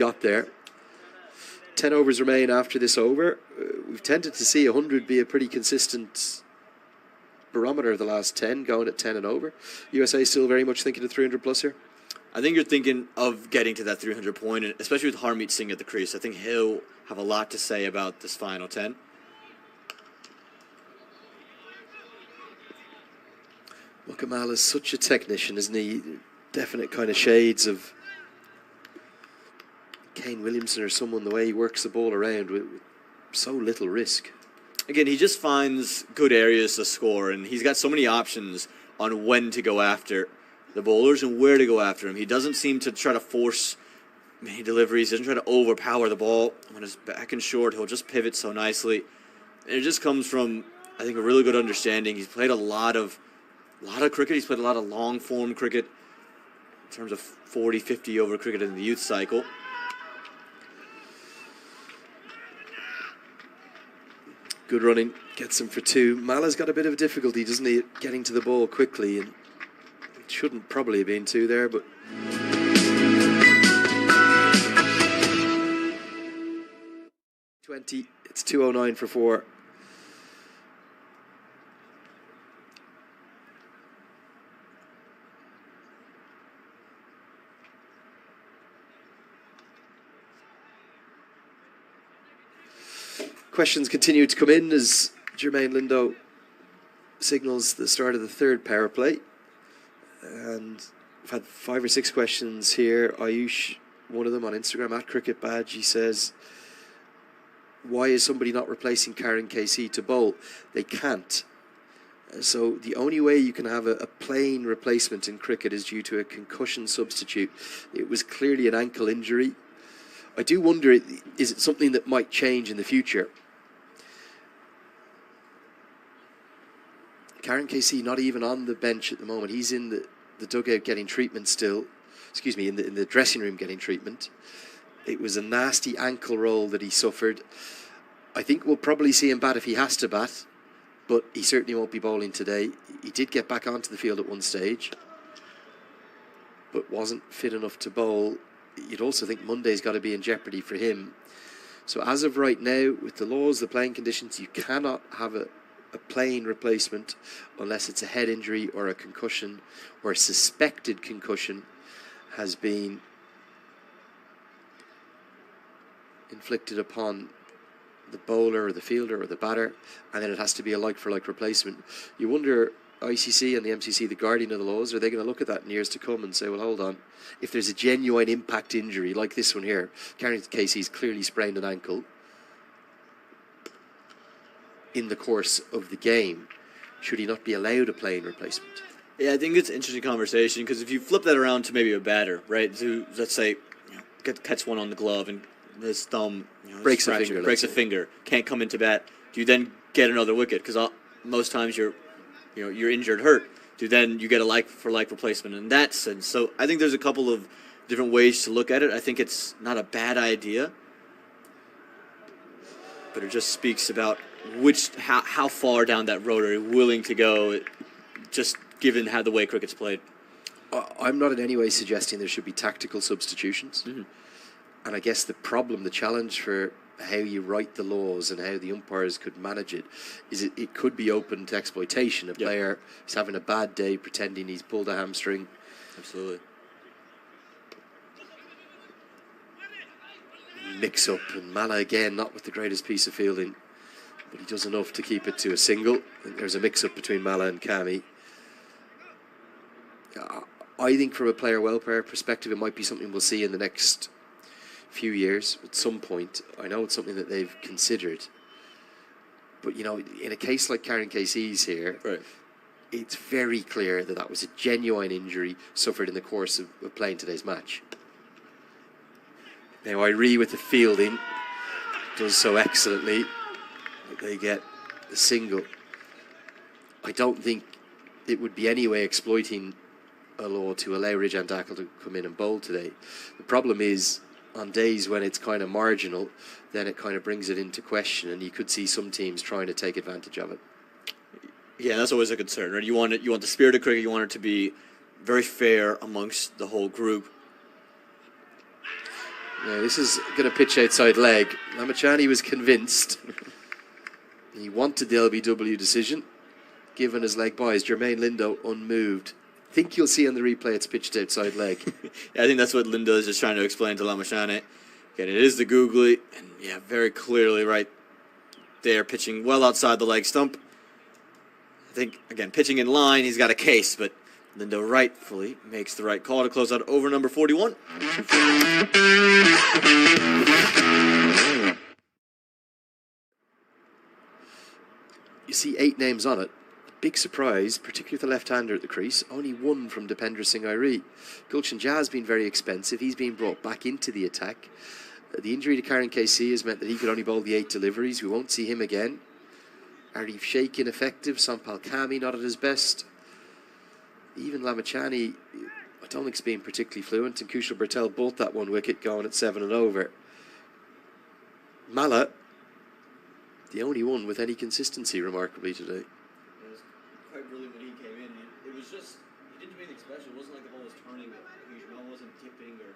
got there. 10 overs remain after this over. We've tended to see 100 be a pretty consistent barometer of the last 10, going at 10 and over. USA still very much thinking of 300 plus here? I think you're thinking of getting to that 300 point, and especially with Harmeet Singh at the crease. I think he'll have a lot to say about this final 10. Well, Kamal is such a technician, isn't he? Definite kind of shades of Kane Williamson or someone, the way he works the ball around with so little risk. Again, he just finds good areas to score, and he's got so many options on when to go after the bowlers and where to go after him. He doesn't seem to try to force many deliveries. He doesn't try to overpower the ball. When it's back and short, he'll just pivot so nicely. And it just comes from, I think, a really good understanding. He's played a lot of cricket. He's played a lot of long-form cricket in terms of 40, 50 over cricket in the youth cycle. Good running, gets him for 2. Mala's got a bit of difficulty, doesn't he, getting to the ball quickly, and it shouldn't probably have been 2 there, but... It's 209 for 4. Questions continue to come in as Jermaine Lindo signals the start of the 3rd power play. And I've had 5 or 6 questions here. Ayush, one of them on Instagram, at Cricket Badge, he says, why is somebody not replacing Karen KC to bowl? They can't. So the only way you can have a plain replacement in cricket is due to a concussion substitute. It was clearly an ankle injury. I do wonder, is it something that might change in the future? Karen KC not even on the bench at the moment. He's in the dugout getting treatment still. Excuse me, in the dressing room getting treatment. It was a nasty ankle roll that he suffered. I think we'll probably see him bat if he has to bat, but he certainly won't be bowling today. He did get back onto the field at one stage, but wasn't fit enough to bowl. You'd also think Monday's got to be in jeopardy for him. So as of right now, with the laws, the playing conditions, you cannot have a plain replacement unless it's a head injury or a concussion or a suspected concussion has been inflicted upon the bowler or the fielder or the batter, and then it has to be a like-for-like replacement. You wonder, ICC and the MCC, the guardian of the laws, are they going to look at that in years to come and say, well, hold on, if there's a genuine impact injury like this one here, Karen Casey's clearly sprained an ankle in the course of the game, should he not be allowed a plain replacement? Yeah, I think it's an interesting conversation, because if you flip that around to maybe a batter, right, so let's say, catch one on the glove and his thumb breaks a finger, can't come into bat, do you then get another wicket? Because most times you're injured, hurt. Do then you get a like-for-like replacement in that sense? So I think there's a couple of different ways to look at it. I think it's not a bad idea, but it just speaks about how far down that road are you willing to go, just given how the way cricket's played. I'm not in any way suggesting there should be tactical substitutions. Mm-hmm. And I guess the challenge for how you write the laws and how the umpires could manage it is it could be open to exploitation. A player is having a bad day pretending he's pulled a hamstring. Absolutely. Mix up, and Mala again, not with the greatest piece of fielding, but he does enough to keep it to a single. I think there's a mix-up between Mala and Kami. I think from a player-welfare perspective, it might be something we'll see in the next few years at some point. I know it's something that they've considered, but in a case like Karen KC's here, right, it's very clear that was a genuine injury suffered in the course of playing today's match. Now Irie with the fielding does so excellently that they get the single. I don't think it would be any way exploiting a law to allow Rijan Dakel to come in and bowl today. The problem is, on days when it's kind of marginal, then it kind of brings it into question, and you could see some teams trying to take advantage of it. Yeah, that's always a concern, right? You want the spirit of cricket, you want it to be very fair amongst the whole group. Now, this is going to pitch outside leg. Lamachani was convinced. He wanted the LBW decision, given his leg buys. Jermaine Lindo unmoved. Think you'll see on the replay it's pitched outside leg. Yeah, I think that's what Lindo is just trying to explain to Lamachani. Again, it is the googly, and yeah, very clearly right there, pitching well outside the leg stump. I think, again, pitching in line, he's got a case, but Lindo rightfully makes the right call to close out over number 41. You see 8 names on it. Big surprise, particularly with the left-hander at the crease. Only 1 from Dipendra Singh Airi. Gulshan Jah has been very expensive. He's been brought back into the attack. The injury to Karen KC has meant that he could only bowl the 8 deliveries. We won't see him again. Arif Sheikh ineffective. Sampal Kami not at his best. Even Lamachani, I don't think, has been particularly fluent. And Kushal Bertel both that 1 wicket going at 7 and over. Mala, the only one with any consistency, remarkably, today. Quite brilliant when he came in. It was just, he didn't do anything special. It wasn't like the ball was turning. The ball wasn't tipping or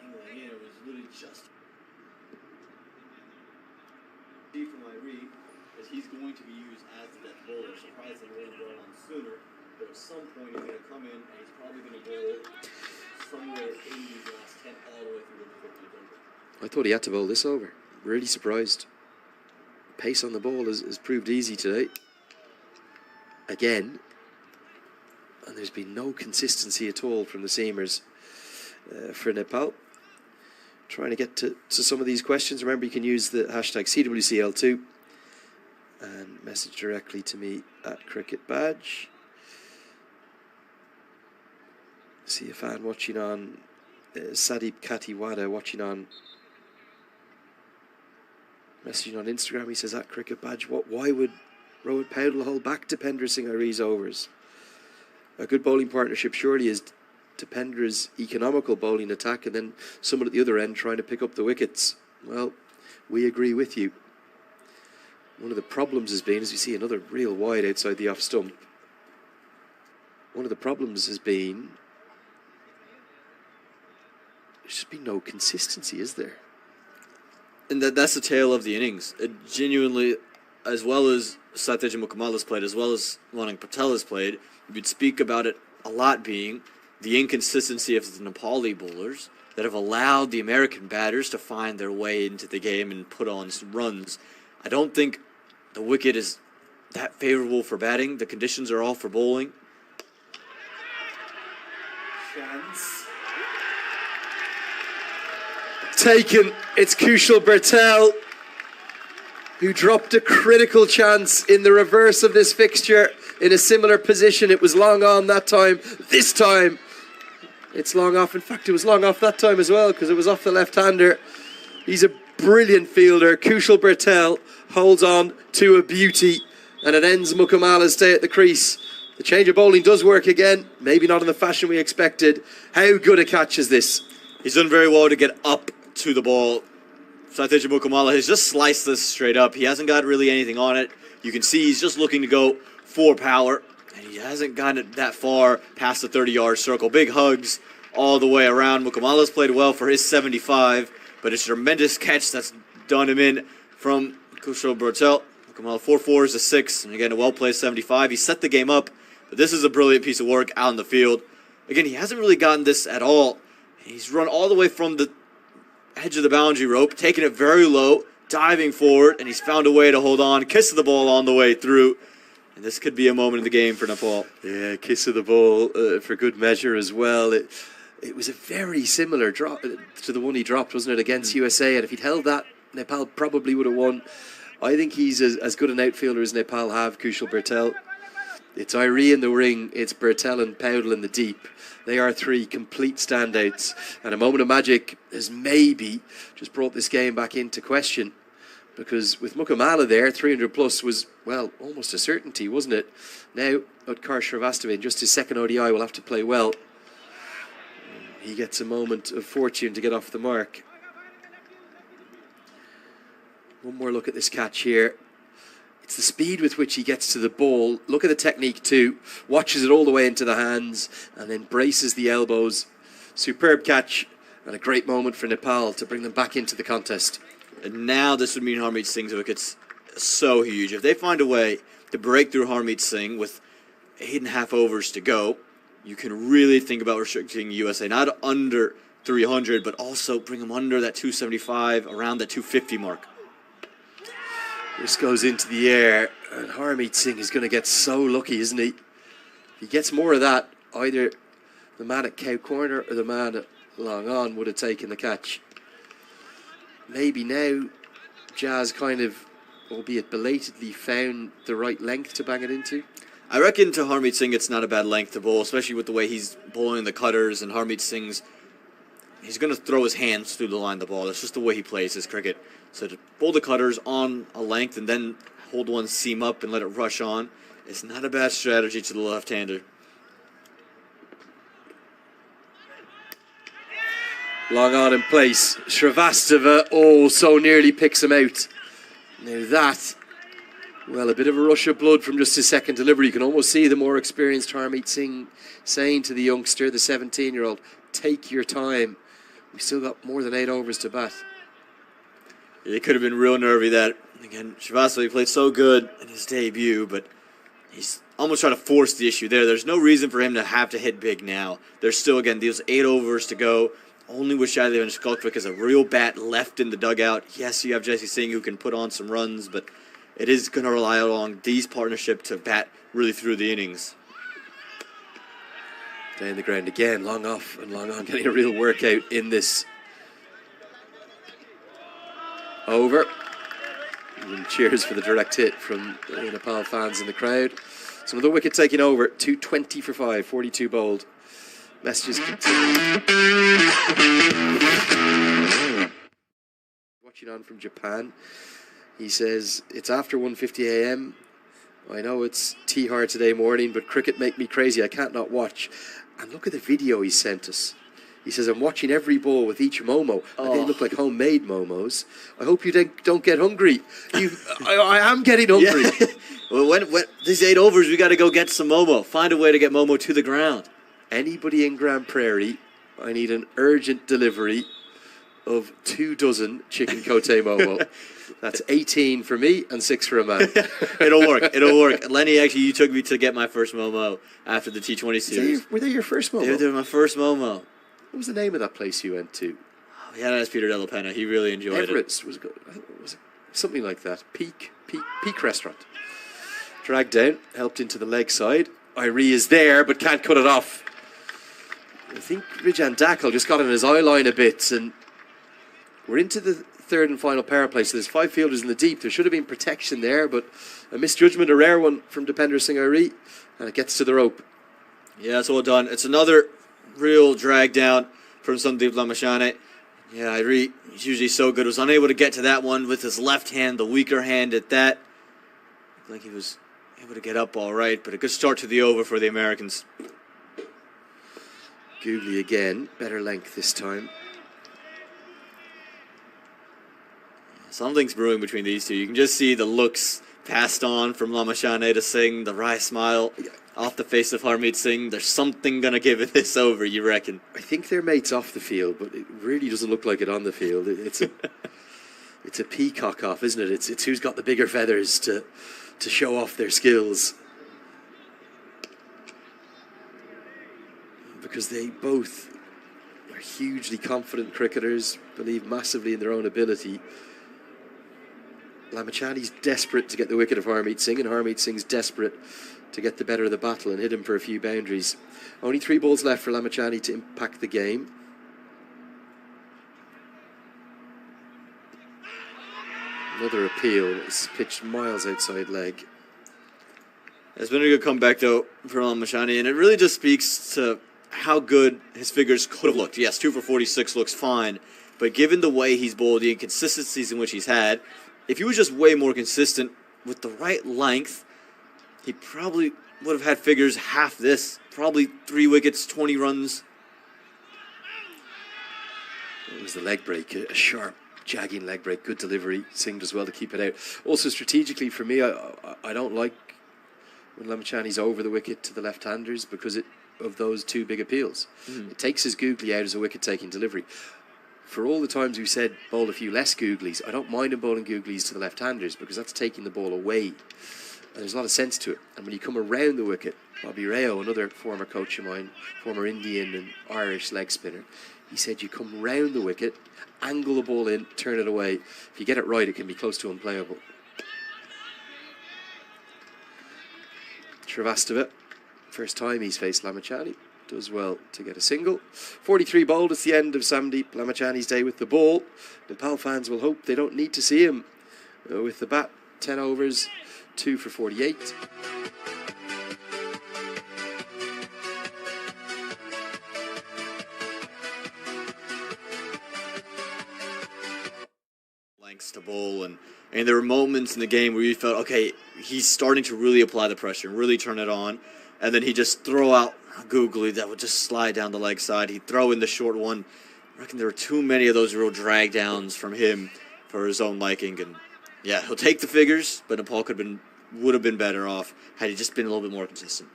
angling in. It was literally just. See from my read is he's going to be used as the death bowler. Surprised that he wasn't brought on sooner. But at some point he's going to come in and he's probably going to bowl somewhere in these last 10 all the way through the 50th over. I thought he had to bowl this over. Really surprised. Pace on the ball has proved easy today. Again, and there's been no consistency at all from the seamers for Nepal. Trying to get to some of these questions. Remember, you can use the hashtag CWCL2 and message directly to me at Cricket Badge. See a fan watching on Sadeep Katiwada watching on messaging on Instagram. He says at Cricket Badge, why would Rohit Paudel hold back Dipendra Singh Airi's overs? A good bowling partnership surely is Dipendra's economical bowling attack and then someone at the other end trying to pick up the wickets. Well, we agree with you. One of the problems has been, as we see another real wide outside the off stump, one of the problems has been there's just been no consistency, is there? And that's the tale of the innings. It genuinely, as well as Satyajit Mukherjee has played, as well as Manik Patel has played, you'd speak about it a lot being the inconsistency of the Nepali bowlers that have allowed the American batters to find their way into the game and put on some runs. I don't think the wicket is that favorable for batting. The conditions are all for bowling. Chance. Taken. It's Kushal Bertel who dropped a critical chance in the reverse of this fixture in a similar position. It was long on that time. This time it's long off. In fact, it was long off that time as well because it was off the left-hander. He's a brilliant fielder. Kushal Bertel holds on to a beauty and it ends Mukherjee's stay at the crease. The change of bowling does work again, maybe not in the fashion we expected. How good a catch is this? He's done very well to get up to the ball. Satyajit Mukherjee has just sliced this straight up. He hasn't got really anything on it. You can see he's just looking to go for power, and he hasn't gotten it that far past the 30-yard circle. Big hugs all the way around. Mukherjee's played well for his 75, but it's a tremendous catch that's done him in from Kushal Bertel. Mukherjee 4 is a 6, and again a well-placed 75. He set the game up, but this is a brilliant piece of work out in the field. Again, he hasn't really gotten this at all. He's run all the way from the edge of the boundary rope, taking it very low, diving forward, and he's found a way to hold on, kiss of the ball on the way through. And this could be a moment in the game for Nepal. Yeah, kiss of the ball for good measure as well. It was a very similar drop to the one he dropped, wasn't it, against USA? And if he'd held that, Nepal probably would have won. I think he's as good an outfielder as Nepal have, Kushal Bertel. It's Airi in the ring, it's Bertel and Paudel in the deep. They are 3 complete standouts. And a moment of magic has maybe just brought this game back into question. Because with Mukherjee there, 300 plus was, well, almost a certainty, wasn't it? Now, Utkarsh Shrivastava, in just his second ODI, will have to play well. He gets a moment of fortune to get off the mark. One more look at this catch here. It's the speed with which he gets to the ball. Look at the technique too. Watches it all the way into the hands and then braces the elbows. Superb catch. And a great moment for Nepal to bring them back into the contest. And now this would mean Harmeet Singh's wicket's so huge. If they find a way to break through Harmeet Singh with 8.5 overs to go, you can really think about restricting USA not under 300, but also bring them under that 275, around that 250 mark. This goes into the air, and Harmeet Singh is going to get so lucky, isn't he? If he gets more of that, either the man at Cow Corner or the man at Long On would have taken the catch. Maybe now Jazz kind of, albeit belatedly, found the right length to bang it into. I reckon to Harmeet Singh it's not a bad length to bowl, especially with the way he's bowling the cutters, and Harmeet Singh's, he's going to throw his hands through the line of the ball. That's just the way he plays his cricket. So to bowl the cutters on a length and then hold one seam up and let it rush on, it's not a bad strategy to the left-hander. Long On in place. Shrivastava, so nearly picks him out. Now that, well, a bit of a rush of blood from just his second delivery. You can almost see the more experienced Harmeet Singh saying to the youngster, the 17-year-old, take your time. We've still got more than 8 overs to bat. It could have been real nervy that. Again, Shrivastava played so good in his debut, but he's almost trying to force the issue there. There's no reason for him to have to hit big now. There's still, again, these 8 overs to go. Only with Shailev and Skulkvik as a real bat left in the dugout. Yes, you have Jesse Singh who can put on some runs, but it is going to rely on these partnership to bat really through the innings. Down the ground again, long off and long on, getting a real workout in this over. And cheers for the direct hit from the Nepal fans in the crowd. So another wicket taking over, 220 for 5, 42 bowled. Messages continue. Watching on from Japan. He says, it's after 1:50 a.m. I know it's tea hard today morning, but cricket make me crazy. I can't not watch. And look at the video he sent us. He says, I'm watching every ball with each momo. They look like homemade momos. I hope you don't get hungry. I am getting hungry. Yeah. Well, when these 8 overs, we got to go get some momo. Find a way to get momo to the ground. Anybody in Grand Prairie, I need an urgent delivery of 24 chicken cote momo. That's 18 for me and 6 for a man. It'll work. It'll work. Lenny, actually, you took me to get my first momo after the T20 series. Were they your first momo? They were my first momo. What was the name of that place you went to? Oh, yeah, that's Peter Della Penna. He really enjoyed Everett's was good. Was it something like that? Peak restaurant. Dragged down, helped into the leg side. Irie is there, but can't cut it off. I think Rijan Dackle just got in his eye line a bit, and we're into the third and final power play, so there's 5 fielders in the deep. There should have been protection there, but a misjudgment, a rare one from Dipender Singh Irie, and it gets to the rope. Yeah, it's well done. It's another real drag down from Sandeep Lamashane. Yeah, Irie, he's usually so good. Was unable to get to that one with his left hand, the weaker hand at that. Looked like he was able to get up all right, but a good start to the over for the Americans. Googly again, better length this time. Something's brewing between these two. You can just see the looks passed on from Lamashane to Singh, the wry smile off the face of Harmeet Singh. There's something going to give it this over, you reckon? I think they're mates off the field, but it really doesn't look like it on the field. It's a peacock off, isn't it? It's who's got the bigger feathers to show off their skills. Because they both are hugely confident cricketers, believe massively in their own ability. Lamachani's desperate to get the wicket of Harmeet Singh, and Harmeet Singh's desperate to get the better of the battle and hit him for a few boundaries. Only 3 balls left for Lamachani to impact the game. Another appeal. It's pitched miles outside leg. It's been a good comeback, though, for Lamashani, and it really just speaks to how good his figures could have looked. Yes, 2 for 46 looks fine, but given the way he's bowled, the inconsistencies in which he's had, if he was just way more consistent with the right length, he probably would have had figures half this. Probably 3 wickets, 20 runs. It was the leg break, a sharp, jagging leg break. Good delivery. Singh does well to keep it out. Also, strategically for me, I don't like when Lamachani's over the wicket to the left-handers, because it of those two big appeals. It takes his googly out as a wicket-taking delivery. For all the times we've said bowl a few less googlies, I don't mind him bowling googlies to the left-handers because that's taking the ball away. And there's a lot of sense to it. And when you come around the wicket, Bobby Rao, another former coach of mine, former Indian and Irish leg spinner, he said you come round the wicket, angle the ball in, turn it away. If you get it right, it can be close to unplayable. Shrivastava, first time he's faced Lamachani, does well to get a single. 43 bowled. It's the end of Samdeep Lamachani's day with the ball. Nepal fans will hope they don't need to see him with the bat. 10 overs, 2 for 48. Lengths to bowl, and there were moments in the game where you felt, okay, he's starting to really apply the pressure and really turn it on, and then he'd just throw out a googly that would just slide down the leg side. He'd throw in the short one. I reckon there were too many of those real drag downs from him for his own liking, and yeah, he'll take the figures, but Nepal would have been better off had he just been a little bit more consistent.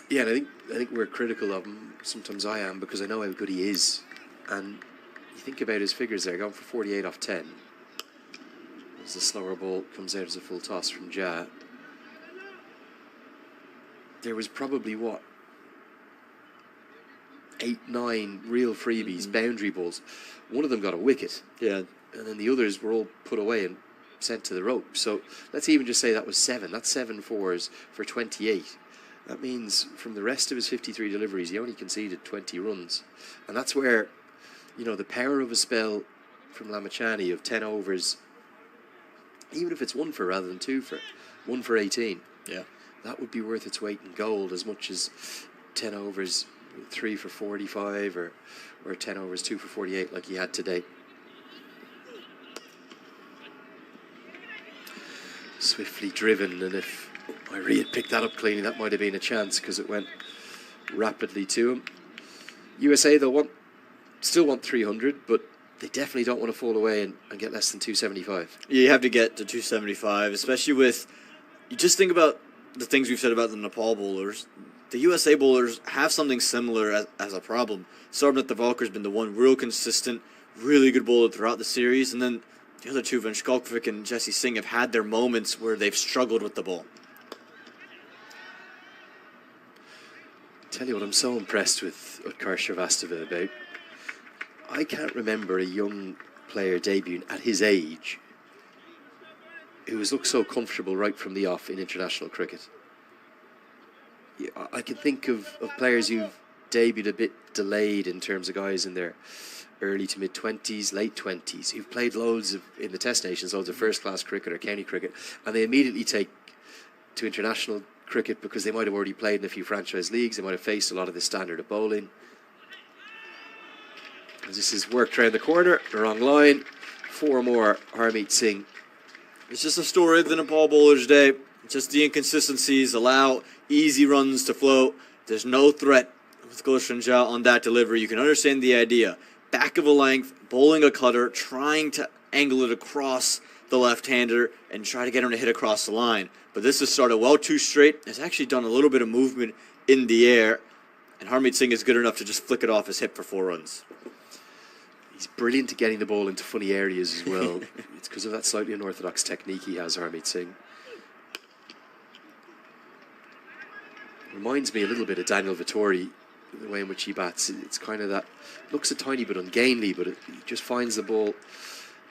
Yeah, and I think we're critical of him. Sometimes I am, because I know how good he is. And you think about his figures there, going for 48 off 10. As the slower ball comes out as a full toss from Jah. There was probably, what, 8, 9 real freebies, boundary balls. One of them got a wicket. Yeah. And then the others were all put away and sent to the rope. So let's even just say that was 7. That's 7 fours for 28. That means from the rest of his 53 deliveries, he only conceded 20 runs. And that's where, you know, the power of a spell from Lamachani of 10 overs, even if it's 1 for rather than 2 for, 1 for 18. Yeah. That would be worth its weight in gold as much as 10 overs, 3 for 45 or 10 overs, 2 for 48 like he had today. Swiftly driven, and if Irie had picked that up cleanly, that might have been a chance because it went rapidly to him. USA, they'll still want 300, but they definitely don't want to fall away and get less than 275. You have to get to 275, especially with, you just think about the things we've said about the Nepal bowlers. The USA bowlers have something similar as a problem. Sarabjit Thavalkar's been the one real consistent, really good bowler throughout the series, and then the other two, Vanshkalkvik and Jesse Singh, have had their moments where they've struggled with the ball. Tell you what I'm so impressed with Utkarsh Shrivastava about. I can't remember a young player debuting at his age who has looked so comfortable right from the off in international cricket. I can think of players who've debuted a bit delayed in terms of guys in their early to mid-20s, late 20s, who've played loads in the Test Nations, loads of first-class cricket or county cricket, and they immediately take to international cricket because they might have already played in a few franchise leagues, they might have faced a lot of the standard of bowling. As this is worked around the corner, the wrong line, 4 more, Harmeet Singh. It's just a story of the Nepal bowlers' day. Just the inconsistencies allow easy runs to float. There's no threat with Gulshan Jah on that delivery. You can understand the idea. Back of a length, bowling a cutter, trying to angle it across the left-hander and try to get him to hit across the line. But this has started well too straight. It's actually done a little bit of movement in the air. And Harmeet Singh is good enough to just flick it off his hip for 4 runs. He's brilliant at getting the ball into funny areas as well. It's because of that slightly unorthodox technique he has, Harmeet Singh. Reminds me a little bit of Daniel Vittori, the way in which he bats. It's kind of that, looks a tiny bit ungainly, but it just finds the ball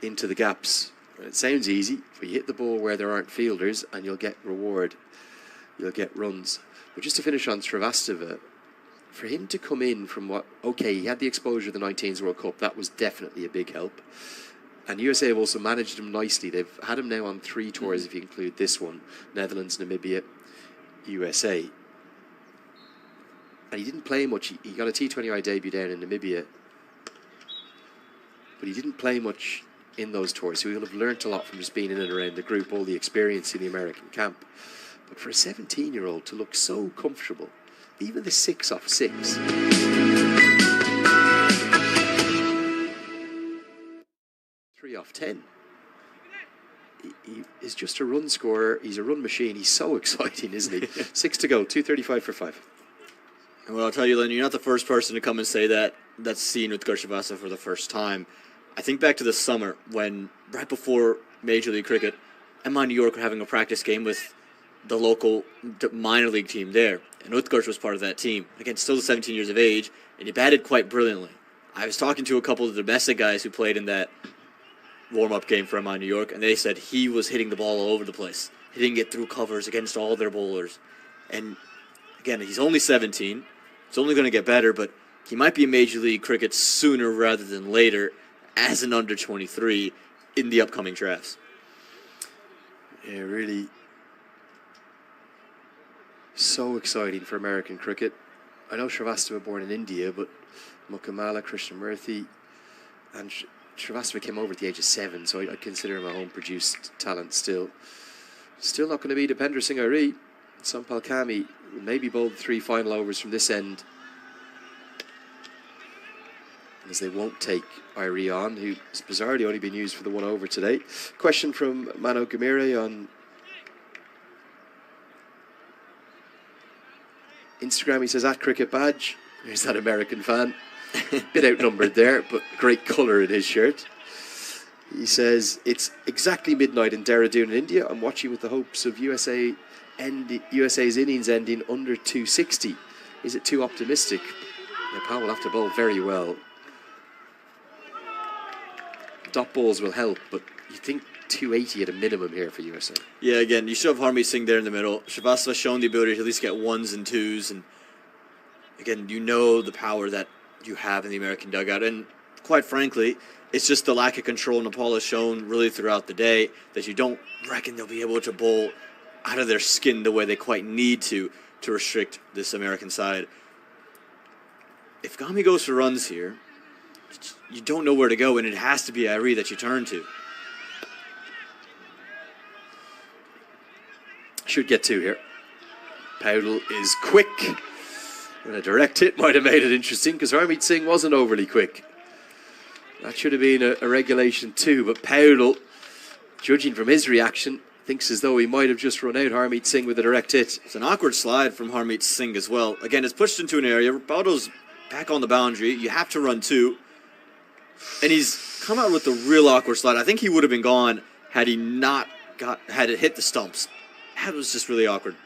into the gaps. And it sounds easy, but you hit the ball where there aren't fielders and you'll get reward. You'll get runs. But just to finish on Shrivastava, for him to come in from what, okay, he had the exposure of the 19s World Cup, that was definitely a big help. And USA have also managed him nicely. They've had him now on 3 tours, if you include this one, Netherlands, Namibia, USA. And he didn't play much. He got a T20I debut down in Namibia, but he didn't play much in those tours, so he will have learnt a lot from just being in and around the group, all the experience in the American camp. But for a 17-year-old to look so comfortable, even the 6 off 6. 3 off 10. He is just a run scorer. He's a run machine. He's so exciting, isn't he? 6 to go, 235 for 5. Well, I'll tell you, Len, you're not the first person to come and say that that's seen Utkarsh Srivastava for the first time. I think back to the summer when, right before Major League Cricket, MI New York were having a practice game with the local minor league team there, and Utkarsh was part of that team. Again, still 17 years of age, and he batted quite brilliantly. I was talking to a couple of the domestic guys who played in that warm-up game for MI New York, and they said he was hitting the ball all over the place. He didn't get through covers against all their bowlers. And again, he's only 17. It's only going to get better, but he might be in Major League Cricket sooner rather than later as an under-23 in the upcoming drafts. Yeah, really so exciting for American cricket. I know Srivastava born in India, but Mukamala, Krishnamurthy, and Srivastava came over at the age of 7, so I consider him a home-produced talent still. Still not going to be Dipender Singh Airi. Sampal Kami will maybe bowl the 3 final overs from this end, as they won't take Airi on, who's bizarrely only been used for the 1 over today. Question from Mano Gamire on Instagram. He says, at Cricket Badge. There's that American fan. Bit outnumbered there, but great colour in his shirt. He says, it's exactly midnight in Dehradun in India. I'm watching with the hopes of USA's innings ending under 260. Is it too optimistic? Nepal will have to bowl very well. Dot balls will help, but you think 280 at a minimum here for USA. Yeah, again, you still have Harmeet Singh there in the middle. Srivastava shown the ability to at least get 1s and 2s, and again, you know the power that you have in the American dugout, and quite frankly, it's just the lack of control Nepal has shown really throughout the day that you don't reckon they'll be able to bowl out of their skin the way they quite need to restrict this American side. If Gami goes for runs here, you don't know where to go, and it has to be Airi that you turn to. Should get 2 here. Powdle is quick, and a direct hit might have made it interesting because Harmeet Singh wasn't overly quick. That should have been a regulation 2, but Powdle, judging from his reaction, thinks as though he might have just run out Harmeet Singh with a direct hit. It's an awkward slide from Harmeet Singh as well. Again, it's pushed into an area. Powdle's back on the boundary. You have to run 2. And he's come out with a real awkward slide. I think he would have been gone had he not had it hit the stumps. That was just really awkward.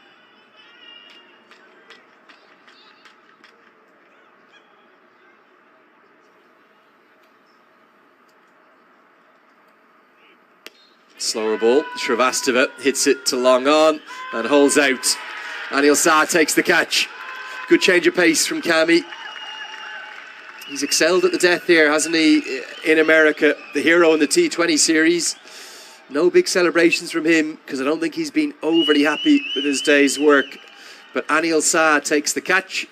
Slower ball. Srivastava hits it to long on and holds out. Anil Shah takes the catch. Good change of pace from Kami. He's excelled at the death here, hasn't he, in America? The hero in the T20 series. No big celebrations from him because I don't think he's been overly happy with his day's work. But Anil Shah takes the catch.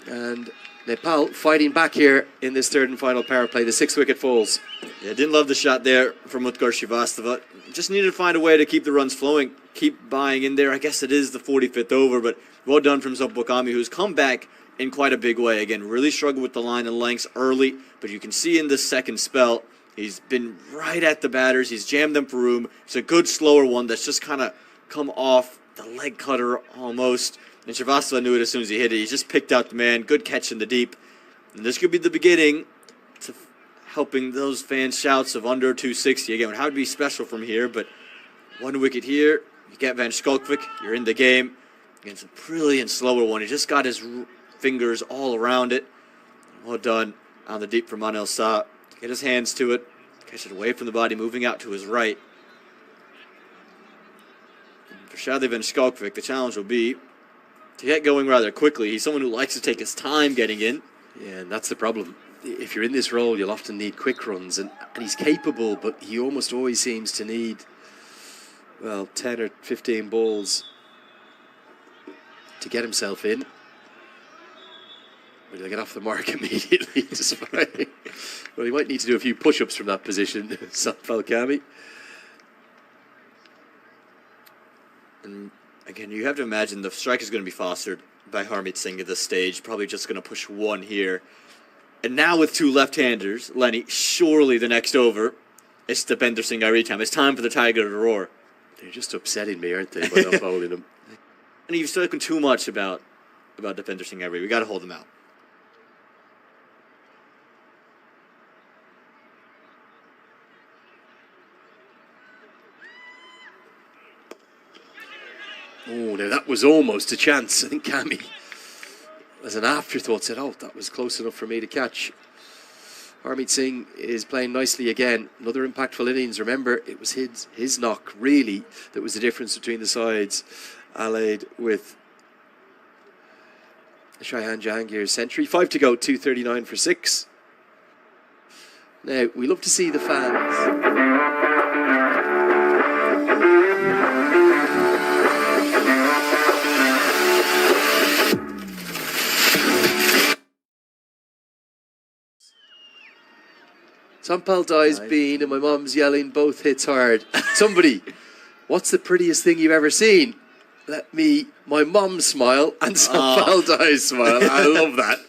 And Nepal fighting back here in this 3rd and final power play. The 6th wicket falls. Yeah, didn't love the shot there from Utkarsh Srivastava. Just needed to find a way to keep the runs flowing, keep buying in there. I guess it is the 45th over, but well done from Sampal Kami, who's come back in quite a big way. Again, really struggled with the line and lengths early, but you can see in this second spell, he's been right at the batters. He's jammed them for room. It's a good slower one that's just kind of come off the leg cutter almost. And Srivastava knew it as soon as he hit it. He just picked out the man. Good catch in the deep. And this could be the beginning to helping those fans' shouts of under 260. Again, how would be special from here, but 1 wicket here. You get Van Skolkvik. You're in the game. Against a brilliant slower one. He just got his fingers all around it. Well done on the deep from Anil Shah. Get his hands to it. Catch it away from the body, moving out to his right. And for Shadley Van Skolkvik, the challenge will be to get going rather quickly. He's someone who likes to take his time getting in. Yeah, and that's the problem. If you're in this role, you'll often need quick runs, and he's capable, but he almost always seems to need, well, 10 or 15 balls to get himself in. But he'll get off the mark immediately. Despite, well, he might need to do a few push-ups from that position, Sampal Kami. And again, you have to imagine the strike is going to be fostered by Harmeet Singh at this stage. Probably just going to push 1 here. And now with 2 left-handers, Lenny, surely the next over, it's Dipender Singh Airi time. It's time for the Tiger to roar. They're just upsetting me, aren't they, by not bowling him? And you've spoken too much about about Depinder Singh Gauri. We got to hold him out. Oh, now that was almost a chance. I think Cammy, as an afterthought, said, oh, that was close enough for me to catch. Harmeet Singh is playing nicely again. Another impactful innings. Remember, it was his knock, really, that was the difference between the sides, allied with Shaihan Jahangir's century. 5 to go, 2:39 for 6. Now, we love to see the fans. Sampal dies Bean and my mum's yelling, both hits hard. Somebody, what's the prettiest thing you've ever seen? Let me, my mum smile and Sampal dies smile. I love that.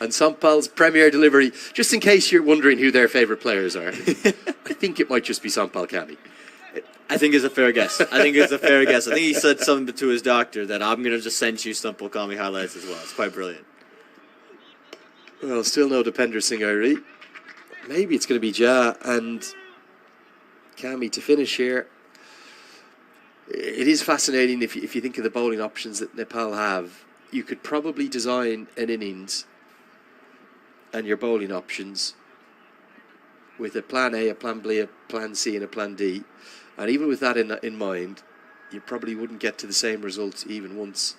And Sampal's premier delivery, just in case you're wondering who their favourite players are. I think it might just be Sampal Kami. I think it's a fair guess. I think he said something to his doctor that I'm going to just send you Sampal Kami highlights as well. It's quite brilliant. Well, still no Depinder Singh Gauri. Maybe it's going to be Ja and Kami to finish here. It is fascinating if you think of the bowling options that Nepal have. You could probably design an innings and your bowling options with a plan A, a plan B, a plan C and a plan D. And even with that in mind, you probably wouldn't get to the same results even once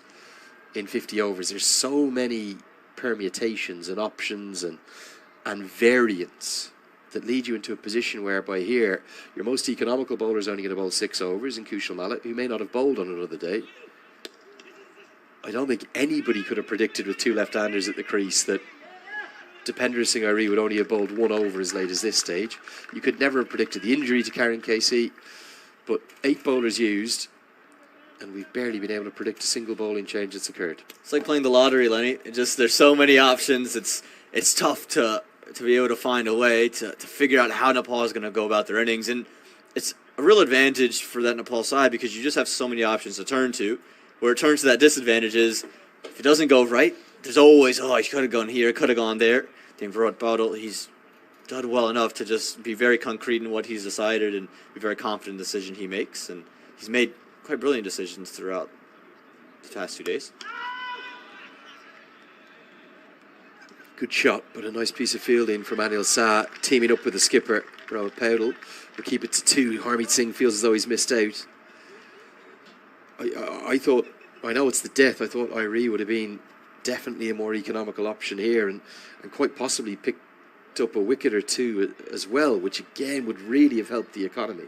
in 50 overs. There's so many permutations and options and variants that lead you into a position whereby here your most economical bowler is only going to bowl 6 overs in Kushal Mallet, who may not have bowled on another day. I don't think anybody could have predicted with 2 left-handers at the crease that Depinder Singh Gauri would only have bowled 1 over as late as this stage. You could never have predicted the injury to Karen Casey, but 8 bowlers used, and we've barely been able to predict a single bowling change that's occurred. It's like playing the lottery, Lenny. There's so many options. It's tough to be able to find a way to figure out how Nepal is going to go about their innings. And it's a real advantage for that Nepal side because you just have so many options to turn to. Where it turns to that disadvantage is if it doesn't go right, there's always, he could have gone here, could have gone there. I think Virat Badal, he's done well enough to just be very concrete in what he's decided and be very confident in the decision he makes. And he's made quite brilliant decisions throughout the past 2 days. Good shot, but a nice piece of fielding from Anil Shah, teaming up with the skipper, Rahul Paudel. We'll keep it to 2. Harmeet Singh feels as though he's missed out. I thought, I know it's the death, I thought Irie would have been definitely a more economical option here and quite possibly picked up a wicket or 2 as well, which again would really have helped the economy.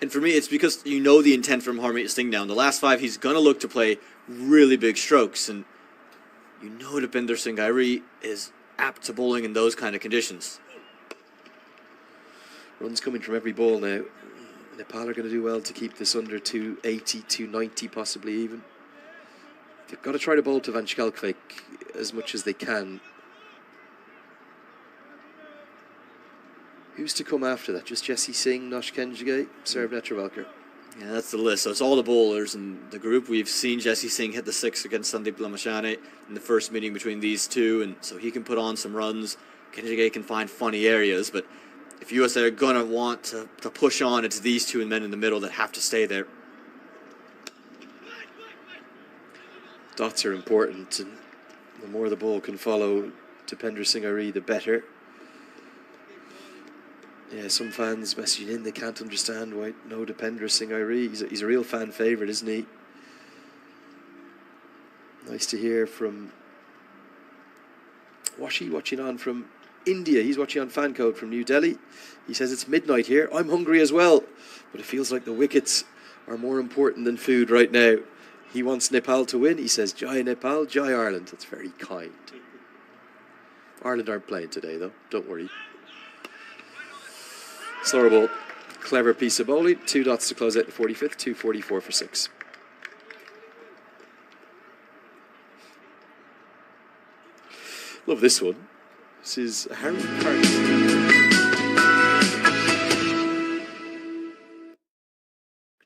And for me, it's because you know the intent from Harmeet Singh down. The last 5, he's going to look to play really big strokes, and you know Depinder Singh Gauri is apt to bowling in those kind of conditions. Runs coming from every ball now. Nepal are going to do well to keep this under 280, 290 possibly even. They've got to try to bowl to Vanchkalkvik as much as they can. Who's to come after that? Just Jesse Singh, Nosh Kenjige, Sarab Netravalkar. Yeah, that's the list. So it's all the bowlers in the group. We've seen Jesse Singh hit the 6 against Sandeep Lamashane in the first meeting between these two, and so he can put on some runs. Kenjige can find funny areas, but if USA are going to want to push on, it's these 2 men in the middle that have to stay there. Dots are important, and the more the ball can follow Depinder Singh Gauri, the better. Yeah, some fans messaging in, they can't understand why no Depinder Singh Gauri. He's a real fan favourite, isn't he? Nice to hear from Washi, watching on from India. He's watching on fan code from New Delhi. He says it's midnight here. I'm hungry as well, but it feels like the wickets are more important than food right now. He wants Nepal to win. He says, Jai Nepal, Jai Ireland. That's very kind. Ireland aren't playing today, though. Don't worry. Slower ball. Clever piece of bowling. 2 dots to close out the 45th. 2:44 for 6. Love this one. This is Harry Carter.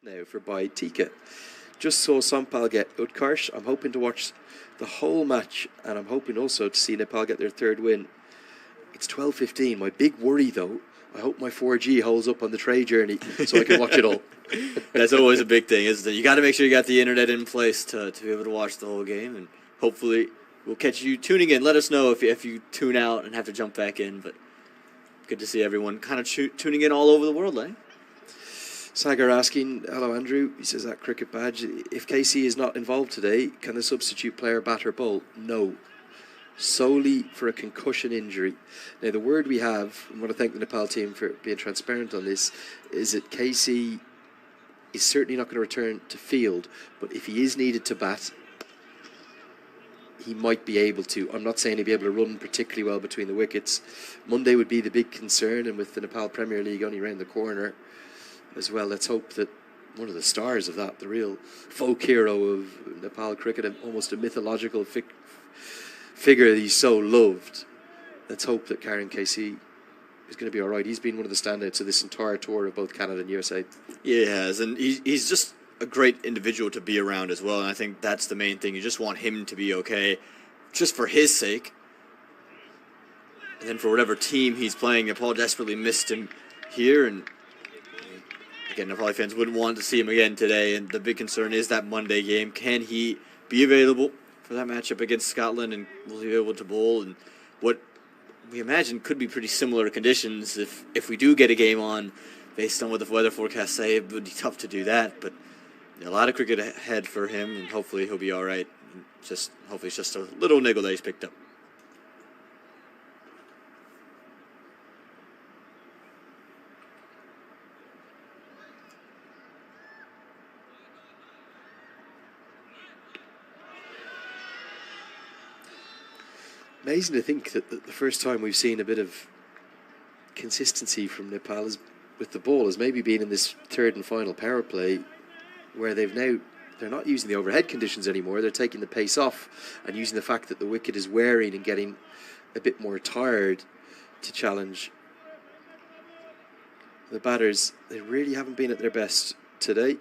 Now for Bhai Tika. just saw Sampal get Utkarsh. I'm hoping to watch the whole match, and I'm hoping also to see Nepal get their third win. It's 12:15. My big worry, though, I hope my 4G holds up on the tray journey so I can watch it all. That's always a big thing, isn't it? You got to make sure you got the internet in place to be able to watch the whole game, and hopefully we'll catch you tuning in. Let us know if you tune out and have to jump back in, but good to see everyone kind of tuning in all over the world, eh? Sagar asking, hello Andrew, he says that cricket badge, if KC is not involved today, can the substitute player bat or bowl? No. Solely for a concussion injury. Now the word we have, I want to thank the Nepal team for being transparent on this, is that KC is certainly not going to return to field, but if he is needed to bat, he might be able to. I'm not saying he'll be able to run particularly well between the wickets. Monday would be the big concern, and with the Nepal Premier League only around the corner as well, let's hope that one of the stars of that, the real folk hero of Nepal cricket, and almost a mythological figure that he's so loved, let's hope that Karen KC is going to be all right. He's been one of the standouts of this entire tour of both Canada and USA. Yeah, he has, and he's just a great individual to be around as well, and I think that's the main thing. You just want him to be okay, just for his sake, and then for whatever team he's playing. Nepal desperately missed him here, and again, Nepali fans wouldn't want to see him again today, and the big concern is that Monday game. Can he be available for that matchup against Scotland, and will he be able to bowl? And what we imagine could be pretty similar conditions if we do get a game on, based on what the weather forecasts say. It would be tough to do that, but a lot of cricket ahead for him, and hopefully he'll be all right. Hopefully it's just a little niggle that he's picked up. Amazing to think that the first time we've seen a bit of consistency from Nepal with the ball has maybe been in this third and final power play, where they're not using the overhead conditions anymore. They're taking the pace off and using the fact that the wicket is wearing and getting a bit more tired to challenge the batters. They really haven't been at their best today.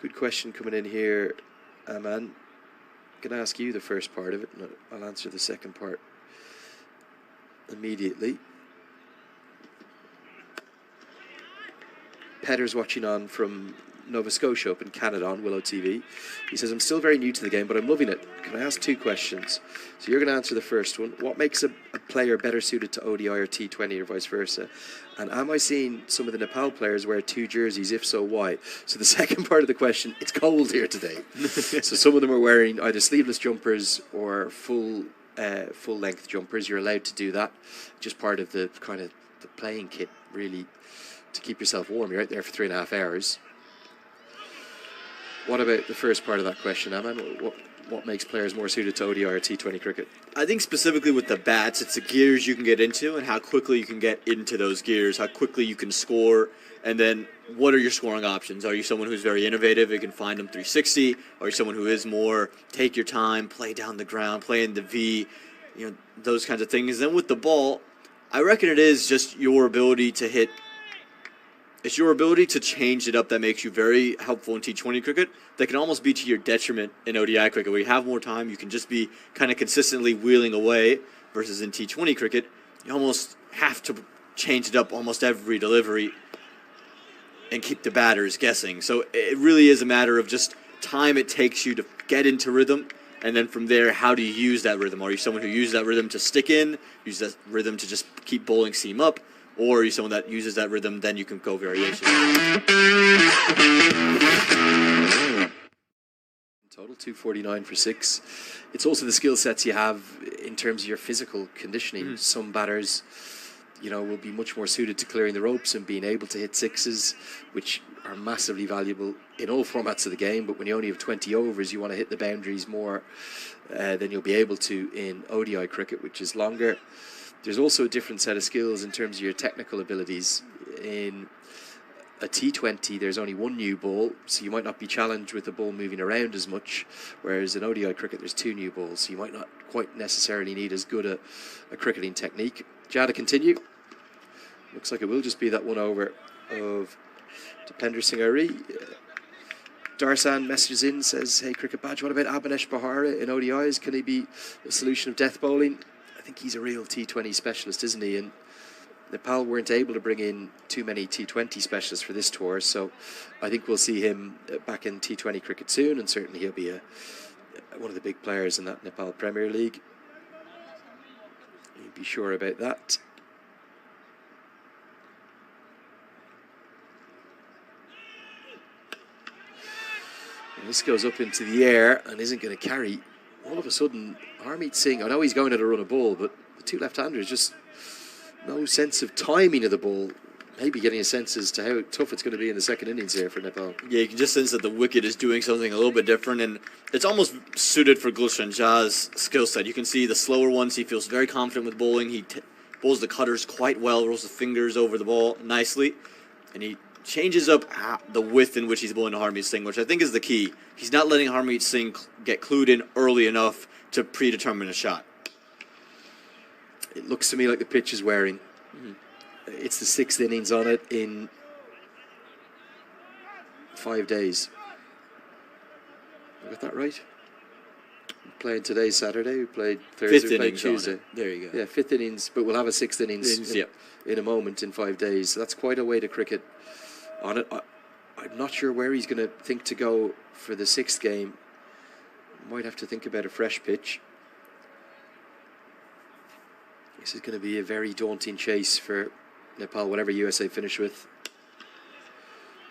Good question coming in here, Aman. I'm going to ask you the first part of it, and I'll answer the second part immediately. Petter's watching on from Nova Scotia up in Canada on Willow TV. He says, I'm still very new to the game, but I'm loving it. Can I ask two questions? So you're going to answer the first one. What makes a player better suited to ODI or T20 or vice versa? And am I seeing some of the Nepal players wear two jerseys? If so, why? So the second part of the question, it's cold here today. So some of them are wearing either sleeveless jumpers or full length jumpers. You're allowed to do that. Just part of the kind of the playing kit, really, to keep yourself warm. You're out there for 3.5 hours. What about the first part of that question, Aman? What makes players more suited to ODI or T20 cricket? I think specifically with the bats, it's the gears you can get into and how quickly you can get into those gears, how quickly you can score, and then what are your scoring options? Are you someone who's very innovative, you can find them 360? Are you someone who is more take your time, play down the ground, play in the V, those kinds of things? Then with the ball, I reckon it is just your ability to hit. It's your ability to change it up that makes you very helpful in T20 cricket that can almost be to your detriment in ODI cricket. Where you have more time, you can just be kind of consistently wheeling away, versus in T20 cricket, you almost have to change it up almost every delivery and keep the batters guessing. So it really is a matter of just time it takes you to get into rhythm, and then from there, how do you use that rhythm? Are you someone who uses that rhythm to stick in, use that rhythm to just keep bowling seam up? Or are you someone that uses that rhythm, then you can go variation. Total 249 for 6. It's also the skill sets you have in terms of your physical conditioning. Some batters, will be much more suited to clearing the ropes and being able to hit sixes, which are massively valuable in all formats of the game. But when you only have 20 overs, you want to hit the boundaries more than you'll be able to in ODI cricket, which is longer. There's also a different set of skills in terms of your technical abilities. In a T20, there's only one new ball, so you might not be challenged with the ball moving around as much, whereas in ODI cricket, there's 2 new balls, so you might not quite necessarily need as good a cricketing technique. Jada, continue. Looks like it will just be that one over of Dipender Singh Ari. Darsan messages in, says, hey, Cricket Badge, what about Abhinesh Bahara in ODIs? Can he be a solution of death bowling? I think he's a real T20 specialist, isn't he? And Nepal weren't able to bring in too many T20 specialists for this tour, so I think we'll see him back in T20 cricket soon, and certainly he'll be one of the big players in that Nepal Premier League. You'd be sure about that. And this goes up into the air and isn't going to carry. All of a sudden, Harmeet Singh, I know he's going at a run of ball, but the two left-handers just no sense of timing of the ball. Maybe getting a sense as to how tough it's going to be in the second innings here for Nepal. Yeah, you can just sense that the wicket is doing something a little bit different, and it's almost suited for Gulshan Jha's skill set. You can see the slower ones, he feels very confident with bowling. He bowls the cutters quite well, rolls the fingers over the ball nicely, and he changes up the width in which he's bowling to Harmeet Singh, which I think is the key. He's not letting Harmeet Singh get clued in early enough to predetermine a shot. It looks to me like the pitch is wearing. It's the 6th innings on it in 5 days. I got that right? We're playing today, Saturday. We played Thursday, we played Tuesday. There you go. Yeah, 5th innings, but we'll have a 6th innings Yep. in a moment in 5 days. So that's quite a way to cricket on it. I'm not sure where he's going to think to go for the 6th game. Might have to think about a fresh pitch. This is going to be a very daunting chase for Nepal, whatever USA finish with.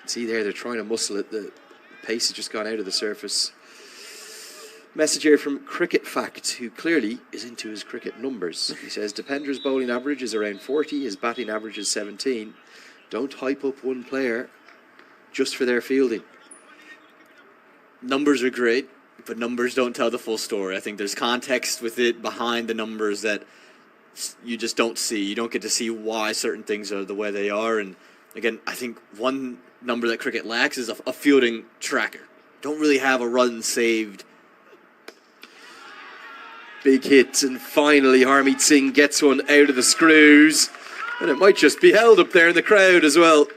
See there, they're trying to muscle it. The pace has just gone out of the surface. Message here from Cricket Fact, who clearly is into his cricket numbers. He says, Dependra's bowling average is around 40, his batting average is 17. Don't hype up one player just for their fielding. Numbers are great, but numbers don't tell the full story. I think there's context with it behind the numbers that you just don't see. You don't get to see why certain things are the way they are. And again, I think one number that cricket lacks is a fielding tracker. Don't really have a run saved. Big hit, and finally Harmeet Singh gets one out of the screws. And it might just be held up there in the crowd as well.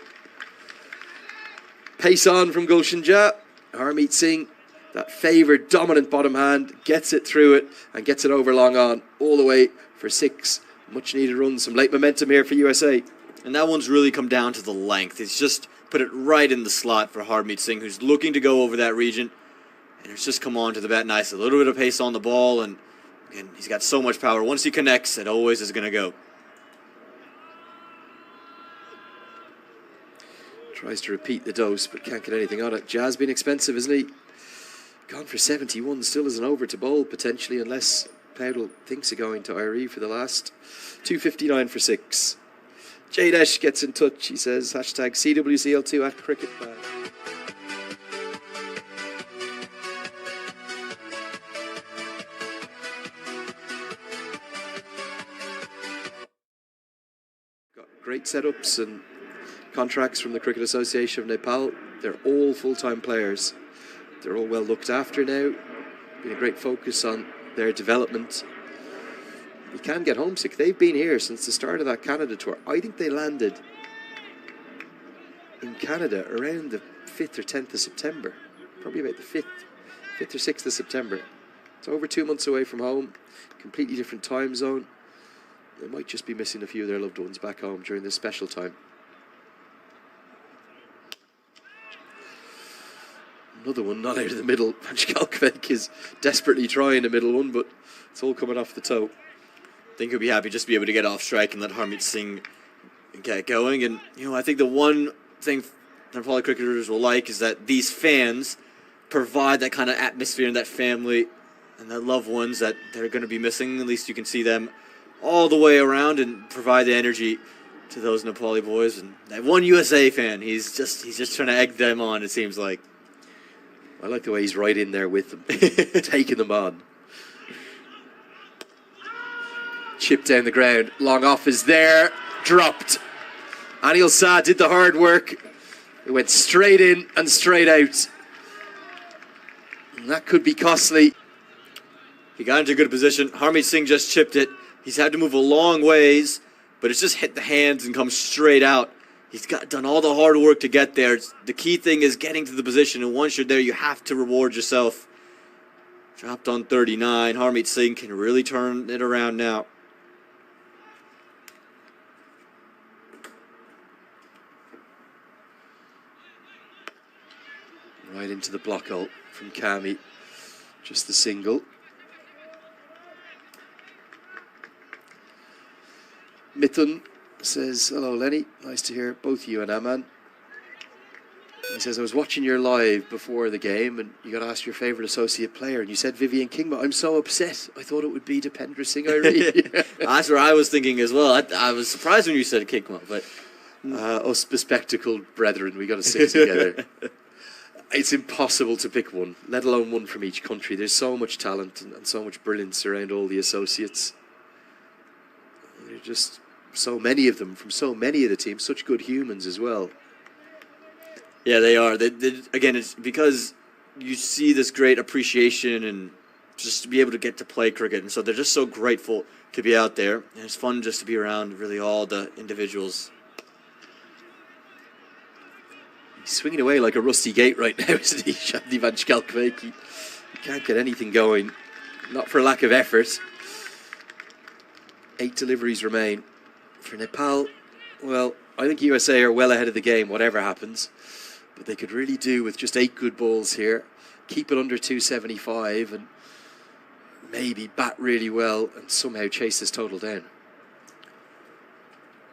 Pace on from Gulshan Jha. Harmeet Singh, that favoured dominant bottom hand, gets it through it and gets it over long on all the way for 6 much needed runs. Some late momentum here for USA. And that one's really come down to the length. It's just put it right in the slot for Harmeet Singh, who's looking to go over that region. And it's just come on to the bat nice. A little bit of pace on the ball, and again, he's got so much power. Once he connects, it always is going to go. Tries to repeat the dose, but can't get anything on it. Jha's been expensive, isn't he? Gone for 71, still isn't over to bowl, potentially, unless Powell thinks of going to IRE for the last. 259 for 6. Jaydesh gets in touch. He says, hashtag CWCL2 at cricket. Got great setups and contracts from the Cricket Association of Nepal. They're all full-time players. They're all well looked after now. Been a great focus on their development. You can get homesick. They've been here since the start of that Canada tour. I think they landed in Canada around the 5th or 10th of September. Probably about the 5th or 6th of September. It's over 2 months away from home. Completely different time zone. They might just be missing a few of their loved ones back home during this special time. Another one not out of the middle. Vanchkalkvek is desperately trying a middle one, but it's all coming off the toe. I think he'll be happy just to be able to get off strike and let Harmeet Singh get going. And, you know, I think the one thing Nepali cricketers will like is that these fans provide that kind of atmosphere and that family and that loved ones that they're going to be missing. At least you can see them all the way around and provide the energy to those Nepali boys. And that one USA fan, he's just trying to egg them on, it seems like. I like the way he's right in there with them, taking them on. Chip down the ground. Long off is there. Dropped. Anil Shah did the hard work. It went straight in and straight out. And that could be costly. He got into a good position. Harmeet Singh just chipped it. He's had to move a long ways, but it's just hit the hands and come straight out. He's done all the hard work to get there. The key thing is getting to the position, and once you're there, you have to reward yourself. Dropped on 39. Harmeet Singh can really turn it around now. Right into the block hole from Kami. Just the single. Mithun says, hello Lenny, nice to hear both you and Aman. He says, I was watching your live before the game and you got asked your favourite associate player and you said Vivian Kingma. I'm so upset. I thought it would be Dipendra Singh Irene. That's what I was thinking as well. I was surprised when you said Kingma, but... us bespectacled brethren, we got to stick together. It's impossible to pick one, let alone one from each country. There's so much talent and so much brilliance around all the associates. There are just so many of them from so many of the teams, such good humans as well. Yeah, they are. Again, it's because you see this great appreciation and just to be able to get to play cricket. And so they're just so grateful to be out there. And it's fun just to be around really all the individuals. He's swinging away like a rusty gate right now, isn't he, Shanti Vanchkalkvek? He can't get anything going, not for lack of effort. 8 deliveries remain. For Nepal, well, I think USA are well ahead of the game, whatever happens. But they could really do with just 8 good balls here, keep it under 275 and maybe bat really well and somehow chase this total down.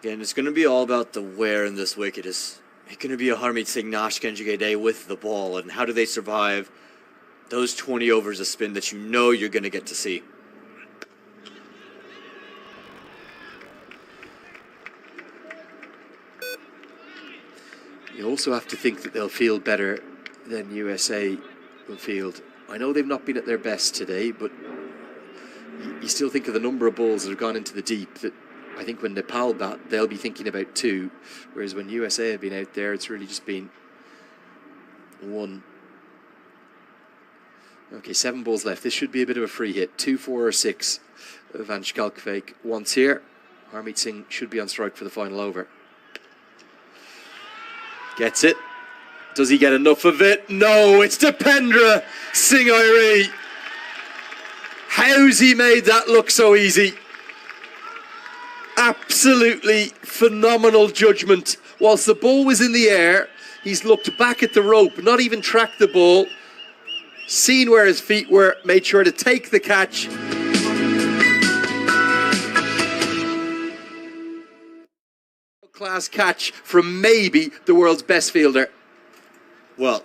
Again, it's going to be all about the wear in this wicket. It's going to be a Harmeet Singh Nashkanjige day with the ball, and how do they survive those 20 overs of spin that you know you're going to get to see. You also have to think that they'll field better than USA will field. I know they've not been at their best today, but you still think of the number of balls that have gone into the deep. That I think when Nepal bat, they'll be thinking about 2, whereas when USA have been out there, it's really just been 1. Okay, 7 balls left. This should be a bit of a free hit. 2, 4 or 6. Vanchkalkvek once here. Harmeet Singh should be on strike for the final over. Gets it. Does he get enough of it? No, it's Dipendra Singh Irene. How's he made that look so easy? Absolutely phenomenal judgment. Whilst the ball was in the air, he's looked back at the rope, not even tracked the ball, seen where his feet were, made sure to take the catch. Class catch from maybe the world's best fielder. Well,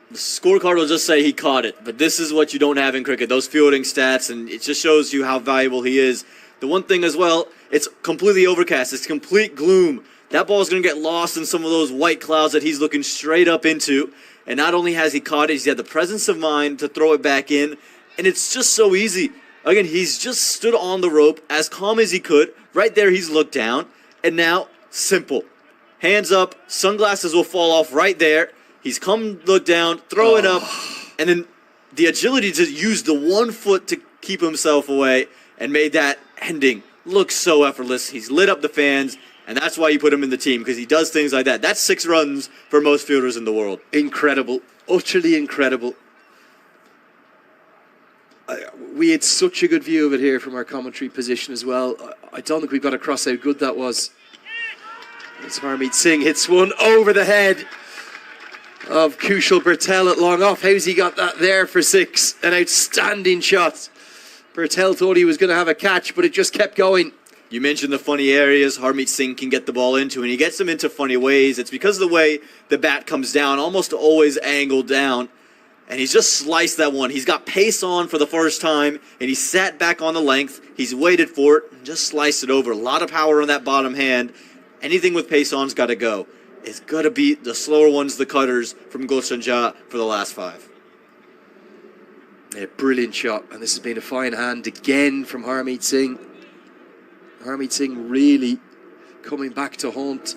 the scorecard will just say he caught it, but this is what you don't have in cricket, those fielding stats, and it just shows you how valuable he is. The one thing as well, it's completely overcast, it's complete gloom. That ball is going to get lost in some of those white clouds that he's looking straight up into, and not only has he caught it, he's had the presence of mind to throw it back in, and it's just so easy. Again, he's just stood on the rope as calm as he could. Right there, he's looked down, and now simple. Hands up, sunglasses will fall off right there. He's come, look down, throw it up, and then the agility to use the 1 foot to keep himself away and made that ending look so effortless. He's lit up the fans, and that's why you put him in the team, because he does things like that. That's 6 runs for most fielders in the world. Incredible. Utterly incredible. We had such a good view of it here from our commentary position as well. I don't think we've got across how good that was. As Harmeet Singh hits one over the head of Kushal Bertel at long off. How's he got that there for 6? An outstanding shot. Bertel thought he was going to have a catch, but it just kept going. You mentioned the funny areas Harmeet Singh can get the ball into, and he gets them into funny ways. It's because of the way the bat comes down, almost always angled down. And he's just sliced that one. He's got pace on for the first time, and he sat back on the length. He's waited for it and just sliced it over. A lot of power on that bottom hand. Anything with pace on's got to go. It's got to beat the slower ones, the cutters from Gulshan Jha for the last 5. Yeah, brilliant shot. And this has been a fine hand again from Harmeet Singh. Harmeet Singh really coming back to haunt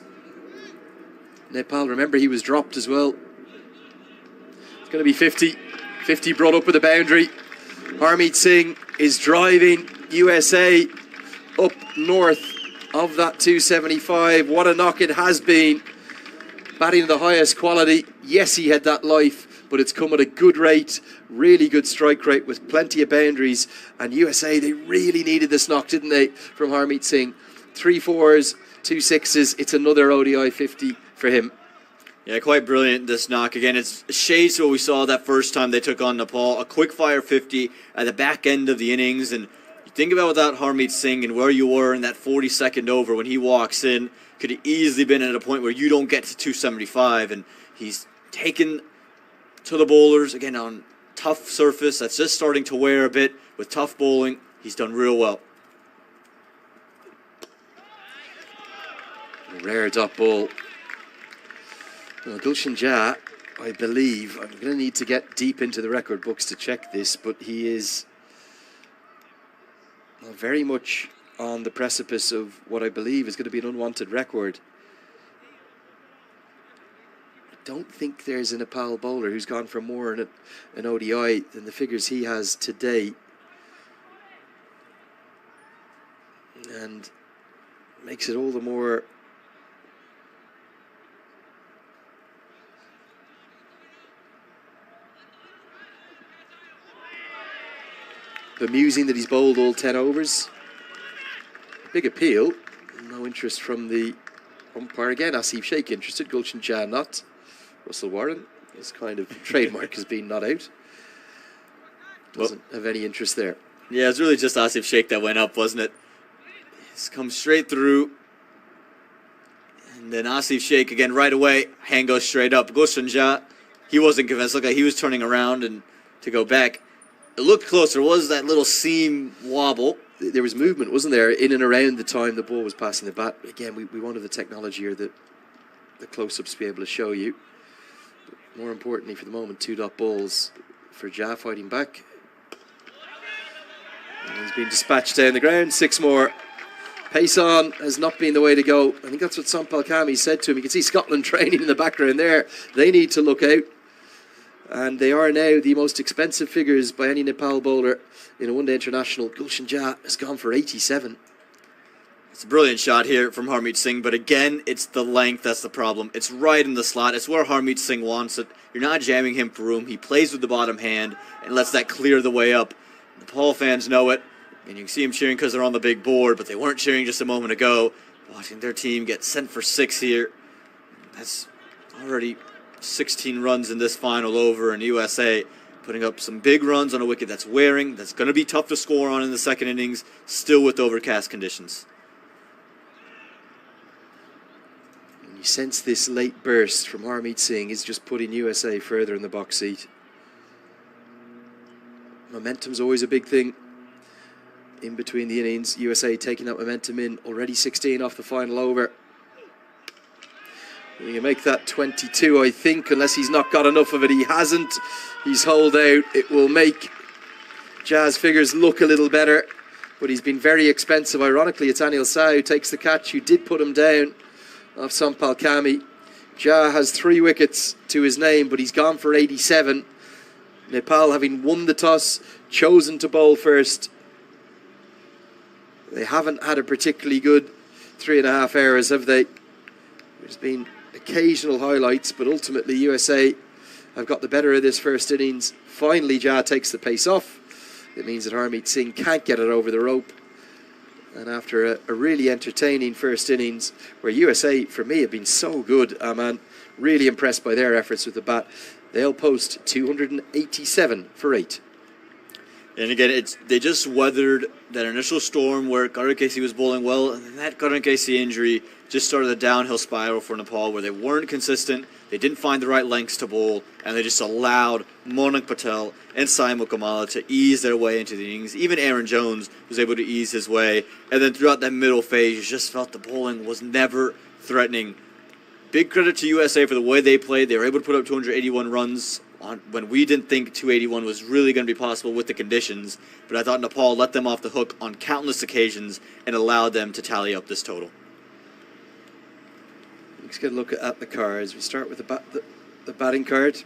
Nepal. Remember, he was dropped as well. It's going to be 50. 50 brought up with a boundary. Harmeet Singh is driving USA up north of that 275. What a knock it has been. batting of the highest quality. Yes, he had that life, but it's come at a good rate, really good strike rate with plenty of boundaries. And USA, they really needed this knock, didn't they, from Harmeet Singh? 3 4s, 2 6s. It's another ODI 50 for him. Yeah, quite brilliant, this knock. Again, it's shades of what we saw that first time they took on Nepal. A quick-fire 50 at the back end of the innings. And you think about without Harmeet Singh and where you were in that 42nd over when he walks in, could have easily been at a point where you don't get to 275. And he's taken to the bowlers, again, on tough surface that's just starting to wear a bit with tough bowling. He's done real well. A rare dot ball. Well, Gulshan Jha, I believe, I'm going to need to get deep into the record books to check this, but he is very much on the precipice of what I believe is going to be an unwanted record. I don't think there's a Nepal bowler who's gone for more in an ODI than the figures he has today. And makes it all the more bemusing that he's bowled all 10 overs. Big appeal. No interest from the umpire again. Asif Sheikh interested. Gulshan Jha not. Russell Warren, his kind of trademark has been not out. Doesn't have any interest there. Yeah, it's really just Asif Sheikh that went up, wasn't it? It's come straight through. And then Asif Sheikh again right away. Hand goes straight up. Gulshan Jha, he wasn't convinced. Looked like he was turning around and to go back. It looked closer. Was that little seam wobble? There was movement, wasn't there, in and around the time the ball was passing the bat. Again, we wanted the technology or the close-ups to be able to show you. But more importantly, for the moment, 2 dot balls for Jha fighting back. And he's been dispatched down the ground. 6 more. Pace on has not been the way to go. I think that's what Sampal Kami said to him. You can see Scotland training in the background there. They need to look out. And they are now the most expensive figures by any Nepal bowler in a one-day international. Gulshan Jha has gone for 87. It's a brilliant shot here from Harmeet Singh, but again, it's the length that's the problem. It's right in the slot. It's where Harmeet Singh wants it. You're not jamming him for room. He plays with the bottom hand and lets that clear the way up. Nepal fans know it, and you can see them cheering because they're on the big board, but they weren't cheering just a moment ago. Watching their team get sent for 6 here. That's already 16 runs in this final over, and USA putting up some big runs on a wicket that's wearing, that's going to be tough to score on in the second innings, still with overcast conditions. And you sense this late burst from Harmeet Singh is just putting USA further in the box seat. Momentum's always a big thing in between the innings. USA taking that momentum in, already 16 off the final over. You can make that 22, I think, unless he's not got enough of it. He hasn't. He's holed out. It will make Jha's figures look a little better, but he's been very expensive. Ironically, it's Anil Shah who takes the catch, who did put him down off Sampal Kami. Jha has 3 wickets to his name, but he's gone for 87. Nepal, having won the toss, chosen to bowl first. They haven't had a particularly good 3.5 hours, have they? There's been occasional highlights, but ultimately USA have got the better of this first innings. Finally, Jha takes the pace off. It means that Harmeet Singh can't get it over the rope. And after a really entertaining first innings, where USA, for me, have been so good, man, really impressed by their efforts with the bat, they'll post 287 for 8. And again, they just weathered that initial storm where Karan Casey was bowling well, and that Karan Casey injury just started a downhill spiral for Nepal where they weren't consistent, they didn't find the right lengths to bowl, and they just allowed Monak Patel and Saimul Kamala to ease their way into the innings. Even Aaron Jones was able to ease his way, and then throughout that middle phase, you just felt the bowling was never threatening. Big credit to USA for the way they played. They were able to put up 281 runs when we didn't think 281 was really going to be possible with the conditions, but I thought Nepal let them off the hook on countless occasions and allowed them to tally up this total. Let's get a look at the cards. We start with the batting card.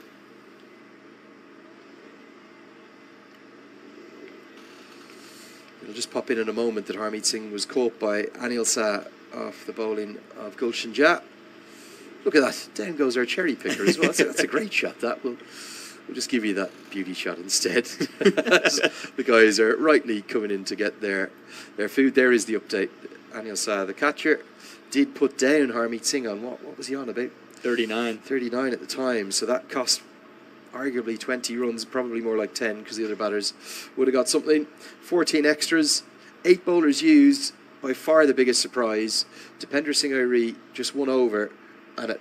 It'll just pop in a moment that Harmeet Singh was caught by Anil Shah off the bowling of Gulshan Jha. Look at that. Down goes our cherry picker as well. That's a great shot. That will. We'll just give you that beauty shot instead. The guys are rightly coming in to get their food. There is the update. Anil Shah, the catcher, did put down Harmeet Singh on what was he on about? 39. 39 at the time. So that cost arguably 20 runs, probably more like 10 because the other batters would have got something. 14 extras, 8 bowlers used. By far the biggest surprise. Dipender Singh Airi just 1 over, and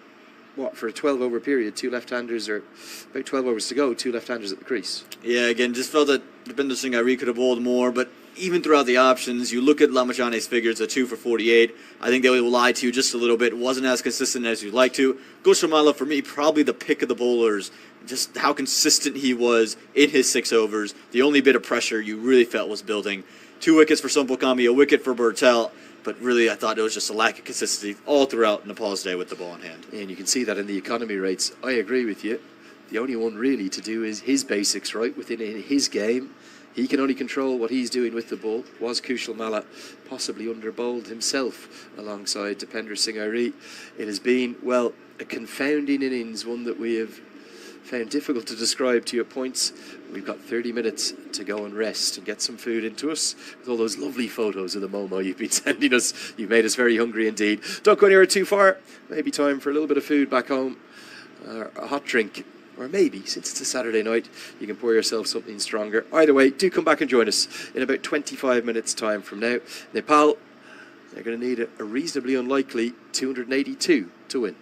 for a 12-over period, 2 left-handers, or about 12 overs to go, 2 left-handers at the crease. Yeah, again, just felt that Dipender Singh Airi could have bowled more, but even throughout the options, you look at Lamachane's figures, a 2 for 48. I think they will lie to you just a little bit. Wasn't as consistent as you'd like to. Goshamala, for me, probably the pick of the bowlers. Just how consistent he was in his 6 overs. The only bit of pressure you really felt was building. 2 wickets for Sompakami, a wicket for Bertel. But really, I thought it was just a lack of consistency all throughout Nepal's day with the ball in hand. And you can see that in the economy rates. I agree with you. The only one really to do is his basics, right, within his game. He can only control what he's doing with the ball. Was Kushal Malla possibly under-bowled himself alongside Dipender Singh Airi? It has been, well, a confounding innings, one that we have found difficult to describe to your points. We've got 30 minutes to go and rest and get some food into us with all those lovely photos of the Momo you've been sending us. You've made us very hungry indeed. Don't go anywhere too far. Maybe time for a little bit of food back home, a hot drink, or maybe, since it's a Saturday night, you can pour yourself something stronger. Either way, do come back and join us in about 25 minutes time from now. Nepal, they're going to need a reasonably unlikely 282 to win.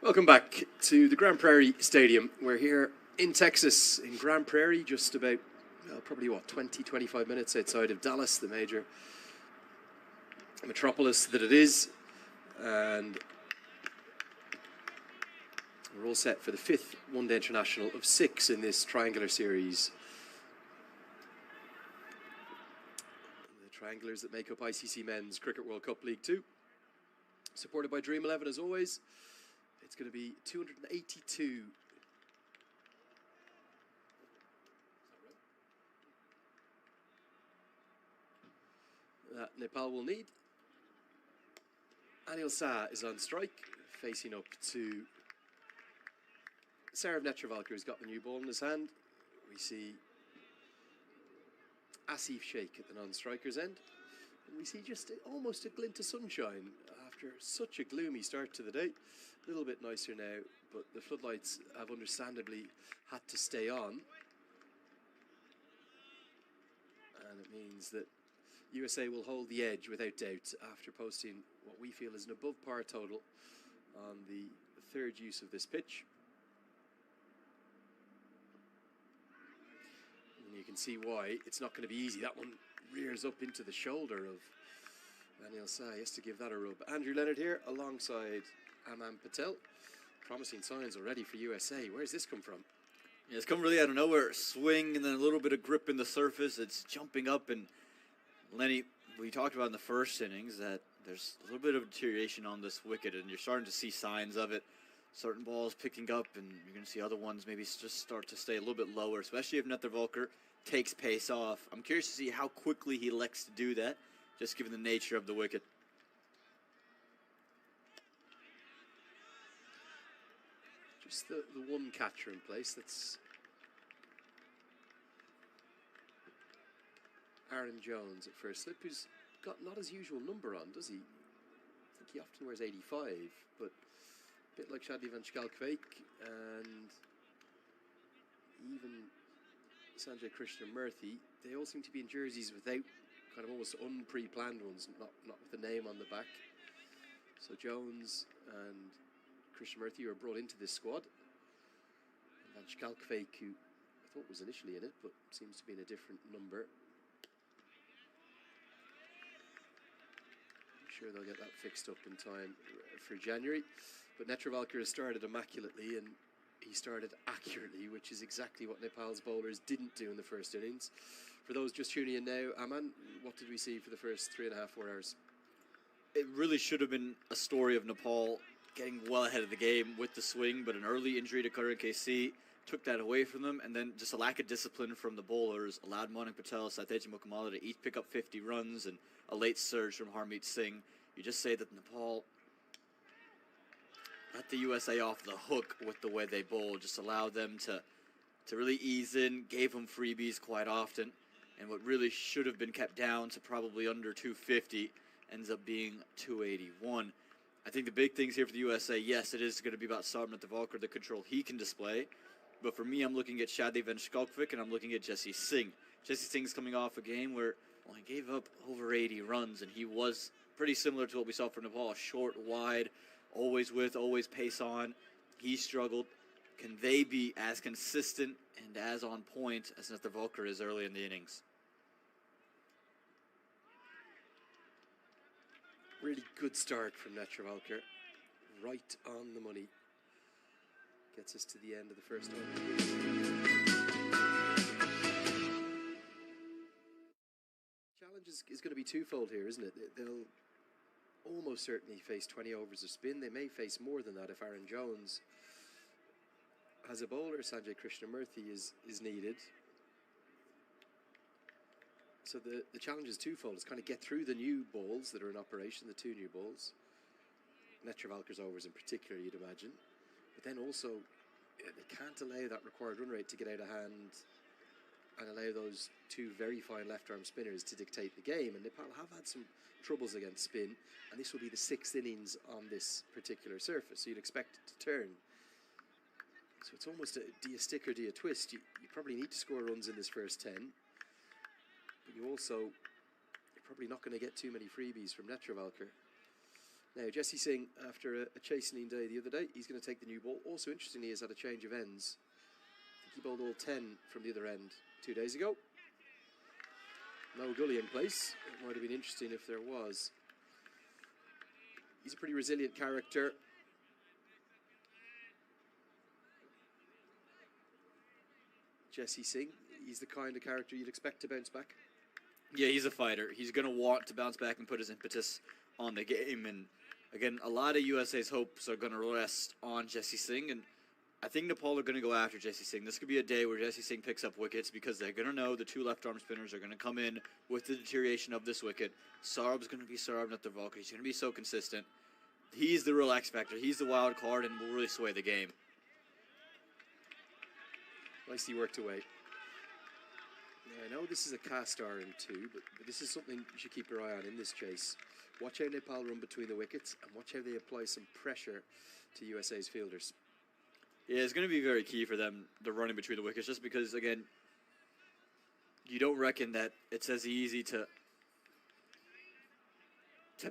Welcome back to the Grand Prairie Stadium. We're here in Texas, in Grand Prairie, just about, well, probably 20, 25 minutes outside of Dallas, the major metropolis that it is. And we're all set for the 5th one-day international of 6 in this triangular series. The triangulars that make up ICC Men's Cricket World Cup League 2. Supported by Dream 11 as always. It's going to be 282. That Nepal will need. Anil Shah is on strike, facing up to Sarav Netravalkar, who's got the new ball in his hand. We see Asif Sheikh at the non-striker's end. And we see just almost a glint of sunshine after such a gloomy start to the day. A little bit nicer now, but the floodlights have understandably had to stay on. And it means that USA will hold the edge without doubt after posting what we feel is an above par total on the 3rd use of this pitch. And you can see why it's not going to be easy. That one rears up into the shoulder of Anil Shah. He has to give that a rub. Andrew Leonard here alongside Aman Patel. Promising signs already for USA. Where's this come from? Yeah, it's come really out of nowhere. Swing and then a little bit of grip in the surface. It's jumping up, and Lenny, we talked about in the first innings that there's a little bit of deterioration on this wicket, and you're starting to see signs of it. Certain balls picking up, and you're going to see other ones maybe just start to stay a little bit lower, especially if Netravalkar takes pace off. I'm curious to see how quickly he elects to do that, just given the nature of the wicket. Just the one catcher in place. That's Aaron Jones at first slip, who's got not his usual number on, does he? I think he often wears 85, but a bit like Shadi van Schalkwijk and even Sanjay Krishnamurthy, they all seem to be in jerseys without kind of almost unpre-planned ones, not with the name on the back. So Jones and Krishnamurthy are brought into this squad. And Van Schalkwijk, who I thought was initially in it, but seems to be in a different number. I'm sure they'll get that fixed up in time for January. But Netravalkar has started immaculately, and he started accurately, which is exactly what Nepal's bowlers didn't do in the first innings. For those just tuning in now, Aman, what did we see for the first 3.5, 4 hours? It really should have been a story of Nepal getting well ahead of the game with the swing, but an early injury to Karan KC took that away from them, and then just a lack of discipline from the bowlers allowed Manik Patel, Satyajit Mukkamala to each pick up 50 runs, and a late surge from Harmeet Singh. You just say that Nepal let the USA off the hook with the way they bowled, just allowed them to really ease in, gave them freebies quite often, and what really should have been kept down to probably under 250 ends up being 281. I think the big things here for the USA, yes, it is going to be about Sarav Netravalkar, the control he can display. But for me, I'm looking at Shadi van Schalkwijk, and I'm looking at Jesse Singh. Jesse Singh's coming off a game where, well, he gave up over 80 runs, and he was pretty similar to what we saw for Nepal. Short, wide, always pace on. He struggled. Can they be as consistent and as on point as Netravalkar is early in the innings? Really good start from Netravalkar. Right on the money. Gets us to the end of the first over. Challenge is going to be twofold here, isn't it? They'll almost certainly face 20 overs of spin. They may face more than that if Aaron Jones has a bowler. Sanjay Krishnamurthy is needed. So the challenge is twofold. It's kind of get through the new balls that are in operation, the 2 new balls. Netravalkar's overs in particular, you'd imagine. But then also, they can't allow that required run rate to get out of hand and allow those 2 very fine left-arm spinners to dictate the game. And Nepal have had some troubles against spin, and this will be the 6th innings on this particular surface, so you'd expect it to turn. So it's almost a do you stick or do you twist? You probably need to score runs in this first 10. But you're probably not going to get too many freebies from Netravalkar. Now, Jesse Singh, after a chastening day the other day, he's going to take the new ball. Also, interestingly, he's had a change of ends. I think he bowled all 10 from the other end 2 days ago. No gully in place. It might have been interesting if there was. He's a pretty resilient character. Jesse Singh, he's the kind of character you'd expect to bounce back. Yeah, he's a fighter. He's going to want to bounce back and put his impetus on the game. And again, a lot of USA's hopes are going to rest on Jesse Singh. And I think Nepal are going to go after Jesse Singh. This could be a day where Jesse Singh picks up wickets because they're going to know the two left-arm spinners are going to come in with the deterioration of this wicket. Saurabh's going to be Saurabh Nathurvalkar. He's going to be so consistent. He's the real X factor. He's the wild card and will really sway the game. Nicely worked away. Now, I know this is a cast iron too, but this is something you should keep your eye on in this chase. Watch how Nepal run between the wickets and watch how they apply some pressure to USA's fielders. Yeah, it's going to be very key for them, the running between the wickets, just because, again, you don't reckon that it's as easy to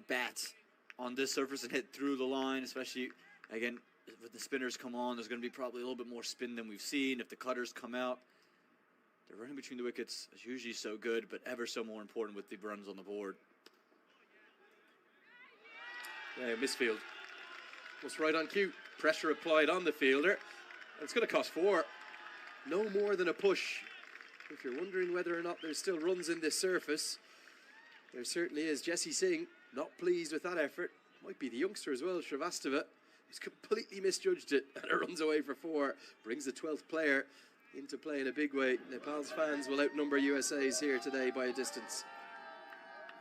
bat on this surface and hit through the line, especially, again, if the spinners come on, there's going to be probably a little bit more spin than we've seen. If the cutters come out, the running between the wickets is usually so good, but ever so more important with the runs on the board. Yeah, misfield. Was right on cue. Pressure applied on the fielder. And it's going to cost 4. No more than a push. If you're wondering whether or not there's still runs in this surface, there certainly is. Jesse Singh, not pleased with that effort. Might be the youngster as well, Shrivastava. He's completely misjudged it, and it runs away for 4. Brings the 12th player into play in a big way. Nepal's fans will outnumber USA's here today by a distance.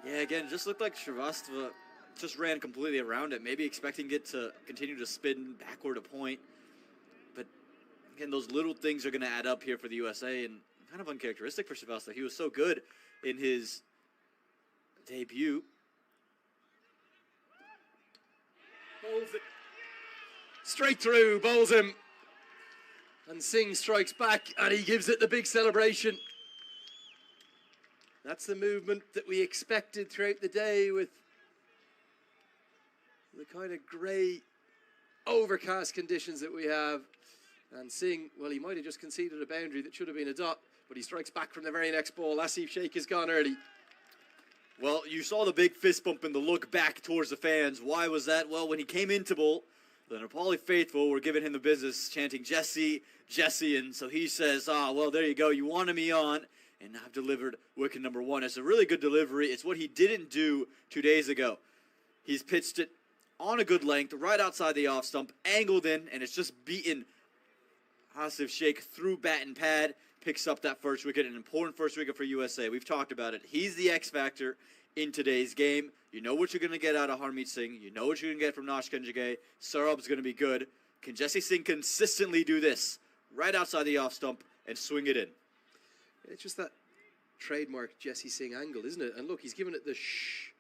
Yeah, again, it just looked like Shrivastava just ran completely around it, maybe expecting it to continue to spin backward a point. But, again, those little things are going to add up here for the USA, and kind of uncharacteristic for Shrivastava. He was so good in his debut. Bowls it. Straight through, bowls him. And Singh strikes back, and he gives it the big celebration. That's the movement that we expected throughout the day with the kind of grey, overcast conditions that we have. And Singh, well, he might have just conceded a boundary that should have been a dot, but he strikes back from the very next ball. Asif Sheikh is gone early. Well, you saw the big fist bump and the look back towards the fans. Why was that? Well, when he came into bowl, the Nepali faithful were giving him the business, chanting, Jesse, Jesse, and so he says, well, there you go, you wanted me on, and I've delivered wicket number 1. It's a really good delivery. It's what he didn't do 2 days ago. He's pitched it on a good length, right outside the off stump, angled in, and it's just beaten Asif Sheikh through bat and pad, picks up that first wicket, an important first wicket for USA. We've talked about it. He's the X factor in today's game. You know what you're going to get out of Harmeet Singh. You know what you're going to get from Nashkan Jagay. Saurabh's going to be good. Can Jesse Singh consistently do this right outside the off stump and swing it in? It's just that trademark Jesse Singh angle, isn't it? And look, he's given it the shh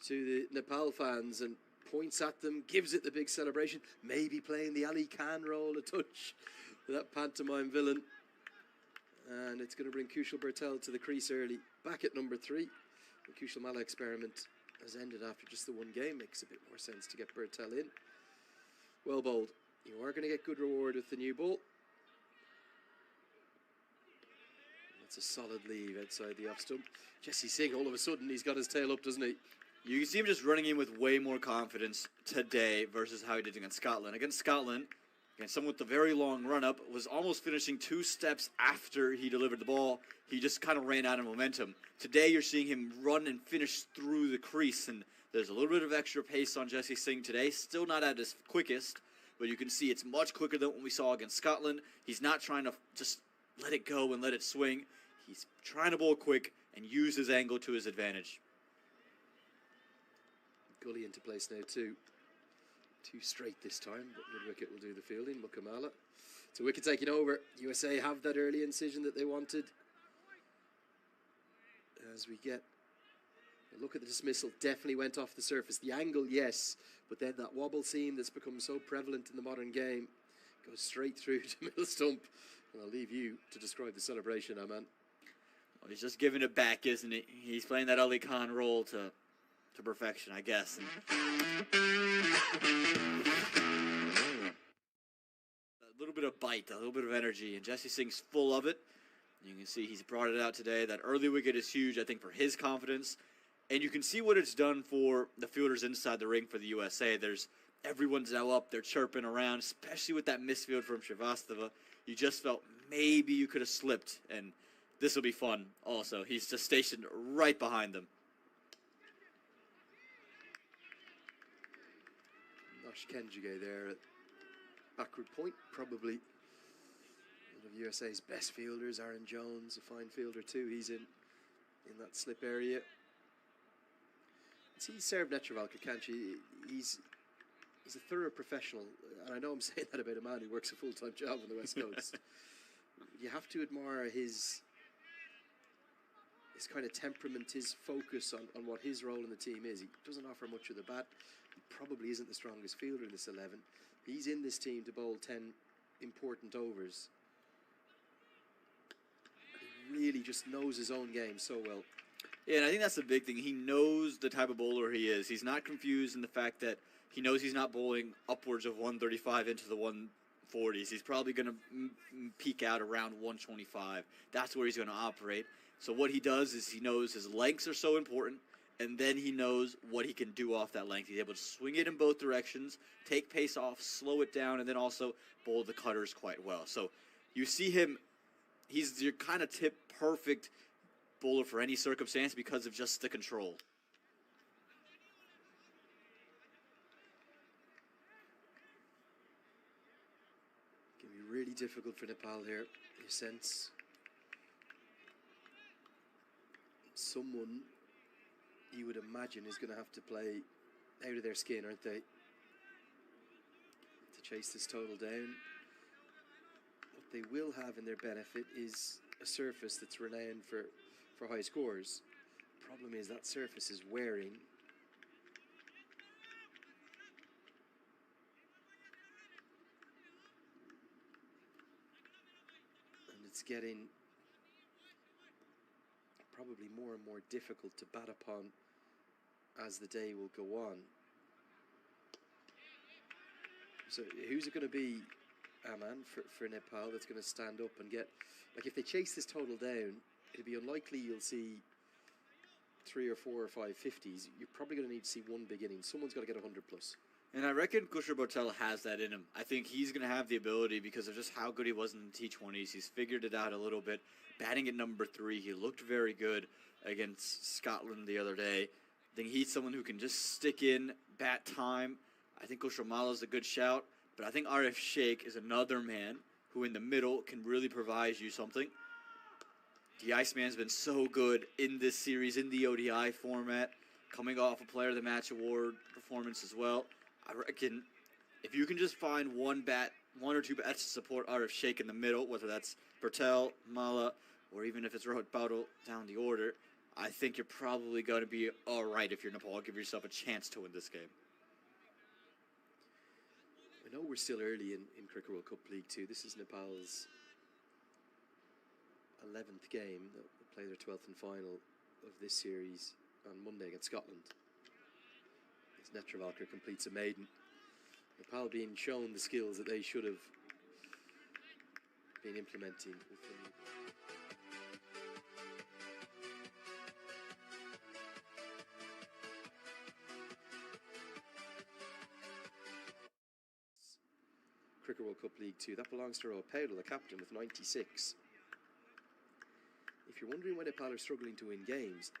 to the Nepal fans and points at them, gives it the big celebration, maybe playing the Ali Khan role a touch with that pantomime villain. And it's going to bring Kushal Bertel to the crease early. Back at number 3. The Kushal Malla experiment has ended after just the 1 game. Makes a bit more sense to get Bertel in. Well bowled. You are going to get good reward with the new ball. That's a solid leave outside the off stump. Jesse Singh, all of a sudden, he's got his tail up, doesn't he? You can see him just running in with way more confidence today versus how he did against Scotland. Against Scotland, again, someone with a very long run-up, was almost finishing 2 steps after he delivered the ball. He just kind of ran out of momentum. Today, you're seeing him run and finish through the crease, and there's a little bit of extra pace on Jesse Singh today. Still not at his quickest, but you can see it's much quicker than what we saw against Scotland. He's not trying to just let it go and let it swing. He's trying to bowl quick and use his angle to his advantage. Gully into place now too. 2 straight this time, but mid-wicket will do the fielding. Mukamala. So wicket taking over. USA have that early incision that they wanted. As we get a look at the dismissal, definitely went off the surface. The angle, yes, but then that wobble seam that's become so prevalent in the modern game goes straight through to middle stump. And I'll leave you to describe the celebration, Aman. Well, he's just giving it back, isn't he? He's playing that Ali Khan role to to perfection, I guess. And a little bit of bite, a little bit of energy, and Jesse Singh's full of it. You can see he's brought it out today. That early wicket is huge, I think, for his confidence. And you can see what it's done for the fielders inside the ring for the USA. Everyone's now up, they're chirping around, especially with that misfield from Shrivastava. You just felt maybe you could have slipped, and this will be fun also. He's just stationed right behind them. Nosh Kenjige there at backward point, probably one of USA's best fielders. Aaron Jones, a fine fielder too. He's in that slip area. See, served Netravalkar, can't you? He's a thorough professional, and I know I'm saying that about a man who works a full-time job on the West Coast. You have to admire his kind of temperament, his focus on what his role in the team is. He doesn't offer much of the bat. He probably isn't the strongest fielder in this 11. He's in this team to bowl 10 important overs. He really just knows his own game so well. Yeah, and I think that's the big thing. He knows the type of bowler he is. He's not confused in the fact that he knows he's not bowling upwards of 135 into the 140s. He's probably going to peak out around 125. That's where he's going to operate. So what he does is he knows his lengths are so important, and then he knows what he can do off that length. He's able to swing it in both directions, take pace off, slow it down, and then also bowl the cutters quite well. So you see him, he's your kind of tip perfect bowler for any circumstance because of just the control. Can be really difficult for Nepal here. You sense someone you would imagine is going to have to play out of their skin, aren't they, to chase this total down. What they will have in their benefit is a surface that's renowned for high scores. Problem is that surface is wearing. And it's getting probably more and more difficult to bat upon as the day will go on. So who's it going to be, Aman, for Nepal that's going to stand up and get, like, if they chase this total down, it'd be unlikely you'll see 3 or 4 or 5 50s. You're probably going to need to see one big inning. Someone's got to get 100 plus. And I reckon Kushal Botella has that in him. I think he's going to have the ability because of just how good he was in the T20s. He's figured it out a little bit. Batting at number 3, he looked very good against Scotland the other day. I think he's someone who can just stick in, bat time. I think Kushal Mala's a good shout, but I think Arif Sheikh is another man who in the middle can really provide you something. The Iceman's been so good in this series, in the ODI format, coming off a Player of the Match award performance as well. I reckon if you can just find one or two bats to support Arif Sheikh in the middle, whether that's Patel, Mala, or even if it's Rohit Paudel down the order, I think you're probably going to be all right if you're Nepal. Give yourself a chance to win this game. I know we're still early in Cricket World Cup League 2. This is Nepal's 11th game. They'll play their 12th and final of this series on Monday against Scotland. As Netravalkar completes a maiden. Nepal being shown the skills that they should have been implementing within. Cricket World Cup League 2. That belongs to Rohit Paudel, the captain, with 96. If you're wondering why Nepal are struggling to win games,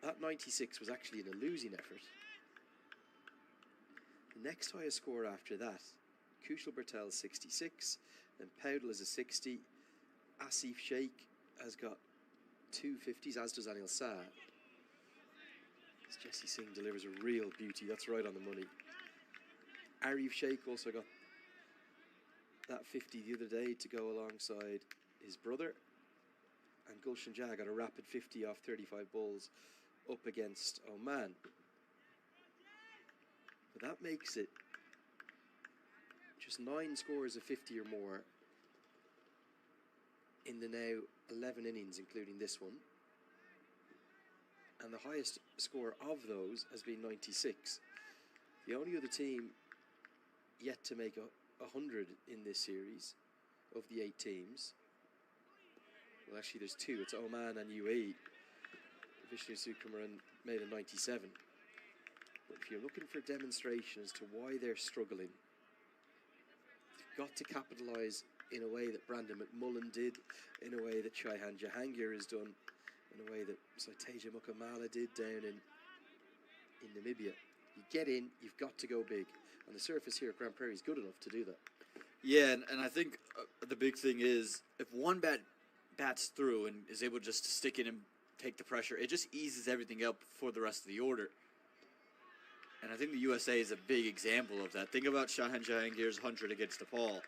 that 96 was actually in a losing effort. The next highest score after that, Kushal Bertel's 66, then Paudel is a 60. Asif Sheikh has got 2 50s, as does Anil Shah. As Jesse Singh delivers a real beauty, that's right on the money. Arif Sheikh also got that 50 the other day to go alongside his brother. And Gulshan Jah got a rapid 50 off 35 balls up against Oman. But that makes it just 9 scores of 50 or more in the now 11 innings, including this one. and the highest score of those has been 96. The only other team yet to make 100 in this series of the 8 teams, well, actually there's 2. It's Oman and UAE. Vishnu Sukumaran made a 97. But if you're looking for a demonstration as to why they're struggling, you've got to capitalise in a way that Brandon McMullen did, in a way that Shaihan Jahangir has done, in a way that Saiteja Mukamala did down in Namibia. You get in, you've got to go big. And the surface here at Grand Prairie is good enough to do that. Yeah, and I think the big thing is if one bats through and is able just to stick in and take the pressure, it just eases everything up for the rest of the order. And I think the USA is a big example of that. Think about Shaihan Jahangir's 100 against Nepal.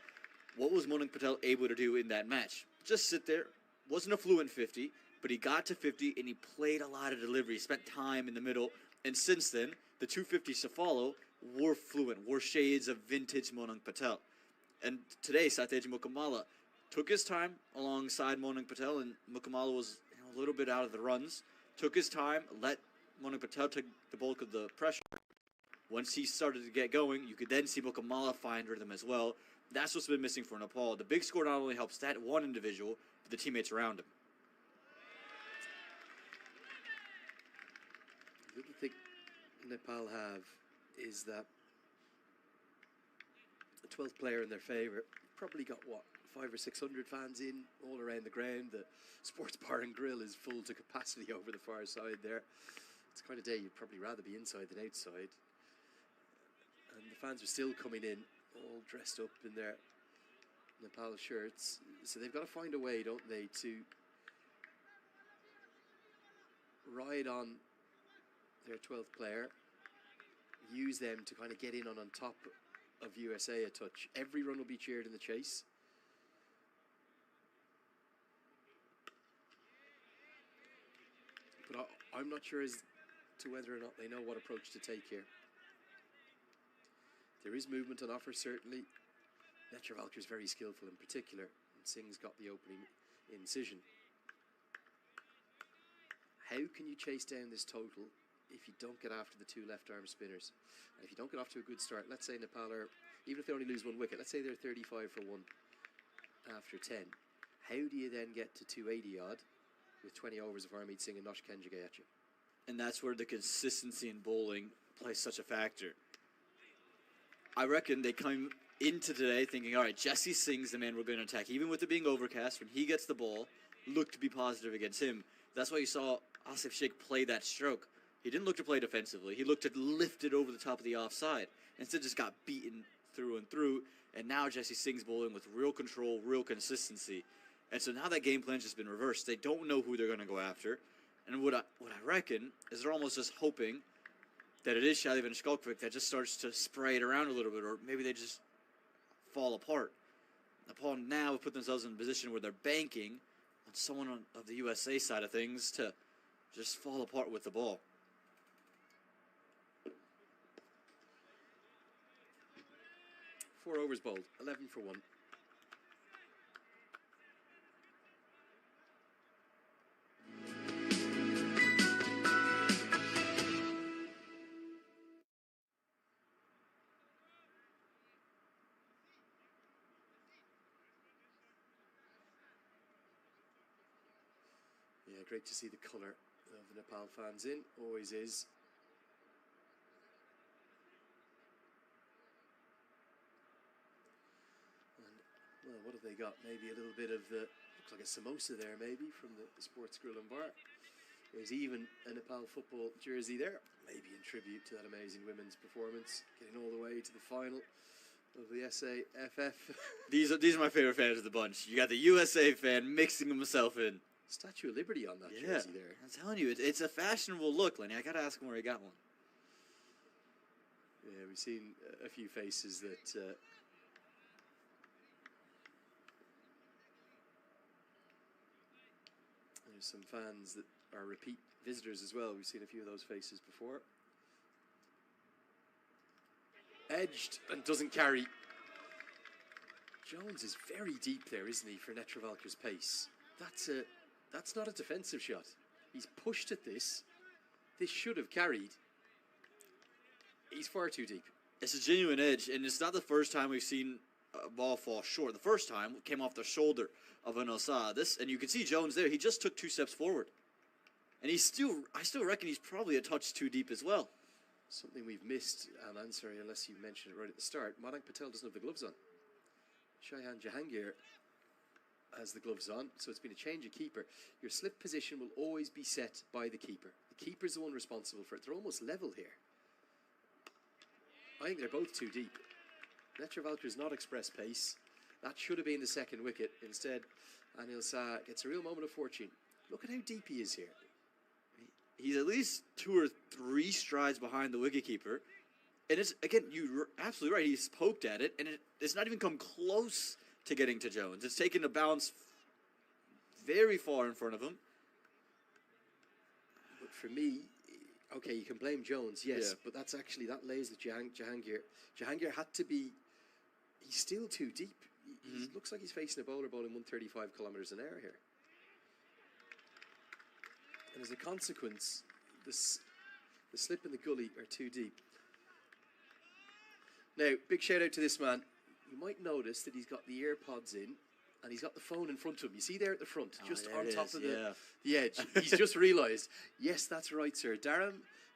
What was Manik Patel able to do in that match? Just sit there. Wasn't a fluent 50, but he got to 50 and he played a lot of delivery, spent time in the middle. And since then, the 250s to follow were fluent, were shades of vintage Manik Patel. And today, Saiteja Mukamala took his time alongside Manik Patel, and Mukamala was a little bit out of the runs. Took his time, let Manik Patel take the bulk of the pressure. Once he started to get going, you could then see Mukamala find rhythm as well. That's what's been missing for Nepal. The big score not only helps that one individual, but the teammates around him. The other thing Nepal have is that the 12th player in their favour probably got, 500 or 600 fans in all around the ground. The sports bar and grill is full to capacity over the far side there. It's the kind of day you'd probably rather be inside than outside. And the fans are still coming in, all dressed up in their Nepal shirts. So they've got to find a way, don't they, to ride on their 12th player, use them to kind of get in on top of USA a touch. Every run will be cheered in the chase. But I'm not sure as to whether or not they know what approach to take here. There is movement on offer, certainly. Netravalkar is very skillful in particular, and Singh's got the opening incision. How can you chase down this total if you don't get after the 2 left arm spinners? And if you don't get off to a good start, let's say Nepal are, even if they only lose 1 wicket, let's say they're 35 for 1 after 10. How do you then get to 280 odd with 20 overs of Harmeet Singh and Nosh Kenjigay at you? And that's where the consistency in bowling plays such a factor. I reckon they come into today thinking, all right, Jesse Singh's the man we're going to attack. Even with it being overcast, when he gets the ball, look to be positive against him. That's why you saw Asif Sheikh play that stroke. He didn't look to play defensively. He looked to lift it over the top of the offside. Instead, just got beaten through and through. And now Jesse Singh's bowling with real control, real consistency. And so now that game plan's just been reversed. They don't know who they're going to go after. And what I reckon is they're almost just hoping that it is Shaliv and Skalkovic that just starts to spray it around a little bit, or maybe they just fall apart. Nepal now have put themselves in a position where they're banking on someone of the USA side of things to just fall apart with the ball. Four overs bowled, 11 for 1. Yeah, great to see the colour of the Nepal fans in, always is. And, well, what have they got? Maybe a little bit of the, looks like a samosa there maybe, from the Sports Grill and Bar. There's even a Nepal football jersey there, maybe in tribute to that amazing women's performance, getting all the way to the final of the SAFF. These are my favourite fans of the bunch. You got the USA fan mixing himself in. Statue of Liberty on that jersey there. I'm telling you, it's a fashionable look, Lenny. I got to ask him where he got one. Yeah, we've seen a few faces that there's some fans that are repeat visitors as well. We've seen a few of those faces before. Edged and doesn't carry. Jones is very deep there, isn't he, for Netravalkar's pace? That's not a defensive shot. He's pushed at this, this should have carried. He's far too deep. It's a genuine edge, and it's not the first time we've seen a ball fall short. The first time came off the shoulder of an Osah. And you can see Jones there. He just took 2 steps forward, and I still reckon he's probably a touch too deep as well. Something we've missed, and I'm sorry, unless you mentioned it right at the start. Madank Patel doesn't have the gloves on. Shaihan Jahangir has the gloves on, so it's been a change of keeper. Your slip position will always be set by the keeper. The keeper's the one responsible for it. They're almost level here. I think they're both too deep. Netravalkar is not express pace. That should have been the second wicket. Instead, Anil Shah gets a real moment of fortune. Look at how deep he is here. He's at least 2 or 3 strides behind the wicketkeeper. And it's, again, you're absolutely right. He's poked at it, and it's not even come close to getting to Jones. It's taken a bounce very far in front of him. But for me, okay, you can blame Jones, yes, but that lays with Jahangir. Jahangir had to be, he's still too deep. He looks like he's facing a bowler bowling 135 kilometres an hour here. And as a consequence, the slip and the gully are too deep. Now, big shout out to this man. You might notice that he's got the AirPods in and he's got the phone in front of him. You see there at the front, just on top of the edge. He's just realised, yes, that's right, sir. Dharam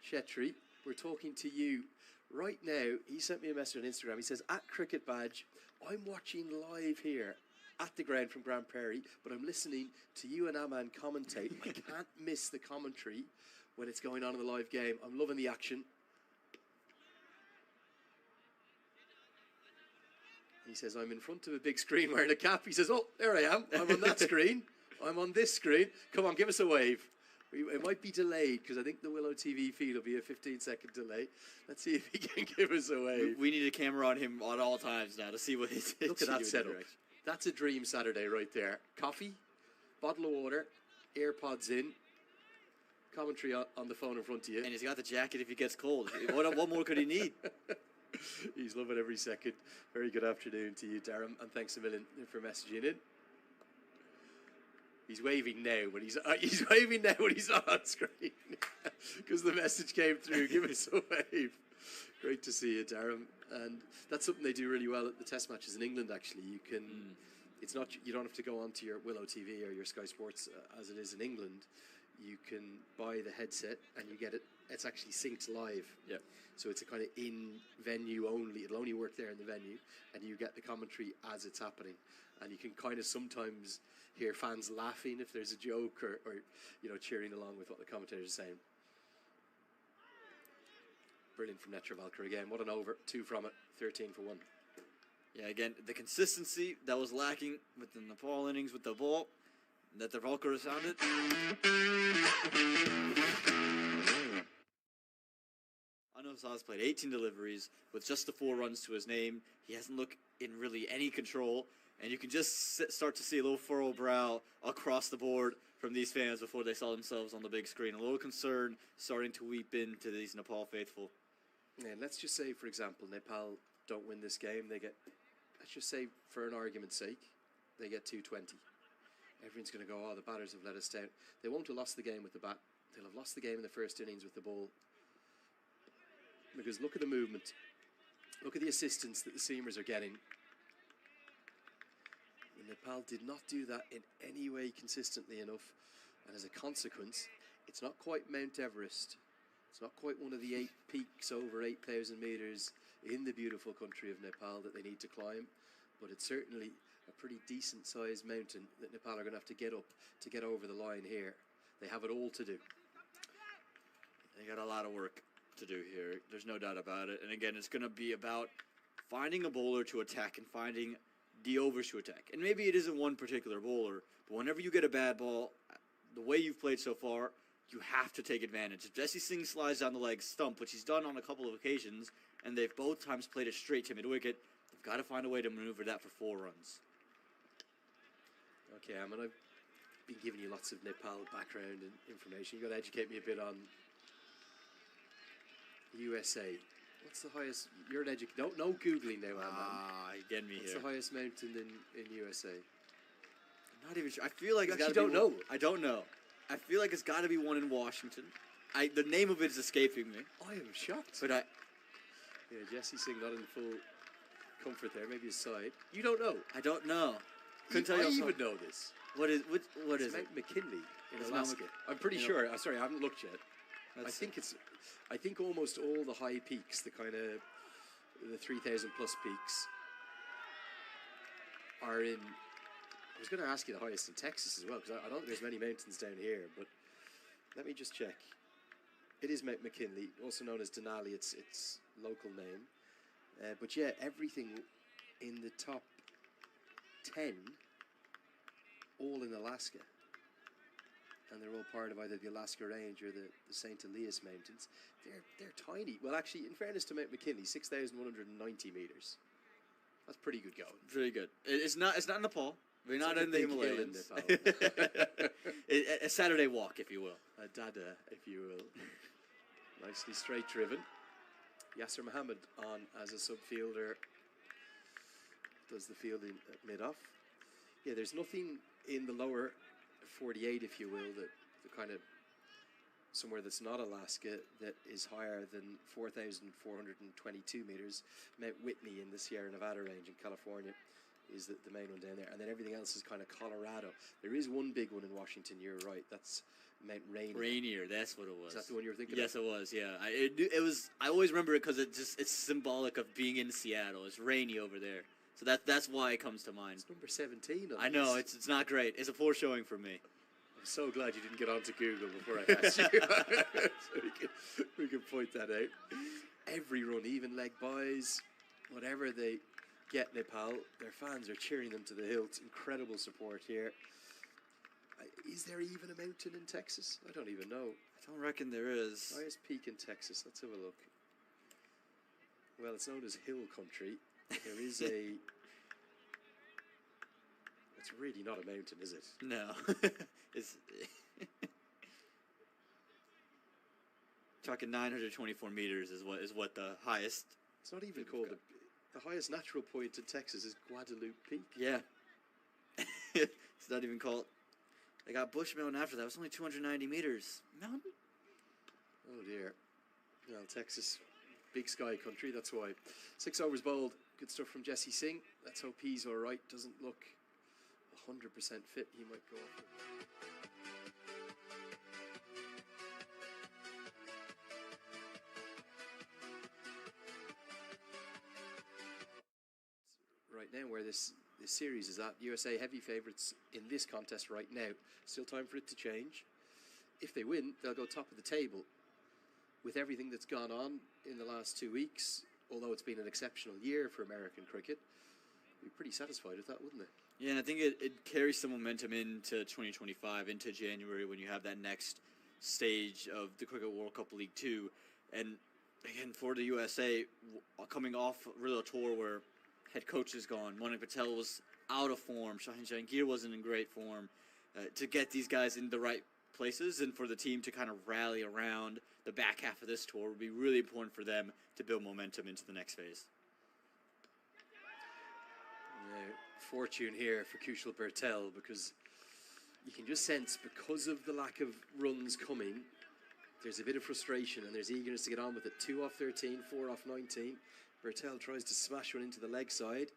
Shetty, we're talking to you right now. He sent me a message on Instagram. He says, at Cricket Badge, I'm watching live here at the ground from Grand Prairie, but I'm listening to you and Aman commentate. I can't miss the commentary when it's going on in the live game. I'm loving the action. He says, I'm in front of a big screen wearing a cap. He says, oh, there I am. I'm on that screen. I'm on this screen. Come on, give us a wave. It might be delayed because I think the Willow TV feed will be a 15-second delay. Let's see if he can give us a wave. We need a camera on him at all times now to see what he's doing. Look at that setup. That's a dream Saturday right there. Coffee, bottle of water, AirPods in, commentary on the phone in front of you. And he's got the jacket if he gets cold. What more could he need? He's loving every second. Very good afternoon to you, Dharam, and thanks a million for messaging in. He's waving now, but he's waving now when he's not on screen because the message came through. Give us a wave. Great to see you, Dharam, and that's something they do really well at the Test matches in England. Actually, you can. It's not. You don't have to go onto your Willow TV or your Sky Sports as it is in England. You can buy the headset and you get it. It's actually synced live. Yeah. So it's a kind of in venue only. It'll only work there in the venue, and you get the commentary as it's happening. And you can kind of sometimes hear fans laughing if there's a joke or cheering along with what the commentators are saying. Brilliant from Netravalkar again. What an over. 2 from it. 13 for 1. Yeah, again, the consistency that was lacking with the Nepal innings with the ball. Netravalkar has found it. Anil Shah's played 18 deliveries with just the 4 runs to his name. He hasn't looked in really any control. And you can just start to see a little furrowed brow across the board from these fans before they saw themselves on the big screen. A little concern starting to weep into these Nepal faithful. And let's just say, for example, Nepal don't win this game. They get, let's just say, for an argument's sake, they get 220. Everyone's going to go, oh, the batters have let us down. They won't have lost the game with the bat. They'll have lost the game in the first innings with the ball. Because look at the movement. Look at the assistance that the seamers are getting. And Nepal did not do that in any way consistently enough. And as a consequence, it's not quite Mount Everest. It's not quite one of the 8 peaks over 8,000 metres in the beautiful country of Nepal that they need to climb. But it's certainly a pretty decent-sized mountain that Nepal are going to have to get up to get over the line here. They have it all to do. They got a lot of work to do here. There's no doubt about it. And again, it's going to be about finding a bowler to attack and finding the overs to attack. And maybe it isn't one particular bowler, but whenever you get a bad ball, the way you've played so far, you have to take advantage. If Jesse Singh slides down the leg stump, which he's done on a couple of occasions, and they've both times played it straight to mid-wicket, they've got to find a way to maneuver that for 4 runs. Okay, I've been giving you lots of Nepal background and information. You've got to educate me a bit on USA. What's the highest? You're an educator. No Googling now, Aman. You get me What's here. the highest mountain in USA? I'm not even sure. I feel like you it's got actually to don't be know. I don't know. I feel like it's got to be one in Washington. The name of it is escaping me. I am shocked. But Yeah, Jesse Singh not in full comfort there. Maybe his side. You don't know. I don't know. Couldn't tell you. I off even top. know this. What is It's it? Mount McKinley in It's Alaska. Mount I'm pretty sure. I'm sorry, I haven't looked yet. I think almost all the high peaks, the kind of the 3,000 plus peaks, are in. I was going to ask you the highest in Texas as well, because I don't think there's many mountains down here. But let me just check. It is Mount McKinley, also known as Denali. Its local name. But yeah, everything in the top 10, all in Alaska. And they're all part of either the Alaska Range or the St. Elias Mountains. They're tiny. Well, actually, in fairness to Mount McKinley, 6,190 meters. That's pretty good going. Pretty good. It's not Nepal. We're not like in the a big hill in Himalayas. A Saturday walk, if you will. A dada, if you will. Nicely straight driven. Yasser Mohammed on as a subfielder. Does the fielding at mid-off. Yeah, there's nothing in the lower 48, if you will, the kind of somewhere that's not Alaska that is higher than 4,422 meters. Mount Whitney in the Sierra Nevada range in California is the main one down there. And then everything else is kind of Colorado. There is one big one in Washington, you're right. That's Mount Rainier. Rainier, that's what it was. Is that the one you were thinking Yes, of? it was, yeah. It was. I always remember it because it's symbolic of being in Seattle. It's rainy over there. So that's why it comes to mind. It's number 17. I know, it's not great. It's a poor showing for me. I'm so glad you didn't get onto Google before I asked you. So we can point that out. Every run, even leg buys, whatever they get Nepal, their fans are cheering them to the hilt. Incredible support here. Is there even a mountain in Texas? I don't even know. I don't reckon there is. Highest peak in Texas. Let's have a look. Well, it's known as hill country. There is a... It's really not a mountain, is it? No. It's talking 924 meters is what the highest. It's not even called the highest natural point in Texas is Guadalupe Peak. Yeah. It's not even called. They got Bush Mountain after that. It was only 290 meters. Mountain? Oh dear. Well, Texas, big sky country. That's why. 6 overs bowled. Good stuff from Jesse Singh. Let's hope he's all right. Doesn't look 100% fit. He might go off. Right now, where this series is at, USA heavy favourites in this contest right now. Still time for it to change. If they win, they'll go top of the table. With everything that's gone on in the last 2 weeks, although it's been an exceptional year for American cricket, we'd be pretty satisfied with that, wouldn't they? Yeah, and I think it carries some momentum into 2025, into January, when you have that next stage of the Cricket World Cup League 2. And again, for the USA, coming off really a tour where head coach is gone, Monik Patel was out of form, Shaheen Jahangir wasn't in great form, to get these guys in the right places and for the team to kind of rally around the back half of this tour would be really important for them to build momentum into the next phase. Yeah, fortune here for Kushal Bertel, because you can just sense, because of the lack of runs coming, there's a bit of frustration and there's eagerness to get on with it. 2 off 13, 4 off 19. Bertel tries to smash one into the leg side.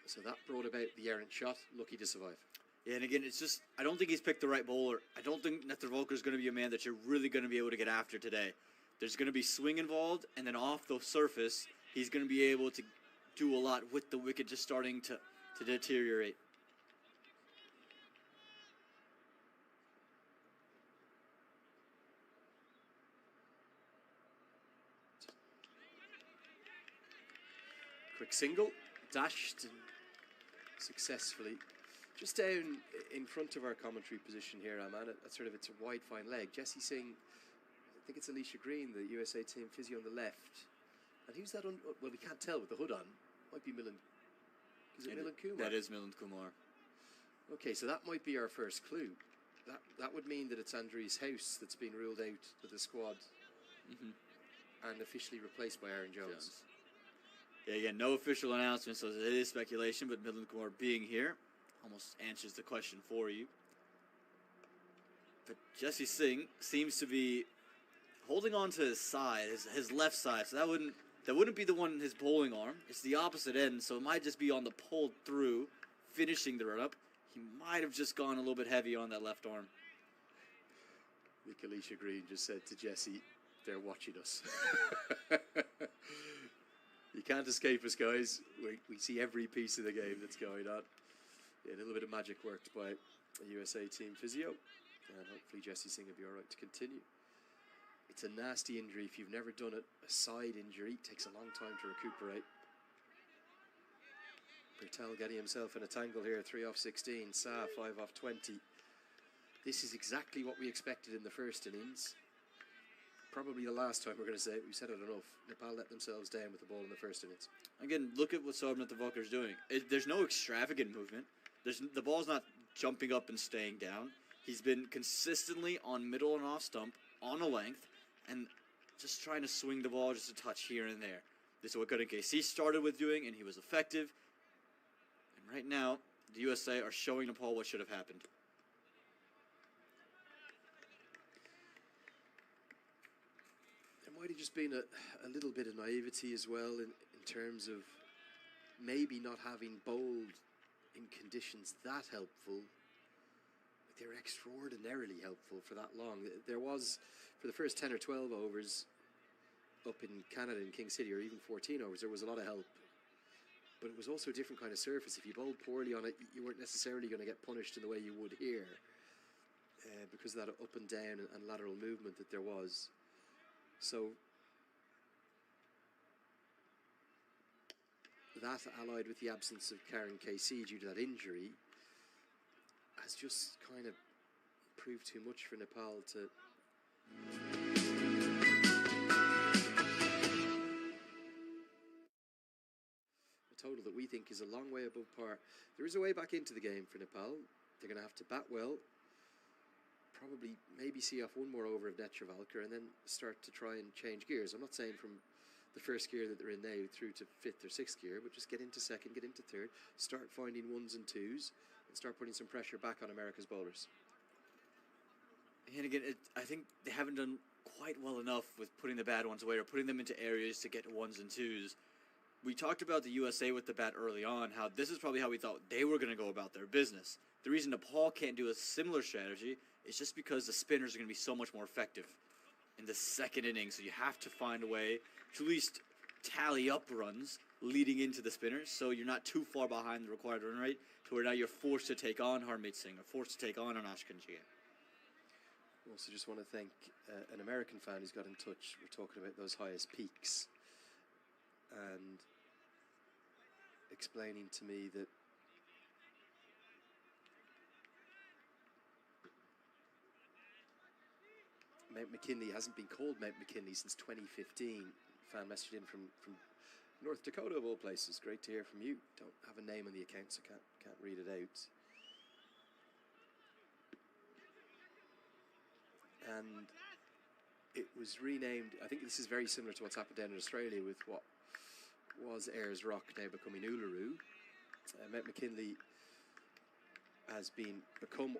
So that brought about the errant shot. Lucky to survive. Yeah, and again, it's just, I don't think he's picked the right bowler. I don't think Nether Volker is going to be a man that you're really going to be able to get after today. There's going to be swing involved, and then off the surface, he's going to be able to do a lot with the wicket just starting to deteriorate. Quick single, dashed and successfully. Just down in front of our commentary position here, Aman, at sort of it's a wide fine leg. Jesse Singh, I think it's Alicia Green, the USA team physio on the left. And who's that on? Well, we can't tell with the hood on. Might be Milan. Is it Milan Kumar? That is Milan Kumar. Okay, so that might be our first clue. That would mean that it's Andreas House that's been ruled out of the squad and officially replaced by Aaron Jones. Yeah, again, no official announcement, so it is speculation, but Midland Kumar being here almost answers the question for you. But Jesse Singh seems to be holding on to his side, his left side, so that wouldn't be the one in his bowling arm. It's the opposite end, so it might just be on the pulled through, finishing the run-up. He might have just gone a little bit heavy on that left arm. I think Alicia Green just said to Jesse, they're watching us. You can't escape us, guys. We see every piece of the game that's going on. Yeah, a little bit of magic worked by a USA team physio. And hopefully Jesse Singh will be all right to continue. It's a nasty injury. If you've never done it, a side injury, it takes a long time to recuperate. Bertel getting himself in a tangle here, 3 off 16, Sa 5 off 20. This is exactly what we expected in the first innings. Probably the last time we're going to say it. We've said it enough. Nepal let themselves down with the ball in the first innings. Again, look at what Saurabh Netravalkar is doing. There's no extravagant movement. The ball's not jumping up and staying down. He's been consistently on middle and off stump, on a length, and just trying to swing the ball just a touch here and there. This is what Good KC started with doing, and he was effective. And right now, the USA are showing Nepal what should have happened. There might have just been a little bit of naivety as well in terms of maybe not having bowled in conditions that helpful. They were extraordinarily helpful for that long. There was, for the first 10 or 12 overs up in Canada in King City, or even 14 overs, there was a lot of help. But it was also a different kind of surface. If you bowled poorly on it, you weren't necessarily going to get punished in the way you would here, because of that up and down and lateral movement that there was. So that, allied with the absence of Karen KC due to that injury, has just kind of proved too much for Nepal to... A total that we think is a long way above par. There is a way back into the game for Nepal. They're going to have to bat well, probably maybe see off one more over of Netravalkar, and then start to try and change gears. I'm not saying from the first gear that they're in now through to 5th or 6th gear, but just get into 2nd, get into 3rd, start finding 1s and 2s, and start putting some pressure back on America's bowlers. And again, I think they haven't done quite well enough with putting the bad ones away or putting them into areas to get 1s and 2s. We talked about the USA with the bat early on, how this is probably how we thought they were going to go about their business. The reason Nepal can't do a similar strategy is just because the spinners are going to be so much more effective in the second inning. So you have to find a way to at least tally up runs leading into the spinners, so you're not too far behind the required run rate to where now you're forced to take on Harmeet Singh or forced to take on Anash Kanjia. I also just want to thank an American fan who's got in touch. We're talking about those highest peaks and explaining to me that Mount McKinley hasn't been called Mount McKinley since 2015. Fan messaged in from North Dakota of all places. Great to hear from you. Don't have a name on the account, so can't read it out. And it was renamed. I think this is very similar to what's happened down in Australia with what was Ayers Rock now becoming Uluru. Mount McKinley has become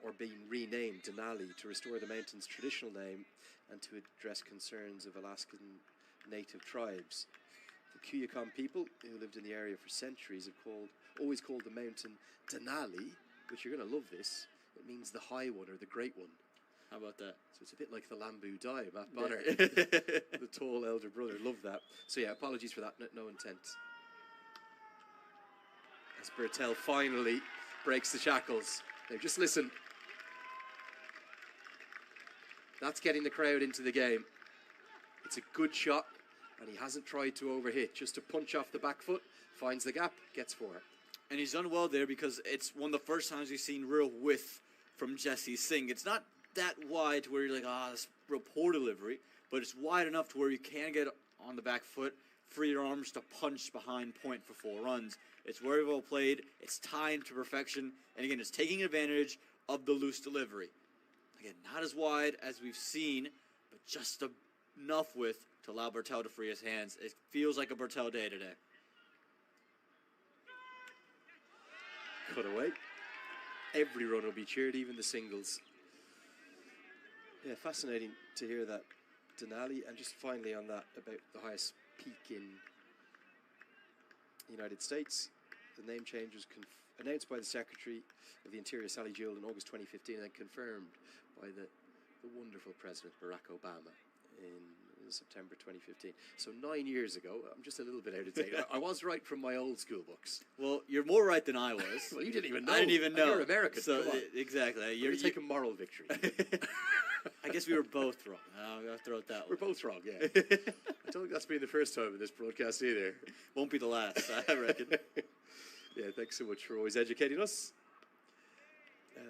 renamed Denali to restore the mountain's traditional name and to address concerns of Alaskan native tribes. The Kuyukon people who lived in the area for centuries have always called the mountain Denali, which you're going to love this. It means the high one or the great one. How about that? So it's a bit like the Lambu Dai, Matt Bonner, the tall elder brother. Love that. So yeah, apologies for that. No intent. As Bertel finally breaks the shackles. Now just listen. That's getting the crowd into the game. It's a good shot, and he hasn't tried to overhit. Just to punch off the back foot, finds the gap, gets 4. And he's done well there because it's one of the first times we've seen real width from Jesse Singh. It's not that wide to where you're like, this real poor delivery, but it's wide enough to where you can get on the back foot, free your arms to punch behind point for 4 runs. It's very well played. It's timed to perfection. And again, it's taking advantage of the loose delivery. Again, not as wide as we've seen, but just enough width to allow Bertel to free his hands. It feels like a Bertel day today. cut away. Every run will be cheered, even the singles. Yeah, fascinating to hear that, Denali. And just finally on that, about the highest peak in the United States. The name change was announced by the Secretary of the Interior, Sally Jewell, in August 2015, and then confirmed by the wonderful President Barack Obama in September 2015. So 9 years ago. I'm just a little bit out of date. I was right from my old school books. Well, you're more right than I was. Well, you didn't even know. I didn't even know. You're American. So exactly. You're taking moral victory. I guess we were both wrong. I'll throw it that way. We're both wrong, yeah. I don't think that's been the first time in this broadcast either. Won't be the last, I reckon. Yeah, thanks so much for always educating us.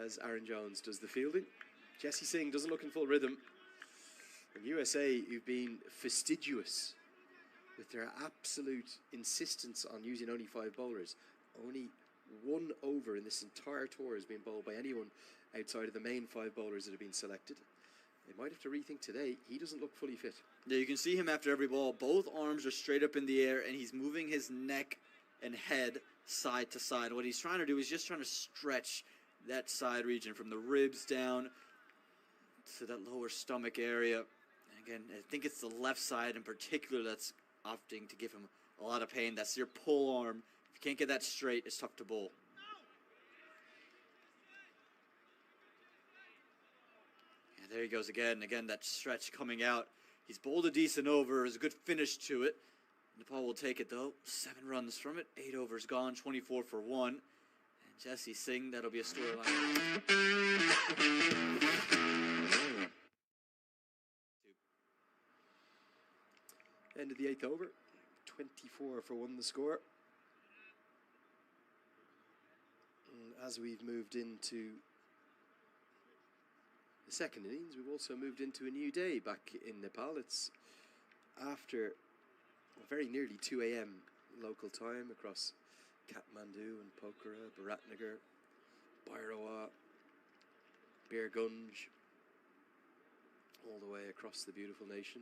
As Aaron Jones does the fielding. Jesse Singh doesn't look in full rhythm. And USA, who've been fastidious with their absolute insistence on using only 5 bowlers. Only 1 over in this entire tour has been bowled by anyone outside of the main 5 bowlers that have been selected. They might have to rethink today. He doesn't look fully fit. Yeah, you can see him after every ball. Both arms are straight up in the air, and he's moving his neck and head side to side. What he's trying to do is just trying to stretch that side region from the ribs down to that lower stomach area. And again, I think it's the left side in particular that's opting to give him a lot of pain. That's your pull arm. If you can't get that straight, it's tough to bowl. And there he goes again. Again, that stretch coming out. He's bowled a decent over. There's a good finish to it. Nepal will take it, though. 7 runs from it. 8 overs gone. 24 for 1. And Jesse Singh, that'll be a storyline. End of the 8th over. 24 for 1 the score. And as we've moved into the second innings, we've also moved into a new day back in Nepal. It's after very nearly 2 a.m. local time across Kathmandu and Pokhara, Biratnagar, Bhairawa, Birgunj, all the way across the beautiful nation.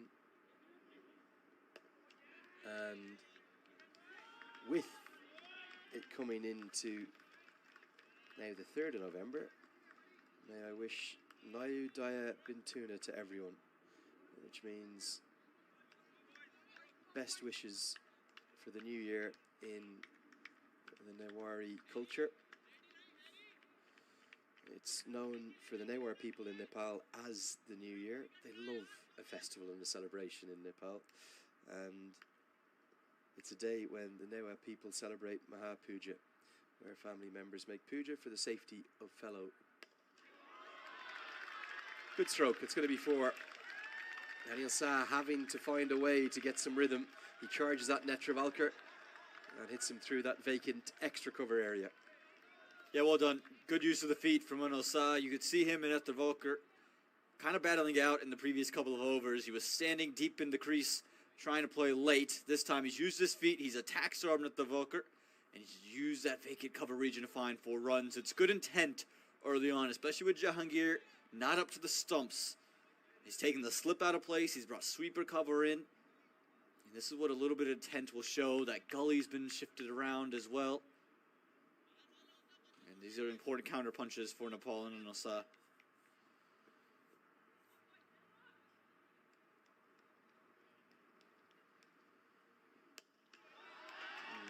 And with it coming into now the 3rd of November, may I wish Nayu Daya Bintuna to everyone, which means best wishes for the new year in the Newari culture. It's known for the Newar people in Nepal as the New Year. They love a festival and a celebration in Nepal, and it's a day when the Newar people celebrate Maha Puja, where family members make puja for the safety of fellow. Good stroke. It's going to be 4. Daniel Sah having to find a way to get some rhythm. He charges that Netravalkar and hits him through that vacant extra cover area. Yeah, well done. Good use of the feet from Anil Sah. You could see him in Netravalkar kind of battling out in the previous couple of overs. He was standing deep in the crease, trying to play late. This time he's used his feet. He's attacked Sarab Netravalkar, and he's used that vacant cover region to find 4 runs. It's good intent early on, especially with Jahangir not up to the stumps. He's taken the slip out of place. He's brought sweeper cover in. And this is what a little bit of intent will show. That gully's been shifted around as well. And these are important counter punches for Nepal and Anil Sah.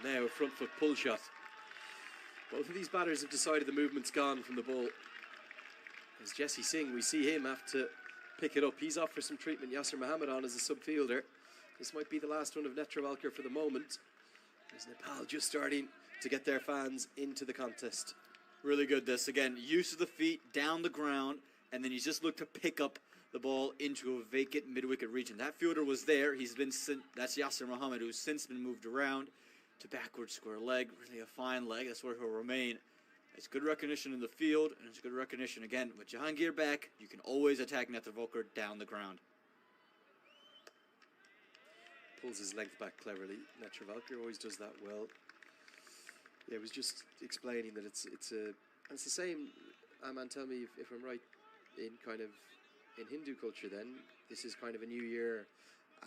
Now a front foot pull shot. Both of these batters have decided the movement's gone from the ball. As Jesse Singh, we see him have to pick it up. He's off for some treatment. Yasser Mohammed on as a sub-fielder. This might be the last one of Netravalkar for the moment. As Nepal just starting to get their fans into the contest. Really good this. Again, use of the feet, down the ground, and then he's just looked to pick up the ball into a vacant mid-wicket region. That fielder was there. That's Yasser Mohammed, who's since been moved around to backward square leg. Really a fine leg. That's where he'll remain. It's good recognition in the field, and it's good recognition, again, with Jahangir back, you can always attack Netravalkar down the ground. Pulls his length back cleverly. Netravalkar always does that well. Yeah, I was just explaining that it's the same. Aman, tell me if I'm right in Hindu culture. Then this is kind of a new year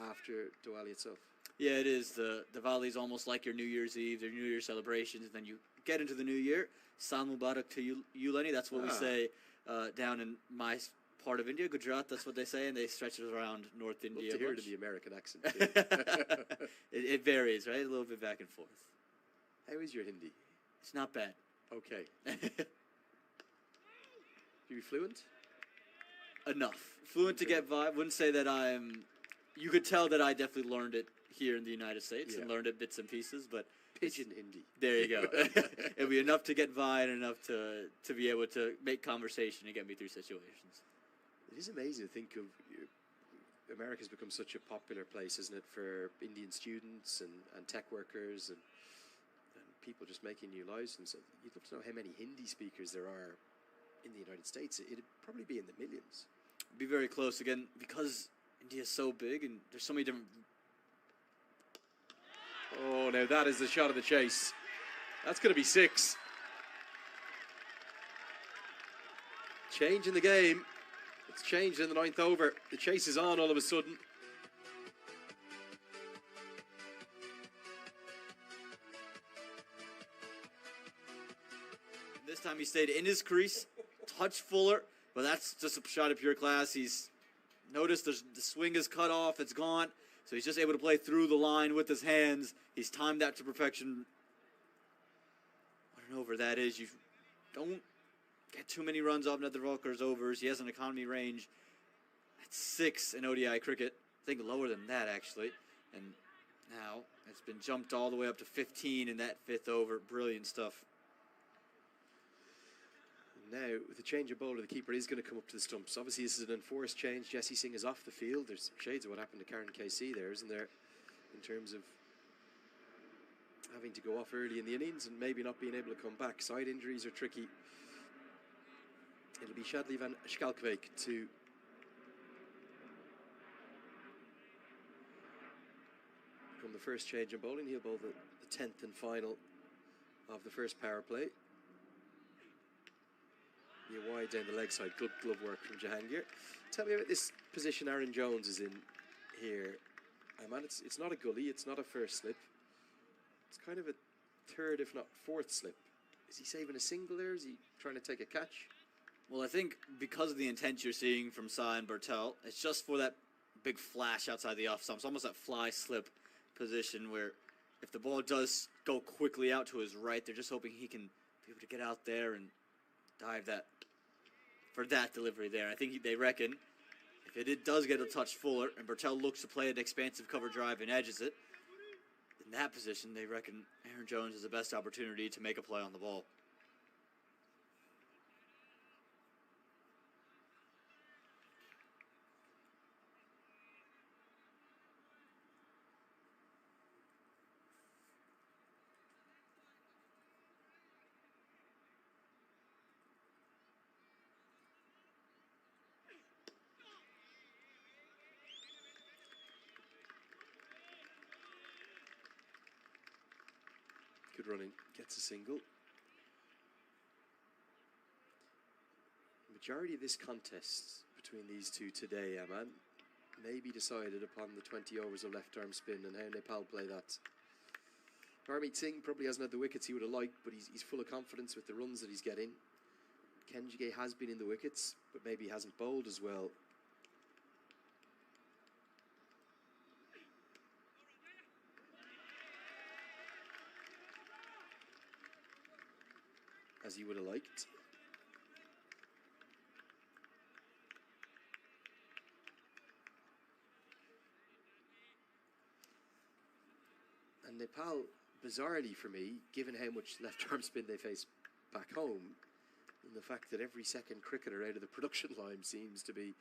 after Diwali itself. Yeah, it is. The Diwali is almost like your New Year's Eve, their New Year's celebrations, and then you get into the new year. Sal Mubarak to you, Lenny. That's what we say down in my part of India, Gujarat. That's what they say, and they stretch it around North India. Love to hear it in the American accent. It varies, right? A little bit back and forth. How is your Hindi? It's not bad. Okay. You fluent? Enough. Fluent to get by. Wouldn't say that I'm... You could tell that I definitely learned it here in the United States and learned it bits and pieces, but... Pigeon Hindi. There you go. It'll be enough to get by and enough to be able to make conversation and get me through situations. It is amazing to think of... America's become such a popular place, isn't it, for Indian students and tech workers and people just making new lives. And so you'd love to know how many Hindi speakers there are in the United States. It'd probably be in the millions. Be very close again because India's so big and there's so many different. Oh, now that is the shot of the chase. That's going to be 6. Change in the game. It's changed in the 9th over. The chase is on all of a sudden. This time he stayed in his crease, touched Fuller, but that's just a shot of pure class. He's noticed the swing is cut off, it's gone, so he's just able to play through the line with his hands. He's timed that to perfection. What an over that is. You don't get too many runs off Nethervalker's overs. He has an economy range at 6 in ODI cricket. I think lower than that, actually. And now it's been jumped all the way up to 15 in that 5th over. Brilliant stuff. Now, with the change of bowler, the keeper is going to come up to the stumps. Obviously, this is an enforced change. Jesse Singh is off the field. There's shades of what happened to Karen KC there, isn't there? In terms of having to go off early in the innings and maybe not being able to come back. Side injuries are tricky. It'll be Shadley van Schalkwijk to become the first change in bowling. He'll bowl the 10th and final of the first power play. You're wide down the leg side. Good glove work from Jahangir. Tell me about this position Aaron Jones is in here. Man, it's not a gully. It's not a first slip. It's kind of a 3rd, if not 4th slip. Is he saving a single there? Is he trying to take a catch? Well, I think because of the intent you're seeing from Sai and Bertel, it's just for that big flash outside the off stump. It's almost that fly slip position where if the ball does go quickly out to his right, they're just hoping he can be able to get out there and dive that for that delivery there. I think they reckon if it does get a touch fuller and Bertel looks to play an expansive cover drive and edges it, in that position, they reckon Aaron Jones has the best opportunity to make a play on the ball. Good running, gets a single. The majority of this contest between these two today, Aman, may be decided upon the 20 overs of left arm spin and how Nepal play that. Harmeet Singh probably hasn't had the wickets he would have liked, but he's full of confidence with the runs that he's getting. Kenjige has been in the wickets, but maybe he hasn't bowled as well. As he would have liked. And Nepal, bizarrely for me, given how much left arm spin they face back home, and the fact that every second cricketer out of the production line seems to be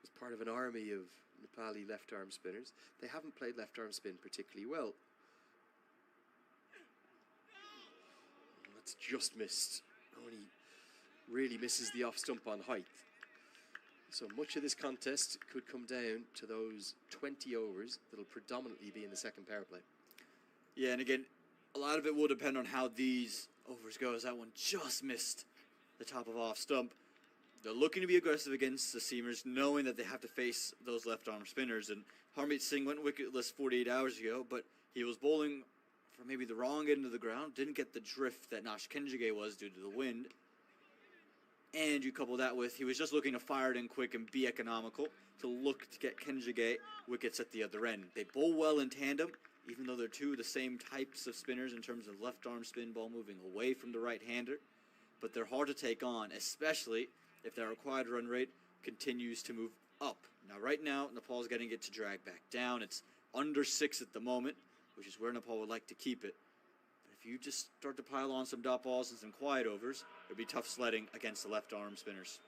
as part of an army of Nepali left arm spinners, they haven't played left arm spin particularly well. And that's just missed. Only really misses the off stump on height. So much of this contest could come down to those 20 overs that'll predominantly be in the second power play. Yeah, and again, a lot of it will depend on how these overs go, as that one just missed the top of off stump. They're looking to be aggressive against the seamers, knowing that they have to face those left arm spinners. And Harmeet Singh went wicketless 48 hours ago, but he was bowling from maybe the wrong end of the ground, didn't get the drift that Nash Kenjige was due to the wind. And you couple that with he was just looking to fire it in quick and be economical to look to get Kenjige wickets at the other end. They bowl well in tandem, even though they're two of the same types of spinners in terms of left arm spin ball moving away from the right-hander. But they're hard to take on, especially if their required run rate continues to move up. Now, right now, Nepal's getting it to drag back down. It's under 6 at the moment, which is where Nepal would like to keep it. But if you just start to pile on some dot balls and some quiet overs, it'd be tough sledding against the left arm spinners.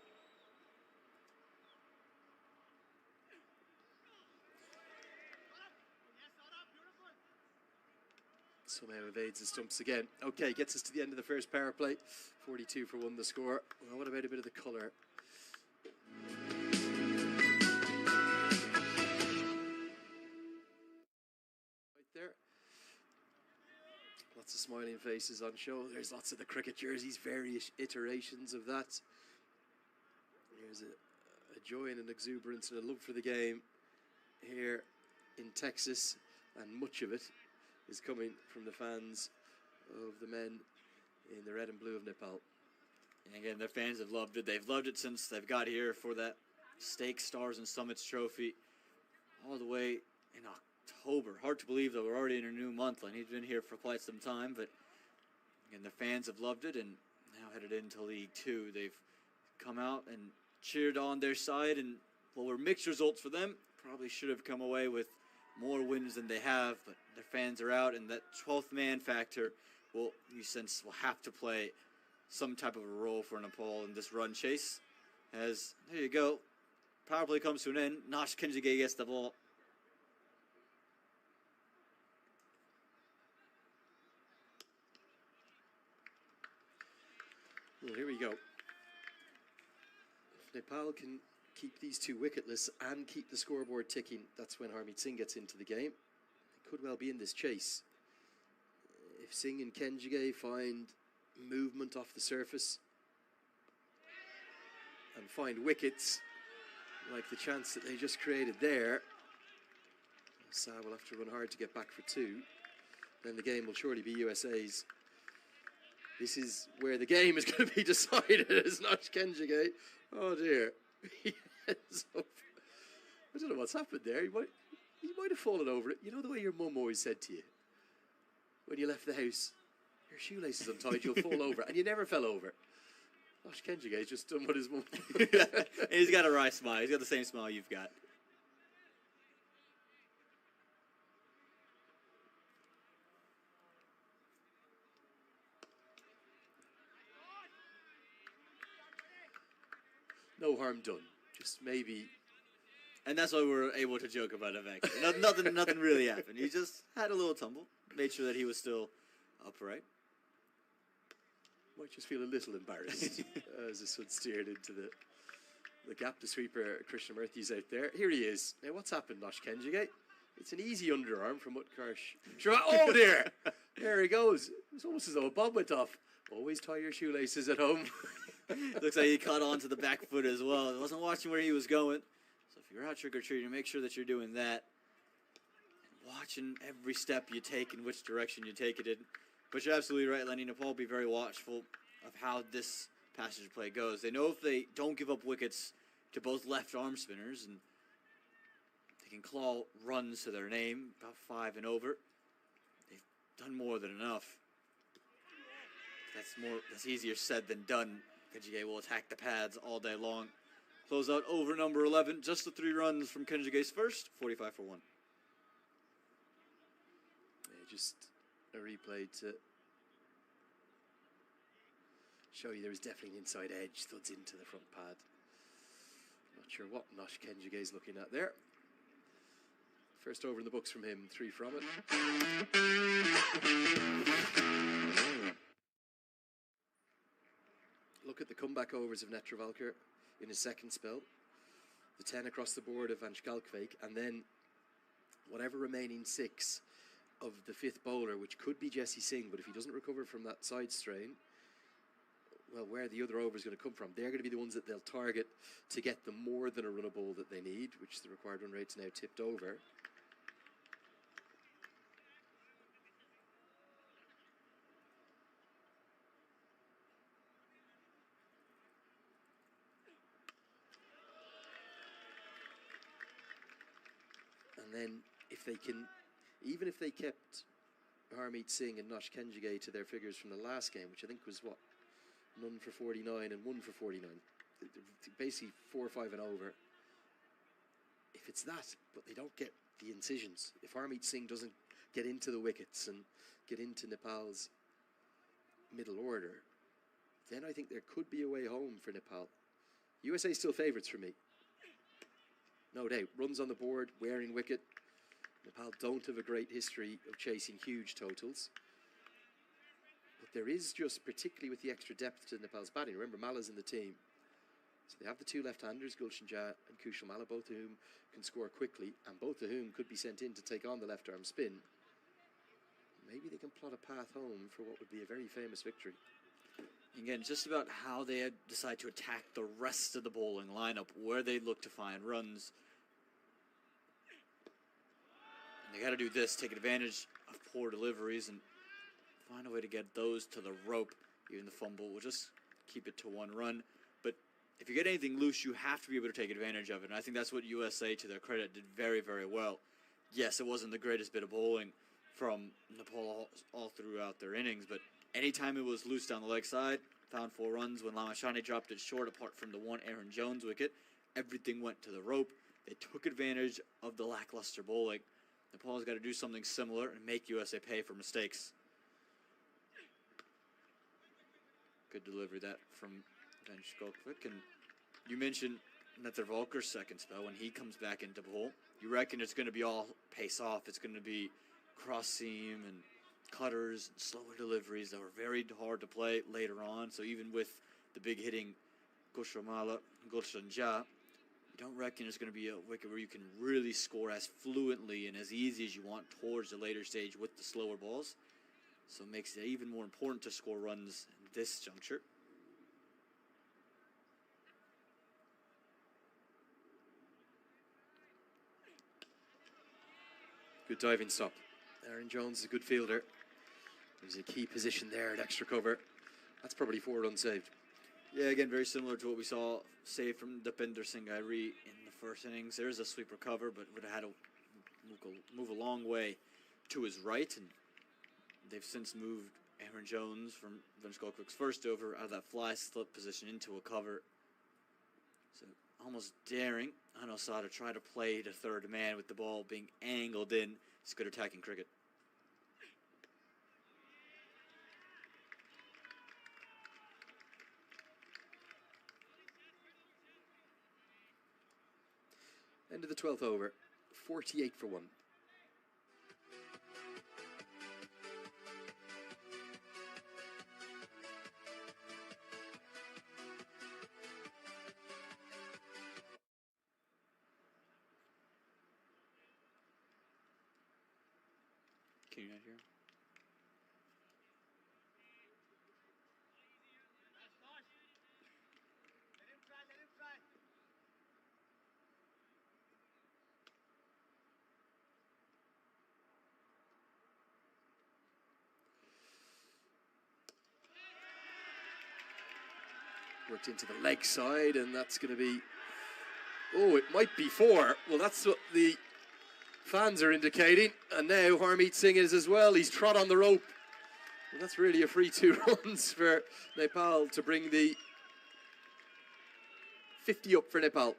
Somehow evades the stumps again. Okay, gets us to the end of the first power play. 42 for 1 the score. Well, what about a bit of the colour? Right there. Lots of smiling faces on show. There's lots of the cricket jerseys, various iterations of that. There's a joy and an exuberance and a love for the game here in Texas, and much of it is coming from the fans of the men in the red and blue of Nepal. And again, their fans have loved it. They've loved it since they've got here for that Stake Stars and Summits trophy all the way in October. Hard to believe that we're already in a new month, and he's been here for quite some time. But again, the fans have loved it, and now headed into League Two. They've come out and cheered on their side, and what were mixed results for them, probably should have come away with more wins than they have, but their fans are out, and that 12th man factor will have to play some type of a role for Nepal in this run chase. As there you go, power play comes to an end. Nash Kenjige gets the ball. Well, here we go. If Nepal can keep these two wicketless and keep the scoreboard ticking, that's when Harmeet Singh gets into the game. They could well be in this chase. If Singh and Kenjige find movement off the surface and find wickets like the chance that they just created there, Sa will have to run hard to get back for 2. Then the game will surely be USA's. This is where the game is going to be decided, as Nash Kenjige. Oh dear. He ends up, I don't know what's happened there. He might have fallen over it. You know the way your mum always said to you when you left the house, your shoelace is untied, you'll fall over, and you never fell over. Nash Kenjige's just done what his mum And he's got a wry smile. He's got the same smile you've got. No harm done. Just maybe. And that's why we're able to joke about it, actually. Nothing really happened. He just had a little tumble, made sure that he was still upright. Might just feel a little embarrassed as his son steered into the gap. The sweeper, Krishnamurthy's out there. Here he is. Now, what's happened, Nash Kenjige? It's an easy underarm from Utkarsh. Oh, dear! There he goes. It's almost as though a bomb went off. Always tie your shoelaces at home. Looks like he caught on to the back foot as well. He wasn't watching where he was going. So if you're out trick-or-treating, make sure that you're doing that. And watching every step you take and which direction you take it in. But you're absolutely right, Lenny. Nepal will be very watchful of how this passage of play goes. They know if they don't give up wickets to both left arm spinners, and they can claw runs to their name, about 5 and over, they've done more than enough. That's easier said than done. Kenjige will attack the pads all day long. Close out over number 11. Just the 3 runs from Kenjige's first. 45 for 1. Yeah, just a replay to show you there was definitely an inside edge. Thuds into the front pad. Not sure what Nash Kenjige is looking at there. First over in the books from him. 3 from it. Look at the comeback overs of Netravalkar in his second spell. The 10 across the board of Van Schalkwyk, and then whatever remaining 6 of the 5th bowler, which could be Jesse Singh, but if he doesn't recover from that side strain, well, where the other over is going to come from, they're going to be the ones that they'll target to get them more than a run a ball that they need, which the required run rate's now tipped over. And then if they can, even if they kept Harmeet Singh and Nosh Kenjige to their figures from the last game, which I think was what, none for 49 and one for 49, basically 4 or 5 and over. If it's that, but they don't get the incisions, if Harmeet Singh doesn't get into the wickets and get into Nepal's middle order, then I think there could be a way home for Nepal. USA still favourites for me. No doubt. Runs on the board, wearing wicket. Nepal don't have a great history of chasing huge totals. But there is just, particularly with the extra depth to Nepal's batting. Remember, Mala's in the team. So they have the two left-handers, Gulshan Jah and Kushal Malla, both of whom can score quickly, and both of whom could be sent in to take on the left-arm spin. Maybe they can plot a path home for what would be a very famous victory. Again, just about how they decide to attack the rest of the bowling lineup, where they look to find runs. And they got to do this, take advantage of poor deliveries and find a way to get those to the rope. Even the fumble will just keep it to 1 run. But if you get anything loose, you have to be able to take advantage of it. And I think that's what USA, to their credit, did very, very well. Yes, it wasn't the greatest bit of bowling from Nepal all throughout their innings, but anytime it was loose down the leg side, found 4 runs. When Lamashani dropped it short, apart from the one Aaron Jones wicket, everything went to the rope. They took advantage of the lackluster bowling. Nepal's got to do something similar and make USA pay for mistakes. Good delivery that from Ben Skolkovic. And you mentioned Nether Volker's second spell. When he comes back into bowl, you reckon it's going to be all pace off. It's going to be cross seam and cutters and slower deliveries that were very hard to play later on. So even with the big hitting Gulshan Malla and Gulshan Jah, you don't reckon it's going to be a wicket where you can really score as fluently and as easy as you want towards the later stage with the slower balls. So it makes it even more important to score runs in this juncture. Good diving stop. Aaron Jones is a good fielder. There's a key position there at extra cover. That's probably 4 runs saved. Yeah, again, very similar to what we saw saved from Deepinder Singh Airi in the first innings. There's a sweeper cover, but would have had to move a long way to his right, and they've since moved Aaron Jones from Van Skolkovic's first over out of that fly slip position into a cover. So almost daring Anosah to try to play to third man with the ball being angled in. It's good attacking cricket. End of the 12th over, 48 for 1. Can you not hear him? Worked into the leg side, and that's going to be... Oh, it might be 4. Well, that's what the fans are indicating. And now Harmeet Singh is as well. He's trod on the rope. Well, that's really a free 2 runs for Nepal to bring the 50 up for Nepal.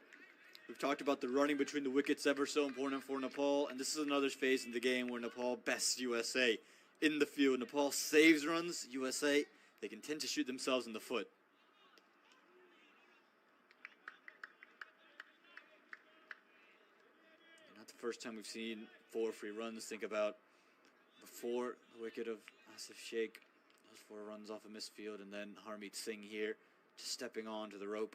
We've talked about the running between the wickets, ever so important for Nepal, and this is another phase in the game where Nepal bests USA in the field. Nepal saves runs, USA, they can tend to shoot themselves in the foot. Not the first time we've seen 4 free runs. Think about before the wicket of Asif Sheikh, those 4 runs off a misfield, and then Harmeet Singh here just stepping onto the rope.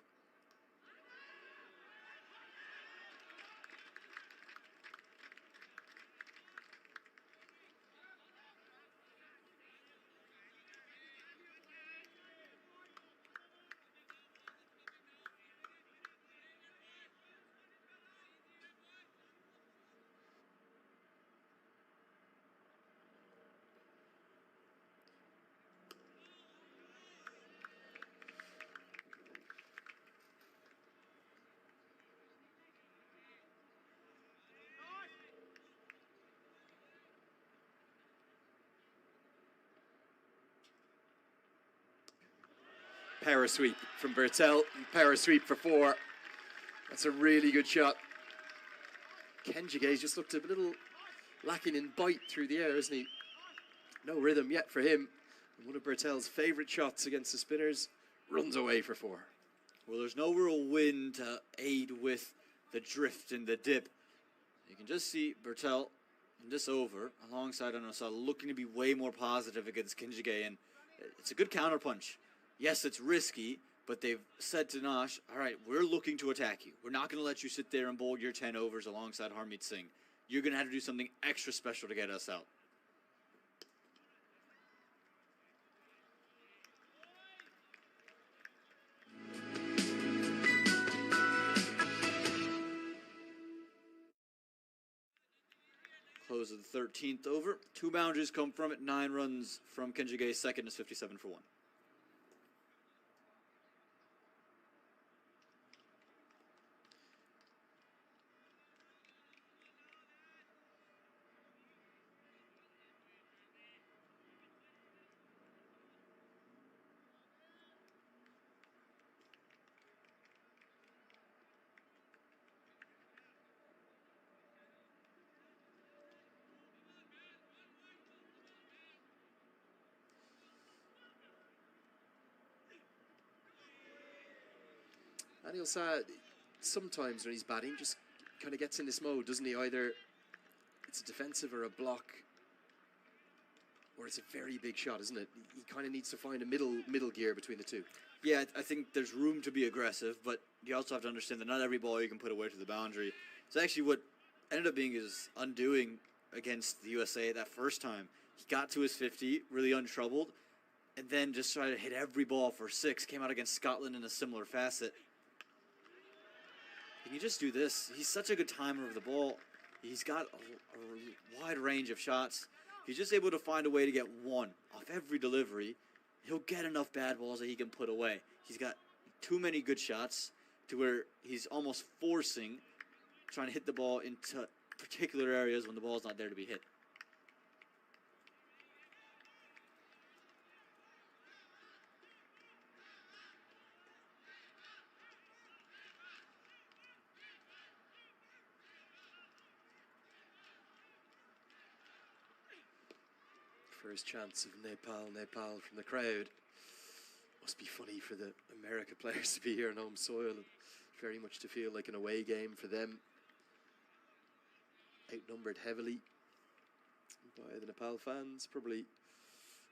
Power sweep from Bertel. Power sweep for 4. That's a really good shot. Kenjige's just looked a little lacking in bite through the air, isn't he? No rhythm yet for him. And one of Bertel's favourite shots against the spinners runs away for 4. Well, there's no real wind to aid with the drift and the dip. You can just see Bertel in this over alongside Anosa looking to be way more positive against Kinjige, and it's a good counterpunch. Yes, it's risky, but they've said to Nash, all right, we're looking to attack you. We're not going to let you sit there and bowl your 10 overs alongside Harmeet Singh. You're going to have to do something extra special to get us out. Close of the 13th over. 2 boundaries come from it. 9 runs from Kenjige. Second is 57 for 1. Anil Shah, sometimes when he's batting, just kind of gets in this mode, doesn't he? Either it's a defensive or a block, or it's a very big shot, isn't it? He kind of needs to find a middle gear between the two. Yeah, I think there's room to be aggressive, but you also have to understand that not every ball you can put away to the boundary. It's actually what ended up being his undoing against the USA that first time. He got to his 50, really untroubled, and then just tried to hit every ball for 6. Came out against Scotland in a similar facet. He can just do this. He's such a good timer of the ball. He's got a wide range of shots. If he's just able to find a way to get 1 off every delivery, he'll get enough bad balls that he can put away. He's got too many good shots to where he's almost forcing, trying to hit the ball into particular areas when the ball's not there to be hit. First chance of Nepal from the crowd. Must be funny for the America players to be here on home soil. Very much to feel like an away game for them. Outnumbered heavily by the Nepal fans. Probably,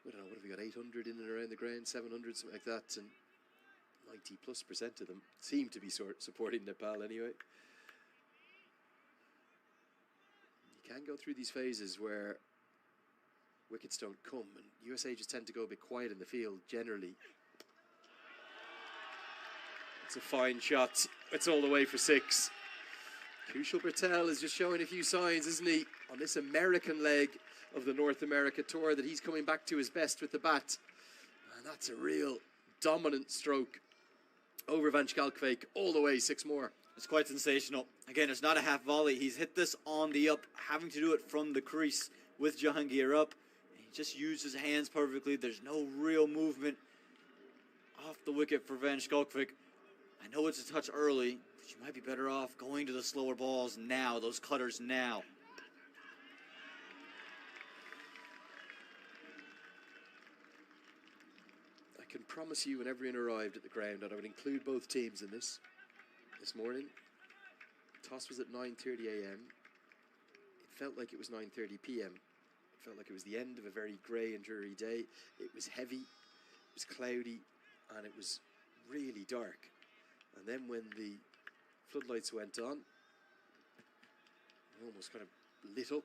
I don't know, what have we got, 800 in and around the ground, 700, something like that. And 90+% of them seem to be supporting Nepal anyway. You can go through these phases where wickets don't come, and USA just tend to go a bit quiet in the field generally. It's a fine shot. It's all the way for 6. Kushal Patel is just showing a few signs, isn't he, on this American leg of the North America tour, that he's coming back to his best with the bat. And that's a real dominant stroke over Van Schalkwyk, all the way, 6 more. It's quite sensational. Again, it's not a half volley. He's hit this on the up, having to do it from the crease with Jahangir up. He just used his hands perfectly. There's no real movement off the wicket for Van Schalkwyk. I know it's a touch early, but you might be better off going to the slower balls now, those cutters now. I can promise you when everyone arrived at the ground, and I would include both teams in this morning. Toss was at 9:30 a.m. It felt like it was 9:30 p.m. It felt like it was the end of a very grey and dreary day. It was heavy, it was cloudy, and it was really dark. And then when the floodlights went on, it almost kind of lit up,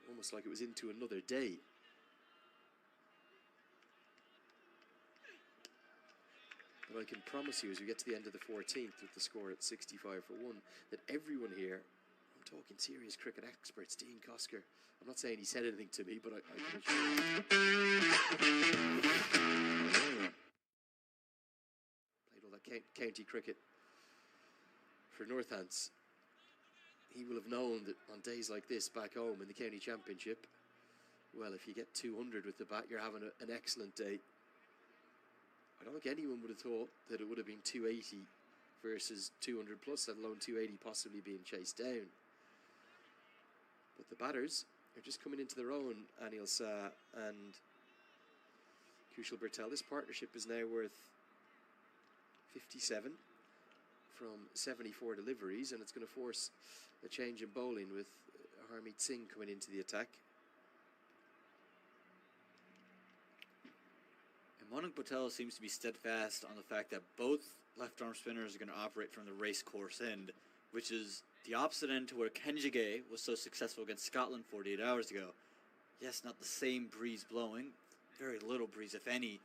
almost like it was into another day. But I can promise you, as we get to the end of the 14th with the score at 65 for 1, that everyone here, I'm talking serious cricket experts, Dean Kosker, I'm not saying he said anything to me, but I can assure you. Played all that county cricket for Northants. He will have known that on days like this back home in the county championship, well, if you get 200 with the bat, you're having an excellent day. I don't think anyone would have thought that it would have been 280 versus 200 plus, let alone 280 possibly being chased down. But the batters are just coming into their own, Anil Shah and Kushal Bertel. This partnership is now worth 57 from 74 deliveries, and it's going to force a change in bowling with Harmeet Singh coming into the attack. And Manik Patel seems to be steadfast on the fact that both left-arm spinners are going to operate from the race course end, which is the opposite end to where Kenjige was so successful against Scotland 48 hours ago. Yes, not the same breeze blowing, very little breeze, if any,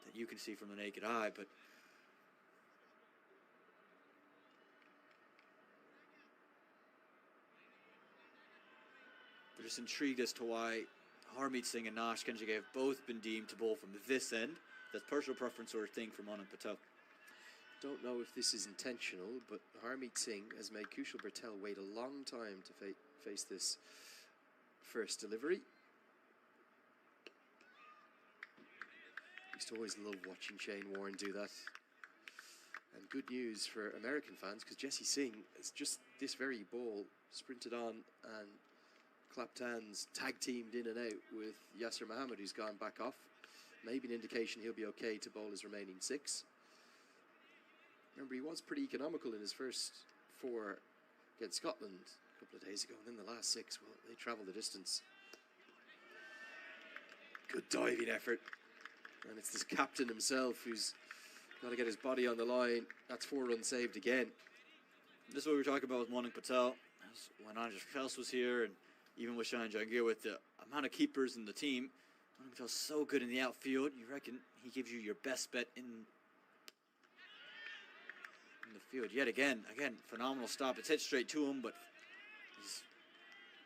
that you can see from the naked eye, but they're just intrigued as to why Harmeet Singh and Nash Kenjige have both been deemed to bowl from this end. That's personal preference or a thing for Manik Patel. Don't know if this is intentional, but Harmeet Singh has made Kushal Bertel wait a long time to face this first delivery. Used to always love watching Shane Warne do that. And good news for American fans, because Jesse Singh has just this very ball sprinted on and clapped hands, tag teamed in and out with Yasser Mohammed, who's gone back off. Maybe an indication he'll be okay to bowl his remaining 6. Remember, he was pretty economical in his first 4 against Scotland a couple of days ago, and then the last 6, well, they travelled the distance. Good diving effort. And it's this captain himself who's got to get his body on the line. That's 4 runs saved again. This is what we were talking about with Manik Patel. When Andres Kels was here, and even with Shane Jahangir, with the amount of keepers in the team, Manik Patel's so good in the outfield. You reckon he gives you your best bet in the field. Yet again, phenomenal stop. It's hit straight to him, but he's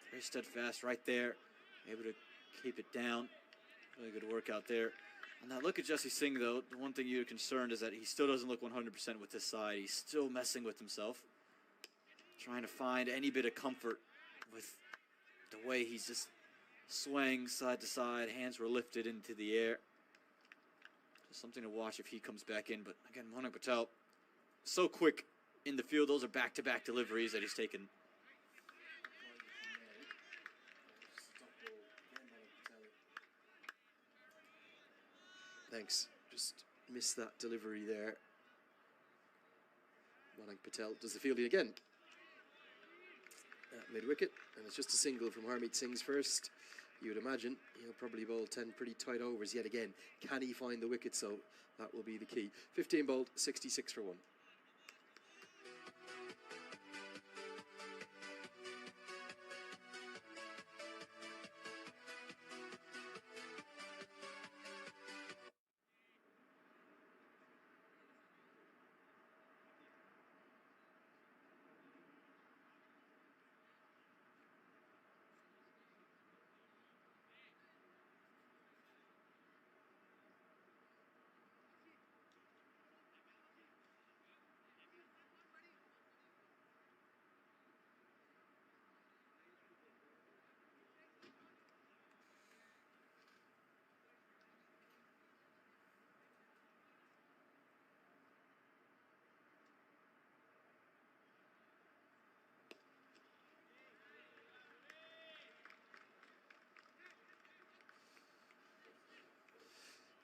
very steadfast right there, able to keep it down. Really good work out there. And now look at Jesse Singh, though. The one thing you're concerned is that he still doesn't look 100% with this side. He's still messing with himself, trying to find any bit of comfort with the way he's just swaying side to side. Hands were lifted into the air. Just something to watch if he comes back in. But again, Manik Patel, so quick in the field. Those are back-to-back deliveries that he's taken. Thanks. Just missed that delivery there. Manik Patel does the fielding again at mid-wicket, and it's just a single from Harmeet Singh's first. You would imagine he'll probably bowl 10 pretty tight overs yet again. Can he find the wicket? So that will be the key. 15 bowled, 66 for 1.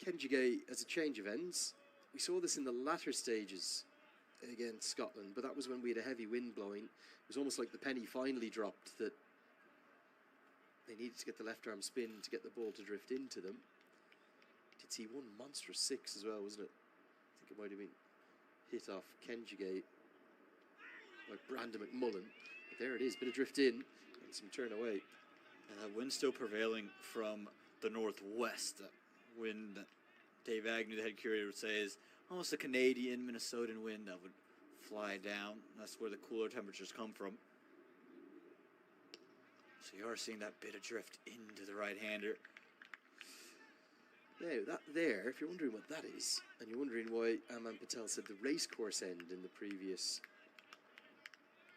Kenjige as a change of ends. We saw this in the latter stages against Scotland, but that was when we had a heavy wind blowing. It was almost like the penny finally dropped that they needed to get the left arm spin to get the ball to drift into them. Did see one monstrous 6 as well, wasn't it? I think it might have been hit off Kenjige by Brandon McMullen. But there it is, bit of drift in and some turn away. Wind still prevailing from the northwest. That wind that Dave Agnew, the head curator, would say is almost a Canadian, Minnesotan wind that would fly down. That's where the cooler temperatures come from. So you are seeing that bit of drift into the right-hander. Now, that there, if you're wondering what that is, and you're wondering why Aman Patel said the racecourse end in the previous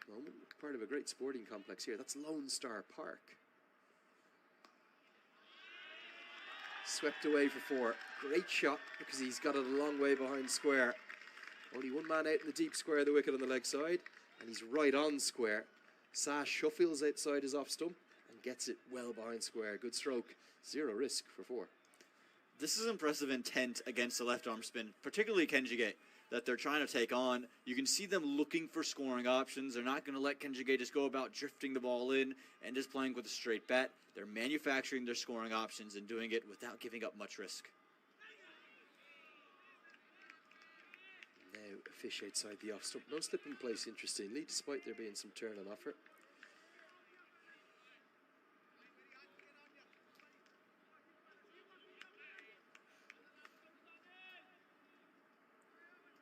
moment, part of a great sporting complex here, that's Lone Star Park. swept away for 4. Great shot because he's got it a long way behind square. Only one man out in the deep square of the wicket on the leg side, and he's right on square. Sash shuffles outside his off stump and gets it well behind square. Good stroke, 0 risk for 4. This is impressive intent against the left arm spin, particularly Kenjige, that they're trying to take on. You can see them looking for scoring options. They're not going to let Kenjige just go about drifting the ball in and just playing with a straight bat. They're manufacturing their scoring options and doing it without giving up much risk. Now a fish outside the off stump. No slip in place, interestingly, despite there being some turn on offer.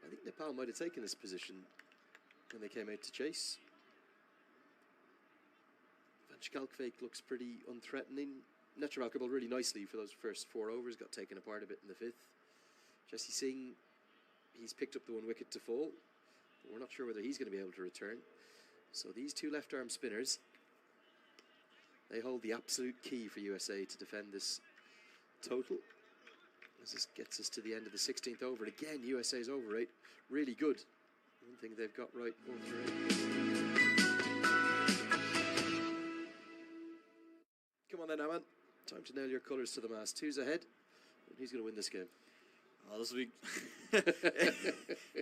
I think Nepal might have taken this position when they came out to chase. Van Schalkwyk looks pretty unthreatening. Netraval bowled really nicely for those first 4 overs, got taken apart a bit in the 5th. Jesse Singh, he's picked up the 1 wicket to fall. We're not sure whether he's going to be able to return. So these 2 left-arm spinners, they hold the absolute key for USA to defend this total. As this gets us to the end of the 16th over. And again, USA's over rate, really good. One thing they've got right all through. Come on then, Aman. Time to nail your colours to the mast. 2's ahead. And who's going to win this game? Oh, this will be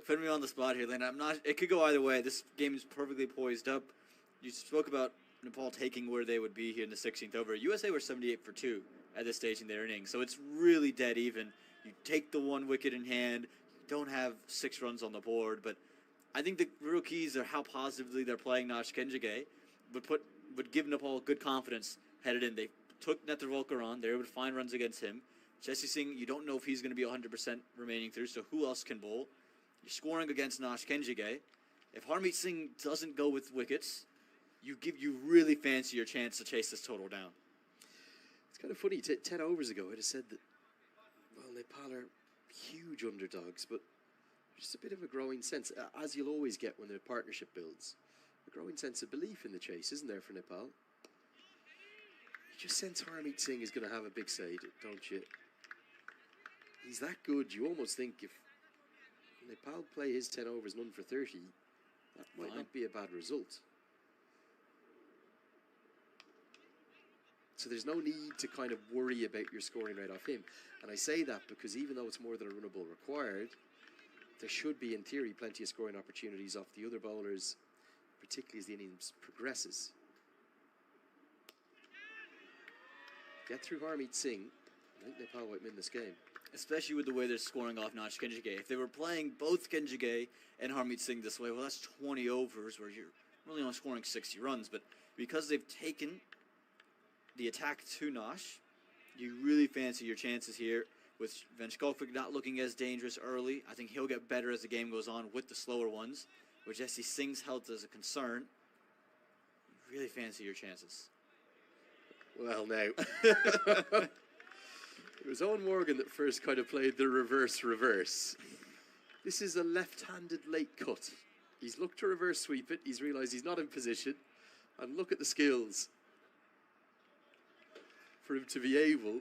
putting me on the spot here, Lane. I'm not. It could go either way. This game is perfectly poised up. You spoke about Nepal taking where they would be here in the 16th over. USA were 78 for 2 at this stage in their innings, so it's really dead even. You take the 1 wicket in hand. You don't have 6 runs on the board, but I think the real keys are how positively they're playing Nash Kenjige would give Nepal good confidence headed in. They took Netravalkar on. They were able to find runs against him. Jesse Singh, you don't know if he's going to be 100% remaining through, so who else can bowl? You're scoring against Nash Kenjige. If Harmeet Singh doesn't go with wickets, you really fancy your chance to chase this total down. It's kind of funny. 10 overs ago, I'd have said that, well, Nepal are huge underdogs, but just a bit of a growing sense, as you'll always get when the partnership builds, a growing sense of belief in the chase, isn't there, for Nepal? You just sense Harmeet Singh is going to have a big say, don't you? He's that good, you almost think if Nepal play his 10 overs, none for 30, that might not be a bad result. So there's no need to kind of worry about your scoring rate off him. And I say that because even though it's more than a runnable required, there should be, in theory, plenty of scoring opportunities off the other bowlers, particularly as the innings progresses. Get through Harmeet Singh, I think Nepal might win this game. Especially with the way they're scoring off Nash Kenjige. If they were playing both Kenjige and Harmeet Singh this way, well, that's 20 overs where you're really only scoring 60 runs. But because they've taken the attack to Nash, you really fancy your chances here. With Van Schalkwyk not looking as dangerous early, I think he'll get better as the game goes on with the slower ones. With Jesse Singh's health as a concern, you really fancy your chances. Well, now, it was Owen Morgan that first kind of played the reverse. This is a left-handed late cut. He's looked to reverse sweep it. He's realised he's not in position. And look at the skills for him to be able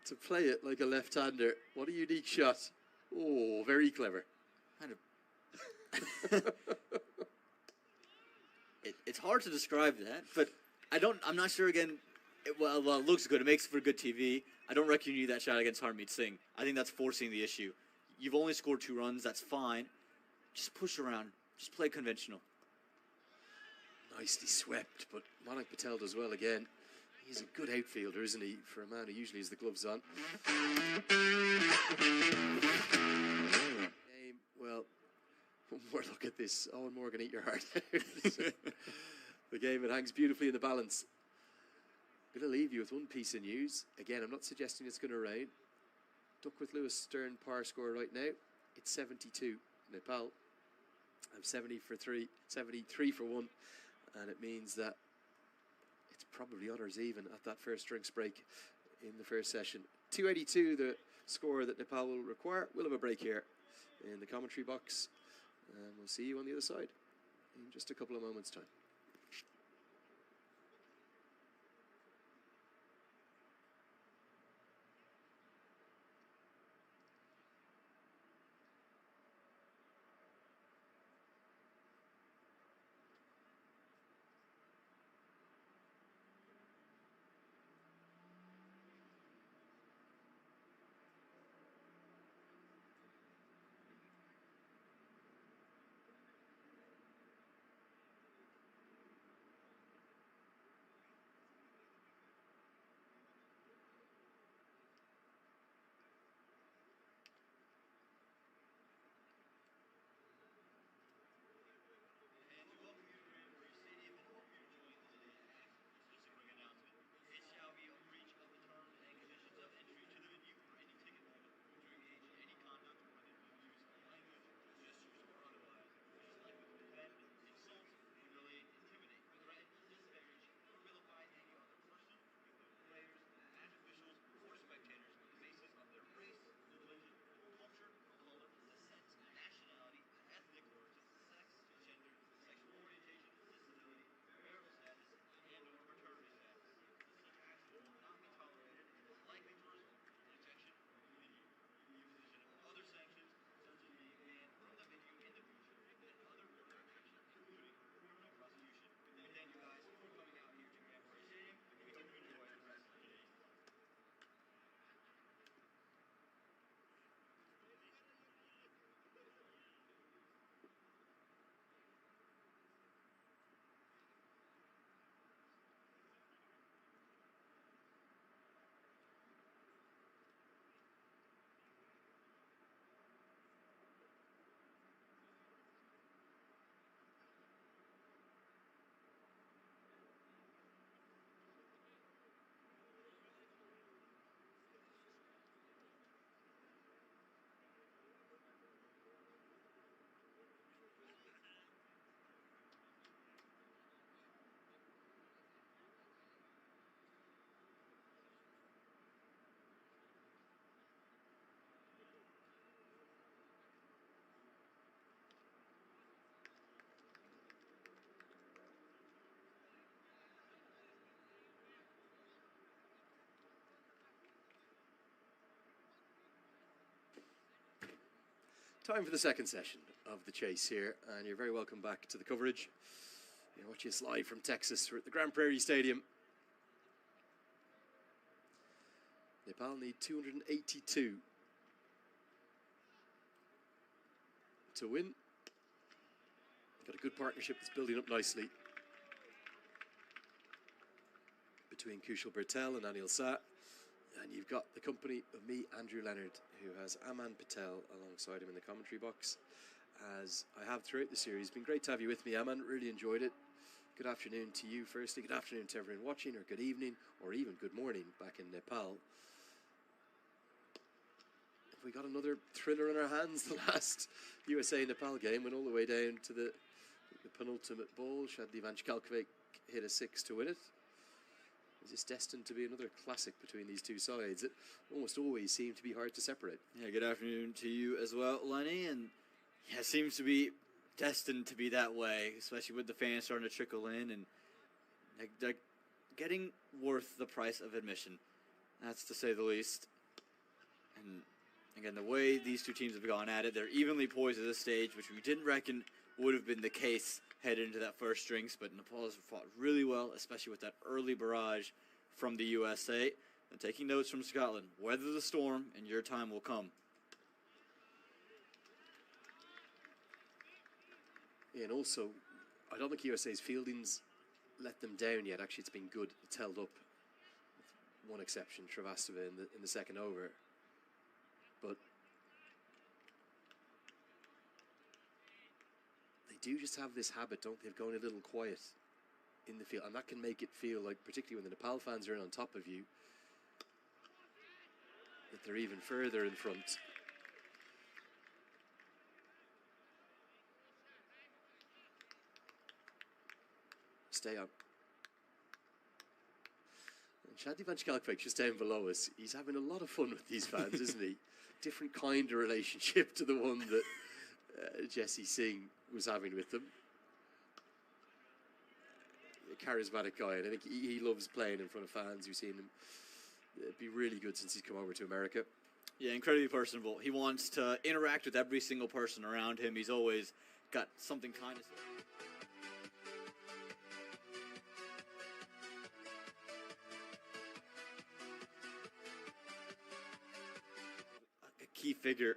to play it like a left-hander. What a unique shot. Oh, very clever. Kind of. It's hard to describe that, but I'm not sure again. It looks good. It makes for good TV. I don't reckon you need that shot against Harmeet Singh. I think that's forcing the issue. You've only scored 2 runs. That's fine. Just push around. Just play conventional. Nicely swept, but Manik Patel does well again. He's a good outfielder, isn't he, for a man who usually has the gloves on. Well, one more look at this. Owen Morgan, eat your heart out. The game, it hangs beautifully in the balance. I'm going to leave you with one piece of news. Again, I'm not suggesting it's going to rain. Duckworth Lewis Stern par score right now, it's 72. Nepal, I'm 73 for 1. And it means that it's probably honours even at that first drinks break in the first session. 282, the score that Nepal will require. We'll have a break here in the commentary box. And we'll see you on the other side in just a couple of moments' time. Time for the second session of the chase here, and you're very welcome back to the coverage. You're watching us live from Texas. We're at the Grand Prairie Stadium. Nepal need 282 to win. Got a good partnership that's building up nicely between Kushal Bertel and Anil Sah. And you've got the company of me, Andrew Leonard, who has Aman Patel alongside him in the commentary box, as I have throughout the series. It's been great to have you with me, Aman. Really enjoyed it. Good afternoon to you firstly. Good afternoon to everyone watching, or good evening, or even good morning back in Nepal. Have we got another thriller in our hands? The last USA-Nepal game went all the way down to the penultimate ball. Shadli Vanchkalkovich hit a 6 to win it. Is this destined to be another classic between these two sides? It almost always seemed to be hard to separate. Yeah, good afternoon to you as well, Lenny. And yeah, it seems to be destined to be that way, especially with the fans starting to trickle in, and they're getting worth the price of admission. That's to say the least. And again, the way these two teams have gone at it, they're evenly poised at this stage, which we didn't reckon would have been the case headed into that first strings, but Nepal has fought really well, especially with that early barrage from the USA. And taking notes from Scotland, weather the storm and your time will come. Yeah, and also, I don't think USA's fielding's let them down yet. Actually, it's been good. It's held up, with one exception, Shrivastava in the second over. But they do just have this habit, don't they, of going a little quiet in the field. And that can make it feel like, particularly when the Nepal fans are in on top of you, that they're even further in front. Stay up. And Shadli Vanchkalkovich just down below us. He's having a lot of fun with these fans, isn't he? Different kind of relationship to the one that Jesse Singh was having with them. A charismatic guy, and I think he loves playing in front of fans. You've seen him be really good since he's come over to America. Yeah, incredibly personable. He wants to interact with every single person around him. He's always got something kind of... a key figure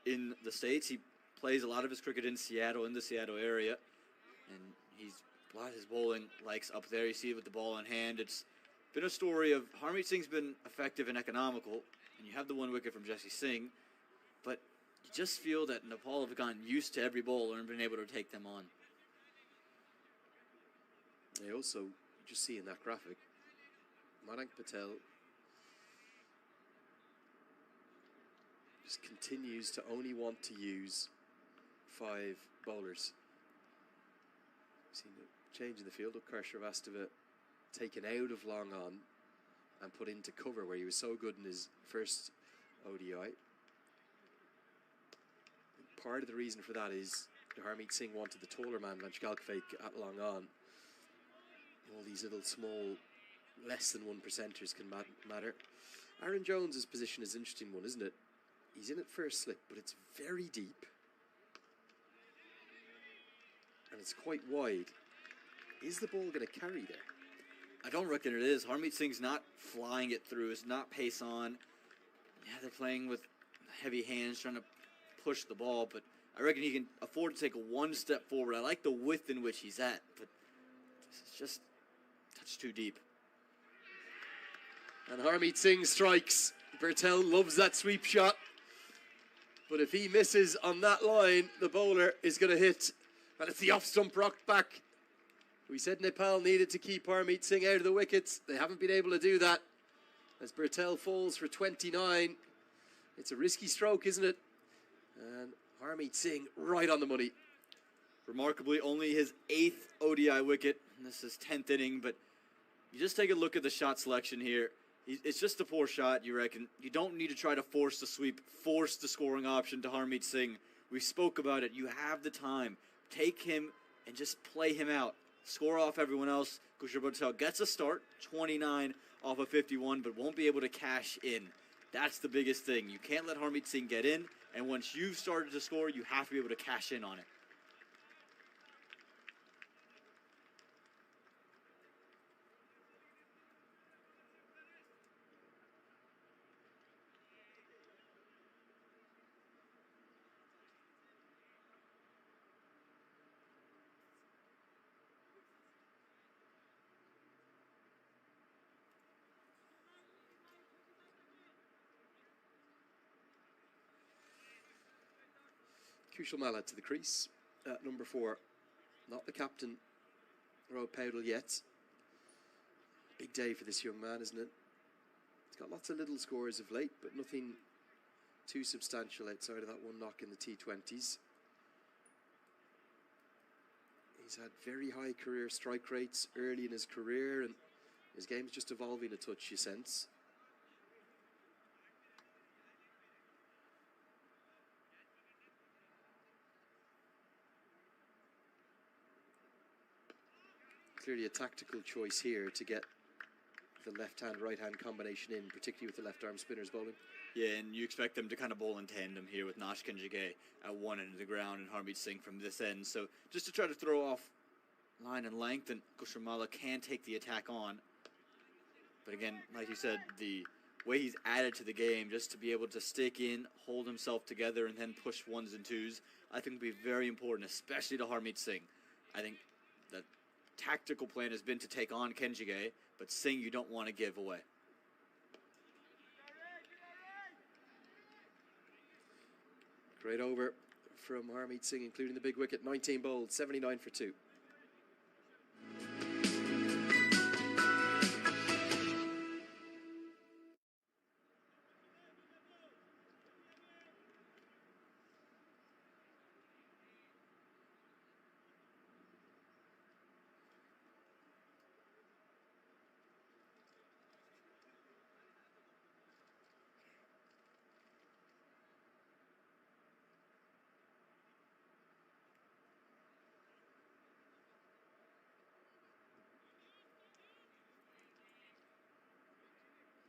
in the States. He plays a lot of his cricket in Seattle, in the Seattle area, and he's brought his bowling likes up there. You see it with the ball in hand. It's been a story of Harmeet Singh's been effective and economical, and you have the one wicket from Jesse Singh, but you just feel that Nepal have gotten used to every bowler and been able to take them on. They also, just see in that graphic, Madank Patel just continues to only want to use 5 bowlers. Seen a change in the field. Uppkar Shrivastava taken out of long on and put into cover where he was so good in his first ODI. Part of the reason for that is Harmeet Singh wanted the taller man, Vanchkalkovich, at long on. All these little small, less than 1%ers can matter. Aaron Jones's position is an interesting one, isn't it? He's in at first slip, but it's very deep. And it's quite wide. Is the ball going to carry there? I don't reckon it is. Harmeet Singh's not flying it through. It's not pace on. Yeah, they're playing with heavy hands, trying to push the ball, but I reckon he can afford to take one step forward. I like the width in which he's at, but it's just a touch too deep. And Harmeet Singh strikes. Bertel loves that sweep shot. But if he misses on that line, the bowler is going to hit. And it's the off-stump rock back. We said Nepal needed to keep Harmeet Singh out of the wickets. They haven't been able to do that. As Bertel falls for 29. It's a risky stroke, isn't it? And Harmeet Singh right on the money. Remarkably, only his 8th ODI wicket. And this is 10th inning, but you just take a look at the shot selection here. It's just a poor shot, you reckon. You don't need to try to force the sweep, force the scoring option to Harmeet Singh. We spoke about it. You have the time. Take him and just play him out. Score off everyone else. Kushal Bertel gets a start, 29 off of 51, but won't be able to cash in. That's the biggest thing. You can't let Harmeet Singh get in. And once you've started to score, you have to be able to cash in on it. Kushalmala to the crease at number 4. Not the captain, Rob Powdell, yet. Big day for this young man, isn't it? He's got lots of little scores of late, but nothing too substantial outside of that one knock in the T20s. He's had very high career strike rates early in his career, and his game's just evolving a touch, you sense. Clearly a tactical choice here to get the left-hand, right-hand combination in, particularly with the left-arm spinners bowling. Yeah, and you expect them to kind of bowl in tandem here with Nash Kenjige at one end of the ground and Harmeet Singh from this end. So just to try to throw off line and length, and Kushalmala can take the attack on. But again, like you said, the way he's added to the game, just to be able to stick in, hold himself together, and then push ones and twos, I think will be very important, especially to Harmeet Singh. I think that tactical plan has been to take on Kenjige, but Singh you don't want to give away. Great over from Harmeet Singh, including the big wicket. 19 bowled, 79 for 2.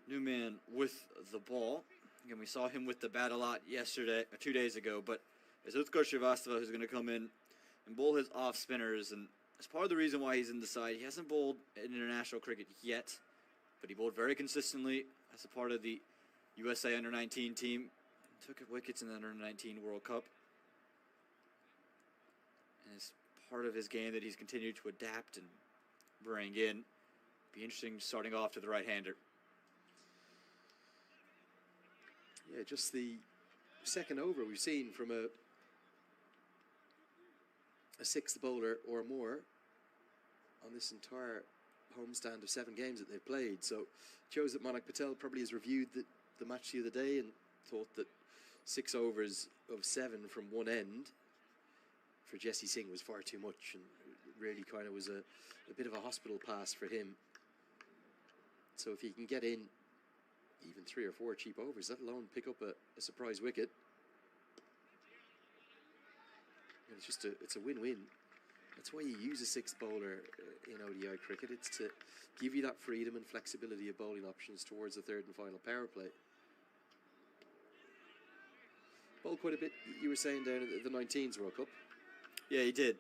New man with the ball. Again, we saw him with the bat a lot yesterday, 2 days ago, but it's Utkarsh Srivastava who's going to come in and bowl his off spinners, and that's part of the reason why he's in the side. He hasn't bowled in international cricket yet, but he bowled very consistently as a part of the USA Under-19 team. Took wickets in the Under-19 World Cup. And it's part of his game that he's continued to adapt and bring in. Be interesting starting off to the right-hander. Yeah, just the second over we've seen from a sixth bowler or more on this entire homestand of 7 games that they've played. So it shows that Manak Patel probably has reviewed the match the other day and thought that 6 overs of 7 from one end for Jesse Singh was far too much, and it really kind of was a bit of a hospital pass for him. So if he can get in even 3 or 4 cheap overs, let alone pick up a surprise wicket, and it's a win-win. That's why you use a sixth bowler in ODI cricket. It's to give you that freedom and flexibility of bowling options towards the third and final power play. Bowled quite a bit, you were saying, down at the 19s World Cup. Yeah, he did.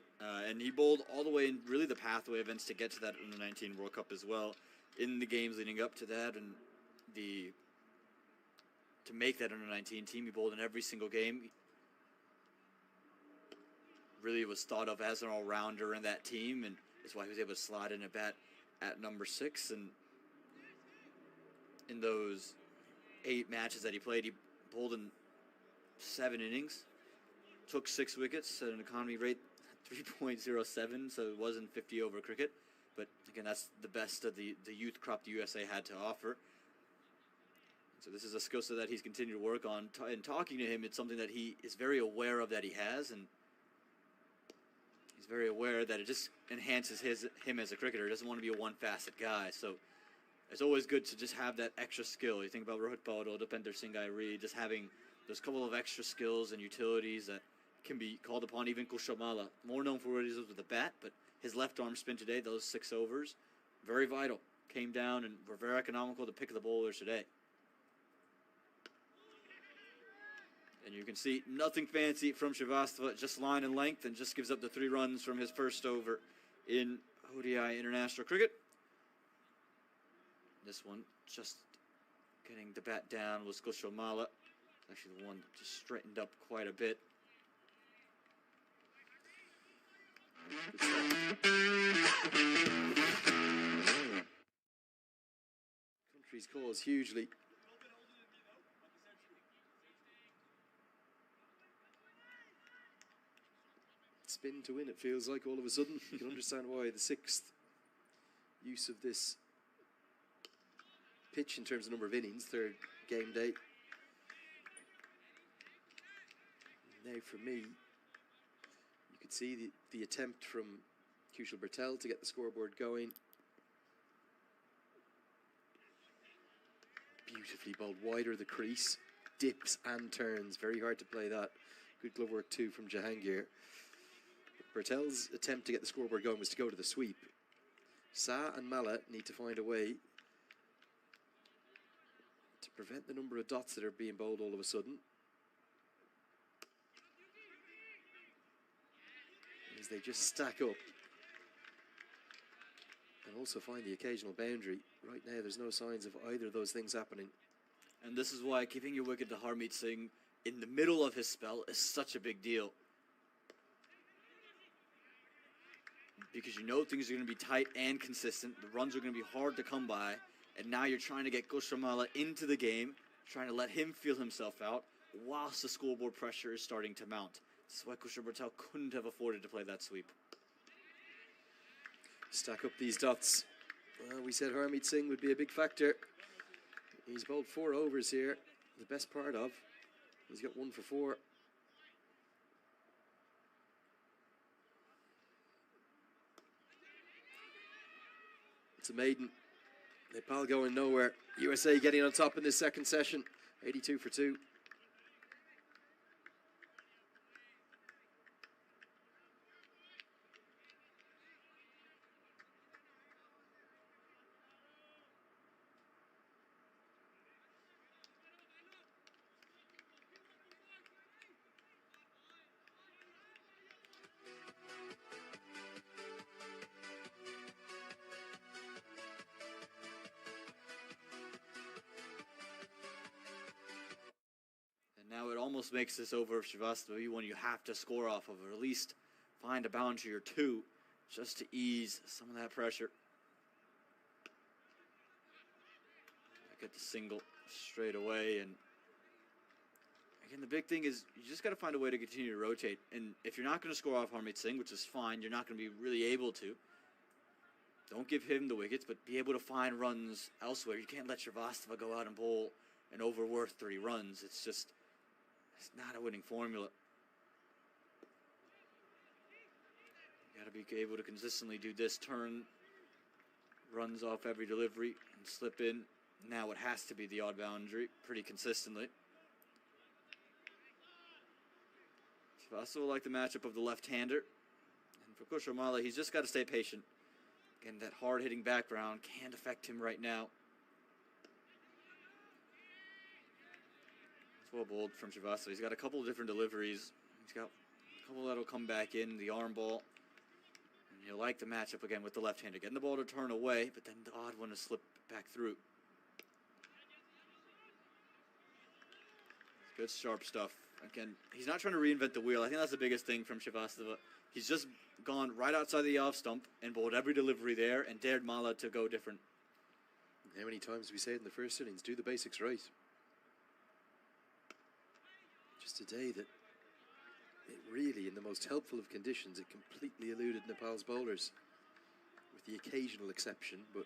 And he bowled all the way in really the pathway events to get to that Under-19 World Cup as well, in the games leading up to that, and to make that Under-19 team. He bowled in every single game. Really was thought of as an all-rounder in that team, and that's why he was able to slide in a bat at number 6. And in those 8 matches that he played, he bowled in 7 innings, took 6 wickets at an economy rate 3.07, so it wasn't 50 over cricket. But again, that's the best of the youth crop the USA had to offer. So this is a skill set that he's continued to work on. And talking to him, it's something that he is very aware of that he has, and he's very aware that it just enhances him as a cricketer. He doesn't want to be a one-facet guy. So it's always good to just have that extra skill. You think about Rohit Paudel, Dipender Singh Airi, just having those couple of extra skills and utilities that can be called upon. Even Kushalmala, more known for what he does with the bat, but his left arm spin today, those 6 overs, very vital. Came down and were very economical to pick the bowlers today. And you can see nothing fancy from Srivastava, just line and length, and just gives up the 3 runs from his first over in ODI international cricket. This one, just getting the bat down, was Kushalmala. Actually the one that just straightened up quite a bit. Country's cause hugely. Spin to win, it feels like, all of a sudden. You can understand why the 6th use of this pitch in terms of number of innings, 3rd game day. Now for me, you could see the attempt from Kushal Bertel to get the scoreboard going. Beautifully bowled, wider the crease, dips and turns, very hard to play that. Good glove work too from Jahangir. Bertel's attempt to get the scoreboard going was to go to the sweep. Sa and Mala need to find a way to prevent the number of dots that are being bowled all of a sudden, as they just stack up, and also find the occasional boundary. Right now there's no signs of either of those things happening. And this is why giving your wicket to Harmeet Singh in the middle of his spell is such a big deal. Because you know things are going to be tight and consistent. The runs are going to be hard to come by. And now you're trying to get Kushalmala into the game, trying to let him feel himself out, whilst the scoreboard pressure is starting to mount. This is why Kushal Bertel couldn't have afforded to play that sweep. Stack up these dots. Well, we said Harmeet Singh would be a big factor. He's bowled 4 overs here, the best part of. He's got 1 for 4. It's a maiden. Nepal going nowhere. USA getting on top in this second session. 82 for 2. Now it almost makes this over if Srivastava one you have to score off of, or at least find a boundary or 2 just to ease some of that pressure. Get the single straight away, and again the big thing is you just got to find a way to continue to rotate. And if you're not going to score off Harmeet Singh, which is fine, you're not going to be really able to. Don't give him the wickets, but be able to find runs elsewhere. You can't let Srivastava go out and bowl an over worth 3 runs. It's not a winning formula. You got to be able to consistently do this, turn runs off every delivery and slip in. Now it has to be the odd boundary pretty consistently. Srivastava will like the matchup of the left-hander. And for Kushalmala, he's just got to stay patient. Again, that hard-hitting background can't affect him right now. Well bowled from Srivastava. He's got a couple of different deliveries. He's got a couple that'll come back in, the arm ball. And you'll like the matchup again with the left-hander. Getting the ball to turn away, but then the odd one to slip back through. Good sharp stuff. Again, he's not trying to reinvent the wheel. I think that's the biggest thing from Srivastava. He's just gone right outside the off stump and bowled every delivery there and dared Mala to go different. How many times did we say it in the first innings? Do the basics right. Just a day that it really, in the most helpful of conditions, it completely eluded Nepal's bowlers, with the occasional exception, but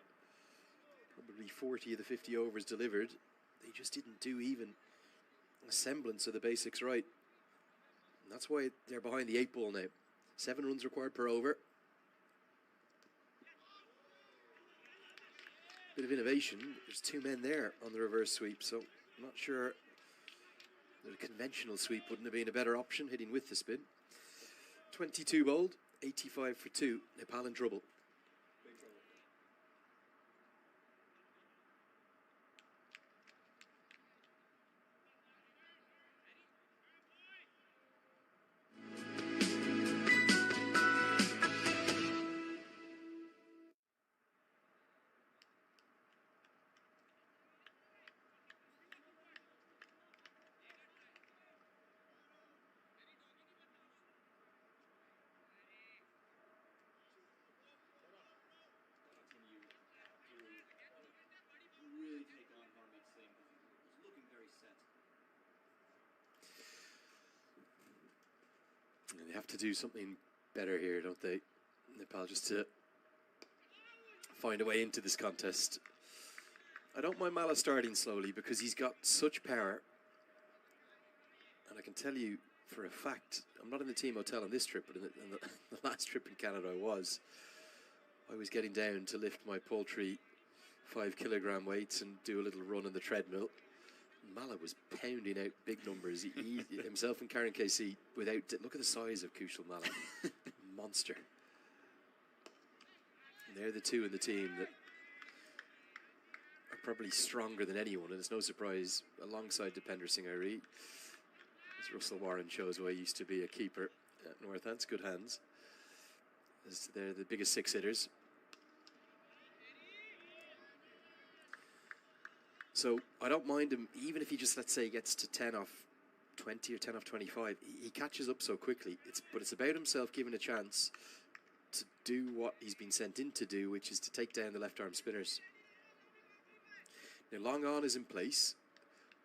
probably 40 of the 50 overs delivered, they just didn't do even a semblance of the basics right. And that's why they're behind the 8 ball now. 7 runs required per over. Bit of innovation. There's 2 men there on the reverse sweep, so I'm not sure that a conventional sweep wouldn't have been a better option, hitting with the spin. 22 bowled, 85 for 2. Nepal in trouble. have to do something better here, don't they, Nepal, just to find a way into this contest. I don't mind Mala starting slowly because he's got such power. And I can tell you for a fact, I'm not in the team hotel on this trip, but in the last trip in Canada I was getting down to lift my paltry 5 kilogram weights and do a little run on the treadmill. Mala was pounding out big numbers. He himself and Karen KC, look at the size of Kushal Mala. Monster. And they're the two in the team that are probably stronger than anyone, and it's no surprise, alongside Dipender Singh Ari, as Russell Warren shows why he used to be a keeper at Northants, good hands, as they're the biggest six-hitters. So I don't mind him, even if he just, let's say, gets to 10 off 20 or 10 off 25, he catches up so quickly. But it's about himself given a chance to do what he's been sent in to do, which is to take down the left-arm spinners. Now, long on is in place,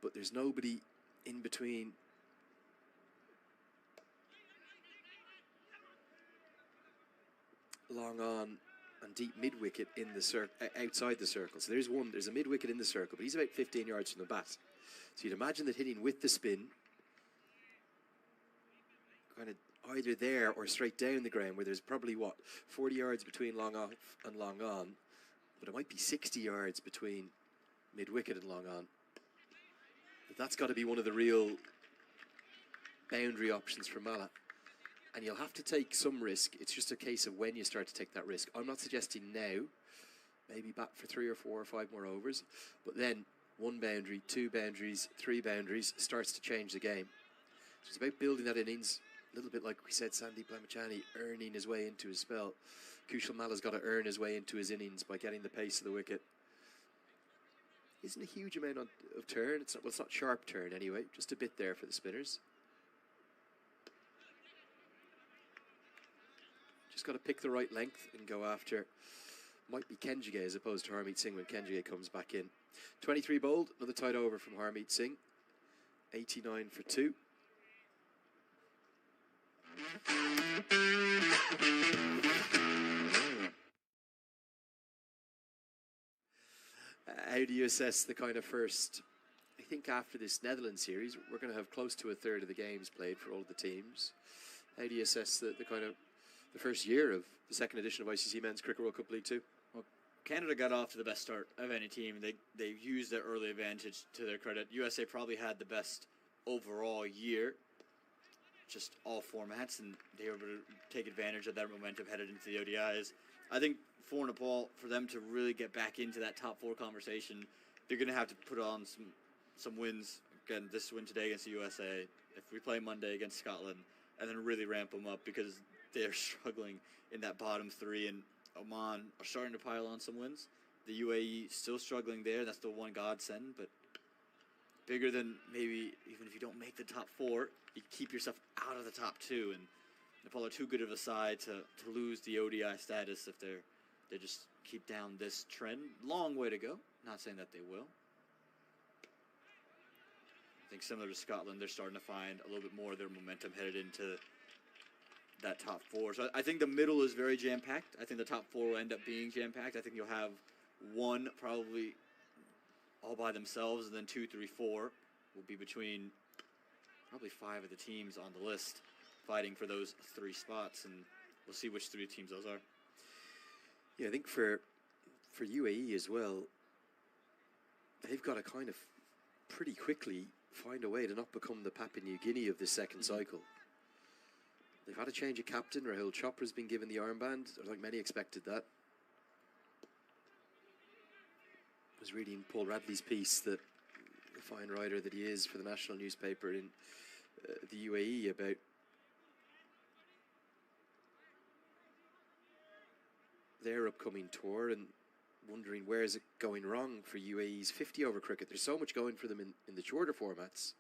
but there's nobody in between. Long on and deep mid-wicket in the outside the circle. So there's a mid-wicket in the circle, but he's about 15 yards from the bat. So you'd imagine that hitting with the spin, kind of either there or straight down the ground, where there's probably, 40 yards between long off and long on, but it might be 60 yards between mid-wicket and long on. But that's got to be one of the real boundary options for Mala. And you'll have to take some risk. It's just a case of when you start to take that risk. I'm not suggesting now, maybe bat for 3 or 4 or 5 more overs, but then 1 boundary, 2 boundaries, 3 boundaries starts to change the game. So it's about building that innings, a little bit like we said, Sandeep Lamachani earning his way into his spell. Kushal Mala's got to earn his way into his innings by getting the pace of the wicket. Isn't a huge amount of turn. It's not sharp turn anyway, just a bit there for the spinners. Just got to pick the right length and go after. Might be Kenjige as opposed to Harmeet Singh when Kenjige comes back in. 23 bowled, another tight over from Harmeet Singh. 89 for 2. How do you assess the kind of first? I think after this Netherlands series, we're going to have close to a third of the games played for all of the teams. How do you assess the kind of the first year of the second edition of ICC Men's Cricket World Cup League 2? Well, Canada got off to the best start of any team. They used their early advantage to their credit. USA probably had the best overall year, just all formats, and they were able to take advantage of that momentum headed into the ODIs. I think for Nepal, for them to really get back into that top 4 conversation, they're going to have to put on some wins. Again, this win today against the USA, if we play Monday against Scotland, and then really ramp them up, because they're struggling in that bottom 3, and Oman are starting to pile on some wins. The UAE still struggling there. That's the one godsend, but bigger than maybe even if you don't make the top 4, you keep yourself out of the top 2, and Nepal are too good of a side to lose the ODI status if they just keep down this trend. Long way to go. Not saying that they will. I think similar to Scotland, they're starting to find a little bit more of their momentum headed into that top 4. So I think the middle is very jam-packed. I think the top 4 will end up being jam-packed. I think you'll have 1 probably all by themselves, and then 2, 3, 4 will be between probably 5 of the teams on the list fighting for those 3 spots, and we'll see which 3 teams those are. Yeah, I think for UAE as well, they've got to kind of pretty quickly find a way to not become the Papua New Guinea of this second cycle. They've had a change of captain. Rahul Chopra's been given the armband. I think many expected that. I was reading Paul Radley's piece, that the fine writer that he is for the national newspaper in the UAE, about their upcoming tour, and wondering where is it going wrong for UAE's 50-over cricket. There's so much going for them in the shorter formats.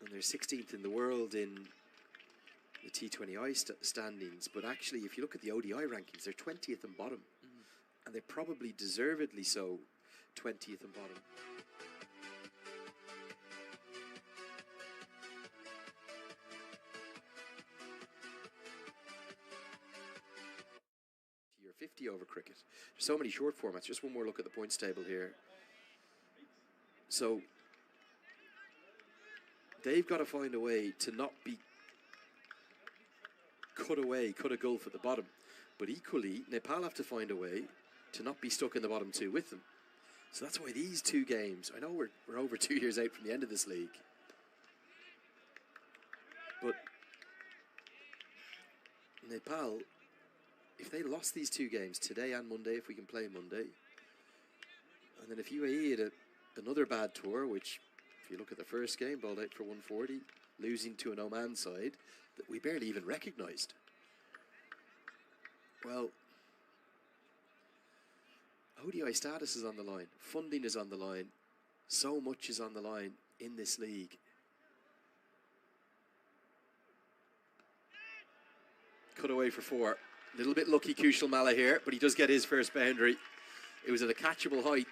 And they're 16th in the world in the T20I standings. But actually, if you look at the ODI rankings, they're 20th and bottom. And they're probably deservedly so 20th and bottom. 50 over cricket. There's so many short formats. Just one more look at the points table here. So they've got to find a way to not be cut a gulf at the bottom. But equally, Nepal have to find a way to not be stuck in the bottom two with them. So that's why these two games, I know we're over 2 years out from the end of this league, but Nepal, if they lost these two games, today and Monday, if we can play Monday, and then if UAE had another bad tour, which, if you look at the first game, bowled out for 140, losing to an Oman side that we barely even recognised. Well, ODI status is on the line, funding is on the line, so much is on the line in this league. Cut away for 4. A little bit lucky Kushal Malla here, but he does get his first boundary. It was at a catchable height,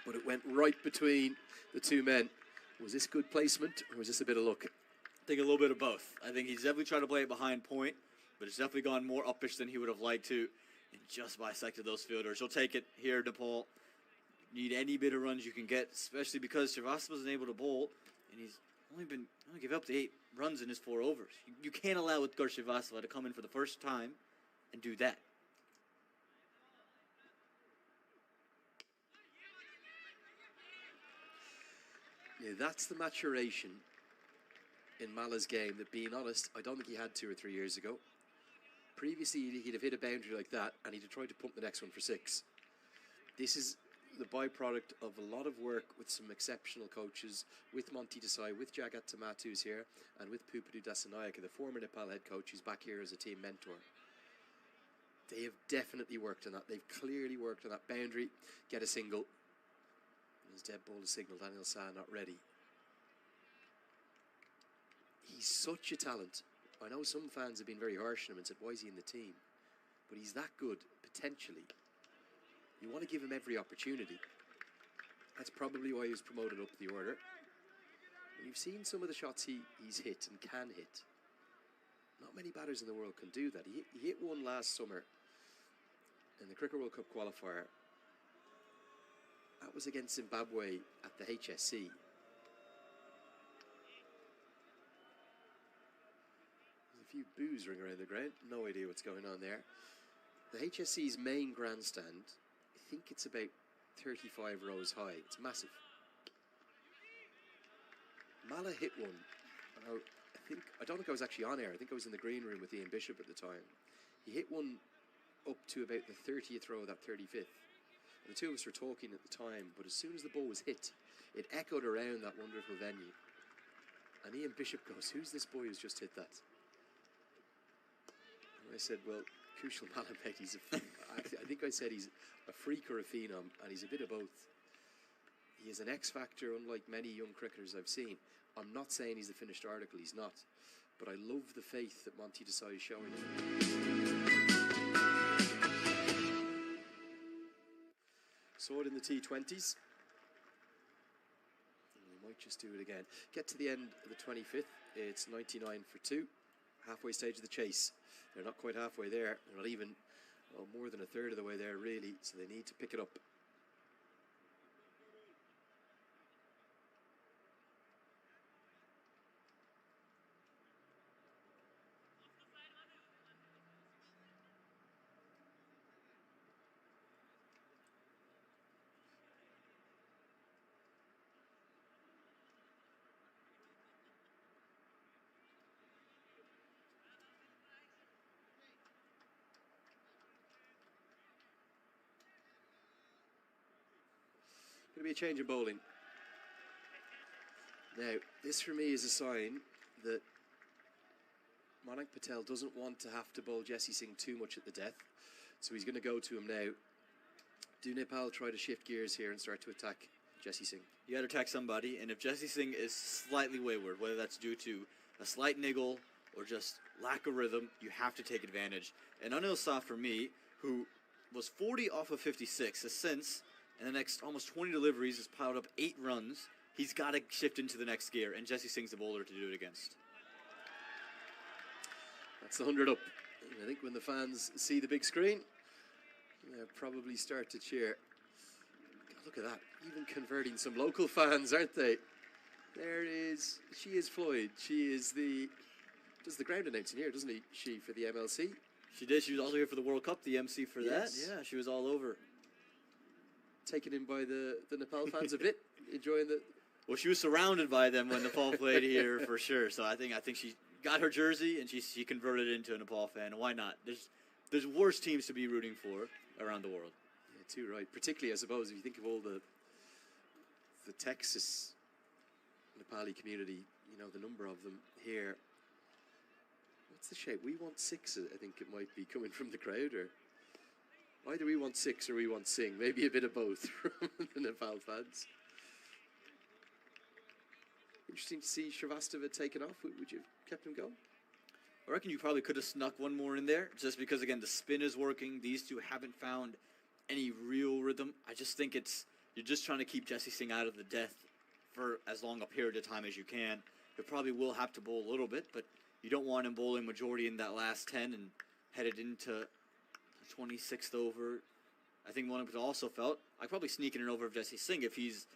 but it went right between the two men. Was this good placement, or was this a bit of luck? I think a little bit of both. I think he's definitely tried to play it behind point, but it's definitely gone more uppish than he would have liked to, and just bisected those fielders. He'll take it here, Nepal. Need any bit of runs you can get, especially because Srivastava wasn't able to bowl, and he's only give up the 8 runs in his 4 overs. You can't allow Utkarsh Srivastava to come in for the first time and do that. Yeah, that's the maturation in Mala's game that, being honest, I don't think he had 2 or 3 years ago. Previously, he'd have hit a boundary like that and he'd have tried to pump the next one for 6. This is the byproduct of a lot of work with some exceptional coaches, with Monty Desai, with Jagat Tamatu, who's here, and with Pupadu Dasanayake, the former Nepal head coach, who's back here as a team mentor. They have definitely worked on that. They've clearly worked on that boundary. Get a single. As Deb bowled a signal, Daniel Sah not ready. He's such a talent. I know some fans have been very harsh on him and said, why is he in the team? But he's that good, potentially. You want to give him every opportunity. That's probably why he was promoted up the order. And you've seen some of the shots he's hit and can hit. Not many batters in the world can do that. He hit one last summer in the Cricket World Cup qualifier. That was against Zimbabwe at the HSC. There's a few boos ring around the ground. No idea what's going on there. The HSC's main grandstand, I think it's about 35 rows high. It's massive. Malla hit one. I don't think I was actually on air. I think I was in the green room with Ian Bishop at the time. He hit one up to about the 30th row of that 35th. And the two of us were talking at the time, but as soon as the ball was hit, it echoed around that wonderful venue. And Ian Bishop goes, who's this boy who's just hit that? And I said, well, Kushal Malla, mate, I think I said he's a freak or a phenom, and he's a bit of both. He is an X factor, unlike many young cricketers I've seen. I'm not saying he's the finished article, he's not. But I love the faith that Monty Desai is showing him. Saw it in the T20s. And we might just do it again. Get to the end of the 25th. It's 99 for 2. Halfway stage of the chase. They're not quite halfway there. They're not even, well, more than a third of the way there, really. So they need to pick it up. Going to be a change in bowling. Now, this for me is a sign that Manik Patel doesn't want to have to bowl Jesse Singh too much at the death. So he's going to go to him now. Do Nepal try to shift gears here and start to attack Jesse Singh? You got to attack somebody, and if Jesse Singh is slightly wayward, whether that's due to a slight niggle or just lack of rhythm, you have to take advantage. And Anil Shah, for me, who was 40 off of 56, has since, in the next almost 20 deliveries, has piled up 8 runs. He's got to shift into the next gear, and Jesse Singh's the bowler to do it against. That's the 100 up. And I think when the fans see the big screen, probably start to cheer. God, look at that. Even converting some local fans, aren't they? She is Floyd. She is does the ground announcing here, doesn't she, for the MLC? She did. She was also here for the World Cup, the MC for that. Yeah, she was all over. Taken in by the Nepal fans a bit, enjoying the... Well, she was surrounded by them when Nepal played here for sure. So I think she got her jersey and she converted into a Nepal fan. Why not? There's worse teams to be rooting for around the world. Yeah, too right. Particularly, I suppose, if you think of all the Texas Nepali community, you know, the number of them here. What's the shape? We want 6, I think it might be coming from the crowd, or either we want 6 or we want sing. Maybe a bit of both from the Nepal fans. Interesting to see Shrivastava taken off. Would you have kept him going? I reckon you probably could have snuck one more in there, just because, again, the spin is working. These two haven't found any real rhythm. I just think you're just trying to keep Jesse Singh out of the death for as long a period of time as you can. You probably will have to bowl a little bit, but you don't want him bowling majority in that last 10 and headed into the 26th over. I think one could also felt I'd probably sneak in an over of Jesse Singh if he's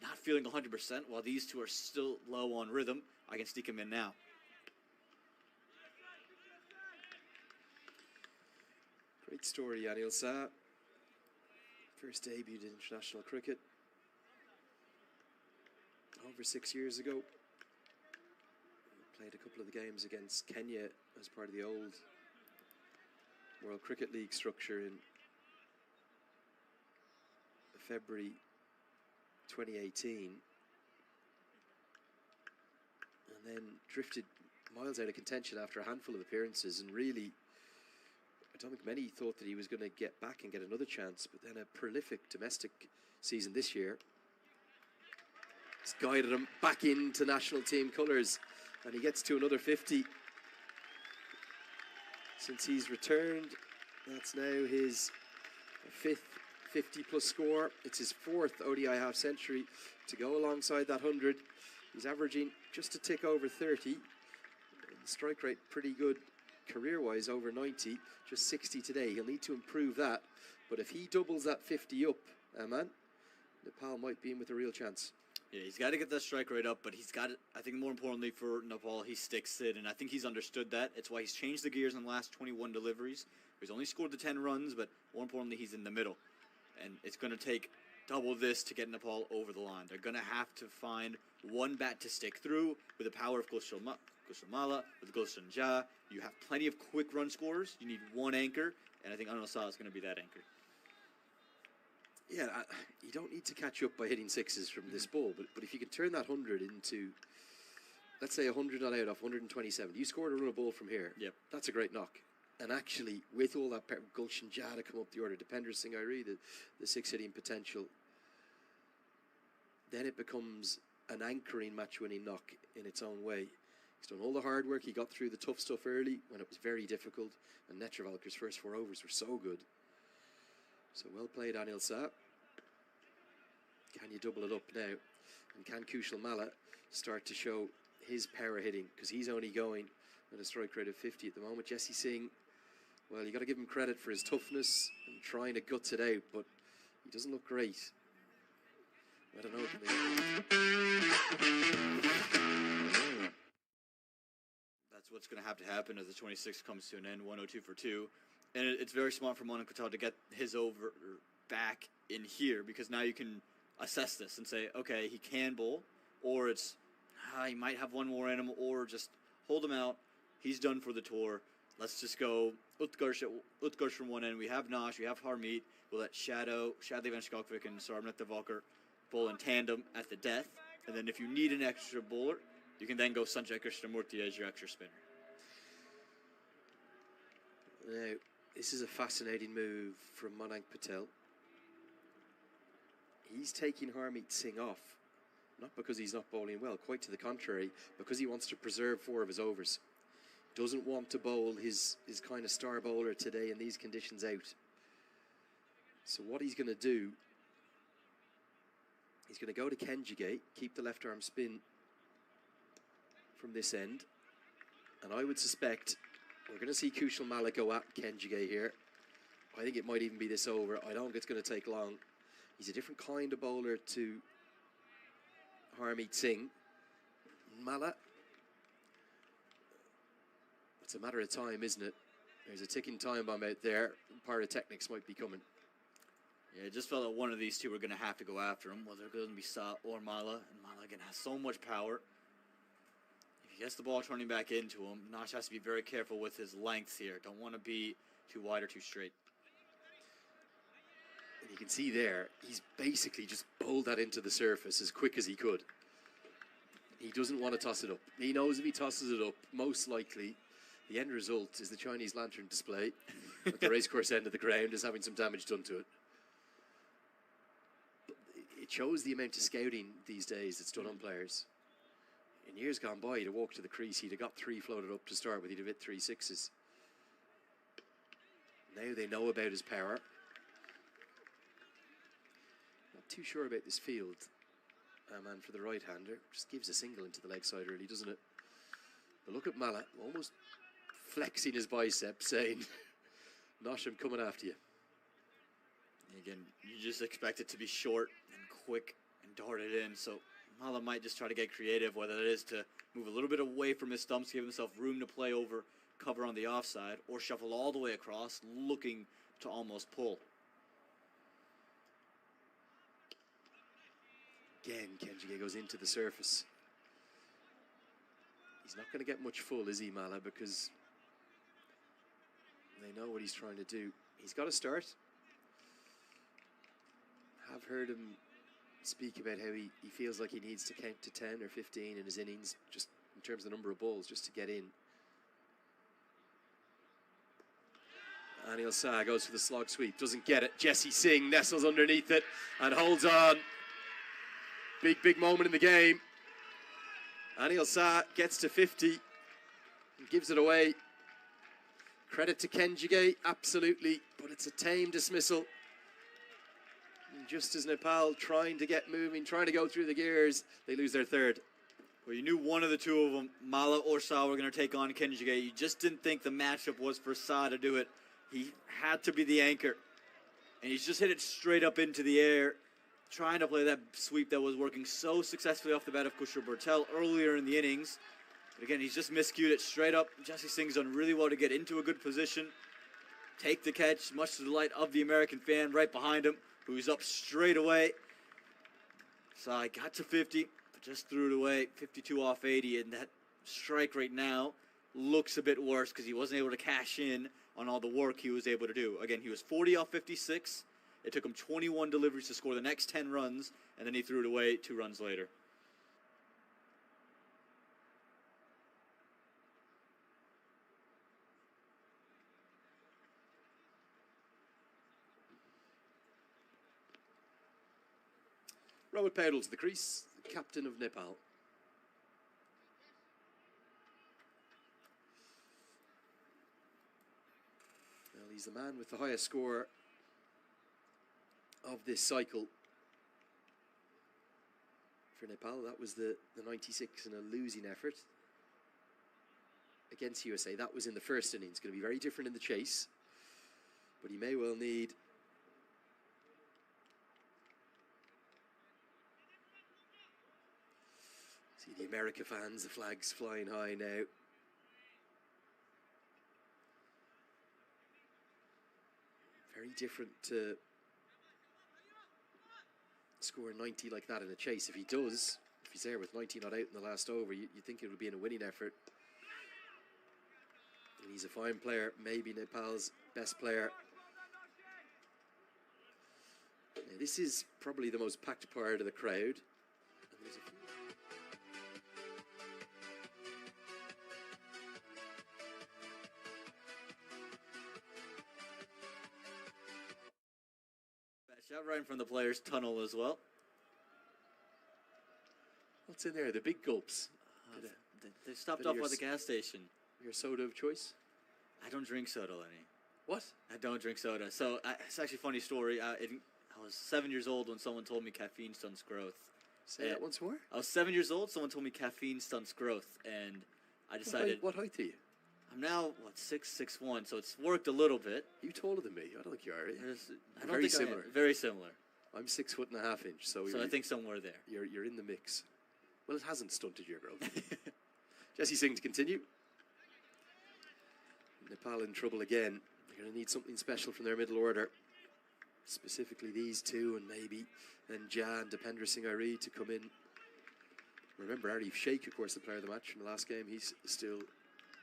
not feeling 100%, while these two are still low on rhythm. I can sneak him in now. Great story, Anil Shah. First debuted in international cricket over 6 years ago. Played a couple of the games against Kenya as part of the old World Cricket League structure in February 2018. And then drifted miles out of contention after a handful of appearances, and really, I don't think many thought that he was going to get back and get another chance, but then a prolific domestic season this year has guided him back into national team colours, and he gets to another 50 since he's returned. That's now his 5th 50-plus score. It's his 4th ODI half-century to go alongside that 100. He's averaging just a tick over 30. The strike rate pretty good career-wise, over 90, just 60 today. He'll need to improve that, but if he doubles that 50 up, man, Nepal might be in with a real chance. Yeah, he's got to get that strike rate up, but he's got it. I think more importantly for Nepal, he sticks it, and I think he's understood that. It's why he's changed the gears in the last 21 deliveries. He's only scored the 10 runs, but more importantly, he's in the middle. And it's going to take double this to get Nepal over the line. They're going to have to find one bat to stick through with the power of Gulshan Mala, with Gulshan Jah. You have plenty of quick run scorers. You need one anchor, and I think Anil Shah is going to be that anchor. Yeah, you don't need to catch up by hitting 6s from this ball, but if you can turn that 100 into, let's say 100 not out off 127, you scored a run of ball from here. Yep. That's a great knock. And actually, with all that Gulshan Jah to come up the order, Depender Singh Airi, the 6-hitting potential, then it becomes an anchoring match-winning knock in its own way. He's done all the hard work. He got through the tough stuff early when it was very difficult, and Netravalkar's first 4 overs were so good. So well played, Anil Shah. Can you double it up now? And can Kushal Malla start to show his power hitting? Because he's only going at a strike rate of 50 at the moment. Jesse Singh, well, you got to give him credit for his toughness and trying to gut it out, but he doesn't look great. I don't know. That's what's going to have to happen as the 26 comes to an end, 102 for 2. And it's very smart for Monan Patel to get his over back in here, because now you can assess this and say, okay, he can bowl, or it's, he might have one more in him, or just hold him out. He's done for the tour. Let's just go Utkarsh from one end. We have Nash, we have Harmeet. We'll let Shadley Van Skalkvik and Sarabnet Devalkar bowl in tandem at the death. And then if you need an extra bowler, you can then go Sanjay Krishnamurti as your extra spinner. Now, this is a fascinating move from Mayank Patel. He's taking Harmeet Singh off, not because he's not bowling well, quite to the contrary, because he wants to preserve 4 of his overs. Doesn't want to bowl his kind of star bowler today in these conditions out. So what he's going to do, he's going to go to Kenjige, keep the left arm spin from this end, and I would suspect we're going to see Kushal Malla go at Kenjige here. I think it might even be this over. I don't think it's going to take long. He's a different kind of bowler to Harmeet Singh. Mala. It's a matter of time, isn't it? There's a ticking time bomb out there. Pyrotechnics might be coming. Yeah, it just felt like one of these two were going to have to go after him, whether it going to be Sa or Mala. And Mala, again, has so much power. If he gets the ball turning back into him, Nash has to be very careful with his length here. Don't want to be too wide or too straight. And you can see there, he's basically just bowled that into the surface as quick as he could. He doesn't want to toss it up. He knows if he tosses it up, most likely, the end result is the Chinese lantern display at the racecourse end of the ground is having some damage done to it. But it shows the amount of scouting these days that's done on players. In years gone by, he'd have walked to the crease, he'd have got 3 floated up to start with, he'd have hit 3 sixes. Now they know about his power. Not too sure about this field. Man for the right-hander. Just gives a single into the leg side, really, doesn't it? But look at Mala, almost flexing his bicep, saying, Nosh, I'm coming after you. Again, you just expect it to be short and quick and dart it in. So Mala might just try to get creative, whether it is to move a little bit away from his stumps, give himself room to play over cover on the offside, or shuffle all the way across, looking to almost pull. Again, Kenjige goes into the surface. He's not going to get much full, is he, Mala? Because they know what he's trying to do. He's got to start. I've heard him speak about how he feels like he needs to count to 10 or 15 in his innings, just in terms of the number of balls, just to get in. Anil Shah goes for the slog sweep, doesn't get it. Jesse Singh nestles underneath it and holds on. Big moment in the game. Anil Shah gets to 50 and gives it away. Credit to Kenjige, absolutely, but it's a tame dismissal. And just as Nepal trying to get moving, trying to go through the gears, they lose their third. Well, you knew one of the two of them, Mala or Shah, were going to take on Kenjige. You just didn't think the matchup was for Shah to do it. He had to be the anchor. And he's just hit it straight up into the air, trying to play that sweep that was working so successfully off the bat of Kushal Bertel earlier in the innings. But again, he's just miscued it straight up. Jesse Singh's done really well to get into a good position, take the catch, much to the delight of the American fan right behind him, who's up straight away. So I got to 50, but just threw it away, 52 off 80, and that strike right now looks a bit worse because he wasn't able to cash in on all the work he was able to do. Again, he was 40 off 56. It took him 21 deliveries to score the next 10 runs, and then he threw it away 2 runs later. Robert Paudel to the crease, the captain of Nepal. Well, he's the man with the highest score of this cycle for Nepal. That was the 96 in a losing effort against USA. That was in the first innings. It's going to be very different in the chase, but he may well need see the America fans, the flags flying high now. Very different to score 90 like that in a chase. If he does, if he's there with 90 not out in the last over, you think it would be in a winning effort. And he's a fine player, maybe Nepal's best player. Now, this is probably the most packed part of the crowd. And there's a few Shot right from the players' tunnel as well. What's in there? The big gulps. They stopped off at the gas station. Your soda of choice? I don't drink soda, Lenny. What? I don't drink soda. So it's actually a funny story. I was 7 years old when someone told me caffeine stunts growth. Say that once more? I was 7 years old. Someone told me caffeine stunts growth, and I decided. What height are you? I'm now, 6'1", so it's worked a little bit. You taller than me. I don't think you are. I don't very think similar. I am. Very similar. I'm 6'1.5". So I think somewhere there. You're in the mix. Well, it hasn't stunted your growth. Jesse Singh to continue. Nepal in trouble again. They're going to need something special from their middle order. Specifically these two, and maybe then Jan, Dipendra Singh Airi to come in. Remember, Arif Sheikh, of course, the player of the match from the last game. He's still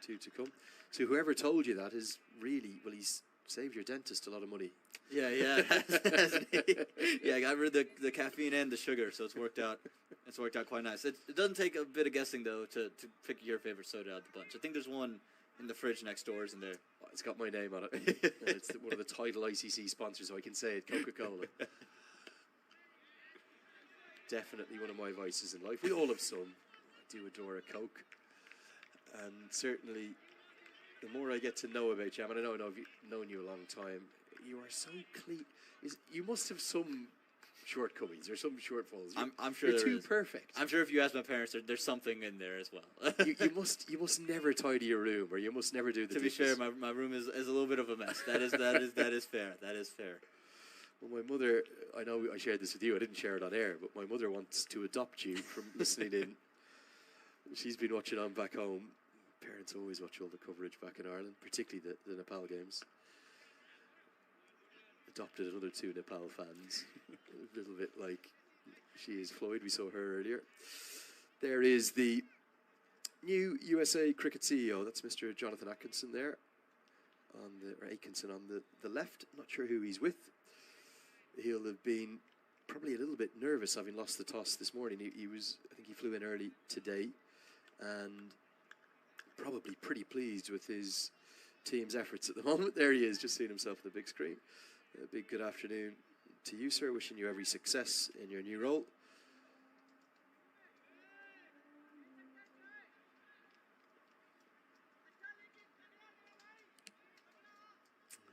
two to come. So whoever told you that is really, well, he's saved your dentist a lot of money. Yeah, hasn't he? Yeah, I got rid of the caffeine and the sugar, so it's worked out. It's worked out quite nice. It doesn't take a bit of guessing, though, to pick your favorite soda out of the bunch. I think there's one in the fridge next door, isn't there? Oh, it's got my name on it. It's one of the title ICC sponsors, so I can say it, Coca-Cola. Definitely one of my vices in life. We all have some. I do adore a Coke. And certainly, the more I get to know about you, I mean, I know I've known you a long time, you are so clean. You must have some shortcomings or some shortfalls. I'm sure you're there too is. Perfect. I'm sure if you ask my parents, there's something in there as well. you must never tidy your room, or you must never do the dishes. To be fair, my room is a little bit of a mess. That is fair. That is fair. Well, my mother, I know I shared this with you. I didn't share it on air, but my mother wants to adopt you from listening in. She's been watching on back home. Parents always watch all the coverage back in Ireland, particularly the Nepal games. Adopted another two Nepal fans. A little bit like she is Floyd. We saw her earlier. There is the new USA Cricket CEO. That's Mr. Jonathan Atkinson there. Atkinson on the left. Not sure who he's with. He'll have been probably a little bit nervous having lost the toss this morning. I think he flew in early today, and probably pretty pleased with his team's efforts at the moment. There he is, just seeing himself on the big screen. A big good afternoon to you, sir. Wishing you every success in your new role.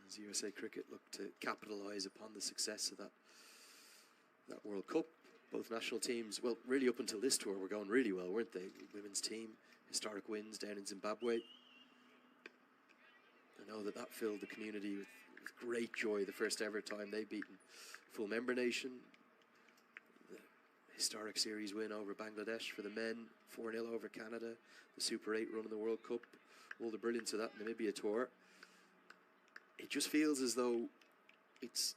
As USA Cricket look to capitalise upon the success of that World Cup. Both national teams, well, really up until this tour, were going really well, weren't they? The women's team, historic wins down in Zimbabwe. I know that filled the community with great joy the first ever time they've beaten full member nation. The historic series win over Bangladesh for the men, 4-0 over Canada, the Super 8 run in the World Cup, all the brilliance of that Namibia tour. It just feels as though it's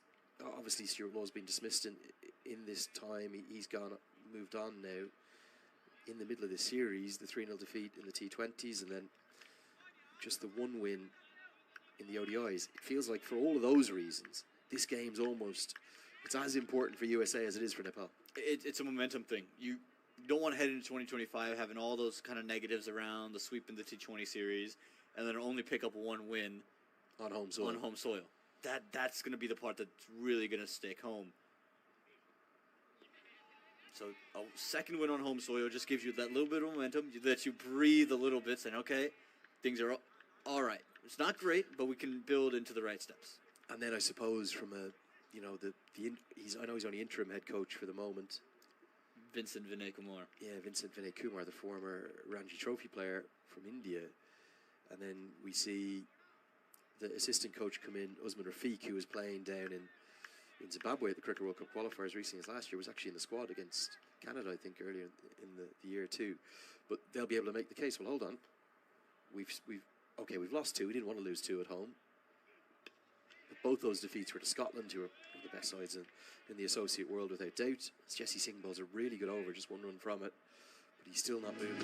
obviously Stuart Law's been dismissed in this time. He's moved on now. In the middle of the series, the 3-0 defeat in the T20s, and then just the one win in the ODIs. It feels like for all of those reasons, this game's it's as important for USA as it is for Nepal. It's a momentum thing. You don't want to head into 2025 having all those kind of negatives around the sweep in the T20 series, and then only pick up one win on home soil. That's going to be the part that's really going to stick home. So a second win on home soil just gives you that little bit of momentum that you breathe a little bit, saying, okay, things are all right. It's not great, but we can build into the right steps. And then I suppose from I know he's only interim head coach for the moment. Vincent Vinay Kumar. Yeah, Vincent Vinay Kumar, the former Ranji Trophy player from India. And then we see the assistant coach come in, Usman Rafiq, who was playing down in Zimbabwe at the Cricket World Cup qualifiers recently as last year, was actually in the squad against Canada, I think, earlier in the year too. But they'll be able to make the case, well, hold on. We've lost two. We didn't want to lose two at home. But both those defeats were to Scotland, who are one of the best sides in the associate world without doubt. As Jesse Singh bowls a really good over, just one run from it. But he's still not moving.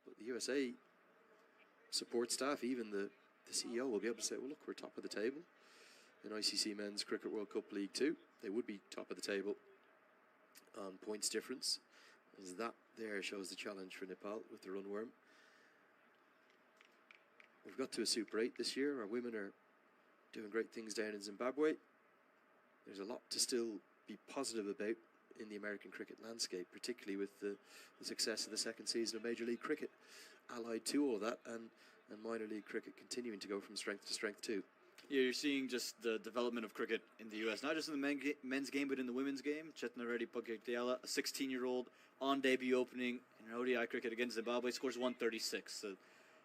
But the USA support staff, even the CEO, will be able to say, well, look, we're top of the table in ICC Men's Cricket World Cup League 2. They would be top of the table on points difference, as that there shows the challenge for Nepal with the runworm. We've got to a Super 8 this year. Our women are doing great things down in Zimbabwe. There's a lot to still be positive about in the American cricket landscape, particularly with the success of the second season of Major League Cricket, allied to all that, and minor league cricket continuing to go from strength to strength too. Yeah, you're seeing just the development of cricket in the U.S., not just in the men's game, but in the women's game. Chetna Reddy Pagyatyala, a 16-year-old on debut opening in ODI cricket against Zimbabwe, scores 136.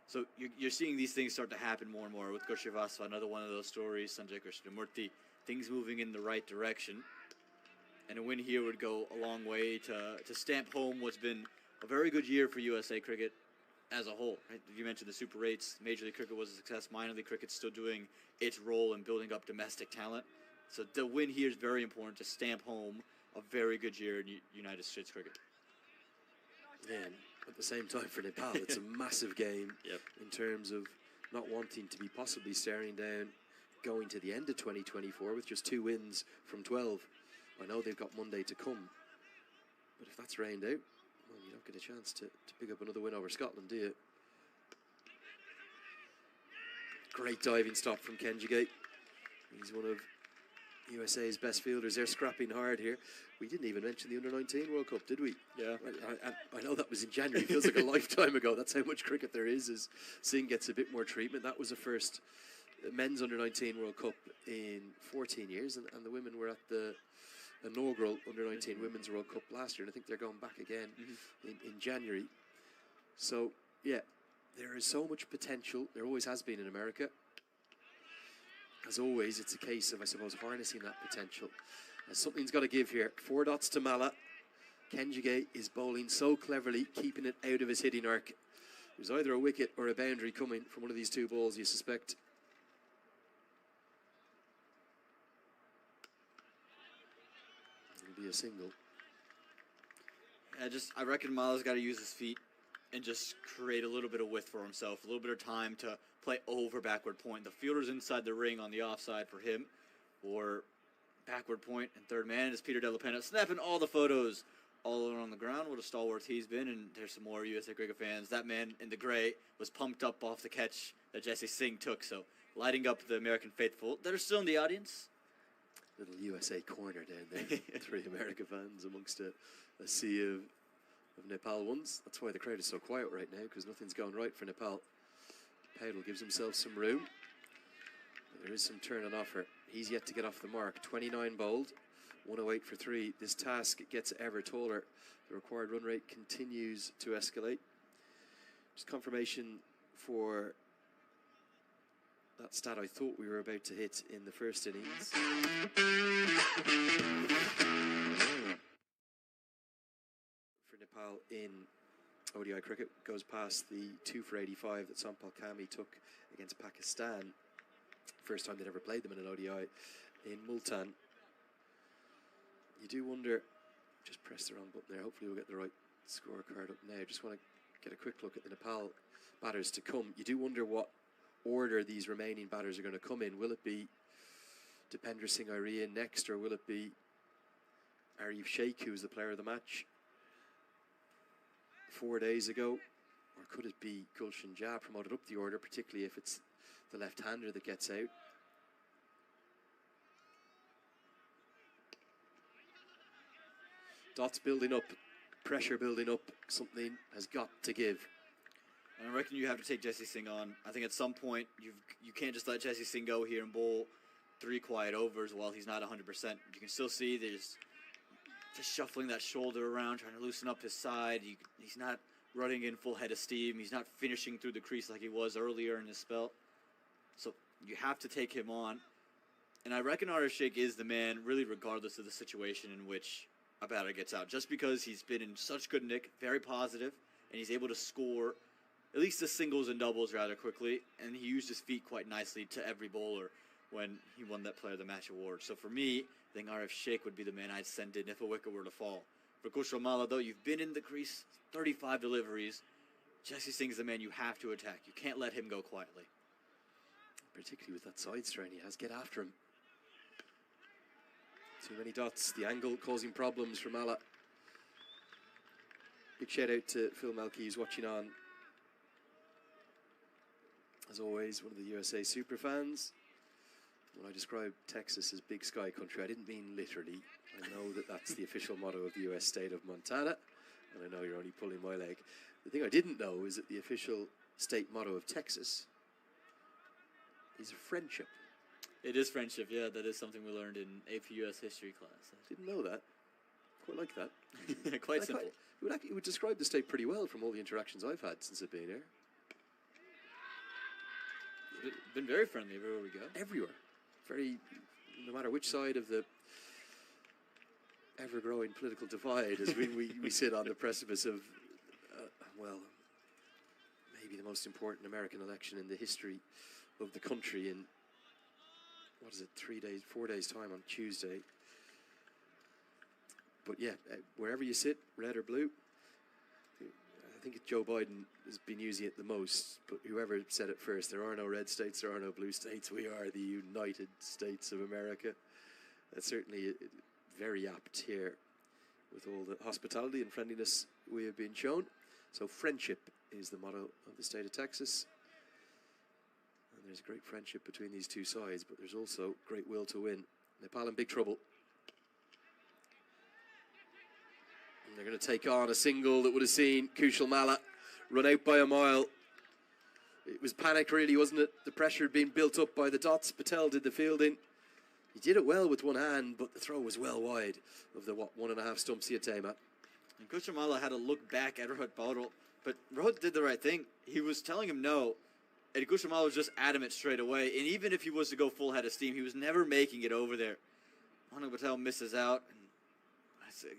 So you're seeing these things start to happen more and more with Gurshivasa, another one of those stories, Sanjay Krishnamurti, things moving in the right direction. And a win here would go a long way to stamp home what's been a very good year for USA cricket as a whole. Right? You mentioned the Super 8s. Major League Cricket was a success. Minor League Cricket's still doing its role in building up domestic talent. So the win here is very important to stamp home a very good year in United States cricket. Yeah, and at the same time for Nepal, it's a massive game in terms of not wanting to be possibly staring down going to the end of 2024 with just 2 wins from 12. I know they've got Monday to come, but if that's rained out, well, you don't get a chance to pick up another win over Scotland, do you? Great diving stop from Kenjigate. He's one of USA's best fielders. They're scrapping hard here. We didn't even mention the Under-19 World Cup, did we? Yeah. I know that was in January. It feels like a lifetime ago. That's how much cricket there is, as Singh gets a bit more treatment. That was the first men's Under-19 World Cup in 14 years, and the women were at the inaugural Under-19 Women's World Cup last year, and I think they're going back again in January. So, yeah, there is so much potential. There always has been in America. As always, it's a case of, I suppose, harnessing that potential. Something's got to give here. 4 dots to Mala. Kenjigate is bowling so cleverly, keeping it out of his hitting arc. There's either a wicket or a boundary coming from one of these 2 balls, you suspect. It'll be a single. I reckon Mala's got to use his feet and just create a little bit of width for himself, a little bit of time to play over backward point. The fielder's inside the ring on the offside for him, or backward point and third man is Peter Della Penna, snapping all the photos all around the ground. What a stalwart he's been, and there's some more USA cricket fans. That man in the gray was pumped up off the catch that Jesse Singh took, so lighting up the American faithful that are still in the audience. Little USA corner down there. 3 America fans amongst a sea of Nepal ones. That's why the crowd is so quiet right now, because nothing's going right for Nepal. Paudel gives himself some room, but there is some turn on offer. He's yet to get off the mark. 29 bowled, 108 for 3. This task gets ever taller. The required run rate continues to escalate. Just confirmation for that stat I thought we were about to hit in the first innings. For Nepal in ODI cricket goes past the 2 for 85 that Sampal Kami took against Pakistan. First time they'd ever played them in an ODI in Multan. You do wonder, just press the wrong button there, hopefully we'll get the right scorecard up now. Just want to get a quick look at the Nepal batters to come. You do wonder what order these remaining batters are going to come in. Will it be Dipendra Singh Arya next, or will it be Arif Sheikh, who's the player of the match 4 days ago? Or could it be Gulshan Jah promoted up the order, particularly if it's the left-hander that gets out? Dots building up, pressure building up. Something has got to give. And I reckon you have to take Jesse Singh on. I think at some point you can't just let Jesse Singh go here and bowl 3 quiet overs while he's not 100%. You can still see there's just shuffling that shoulder around, trying to loosen up his side. He's not running in full head of steam. He's not finishing through the crease like he was earlier in his spell. So you have to take him on. And I reckon Arif Sheikh is the man, really regardless of the situation in which a batter gets out. Just because he's been in such good nick, very positive, and he's able to score at least the singles and doubles rather quickly, and he used his feet quite nicely to every bowler when he won that Player of the Match award. So for me, I think Arif Sheikh would be the man I'd send in if a wicket were to fall. For Kushal Malla, though, you've been in the crease, 35 deliveries. Jesse Singh's the man you have to attack. You can't let him go quietly. Particularly with that side strain he has. Get after him. Too many dots. The angle causing problems for Malla. Big shout out to Phil Melky, who's watching on. As always, one of the USA super fans. When I described Texas as big sky country, I didn't mean literally. I know that that's the official motto of the US state of Montana, and I know you're only pulling my leg. The thing I didn't know is that the official state motto of Texas is friendship. It is friendship, yeah. That is something we learned in AP US history class. Didn't know that. Quite like that. Quite simple. It would describe the state pretty well from all the interactions I've had since I've been here. Been very friendly everywhere we go. Everywhere. No matter which side of the ever-growing political divide, as we sit on the precipice of, well, maybe the most important American election in the history of the country in, 4 days time on Tuesday. But yeah, wherever you sit, red or blue, I think Joe Biden has been using it the most, but whoever said it first, there are no red states, there are no blue states, we are the United States of America. That's certainly very apt here with all the hospitality and friendliness we have been shown. So friendship is the motto of the state of Texas. And there's great friendship between these two sides, but there's also great will to win. Nepal in big trouble. And they're going to take on a single that would have seen Kushal Malla run out by a mile. It was panic really, wasn't it? The pressure had been built up by the dots. Patel did the fielding. He did it well with one hand, but the throw was well wide of the 1.5 stumps he had time at. And Kushal Malla had to look back at Rohit Paudel, but Rohit did the right thing. He was telling him no, and Kushal Malla was just adamant straight away. And even if he was to go full head of steam, he was never making it over there. Manang Patel misses out, and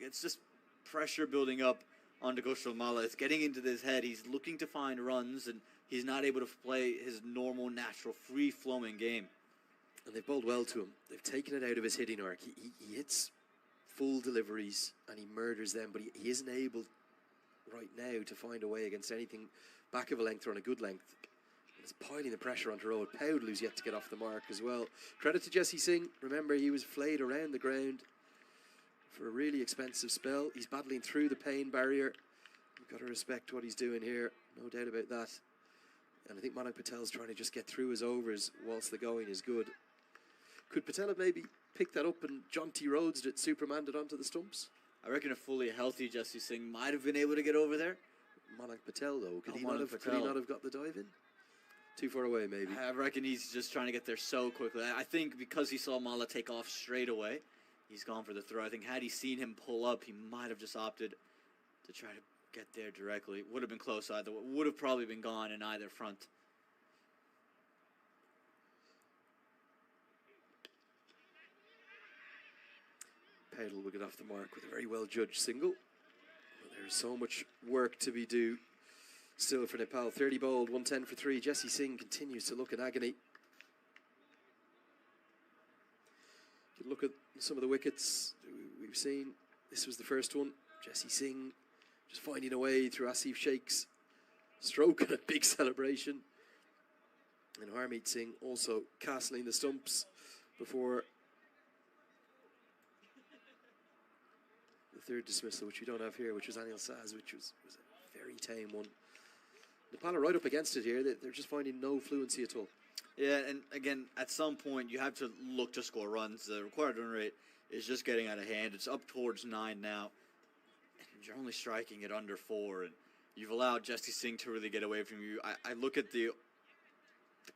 it's just pressure building up onto Kushal Malla. It's getting into his head. He's looking to find runs, and he's not able to play his normal, natural, free-flowing game. And they've bowled well to him. They've taken it out of his hitting arc. He hits full deliveries and he murders them, but he isn't able right now to find a way against anything back of a length or on a good length. And it's piling the pressure onto Rohit Paudel, who's yet to get off the mark as well. Credit to Jesse Singh. Remember, he was flayed around the ground for a really expensive spell. He's battling through the pain barrier. You've got to respect what he's doing here, no doubt about that. And I think Manang Patel's trying to just get through his overs whilst the going is good. Could Patel have maybe picked that up and John T. Rhodes it Supermaned it onto the stumps? I reckon a fully healthy Jesse Singh might have been able to get over there. Manang Patel, though, could he not have got the dive in? Too far away, maybe. I reckon he's just trying to get there so quickly. I think because he saw Malla take off straight away, he's gone for the throw. I think had he seen him pull up, he might have just opted to try to get there directly. Would have been close either. Would have probably been gone in either front. Paudel will get off the mark with a very well-judged single. But there's so much work to be due still for Nepal. 30 bowled, 110 for 3. Jesse Singh continues to look in agony. You can look at some of the wickets we've seen. This was the first one. Jesse Singh just finding a way through Asif Sheikh's stroke and a big celebration. And Harmeet Singh also castling the stumps before the third dismissal, which we don't have here, which was Anil Saz, which was a very tame one. Nepal are right up against it here. They're just finding no fluency at all. Yeah, and again, at some point, you have to look to score runs. The required run rate is just getting out of hand. It's up towards 9 now. And you're only striking at under 4, and you've allowed Jesse Singh to really get away from you. I look at the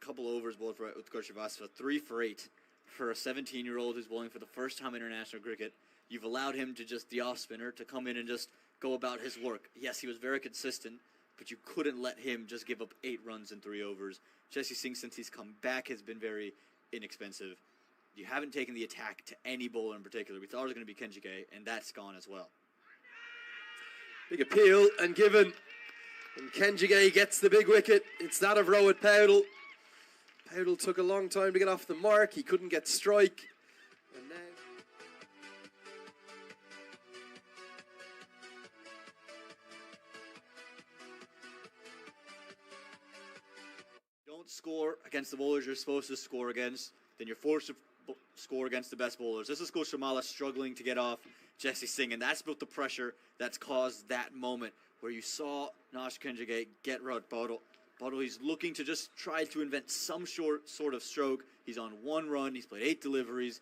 couple overs bowled for Utkarsh Srivastava, 3 for 8 for a 17-year-old who's bowling for the first time in international cricket. You've allowed him to just, the off-spinner, to come in and just go about his work. Yes, he was very consistent, but you couldn't let him just give up 8 runs in 3 overs. Jesse Singh, since he's come back, has been very inexpensive. You haven't taken the attack to any bowler in particular. We thought it was going to be Kenjige, and that's gone as well. Big appeal and given. And Kenjige gets the big wicket. It's that of Rohit Paudel. Paudel took a long time to get off the mark. He couldn't get strike. And now... Don't score against the bowlers you're supposed to score against, then you're forced to score against the best bowlers. This is Kushal Malla struggling to get off Jesse Singh, and that's built the pressure that's caused that moment where you saw Nash Kenjige get Rohit Paudel. Paudel, he's looking to just try to invent some sort of stroke. He's on 1 run, he's played 8 deliveries,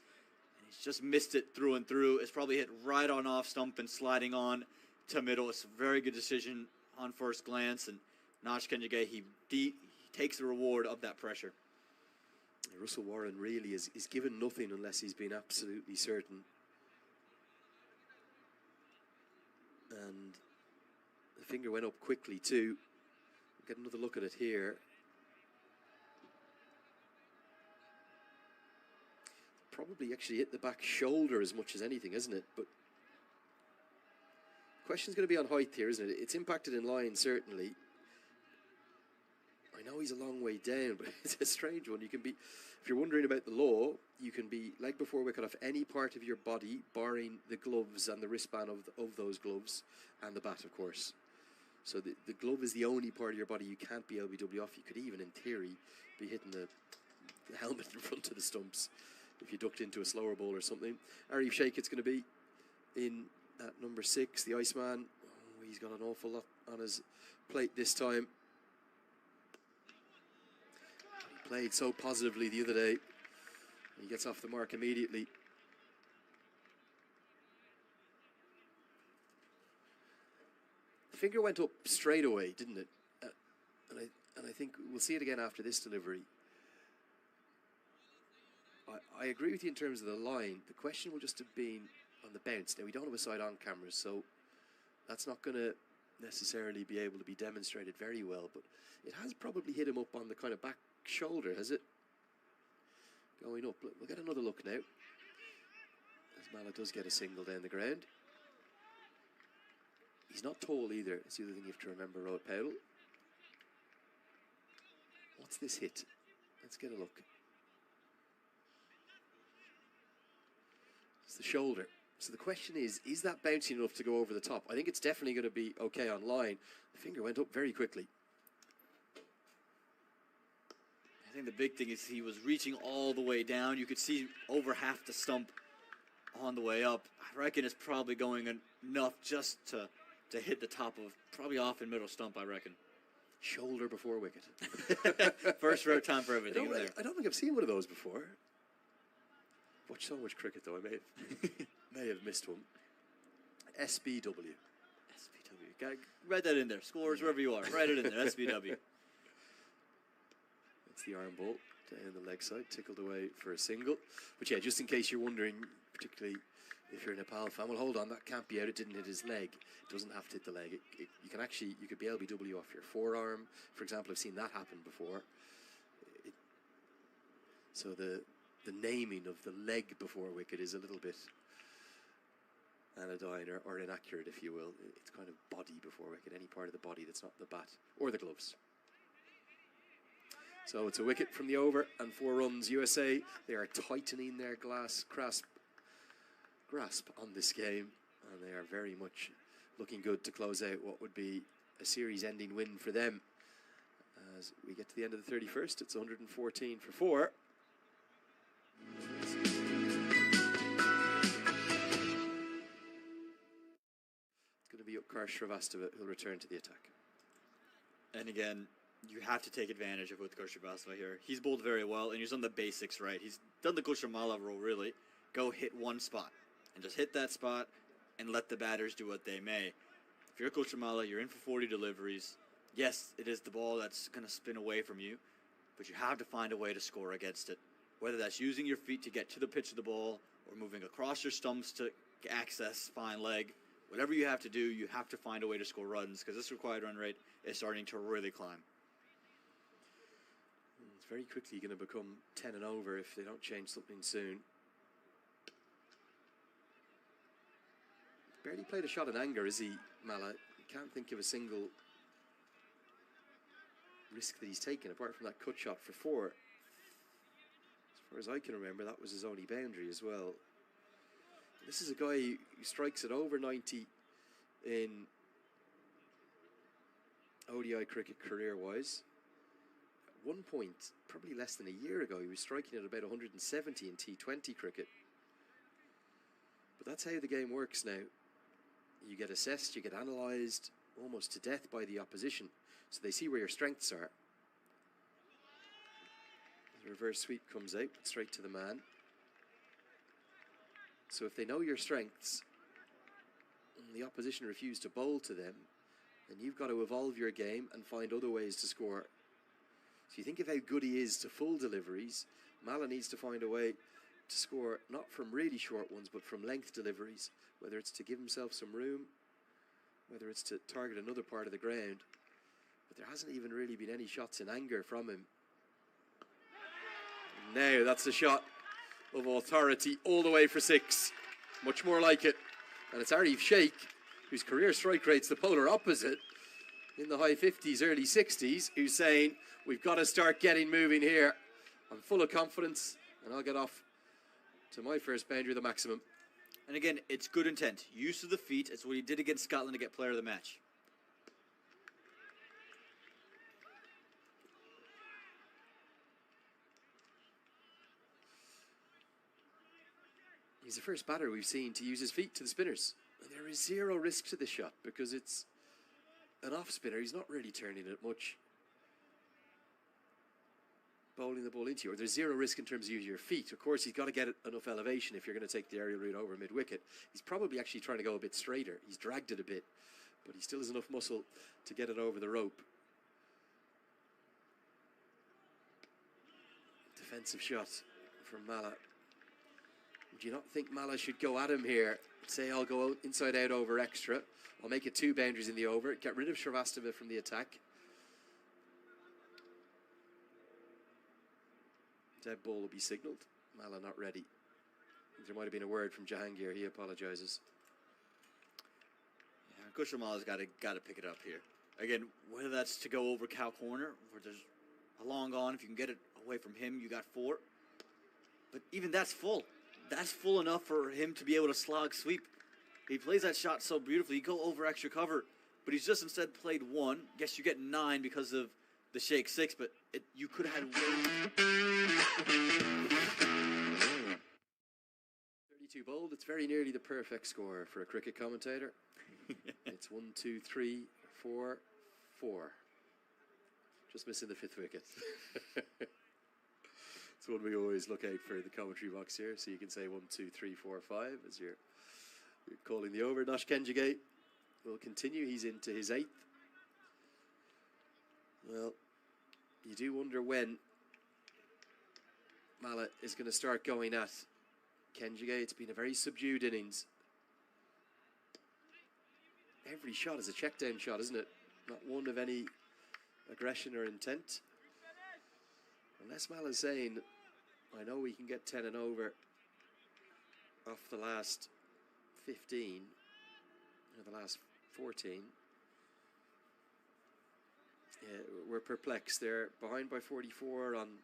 and he's just missed it through and through. It's probably hit right on off stump and sliding on to middle. It's a very good decision on first glance, and Nash Kenjige, he takes the reward of that pressure. Russell Warren really is given nothing unless he's been absolutely certain. And finger went up quickly too. Get another look at it here. Probably actually hit the back shoulder as much as anything, isn't it? But the question's going to be on height here, isn't it? It's impacted in line, certainly. I know he's a long way down, but it's a strange one. You can be, if you're wondering about the law, you can be leg before wicket off any part of your body, barring the gloves and the wristband of those gloves, and the bat, of course. So the glove is the only part of your body you can't be LBW off. You could even, in theory, be hitting the helmet in front of the stumps if you ducked into a slower ball or something. Arif Sheikh, it's going to be in at number 6, the Iceman. Oh, he's got an awful lot on his plate this time. He played so positively the other day. He gets off the mark immediately. The finger went up straight away, didn't it? And I think we'll see it again after this delivery. I agree with you in terms of the line. The question will just have been on the bounce. Now, we don't have a side on camera, so that's not going to necessarily be able to be demonstrated very well, but it has probably hit him up on the kind of back shoulder, has it? Going up. We'll get another look now. As Mala does get a single down the ground. He's not tall either. That's the other thing you have to remember, Road Powell. What's this hit? Let's get a look. It's the shoulder. So the question is that bouncing enough to go over the top? I think it's definitely going to be okay on line. The finger went up very quickly. I think the big thing is he was reaching all the way down. You could see over half the stump on the way up. I reckon it's probably going enough just to hit the top of, probably off in middle stump, I reckon. Shoulder before wicket. First time for everything. I don't think I've seen one of those before. Watched so much cricket though, I may have missed one. SBW. SBW. Write that in there. Scores wherever you are. Write it in there. SBW. That's the arm ball down the leg side, tickled away for a single. But yeah, just in case you're wondering, particularly if you're a Nepal fan, well, hold on, that can't be out. It didn't hit his leg. It doesn't have to hit the leg. You could be LBW off your forearm. For example, I've seen that happen before. So the naming of the leg before wicket is a little bit anodyne or inaccurate, if you will. It's kind of body before wicket, any part of the body that's not the bat or the gloves. So it's a wicket from the over and 4 runs. USA, they are tightening their grasp on this game, and they are very much looking good to close out what would be a series-ending win for them. As we get to the end of the 31st, it's 114 for 4. It's going to be Yukkar Shrivastava who'll return to the attack. And again, you have to take advantage of Utkarsh Shrivastava here. He's bowled very well, and he's done the basics right. He's done the Gulsharmala role, really. Go hit one spot, and just hit that spot, and let the batters do what they may. If you're Gulsharmala, you're in for 40 deliveries. Yes, it is the ball that's going to spin away from you, but you have to find a way to score against it. Whether that's using your feet to get to the pitch of the ball, or moving across your stumps to access fine leg, whatever you have to do, you have to find a way to score runs, because this required run rate is starting to really climb. It's very quickly going to become 10 and over if they don't change something soon. Barely played a shot in anger, is he, Mala? Can't think of a single risk that he's taken, apart from that cut shot for 4. As far as I can remember, that was his only boundary as well. This is a guy who strikes at over 90 in ODI cricket career-wise. At one point, probably less than a year ago, he was striking at about 170 in T20 cricket. But that's how the game works now. You get assessed, you get analysed almost to death by the opposition. So they see where your strengths are. The reverse sweep comes out straight to the man. So if they know your strengths and the opposition refuse to bowl to them, then you've got to evolve your game and find other ways to score. So you think of how good he is to full deliveries. Mala needs to find a way to score not from really short ones but from length deliveries, whether it's to give himself some room whether it's to target another part of the ground. But there hasn't even really been any shots in anger from him. And now that's a shot of authority all the way for 6. Much more like it. And it's Arif Sheikh, whose career strike rate's the polar opposite, in the high 50s, early 60s, who's saying, we've got to start getting moving here. I'm full of confidence, and I'll get off to my first boundary, the maximum. And again, it's good intent. Use of the feet. It's what he did against Scotland to get player of the match. He's the first batter we've seen to use his feet to the spinners. And there is zero risk to the shot because it's an off spinner. He's not really turning it much. Bowling the ball into you. Or there's zero risk in terms of using your feet. Of course, he's got to get enough elevation if you're going to take the aerial route over mid-wicket. He's probably actually trying to go a bit straighter. He's dragged it a bit, but he still has enough muscle to get it over the rope. Defensive shot from Mala. Would you not think Mala should go at him here? Say, I'll go inside out over extra. I'll make it 2 boundaries in the over. Get rid of Shrivastava from the attack. Dead ball will be signalled. Mala not ready. There might have been a word from Jahangir. He apologises. Yeah, Gushamala's got to pick it up here. Again, whether that's to go over cow corner, where there's a long on, if you can get it away from him, you got 4. But even that's full. That's full enough for him to be able to slog sweep. He plays that shot so beautifully. You go over extra cover, but he's just instead played 1. Guess you get 9 because of the Sheikh 6, but you could have had 32 bowled. It's very nearly the perfect score for a cricket commentator. It's 1, 2, 3, 4, 4. Just missing the 5th wicket. It's one we always look out for in the commentary box here, so you can say 1, 2, 3, 4, 5 as you're calling the over. Nosh Kenjigate will continue. He's into his 8th. Well, you do wonder when Mala is going to start going at Kenjigate. It's been a very subdued innings. Every shot is a check down shot, isn't it? Not one of any aggression or intent. Unless Mala's saying, I know we can get 10 and over off the last 15, or the last 14. Yeah, we're perplexed. They're behind by 44 on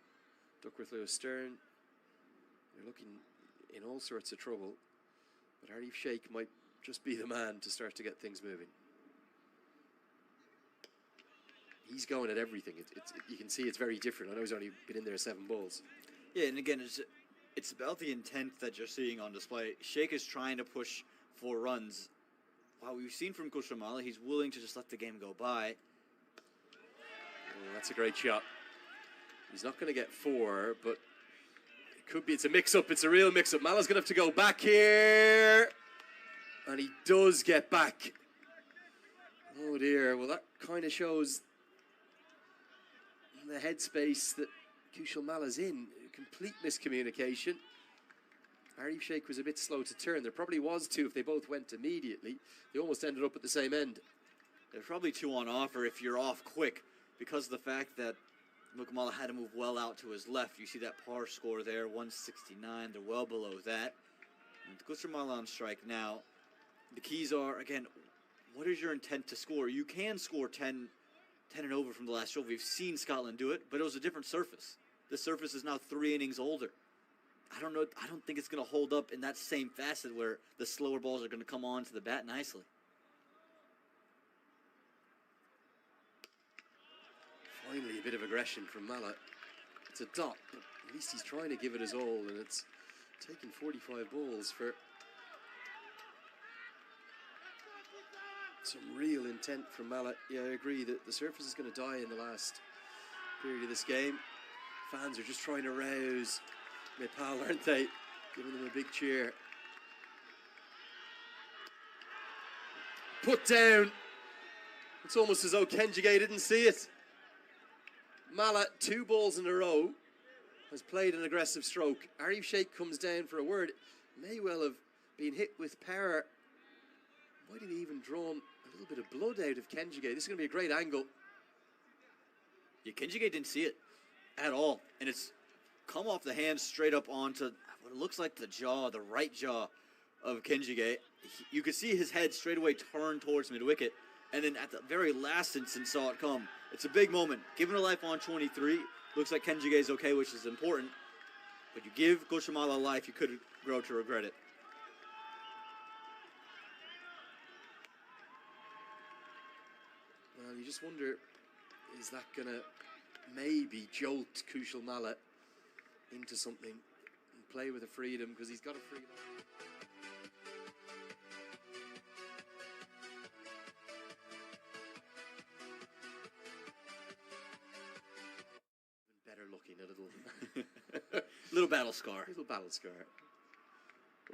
Duckworth Lewis Stern. They're looking in all sorts of trouble. But Arif Sheikh might just be the man to start to get things moving. He's going at everything. You can see it's very different. I know he's only been in there 7 balls. Yeah, and again, it's about the intent that you're seeing on display. Sheikh is trying to push 4 runs. Wow, we've seen from Gushamala, he's willing to just let the game go by. Oh, that's a great shot. He's not going to get 4, but it could be. It's a mix-up. It's a real mix-up. Mala's going to have to go back here. And he does get back. Oh, dear. Well, that kind of shows the headspace that Kushal Mala's in. Complete miscommunication. Arif Sheikh was a bit slow to turn. There probably was 2 if they both went immediately. They almost ended up at the same end. There's probably 2 on offer if you're off quick, because of the fact that Mukamala had to move well out to his left. You see that par score there, 169. They're well below that. And Gushamala on strike now. The keys are, again, what is your intent to score? You can score 10 and over from the last over. We've seen Scotland do it, but it was a different surface. The surface is now 3 innings older. I don't know. I don't think it's going to hold up in that same facet where the slower balls are going to come on to the bat nicely. Finally, a bit of aggression from Mala. It's a dot, but at least he's trying to give it his all, and it's taken 45 balls for some real intent from Mala. Yeah, I agree that the surface is going to die in the last period of this game. Fans are just trying to rouse Nepal, aren't they? Giving them a big cheer. Put down. It's almost as though Kenjigate didn't see it. Mala, 2 balls in a row, has played an aggressive stroke. Arif Sheikh comes down for a word. May well have been hit with power. Might have even drawn a little bit of blood out of Kenjige. This is going to be a great angle. Yeah, Kenjige didn't see it at all. And it's come off the hand straight up onto what looks like the jaw, the right jaw of Kenjige. You could see his head straight away turn towards mid-wicket. And then at the very last instant saw it come. It's a big moment. Given a life on 23, looks like Kenjige's okay, which is important. But you give Goshamala a life, you could grow to regret it. Well, you just wonder, is that going to maybe jolt Kushal Malla into something and play with a freedom, because he's got a freedom. Better looking, a little Little battle scar. Little battle scar.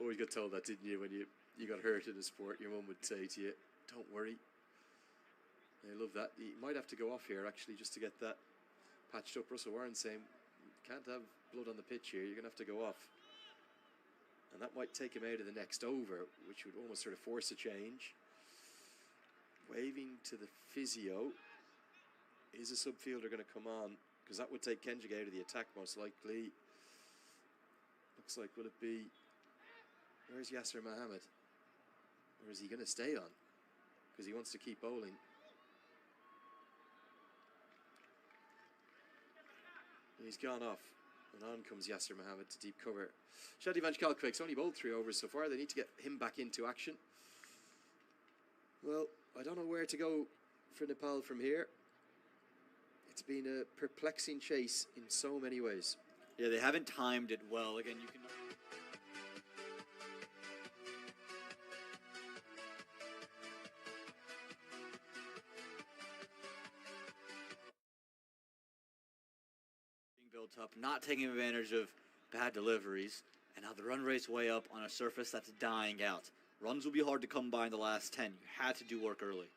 Always got told that, didn't you, when you got hurt in a sport? Your mum would say to you, don't worry. I love that. You might have to go off here, actually, just to get that patched up. Russell Warren saying, can't have blood on the pitch here, you're going to have to go off. And that might take him out of the next over, which would almost sort of force a change. Waving to the physio. Is a subfielder going to come on? Because that would take Kenjige out of the attack, most likely. Looks like, will it be... Where's Yasser Mohammed? Or is he going to stay on? Because he wants to keep bowling. And he's gone off. And on comes Yasser Mohammed to deep cover. Shadi Vanchkalkvik's only bowled 3 overs so far. They need to get him back into action. Well, I don't know where to go for Nepal from here. It's been a perplexing chase in so many ways. Yeah, they haven't timed it well. Again, you can... being built up, not taking advantage of bad deliveries, and now the run rate's way up on a surface that's dying out. Runs will be hard to come by in the last 10. You had to do work early.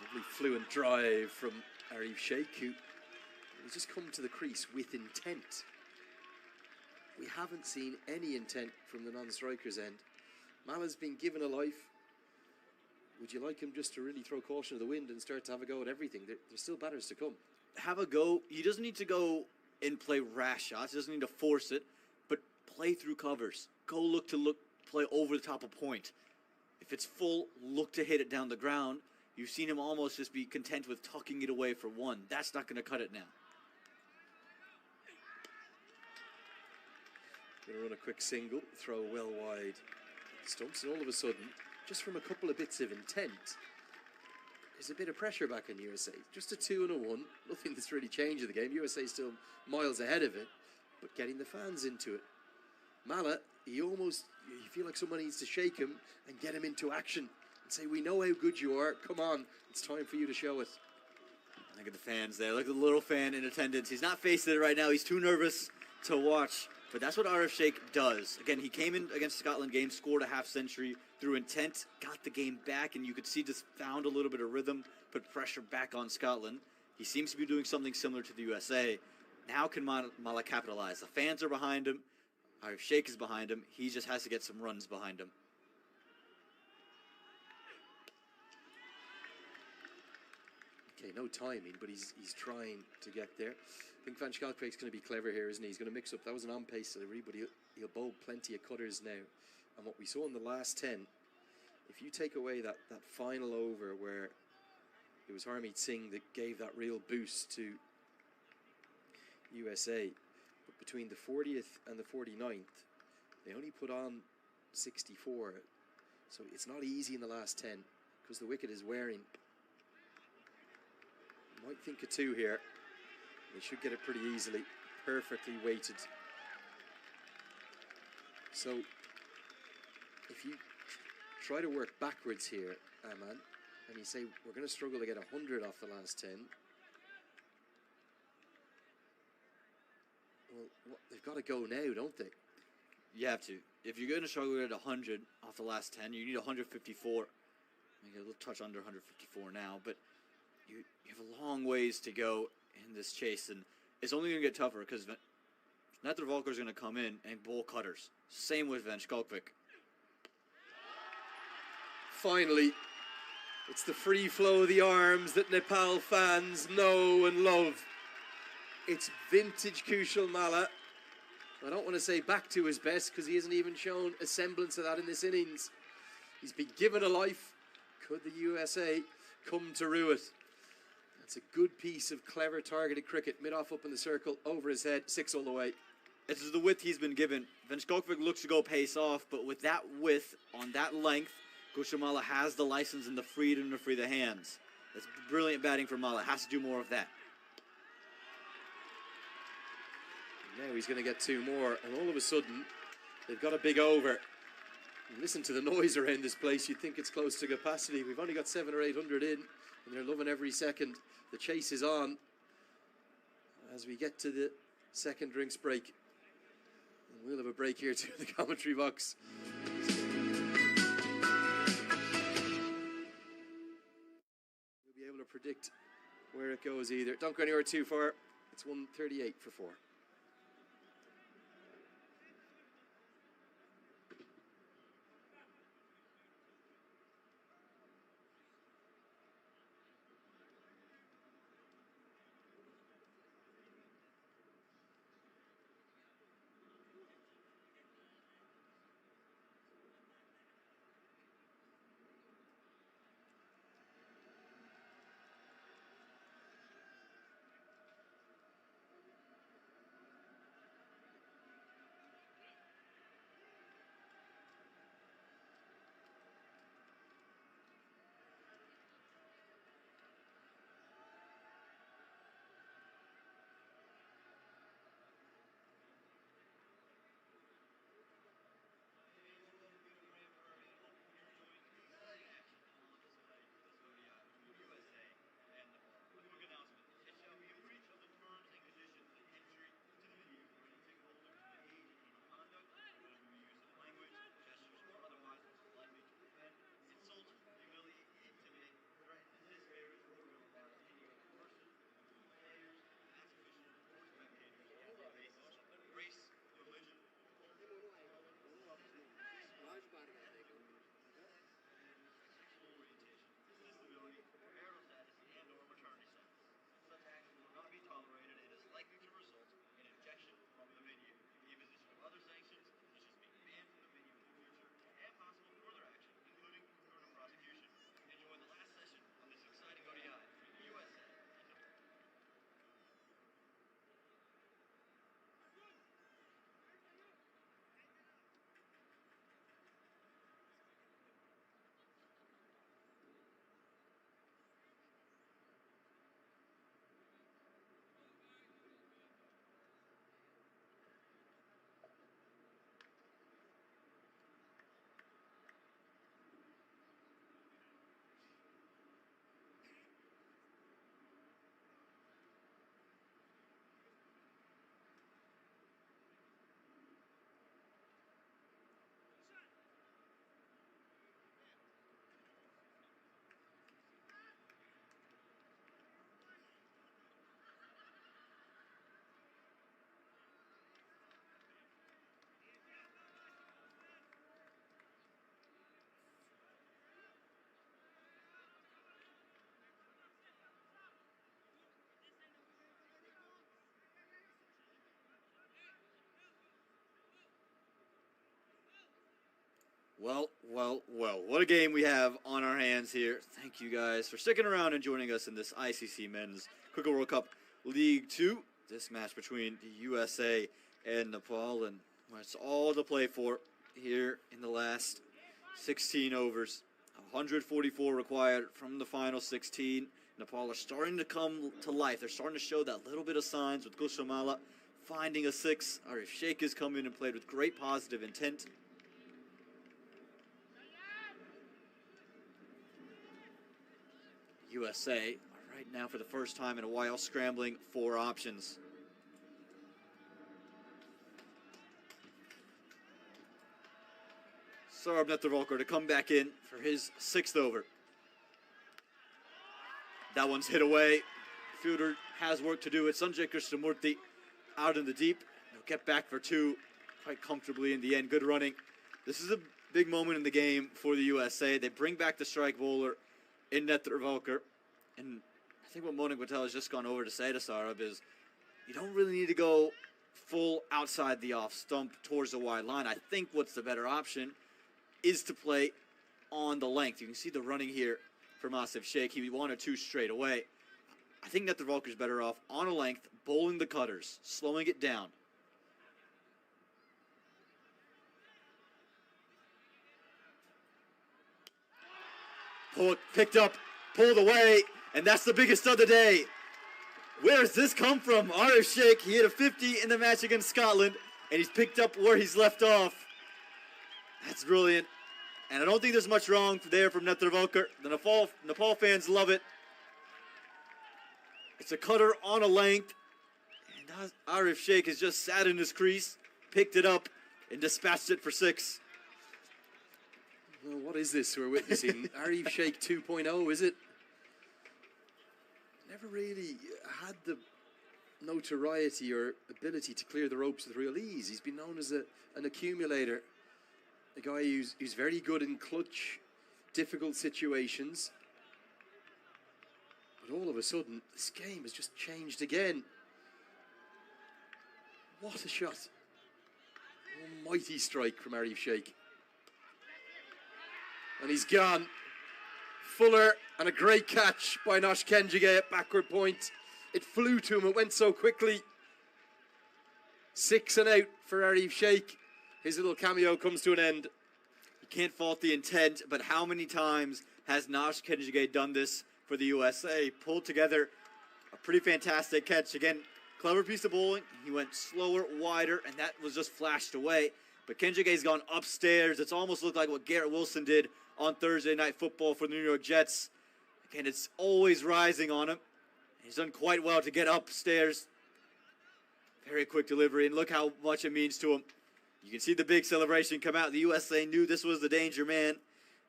Lovely fluent drive from Arif Sheikh, who has just come to the crease with intent. We haven't seen any intent from the non-striker's end. Mala's been given a life. Would you like him just to really throw caution to the wind and start to have a go at everything? There's still batters to come. Have a go. He doesn't need to go and play rash shots. He doesn't need to force it, but play through covers. Go play over the top of point. If it's full, look to hit it down the ground. You've seen him almost just be content with tucking it away for one. That's not going to cut it now. Going to run a quick single, throw well wide stumps, and all of a sudden, just from a couple of bits of intent, there's a bit of pressure back on USA. Just a 2 and a 1, nothing that's really changing the game. USA still miles ahead of it, but getting the fans into it. Malla, you feel like someone needs to shake him and get him into action. And say, we know how good you are. Come on, it's time for you to show it. Look at the fans there. Look at the little fan in attendance. He's not facing it right now. He's too nervous to watch. But that's what Arif Sheikh does. Again, he came in against the Scotland game, scored a half-century through intent, got the game back, and you could see just found a little bit of rhythm, put pressure back on Scotland. He seems to be doing something similar to the USA. Now can Malla capitalize? The fans are behind him. Arif Sheikh is behind him. He just has to get some runs behind him. Okay, no timing, but he's trying to get there. I think Van Schalkwijk's going to be clever here, isn't he? He's going to mix up. That was an on-pace delivery, but he'll bowl plenty of cutters now. And what we saw in the last 10, if you take away that final over where it was Harmeet Singh that gave that real boost to USA, but between the 40th and the 49th, they only put on 64. So it's not easy in the last 10 because the wicket is wearing. Might think a 2 here. They should get it pretty easily. Perfectly weighted. So if you try to work backwards here, Aman, and you say we're going to struggle to get 100 off the last 10. Well, they've got to go now, don't they? You have to. If you're going to struggle to get 100 off the last 10, you need 154. I get a little touch under 154 now, but you have a long ways to go in this chase, and it's only going to get tougher because Nether Volker's going to come in and bowl cutters. Same with Van Schalkwyk. Finally, it's the free flow of the arms that Nepal fans know and love. It's vintage Kushal Malla. I don't want to say back to his best because he hasn't even shown a semblance of that in this innings. He's been given a life. Could the USA come to rue it? That's a good piece of clever targeted cricket. Mid-off up in the circle, over his head, 6 all the way. This is the width he's been given. Venskokvik looks to go pace off, but with that width, on that length, Kushal Malla has the license and the freedom to free the hands. That's brilliant batting for Malla. Has to do more of that. Now he's going to get 2 more, and all of a sudden, they've got a big over. And listen to the noise around this place. You'd think it's close to capacity. We've only got 700 or 800 in, and they're loving every second. The chase is on as we get to the second drinks break. And we'll have a break here too in the commentary box. We'll be able to predict where it goes either. Don't go anywhere too far. It's 138 for 4. Well, what a game we have on our hands here. Thank you guys for sticking around and joining us in this ICC Men's Cricket World Cup League 2. This match between the USA and Nepal, and it's all to play for here in the last 16 overs. 144 required from the final 16. Nepal are starting to come to life. They're starting to show that little bit of signs with Kushal Malla finding a 6. Arif Sheikh has come in and played with great positive intent. USA are right now for the first time in a while scrambling 4 options. Saurabh Netravalkar to come back in for his 6th over. That one's hit away. Fielder has work to do with Sanjay Krishnamurthy out in the deep. They'll get back for 2 quite comfortably in the end. Good running. This is big moment in the game for the USA. They bring back the strike bowler in Nether Volker. And I think what Monik Patel has just gone over to say to Sarab is, you don't really need to go full outside the off stump towards the wide line. I think what's the better option is to play on the length. You can see the running here for Asif Sheikh. He wanted 2 straight away. I think Nether Volker's better off on a length, bowling the cutters, slowing it down. Picked up, pulled away, and that's the biggest of the day. Where has this come from? Arif Sheikh, he hit a 50 in the match against Scotland, and he's picked up where he's left off. That's brilliant. And I don't think there's much wrong there from Nether Volker. The Nepal fans love it. It's a cutter on a length. And Arif Sheikh has just sat in his crease, picked it up, and dispatched it for 6. Well, what is this we're witnessing? Arif Sheikh 2.0, is it? Never really had the notoriety or ability to clear the ropes with real ease. He's been known as an accumulator, a guy who's very good in clutch, difficult situations. But all of a sudden, this game has just changed again. What a shot. Almighty strike from Arif Sheikh. And he's gone. Fuller, and a great catch by Nosh Kenjige at backward point. It flew to him, it went so quickly. 6 and out for Arif Sheikh. His little cameo comes to an end. You can't fault the intent, but how many times has Nosh Kenjige done this for the USA? Pulled together a pretty fantastic catch. Again, clever piece of bowling. He went slower, wider, and that was just flashed away. But Kenjige's gone upstairs. It's almost looked like what Garrett Wilson did on Thursday Night Football for the New York Jets. Again, it's always rising on him. He's done quite well to get upstairs. Very quick delivery, and look how much it means to him. You can see the big celebration come out. The USA knew this was the danger man.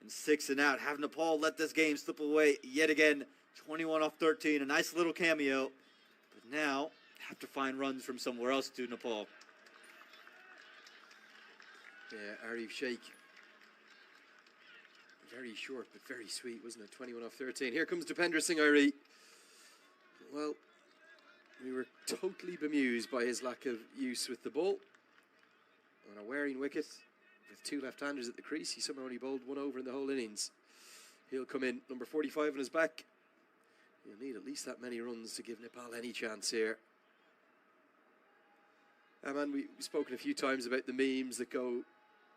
And 6 and out. Have Nepal let this game slip away yet again. 21 off 13, a nice little cameo. But now, have to find runs from somewhere else to Nepal. Yeah, Arif Sheikh. Very short, but very sweet, wasn't it? 21 off 13. Here comes Dipender Singh Airi. Well, we were totally bemused by his lack of use with the ball. On a wearing wicket, with 2 left-handers at the crease, he somehow only bowled 1 over in the whole innings. He'll come in, number 45 on his back. He'll need at least that many runs to give Nepal any chance here. Man, we've spoken a few times about the memes that go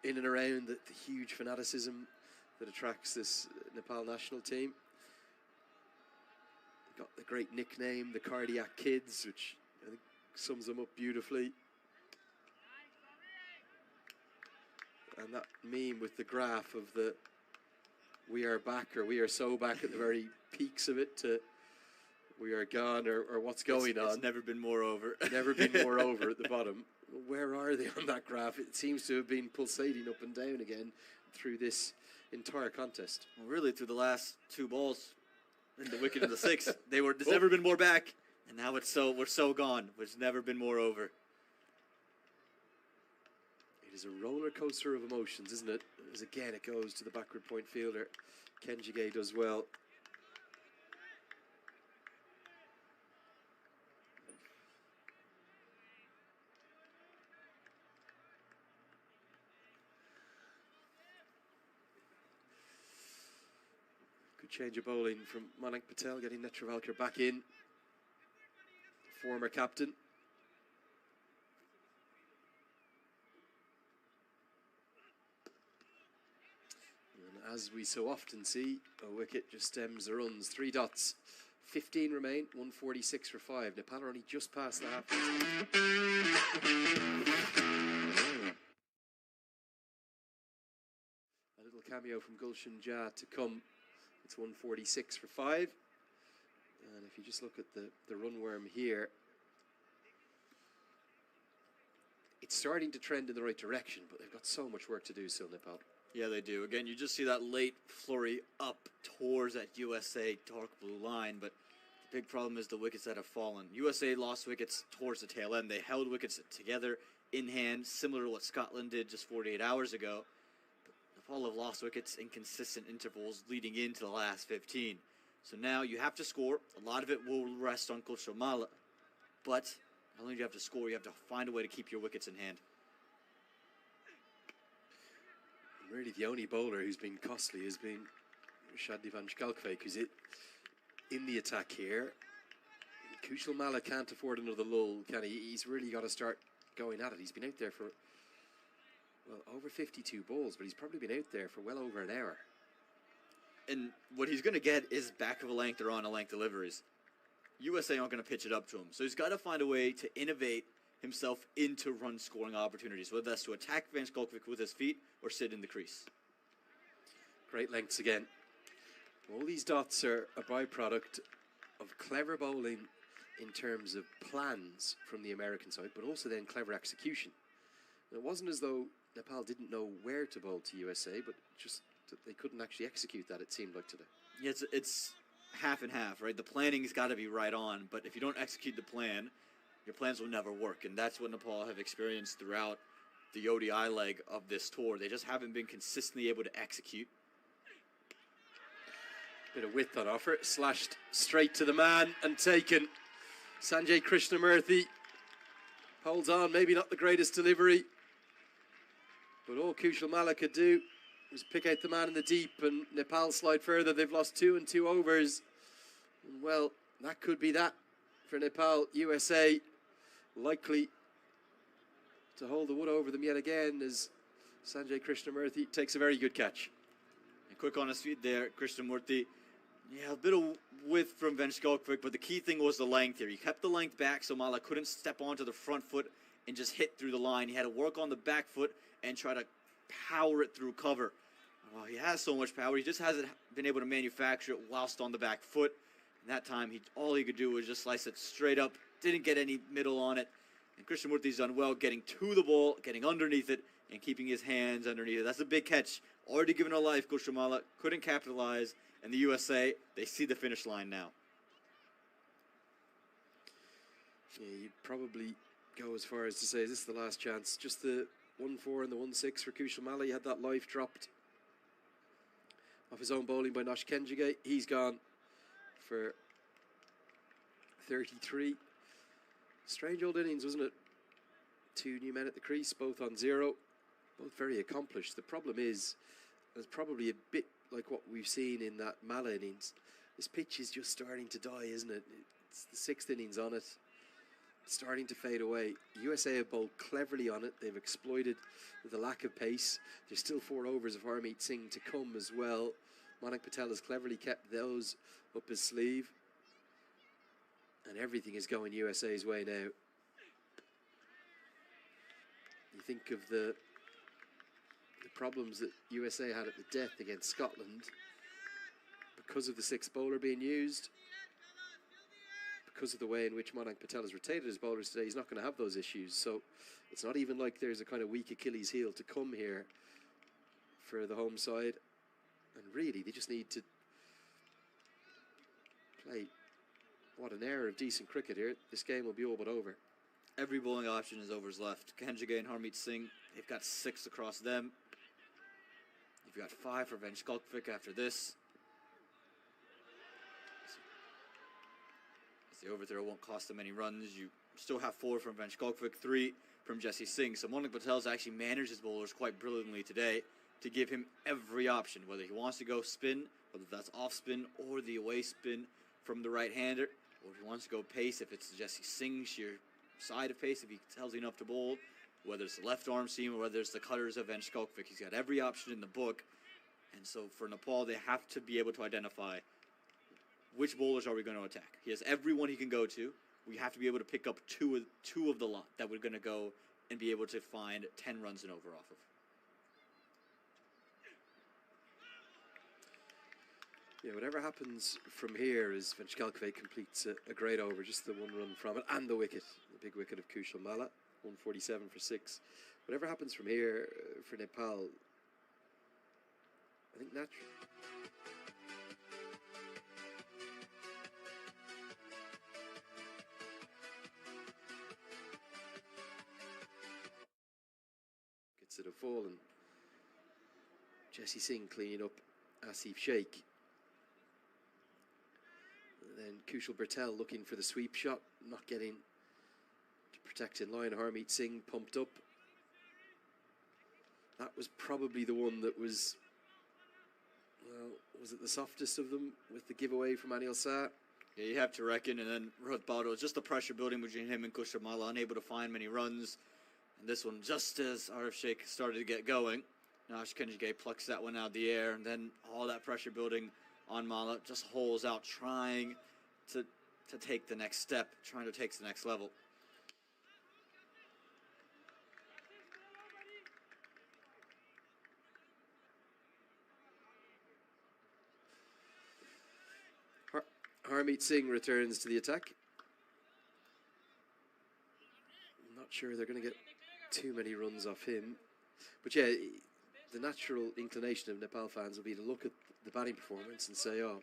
in and around the huge fanaticism that attracts this Nepal national team. Got the great nickname, the Cardiac Kids, which I think sums them up beautifully. And that meme with the graph of the "we are back" or "we are so back" at the very peaks of it to "we are gone" or "what's going on." It's never been more over. Never been more over at the bottom. Where are they on that graph? It seems to have been pulsating up and down again through this entire contest. Well, really, through the last 2 balls in the wicket of the 6th, there's never been more back, and now we're so gone. It's never been more over. It is a roller coaster of emotions, isn't it? As again, it goes to the backward point fielder. Kenjige does well. Good change of bowling from Monik Patel, getting Netravalkar back in. Former captain. And as we so often see, a wicket just stems the runs. 3 dots. 15 remain, 146 for 5. Nepal are only just past the half. A little cameo from Gulshan Jha to come. It's 146 for 5. And if you just look at the runworm here, it's starting to trend in the right direction, but they've got so much work to do still, Nepal. Yeah, they do. Again, you just see that late flurry up towards that USA dark blue line, but the big problem is the wickets that have fallen. USA lost wickets towards the tail end. They held wickets together in hand, similar to what Scotland did just 48 hours ago. But Nepal have lost wickets in consistent intervals leading into the last 15. So now you have to score. A lot of it will rest on Kushal, but not only do you have to score, you have to find a way to keep your wickets in hand. Really, the only bowler who's been costly has been Shadi van Schalkwijk, who's in the attack here. Kushal can't afford another lull, can he? He's really got to start going at it. He's been out there for, well, over 52 balls, but he's probably been out there for well over an hour. And what he's going to get is back of a length or on a length deliveries. USA aren't going to pitch it up to him. So he's got to find a way to innovate himself into run-scoring opportunities, whether that's to attack Van Schalkwijk with his feet or sit in the crease. Great lengths again. All these dots are a byproduct of clever bowling in terms of plans from the American side, but also then clever execution. And it wasn't as though Nepal didn't know where to bowl to USA, but just that they couldn't actually execute that, it seemed like today. Yeah, it's half and half, right? The planning's got to be right on, but if you don't execute the plan, your plans will never work, and that's what Nepal have experienced throughout the ODI leg of this tour. They just haven't been consistently able to execute. Bit of width on offer, slashed straight to the man and taken. Sanjay Krishnamurthy holds on, maybe not the greatest delivery, but all Kushal could do was pick out the man in the deep, and Nepal slide further. They've lost 2 and 2 overs. And well, that could be that for Nepal. USA likely to hold the wood over them yet again as Sanjay Krishnamurthy takes a very good catch. And quick on his feet there, Krishnamurthy. Yeah, a bit of width from Van Schalkwijk, but the key thing was the length here. He kept the length back so Mala couldn't step onto the front foot and just hit through the line. He had to work on the back foot and try to power it through cover. Well, he has so much power, he just hasn't been able to manufacture it whilst on the back foot. And that time, all he could do was just slice it straight up, didn't get any middle on it. And Krishnamurthy's done well getting to the ball, getting underneath it, and keeping his hands underneath it. That's a big catch. Already given a life, Kushal couldn't capitalize. And the USA, they see the finish line now. Yeah, you'd probably go as far as to say, is this the last chance? Just the 1-4 and the 1-6 for Kushal. He had that life dropped off his own bowling by Nosh Kenjige. He's gone for 33. Strange old innings, wasn't it? 2 new men at the crease, both on 0. Both very accomplished. The problem is, there's probably a bit like what we've seen in that Mala innings. This pitch is just starting to die, isn't it? It's the 6th innings on it. It's starting to fade away. USA have bowled cleverly on it. They've exploited the lack of pace. There's still 4 overs of Harmeet Singh to come as well. Manik Patel has cleverly kept those up his sleeve. And everything is going USA's way now. You think of the problems that USA had at the death against Scotland because of the 6th bowler being used, because of the way in which Manik Patel has rotated his bowlers today. He's not going to have those issues. So it's not even like there's a kind of weak Achilles heel to come here for the home side. And really, they just need to play, what, an hour of decent cricket here. This game will be all but over. Every bowling option is overs left. Kenjige and Harmeet Singh, they've got 6 across them. You've got 5 for Van Schalkwijk after this. As the overthrow won't cost them any runs. You still have 4 from Van Schalkwijk, 3 from Jesse Singh. So Manik Patel's actually managed his bowlers quite brilliantly today to give him every option, whether he wants to go spin, whether that's off spin or the away spin from the right-hander, or if he wants to go pace, if it's Jesse Singh's sheer side of pace, if he tells enough to bowl, whether it's the left arm seam or whether it's the cutters of Van Schalkwijk. He's got every option in the book. And so for Nepal, they have to be able to identify which bowlers are we going to attack. He has everyone he can go to. We have to be able to pick up two of the lot that we're going to go and be able to find 10 runs and over off of. Yeah, whatever happens from here is Van Schalkwijk completes a great over, just the 1 run from it, and the wicket, the big wicket of Kushal Mala, 147 for 6. Whatever happens from here for Nepal, I think naturally. That have fallen. Jesse Singh cleaning up Asif Sheikh. And then Kushal Bertel looking for the sweep shot, not getting to protect in line. Harmeet Singh pumped up. That was probably the one that was, well, was it the softest of them with the giveaway from Anil Shah? Yeah, you have to reckon. And then Rohit Bado, just the pressure building between him and Kushamala, unable to find many runs. And this one, just as Arif Sheikh started to get going, Nash Kenjigay plucks that one out of the air. And then all that pressure building on Mala, just holes out, trying to take the next step, trying to take the next level. Harmeet Singh returns to the attack. I'm not sure they're going to get too many runs off him. But yeah, the natural inclination of Nepal fans will be to look at the batting performance and say, oh,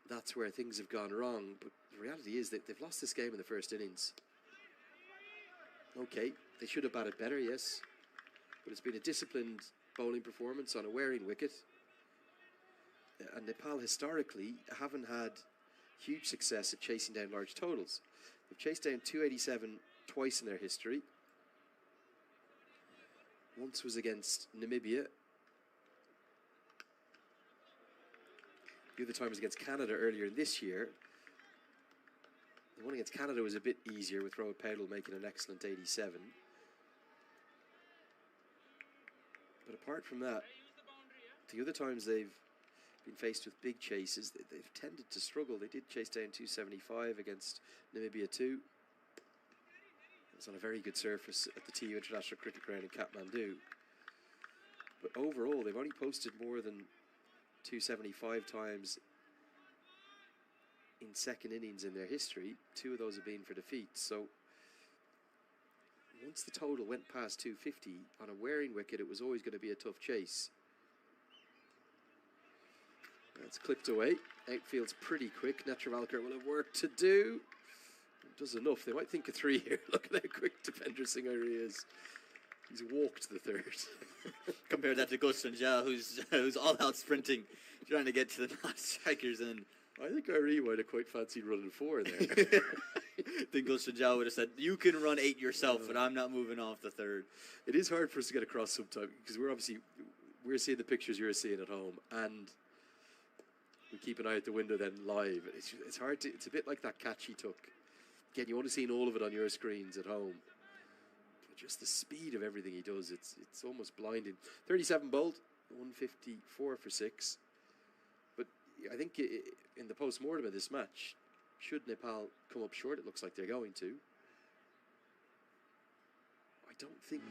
that's where things have gone wrong. But the reality is that they've lost this game in the first innings. Okay, they should have batted better, yes. But it's been a disciplined bowling performance on a wearing wicket. And Nepal historically haven't had huge success at chasing down large totals. They've chased down 287 twice in their history. Once was against Namibia. The other time was against Canada earlier this year. The one against Canada was a bit easier with Rohit Paudel making an excellent 87. But apart from that, the other times they've been faced with big chases, they've tended to struggle. They did chase down 275 against Namibia too. It was on a very good surface at the TU International Cricket Ground in Kathmandu. But overall, they've only posted more than 275 times in second innings in their history. 2 of those have been for defeat. So once the total went past 250 on a wearing wicket, it was always going to be a tough chase. That's clipped away. Outfield's pretty quick. Netravalkar will have work to do. It does enough. They might think of 3 here. Look at how quick Defender Singh is. He's walked the third. Compare that to Gushan Jha, who's all out sprinting, trying to get to the non-strikers. And I think Ari might have quite fancied running 4 there. I think Gushan Jha would have said, you can run 8 yourself, but I'm not moving off the third. It is hard for us to get across sometimes, because we're seeing the pictures you're seeing at home, and we keep an eye out the window then live. It's hard to, it's a bit like that catch he took. Again, you want to see all of it on your screens at home. But just the speed of everything he does, it's almost blinding. 37 bowled, 154 for 6. But I think in the post-mortem of this match, should Nepal come up short, it looks like they're going to. I don't think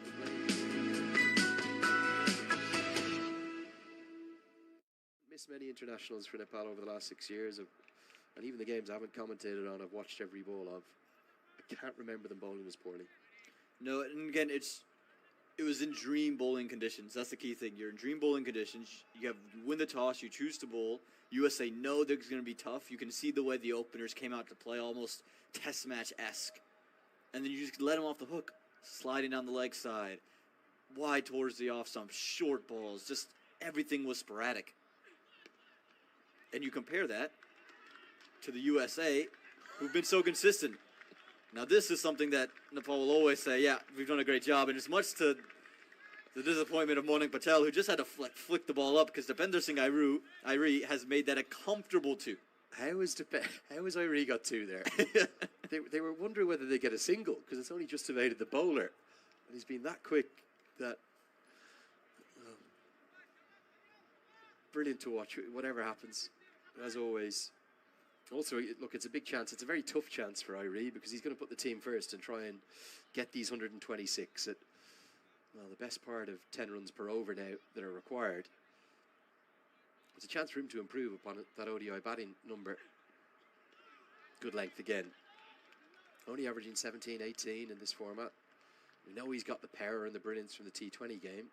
missed many internationals for Nepal over the last 6 years, and even the games I haven't commentated on, I've watched every ball of. I can't remember them bowling as poorly. No, and again, it was in dream bowling conditions. That's the key thing. You're in dream bowling conditions. You win the toss, you choose to bowl. USA know they're going to be tough. You can see the way the openers came out to play, almost test match-esque. And then you just let them off the hook, sliding down the leg side, wide towards the off stump, short balls, just everything was sporadic. And you compare that to the USA, who've been so consistent. Now, this is something that Nepal will always say, yeah, we've done a great job. And it's much to the disappointment of Monik Patel, who just had to flick the ball up, because Depender Singh Airi has made that a comfortable 2. How has Airi got 2 there? they were wondering whether they get a single, because it's only just evaded the bowler. And he's been that quick that... brilliant to watch, whatever happens, as always. Also, look, it's a big chance. It's a very tough chance for Airi, because he's going to put the team first and try and get these 126 at, well, the best part of 10 runs per over now that are required. It's a chance for him to improve upon that ODI batting number. Good length again. Only averaging 17, 18 in this format. We know he's got the power and the brilliance from the T20 game.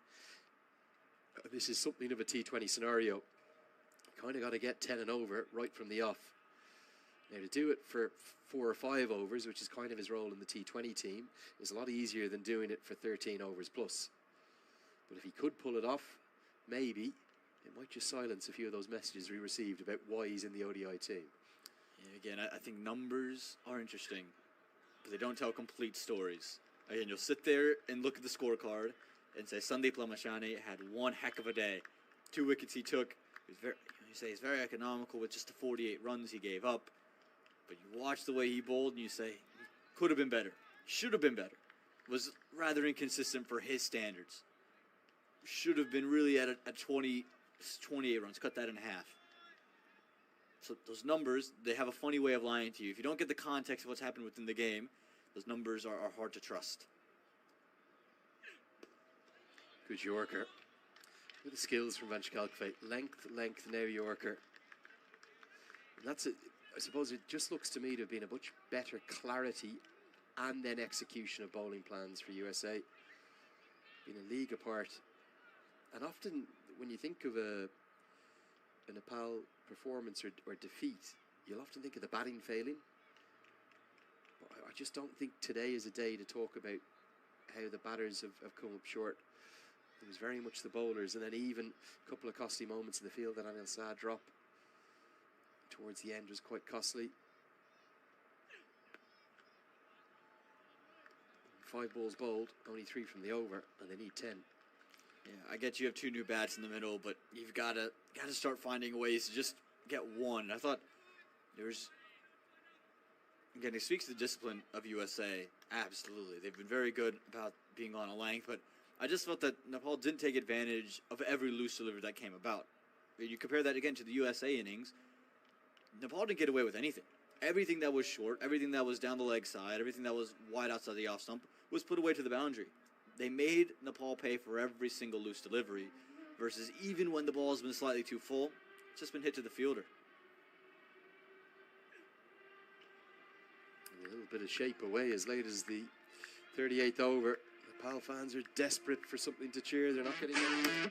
This is something of a T20 scenario. Kind of got to get 10 and over right from the off. Now, to do it for 4 or 5 overs, which is kind of his role in the T20 team, is a lot easier than doing it for 13 overs plus. But if he could pull it off, maybe it might just silence a few of those messages we received about why he's in the ODI team. Yeah, again, I think numbers are interesting, but they don't tell complete stories. Again, you'll sit there and look at the scorecard and say Sandeep Lamashane had one heck of a day. 2 wickets he took. You say he's very economical with just the 48 runs he gave up. But you watch the way he bowled and you say, could have been better. Should have been better. Was rather inconsistent for his standards. Should have been really at 28 runs. Cut that in half. So those numbers, they have a funny way of lying to you. If you don't get the context of what's happened within the game, those numbers are hard to trust. Good Yorker. With the skills from Van Schalkwyk. Length, now Yorker. And that's it. I suppose it just looks to me to have been a much better clarity and then execution of bowling plans for USA. Been a league apart. And often when you think of a Nepal performance or defeat, you'll often think of the batting failing. But I just don't think today is a day to talk about how the batters have come up short. It was very much the bowlers, and then even a couple of costly moments in the field. That Anil Shah drop towards the end was quite costly. 5 balls bowled, only 3 from the over, and they need 10. Yeah, I get you have 2 new bats in the middle, but you've got to start finding ways to just get one. I thought there's, again, it speaks to the discipline of USA. Absolutely, they've been very good about being on a length, but I just felt that Nepal didn't take advantage of every loose delivery that came about. You compare that again to the USA innings, Nepal didn't get away with anything. Everything that was short, everything that was down the leg side, everything that was wide outside the off stump was put away to the boundary. They made Nepal pay for every single loose delivery, versus even when the ball has been slightly too full, it's just been hit to the fielder. And a little bit of shape away as late as the 38th over. Nepal fans are desperate for something to cheer. They're not getting anything.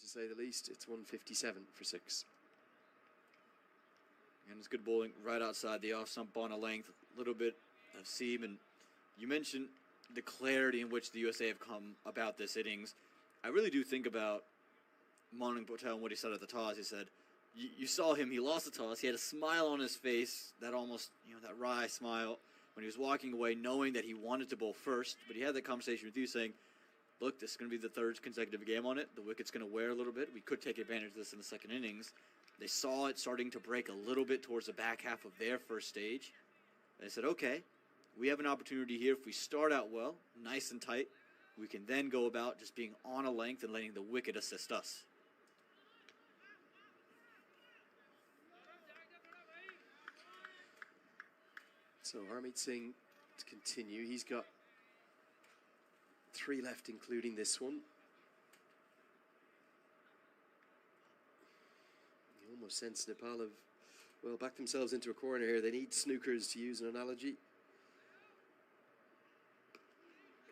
To say the least, it's 157 for 6. And it's good bowling right outside the off stump on a length, a little bit of seam. And you mentioned the clarity in which the USA have come about this innings. I really do think about Maning Patel and what he said at the toss. He said, you saw him, he lost the toss. He had a smile on his face, that almost, that wry smile when he was walking away, knowing that he wanted to bowl first. But he had that conversation with you saying, look, this is going to be the 3rd consecutive game on it. The wicket's going to wear a little bit. We could take advantage of this in the second innings. They saw it starting to break a little bit towards the back half of their first stage. They said, okay, we have an opportunity here. If we start out well, nice and tight, we can then go about just being on a length and letting the wicket assist us. So Harmeet Singh to continue. He's got 3 left, including this one. You almost sense Nepal have, well, backed themselves into a corner here. They need snookers, to use an analogy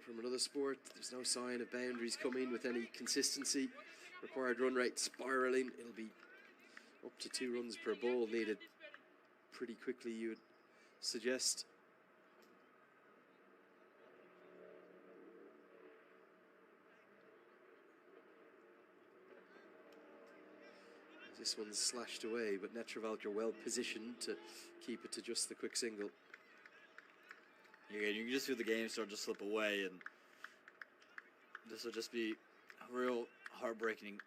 from another sport. There's no sign of boundaries coming with any consistency. Required run rate spiraling. It'll be up to 2 runs per ball needed pretty quickly, you would suggest. This one's slashed away, but Netravalkar well positioned to keep it to just the quick single. Yeah, you can just feel the game start to slip away, and this will just be a real heartbreaking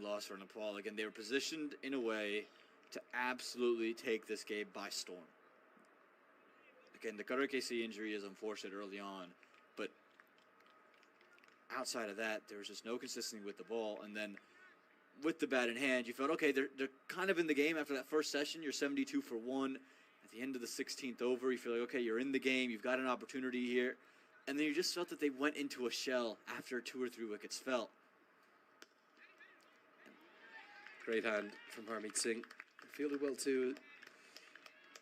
loss for Nepal. Again, they were positioned in a way to absolutely take this game by storm. Again, the Qatar KC injury is unfortunate early on, but outside of that, there was just no consistency with the ball. And then with the bat in hand, you felt, okay, they're kind of in the game after that first session. You're 72 for 1. At the end of the 16th over, you feel like, okay, you're in the game. You've got an opportunity here. And then you just felt that they went into a shell after 2 or 3 wickets fell. Great hand from Harmeet Singh. Fielded well too.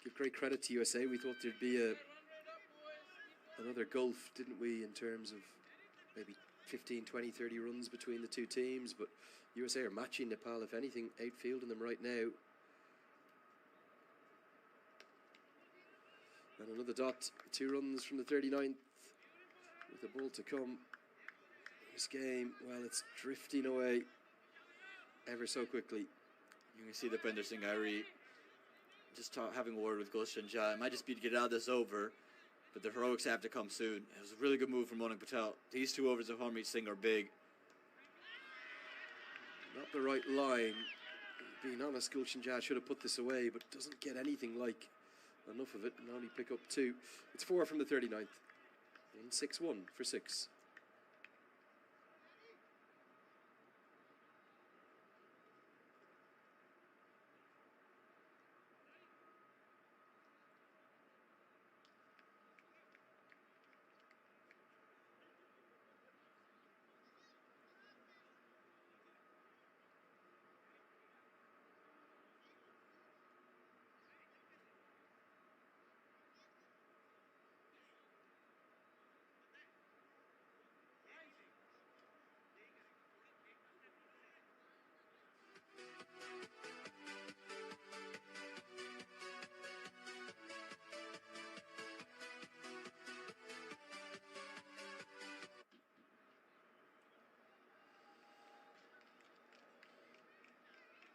Give great credit to USA. We thought there'd be another gulf, didn't we, in terms of maybe 15, 20, 30 runs between the two teams, but USA are matching Nepal, if anything, outfielding them right now. And another dot, 2 runs from the 39th with a ball to come. This game, well, it's drifting away ever so quickly. You can see the Bender Singh Irie just having a word with Gulshan Jha. It might just be to get out of this over, but the heroics have to come soon. It was a really good move from Monik Patel. These 2 overs of Harmeet Singh are big. Not the right line. Being honest, Gulshan Jha should have put this away, but doesn't get anything like enough of it and only pick up 2. It's 4 from the 39th. And 6-1 for 6.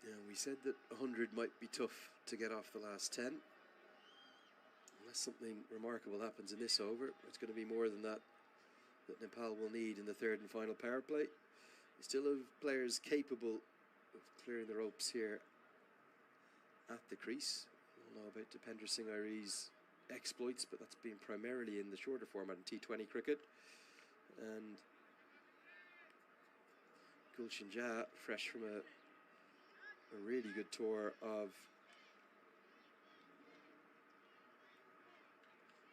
Yeah, we said that 100 might be tough to get off the last 10. Unless something remarkable happens in this over, it's going to be more than that Nepal will need in the 3rd and final power play. We still have players capable of clearing the ropes here at the crease. We all know about Dipendra Singh Irie's exploits, but that's been primarily in the shorter format in T20 cricket. And Gulshan Jha, fresh from a really good tour of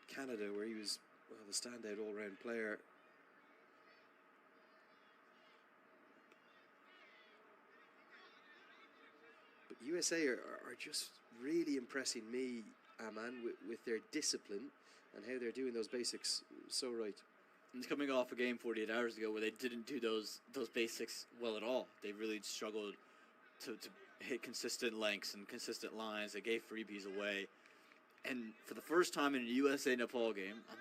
Canada, where he was, well, the standout all-round player. But USA are just really impressing me, Aman, with their discipline and how they're doing those basics so right. And coming off a game 48 hours ago where they didn't do those basics well at all. They really struggled to hit consistent lengths and consistent lines. They gave freebies away. And for the first time in a USA-Nepal game, I'm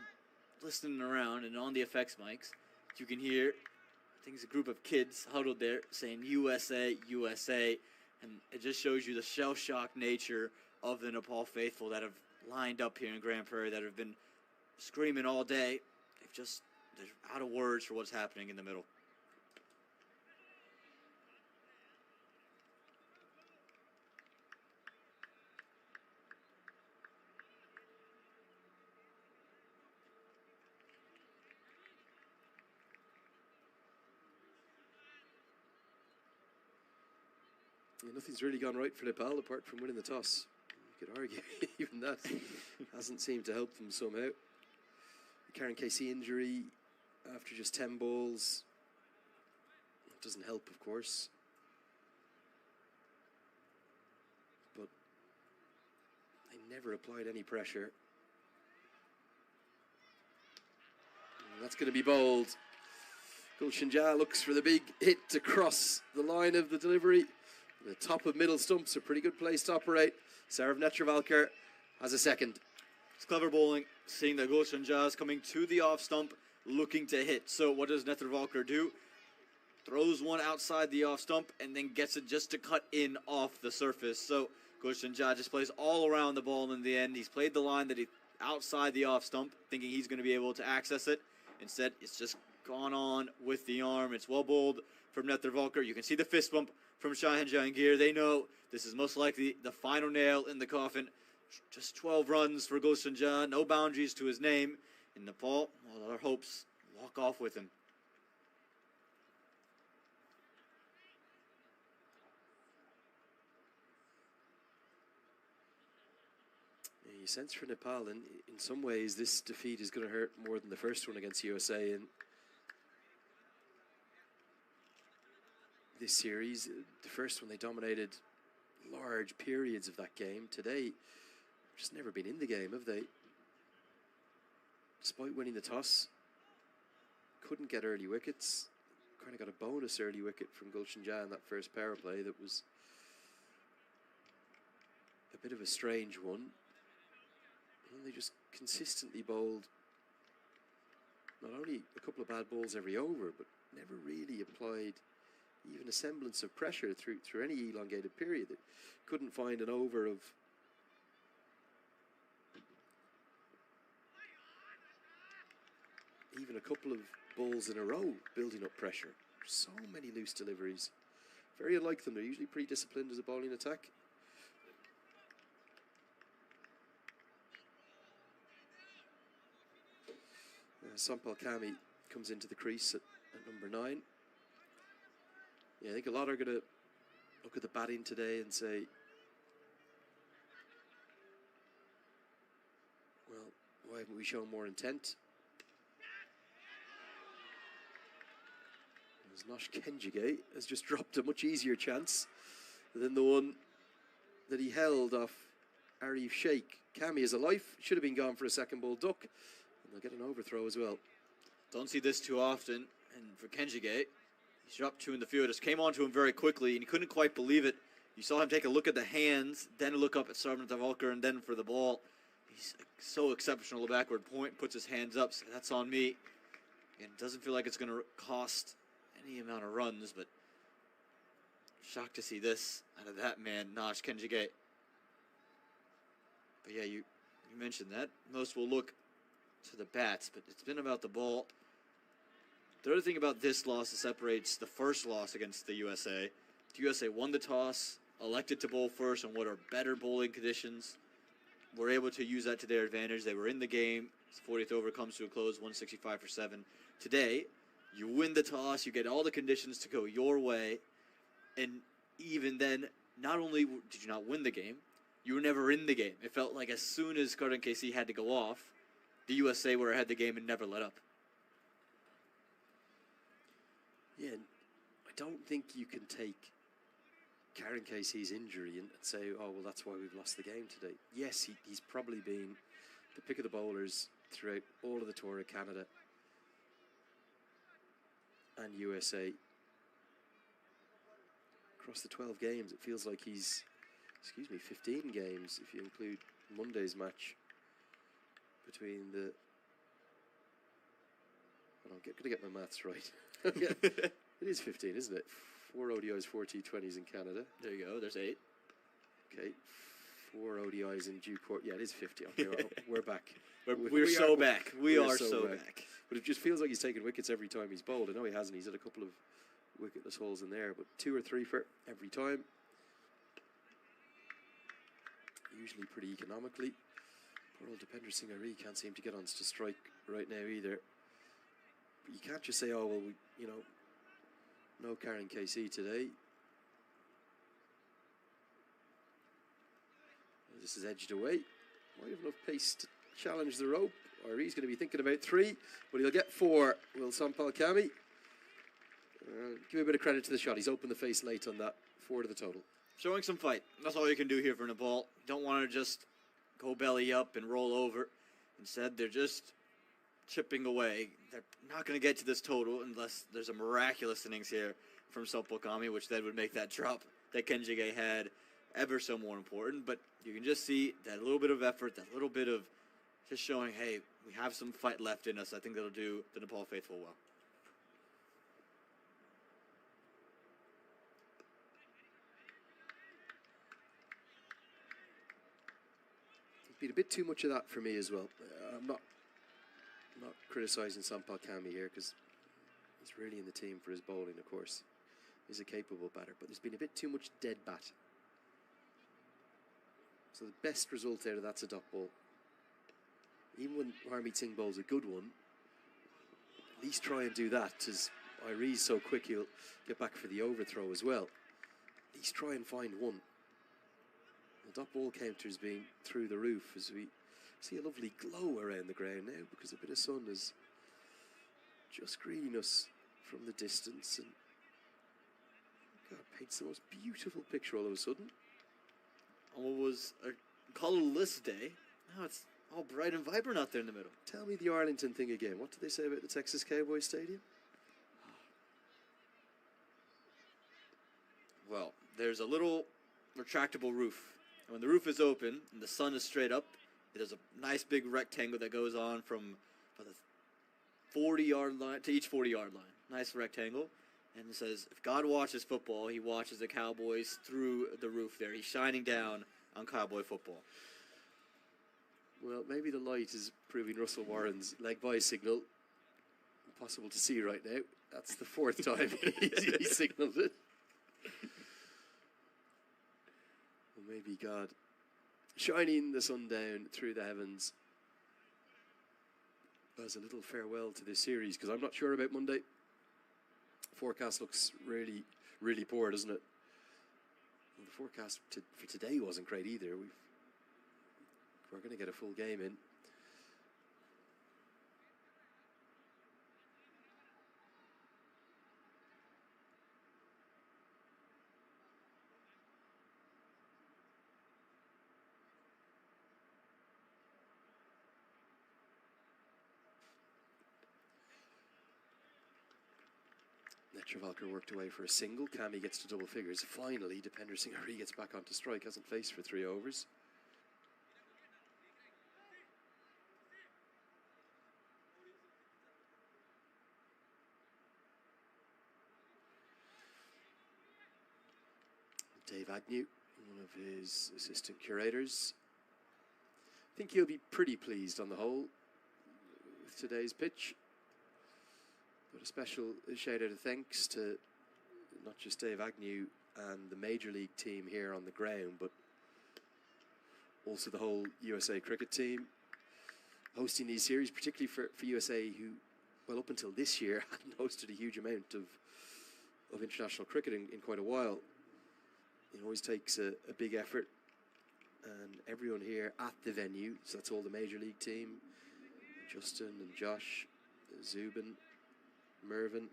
listening around, and on the effects mics, you can hear, I think it's a group of kids huddled there saying USA, USA. And it just shows you the shell-shocked nature of the Nepal faithful that have lined up here in Grand Prairie, that have been screaming all day. They're out of words for what's happening in the middle. Yeah, nothing's really gone right for Nepal apart from winning the toss. You could argue even that hasn't seemed to help them somehow. The Karen Casey injury after just 10 balls. It doesn't help, of course. But they never applied any pressure. And that's going to be bowled. Gulshan Jha looks for the big hit to cross the line of the delivery. The top of middle stump's a pretty good place to operate. Sarav Netravalkar has a second. It's clever bowling, seeing that Gulshan Jha is coming to the off stump, looking to hit. So what does Netravalkar do? Throws one outside the off stump and then gets it just to cut in off the surface. So Gulshan Jha just plays all around the ball in the end. He's played the line that he outside the off stump, thinking he's going to be able to access it. Instead, it's just gone on with the arm. It's well bowled from Netravalkar. You can see the fist bump from Shahin Jahangir. They know this is most likely the final nail in the coffin. Just 12 runs for Gulshan Jha. No boundaries to his name. In Nepal, all our hopes walk off with him. Yeah, you sense for Nepal, and in some ways this defeat is going to hurt more than the first one against USA. And this series, the first one, they dominated large periods of that game. Today, just never been in the game, have they? Despite winning the toss, couldn't get early wickets. Kind of got a bonus early wicket from Gulshan Jah in that first power play that was a bit of a strange one. And they just consistently bowled not only a couple of bad balls every over, but never really applied even a semblance of pressure through any elongated period. They couldn't find an over of even a couple of balls in a row building up pressure. So many loose deliveries. Very unlike them. They're usually pretty disciplined as a bowling attack. Sampal Kami comes into the crease at number 9. Yeah, I think a lot are going to look at the batting today and say, well, why haven't we shown more intent? As Nosh Kenjige has just dropped a much easier chance than the one that he held off Arif Sheikh. Kami is alive, should have been gone for a second ball duck, and they'll get an overthrow as well. Don't see this too often, and for Kenjige, he's dropped 2 in the field. Just came onto him very quickly, and he couldn't quite believe it. You saw him take a look at the hands, then look up at Sarvan Tavulkar, and then for the ball. He's so exceptional, the backward point, puts his hands up, so that's on me. And it doesn't feel like it's going to cost any amount of runs, but shocked to see this out of that man, Nosh Kenjige. But yeah, you mentioned that. Most will look to the bats, but it's been about the ball. The other thing about this loss that separates the first loss against the USA won the toss, elected to bowl first on what are better bowling conditions. Were able to use that to their advantage. They were in the game. The 40th over comes to a close, 165 for 7. Today, you win the toss, you get all the conditions to go your way, and even then, not only did you not win the game, you were never in the game. It felt like as soon as Carter and KC had to go off, the USA were ahead the game and never let up. Yeah, I don't think you can take Karen Casey's injury and say, oh, well, that's why we've lost the game today. Yes, he's probably been the pick of the bowlers throughout all of the tour of Canada and USA. Across the 12 games, it feels like he's, 15 games if you include Monday's match between the... I'm going to get my maths right. It is 15, isn't it? 4 ODIs, 4 T20s in Canada. There you go, there's 8. Okay, 4 ODIs in due course. Yeah, it is 50. Okay, we're back. We're so back. We are so back. But it just feels like he's taking wickets every time he's bowled. I know he hasn't. He's had a couple of wicketless holes in there, but 2 or 3 for every time. Usually pretty economically. Poor old Dipender Singh Ari can't seem to get on to strike right now either. But you can't just say, oh, well, no Karen KC today. This is edged away. Might have enough pace to challenge the rope. Ari's going to be thinking about 3, but he'll get 4. Will Sampal Kami. Give a bit of credit to the shot. He's opened the face late on that. 4 to the total. Showing some fight. That's all you can do here for Nepal. You don't want to just go belly up and roll over. Instead, they're just chipping away. They're not going to get to this total unless there's a miraculous innings here from Sampal Kami, which then would make that drop that Kenjige had ever so more important. But you can just see that little bit of effort, that little bit of just showing, hey, we have some fight left in us. I think that'll do the Nepal faithful well. It's been a bit too much of that for me as well. I'm not criticising Sampal Kami here because he's really in the team for his bowling, of course. He's a capable batter, but there's been a bit too much dead bat. So the best result out of that's a dot ball. Even when Harmeet Singh bowls a good one, at least try and do that, because Irie's so quick he'll get back for the overthrow as well. At least try and find one. The dot ball counter's been through the roof as we see a lovely glow around the ground now because a bit of sun is just greening us from the distance, and God, paints the most beautiful picture all of a sudden. On what was a colorless day, now it's all bright and vibrant out there in the middle. Tell me the Arlington thing again. What did they say about the Texas Cowboys Stadium? Well, there's a little retractable roof. And when the roof is open and the sun is straight up, there's a nice big rectangle that goes on from the 40-yard line to each 40-yard line. Nice rectangle. And it says, if God watches football, he watches the Cowboys through the roof there. He's shining down on Cowboy football. Well, maybe the light is proving Russell Warren's leg by signal impossible to see right now. That's the fourth time he signalled it. Well, maybe God shining the sun down through the heavens as a little farewell to this series, because I'm not sure about Monday. Forecast looks really, really poor, doesn't it? Well, the forecast for today wasn't great either. We're going to get a full game in. Netravalker worked away for a single. Cammy gets to double figures. Finally, Depender Singh gets back onto strike. Hasn't faced for 3 overs. Dave Agnew, one of his assistant curators. I think he'll be pretty pleased on the whole with today's pitch. But a special shout out of thanks to not just Dave Agnew and the Major League team here on the ground, but also the whole USA cricket team hosting these series, particularly for USA, who, well, up until this year, hadn't hosted a huge amount of international cricket in quite a while. It always takes a big effort, and everyone here at the venue, so that's all the Major League team, Justin and Josh, Zubin, Mervyn,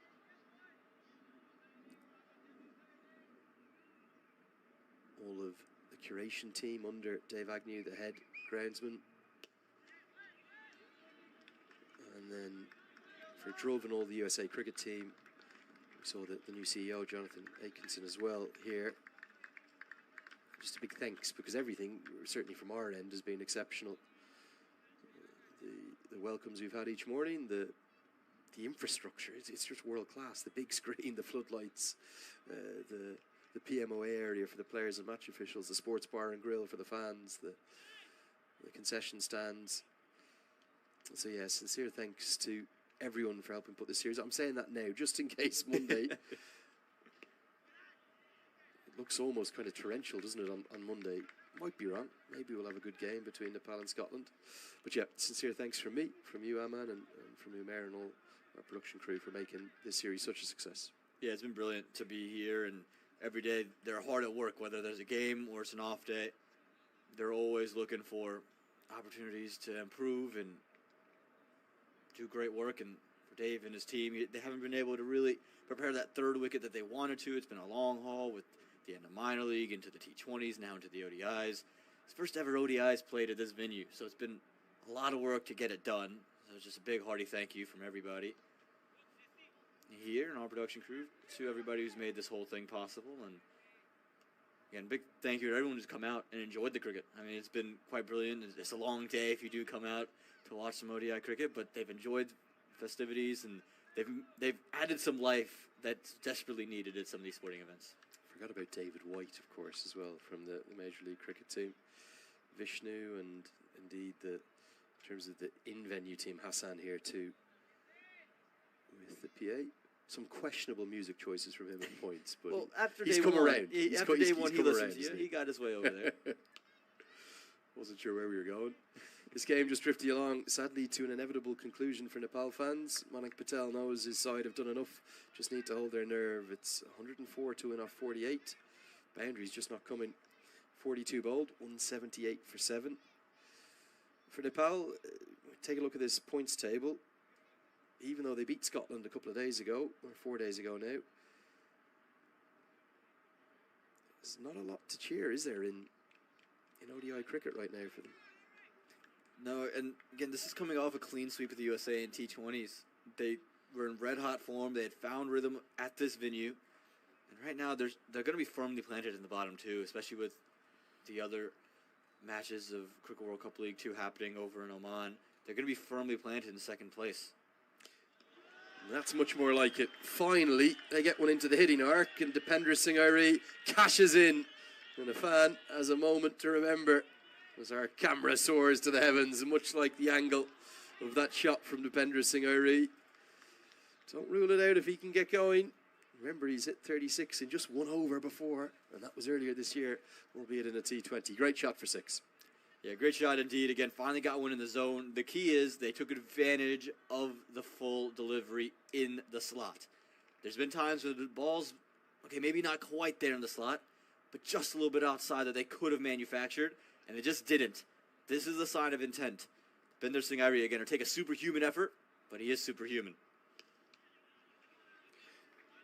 all of the curation team under Dave Agnew, the head groundsman, and then for Drove and all the USA cricket team, we saw the new CEO, Jonathan Atkinson, as well here. Just a big thanks, because everything, certainly from our end, has been exceptional. The welcomes we've had each morning, the infrastructure, it's just world class. The big screen, the floodlights, the PMOA area for the players and match officials, the sports bar and grill for the fans, the concession stands. So yeah, sincere thanks to everyone for helping put this series. I'm saying that now, just in case Monday. It looks almost kind of torrential, doesn't it, on Monday? Might be wrong. Maybe we'll have a good game between Nepal and Scotland. But yeah, sincere thanks from me, from you, Aman, and from Umair and all our production crew for making this series such a success. Yeah, it's been brilliant to be here, and every day they're hard at work, whether there's a game or it's an off day. They're always looking for opportunities to improve and do great work. And for Dave and his team, they haven't been able to really prepare that third wicket that they wanted to. It's been a long haul with the end of minor league into the T20s, now into the ODIs. It's first ever ODIs played at this venue, so it's been a lot of work to get it done. So it's just a big hearty thank you from everybody here and our production crew to everybody who's made this whole thing possible. And again, big thank you to everyone who's come out and enjoyed the cricket. I mean, it's been quite brilliant. It's a long day if you do come out to watch some ODI cricket, but they've enjoyed festivities, and they've added some life that's desperately needed at some of these sporting events. Forgot about David White, of course, as well, from the Major League Cricket team. Vishnu, and indeed, in terms of the in-venue team, Hassan here too, with the PA. Some questionable music choices from him at points, but well, after he's day come one, around. After day one, he listened to you. He got his way over there. Wasn't sure where we were going. This game just drifted along, sadly, to an inevitable conclusion for Nepal fans. Manik Patel knows his side have done enough. Just need to hold their nerve. It's 104 to win off 48. Boundaries just not coming. 42 bowled, 178 for 7. For Nepal, take a look at this points table. Even though they beat Scotland a couple of days ago, or 4 days ago now, there's not a lot to cheer, is there, in ODI cricket right now for them? No, and again, this is coming off a clean sweep of the USA in T20s. They were in red-hot form. They had found rhythm at this venue. And right now, they're going to be firmly planted in the bottom two, especially with the other matches of Cricket World Cup League 2 happening over in Oman. They're going to be firmly planted in second place. That's much more like it. Finally, they get one into the hitting arc, and Dipender Singh Airi cashes in. And a fan has a moment to remember as our camera soars to the heavens, much like the angle of that shot from Dipender Singh Airi. Don't rule it out if he can get going. Remember, he's hit 36 in just 1 over before, and that was earlier this year, albeit in a T20. Great shot for 6. Yeah, great shot indeed. Again, finally got one in the zone. The key is they took advantage of the full delivery in the slot. There's been times where the ball's, okay, maybe not quite there in the slot, but just a little bit outside that they could have manufactured, and they just didn't. This is a sign of intent. Dipender Singh Airi, again, will take a superhuman effort, but he is superhuman.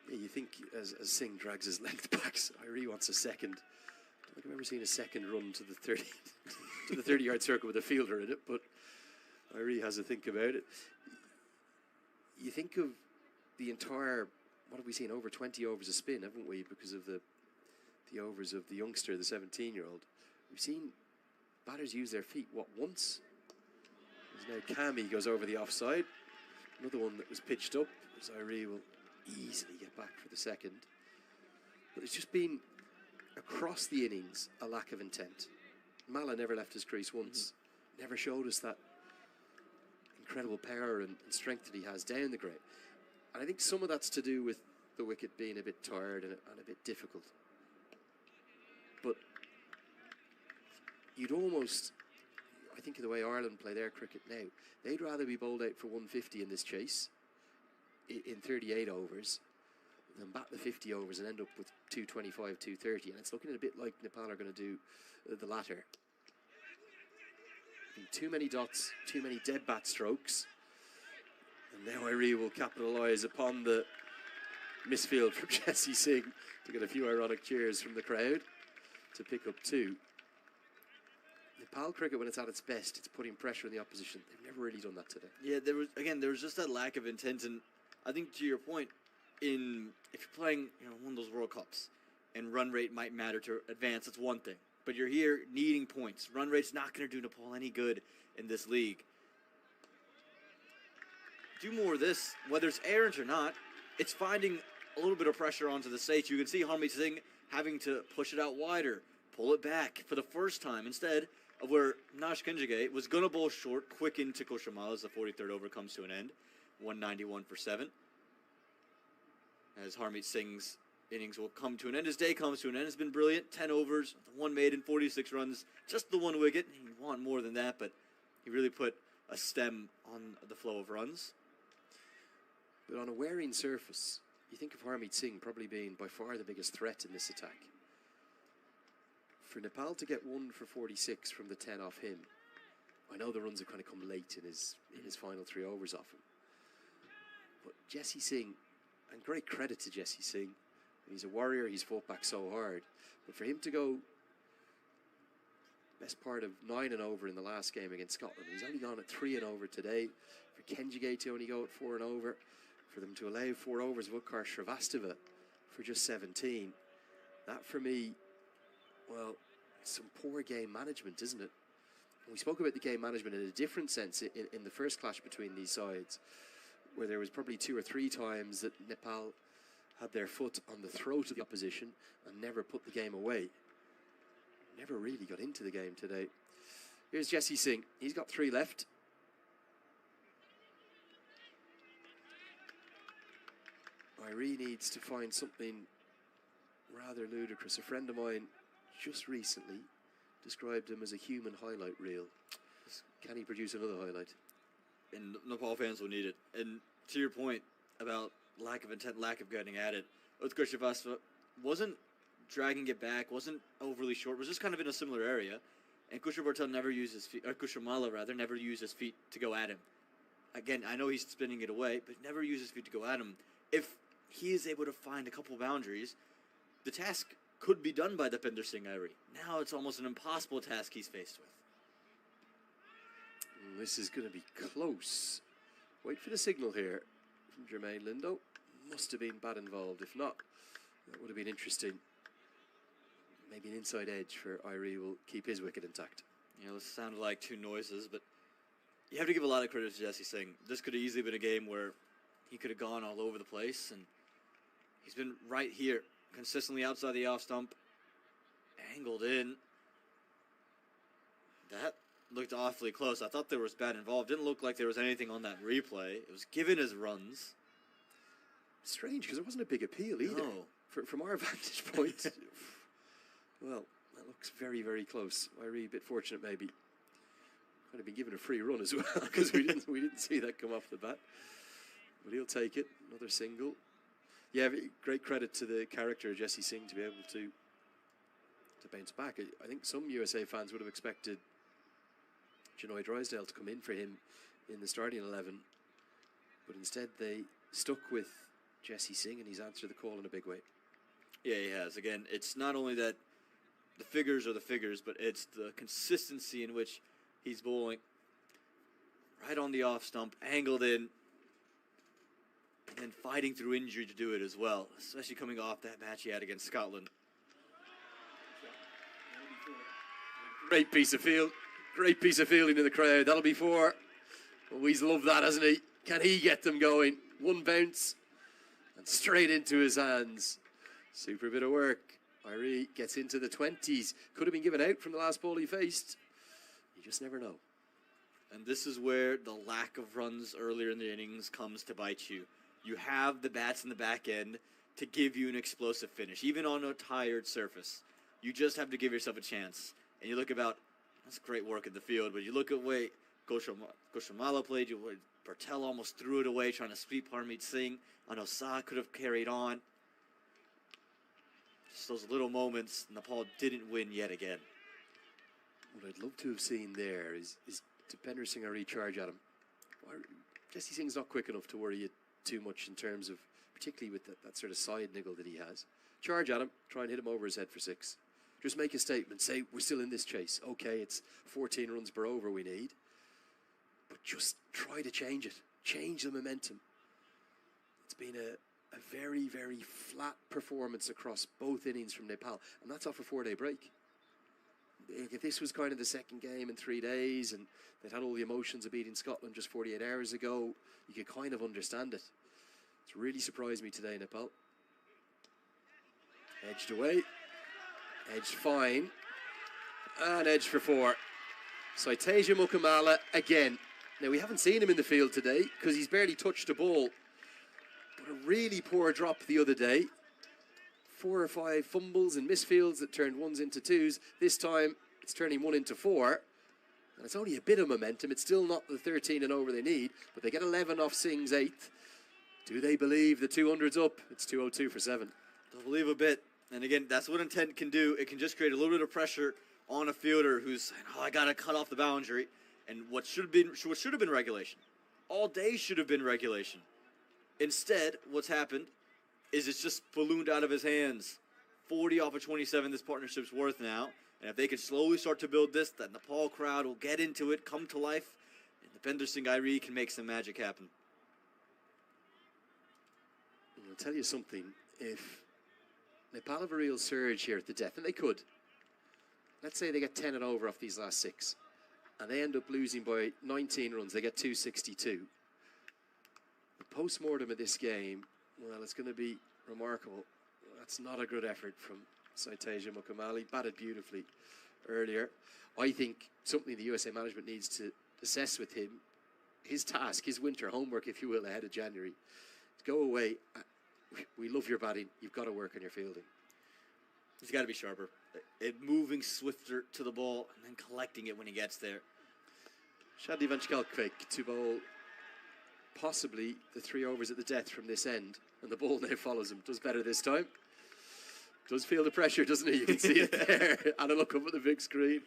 Yeah, you think as Singh drags his length back, Airi wants a second. I don't think I've ever seen a second run to the 30 to the 30-yard circle with a fielder in it, but Airi has a think about it. You think of the entire, what have we seen, over 20 overs of spin, haven't we, because of the overs of the youngster, the 17-year-old. We've seen batters use their feet, what, once? There's now Kami goes over the offside. Another one that was pitched up, as Airi will easily get back for the second. But it's just been, across the innings, a lack of intent. Mala never left his crease once. Never showed us that incredible power and strength that he has down the grade. And I think some of that's to do with the wicket being a bit tired and a bit difficult. But you'd almost, I think of the way Ireland play their cricket now, they'd rather be bowled out for 150 in this chase in 38 overs than bat the 50 overs and end up with 225, 230. And it's looking a bit like Nepal are going to do the latter. Too many dots, too many dead bat strokes. And now Airi will capitalise upon the misfield from Jesse Singh to get a few ironic cheers from the crowd to pick up 2. Nepal cricket, when it's at its best, it's putting pressure on the opposition. They've never really done that today. Yeah, there was just that lack of intent, and I think to your point, if you're playing, one of those World Cups, and run rate might matter to advance, that's one thing. But you're here needing points. Run rate's not going to do Nepal any good in this league. Do more of this, whether it's errant or not. It's finding a little bit of pressure onto the stage. You can see Harmeet Singh having to push it out wider, pull it back for the first time, instead of where Nash Kenjage was going to bowl short, quick into Kushamala as the 43rd over comes to an end. 191 for 7. As Harmeet Singh's innings will come to an end. His day comes to an end. It's been brilliant. 10 overs, 1 maiden, 46 runs, just the 1 wicket. You want more than that, but he really put a stem on the flow of runs. But on a wearing surface, you think of Harmeet Singh probably being by far the biggest threat in this attack. For Nepal to get 1 for 46 from the 10 off him, I know the runs have kind of come late in his final 3 overs off him. But Jesse Singh, and great credit to Jesse Singh, he's a warrior, he's fought back so hard. But for him to go best part of 9 and over in the last game against Scotland, he's only gone at 3 and over today. For Kenjige to only go at 4 and over, for them to allow 4 overs of Utkarsh Shrivastava for just 17, that for me, well, it's some poor game management, isn't it? And we spoke about the game management in a different sense in the first clash between these sides, where there was probably 2 or 3 times that Nepal had their foot on the throat of the opposition and never put the game away. Never really got into the game today. Here's Jesse Singh. He's got 3 left. Airi needs to find something rather ludicrous. A friend of mine just recently described him as a human highlight reel. Can he produce another highlight? And Nepal fans will need it. And to your point about lack of intent, lack of getting at it, Utkarsh Shrivastava wasn't dragging it back, wasn't overly short, was just kind of in a similar area. And Kushamala never used his feet, or Kushamala rather, never used his feet to go at him. Again, I know he's spinning it away, but never used his feet to go at him. If he is able to find a couple boundaries, the task could be done by Dipender Singh Airi. Now it's almost an impossible task he's faced with. This is going to be close. Wait for the signal here from Jermaine Lindo. Must have been bat involved. If not, that would have been interesting. Maybe an inside edge for Irie will keep his wicket intact. You know, this sounded like two noises, but you have to give a lot of credit to Jesse Singh. This could have easily been a game where he could have gone all over the place, and he's been right here, consistently outside the off stump, angled in. That looked awfully close. I thought there was bat involved. Didn't look like there was anything on that replay. It was given as runs. Strange, because there wasn't a big appeal either. No. From our vantage point. Well, that looks very, very close. Irie a bit fortunate maybe. Might have been given a free run as well, because we didn't see that come off the bat. But he'll take it. Another single. Yeah, great credit to the character of Jesse Singh to be able to bounce back. I think some USA fans would have expected Janoy Drysdale to come in for him in the starting 11. But instead they stuck with Jesse Singh, and he's answered the call in a big way. Yeah, he has. Again, it's not only that the figures are the figures, but it's the consistency in which he's bowling. Right on the off stump, angled in, and then fighting through injury to do it as well, especially coming off that match he had against Scotland. Great piece of field. Great piece of fielding in the crowd. That'll be four. Oh, he's loved that, hasn't he? Can he get them going? One bounce and straight into his hands. Super bit of work. Irie gets into the 20s. Could have been given out from the last ball he faced. You just never know. And this is where the lack of runs earlier in the innings comes to bite you. You have the bats in the back end to give you an explosive finish, even on a tired surface. You just have to give yourself a chance. And you look about, that's great work in the field, but you look at way Goshamala played, Bartel almost threw it away trying to sweep Harmeet Singh. Anosa could have carried on. Just those little moments, Nepal didn't win yet again. What I'd love to have seen there is Dipender Singh recharge at him. Jesse Singh's not quick enough to worry you too much in terms of, particularly with that sort of side niggle that he has. Charge at him, try and hit him over his head for 6. Just make a statement, say, we're still in this chase. Okay, it's 14 runs per over we need. But just try to change it. Change the momentum. It's been a very, very flat performance across both innings from Nepal. And that's off a 4-day break. If this was kind of the second game in 3 days and they'd had all the emotions of beating Scotland just 48 hours ago, you could kind of understand it. It's really surprised me today, Nepal. Edged away. Edged fine. And edged for 4. Saiteja Mukamala again. Now, we haven't seen him in the field today because he's barely touched a ball. But a really poor drop the other day. 4 or 5 fumbles and misfields that turned 1s into 2s. This time, it's turning 1 into 4. And it's only a bit of momentum. It's still not the 13 and over they need. But they get 11 off Singh's 8th. Do they believe the 200's up? It's 202 for 7. They'll believe a bit. And again, that's what intent can do. It can just create a little bit of pressure on a fielder who's saying, oh, I got to cut off the boundary. And what should have been regulation. All day should have been regulation. Instead, what's happened is it's just ballooned out of his hands. 40 off of 27 this partnership's worth now. And if they can slowly start to build this, that Nepal crowd will get into it, come to life, and the Dipender Singh Irie can make some magic happen. I'll tell you something. If Nepal have a real surge here at the death, and they could. Let's say they get 10 and over off these last 6. And they end up losing by 19 runs. They get 262. The post-mortem of this game, well, it's going to be remarkable. That's not a good effort from Saiteja Mukamali. Batted beautifully earlier. I think something the USA management needs to assess with him, his task, his winter homework, if you will, ahead of January. Go away. We love your batting. You've got to work on your fielding. He's got to be sharper. Moving swifter to the ball and then collecting it when he gets there. Shadi van Schalkwijk to bowl possibly the 3 overs at the death from this end. And the ball now follows him. Does better this time. Does feel the pressure, doesn't he? You can see it there. And a look up at the big screen.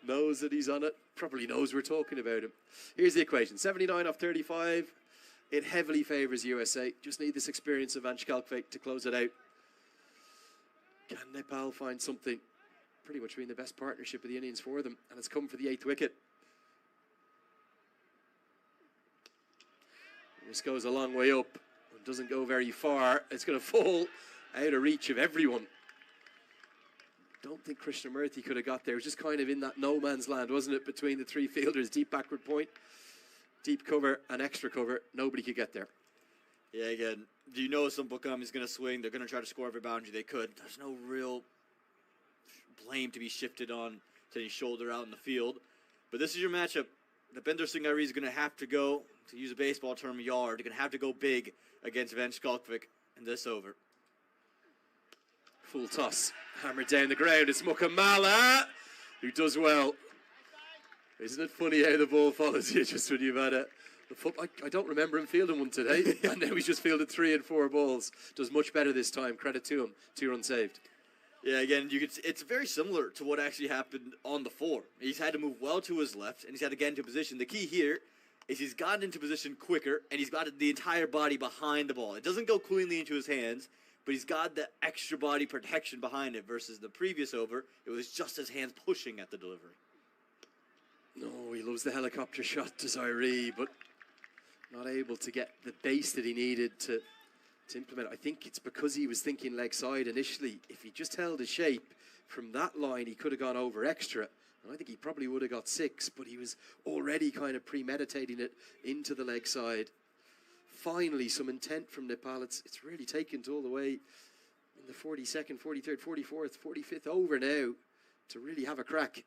Knows that he's on it. Probably knows we're talking about him. Here's the equation. 79 off 35. It heavily favours USA. Just need this experience of Van Schalkwijk to close it out. Can Nepal find something? Pretty much been the best partnership of the innings for them. And it's come for the 8th wicket. This goes a long way up and doesn't go very far. It's going to fall out of reach of everyone. Don't think Krishnamurthy could have got there. It was just kind of in that no man's land, wasn't it, between the three fielders. Deep backward point, deep cover and extra cover. Nobody could get there. Yeah, again, do you know some Bukam is going to swing? They're going to try to score every boundary they could. There's no real blame to be shifted on to any shoulder out in the field. But this is your matchup. The Bender Singh is going to have to go, to use a baseball term, yard. They're going to have to go big against Van Skalkvik in this over. Full toss, hammered down the ground. It's Mukamala who does well. Isn't it funny how the ball follows you just when you've had a I don't remember him fielding one today, and now he's just fielded 3 and 4 balls. Does much better this time. Credit to him. 2 runs saved. Yeah, again, it's very similar to what actually happened on the 4. He's had to move well to his left, and he's had to get into position. The key here is he's gotten into position quicker, and he's got the entire body behind the ball. It doesn't go cleanly into his hands, but he's got the extra body protection behind it versus the previous over. It was just his hands pushing at the delivery. No, he loves the helicopter shot, Desiree, but not able to get the base that he needed to implement. I think it's because he was thinking leg side initially. If he just held his shape from that line, he could have gone over extra. And I think he probably would have got 6, but he was already kind of premeditating it into the leg side. Finally, some intent from Nepal. It's really taken to all the way in the 42nd, 43rd, 44th, 45th over now to really have a crack.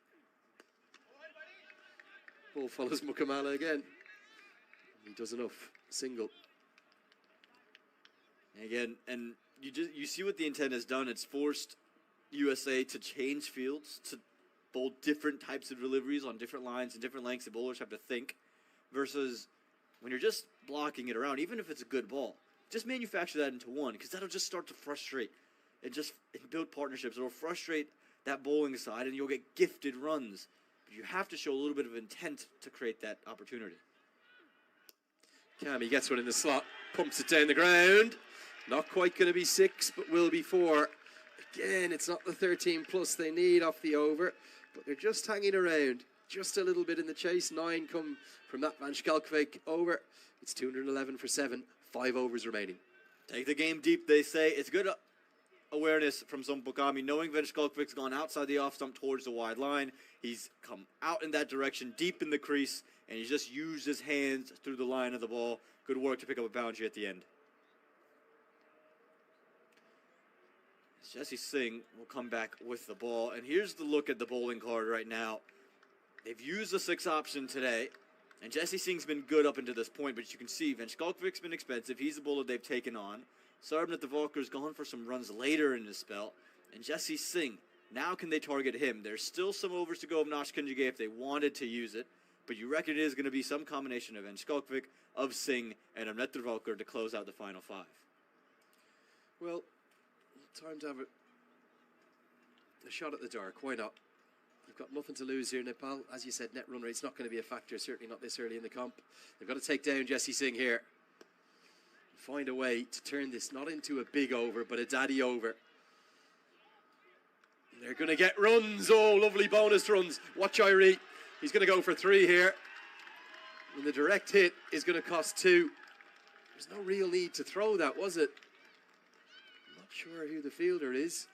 Ball follows Mukamala again. He does enough. Single. Again, and you see what the intent has done. It's forced USA to change fields, to bowl different types of deliveries on different lines and different lengths. The bowlers have to think, versus when you're just blocking it around, even if it's a good ball, just manufacture that into one, because that'll just start to frustrate and build partnerships. It'll frustrate that bowling side, and you'll get gifted runs. But you have to show a little bit of intent to create that opportunity. Cammy gets one in the slot, pumps it down the ground. Not quite going to be 6, but will be 4. Again, it's not the 13 plus they need off the over, but they're just hanging around. Just a little bit in the chase. 9 come from that Van Skalkvik over. It's 211 for 7. 5 overs remaining. Take the game deep, they say. It's good awareness from Sompokami, knowing Van Skalkvik's gone outside the off stump towards the wide line. He's come out in that direction, deep in the crease, and he's just used his hands through the line of the ball. Good work to pick up a boundary at the end. Jesse Singh will come back with the ball. And here's the look at the bowling card right now. They've used the 6 option today. And Jesse Singh's been good up until this point. But you can see Van Skalkvik's been expensive. He's the bowler they've taken on. Sarbnath Devalkar's gone for some runs later in his spell. And Jesse Singh, now can they target him? There's still some overs to go of Nash Kunjige if they wanted to use it. But you reckon it is going to be some combination of Van Skalkvik, of Singh, and of Devalkar to close out the final 5. Well, time to have a shot at the dark. Why not? They've got nothing to lose here, Nepal. As you said, net run rate's not going to be a factor, certainly not this early in the comp. They've got to take down Jesse Singh here. Find a way to turn this not into a big over, but a daddy over. And they're going to get runs. Oh, lovely bonus runs. Watch Irie. He's going to go for 3 here. And the direct hit is going to cost 2. There's no real need to throw that, was it? Not sure who the fielder is.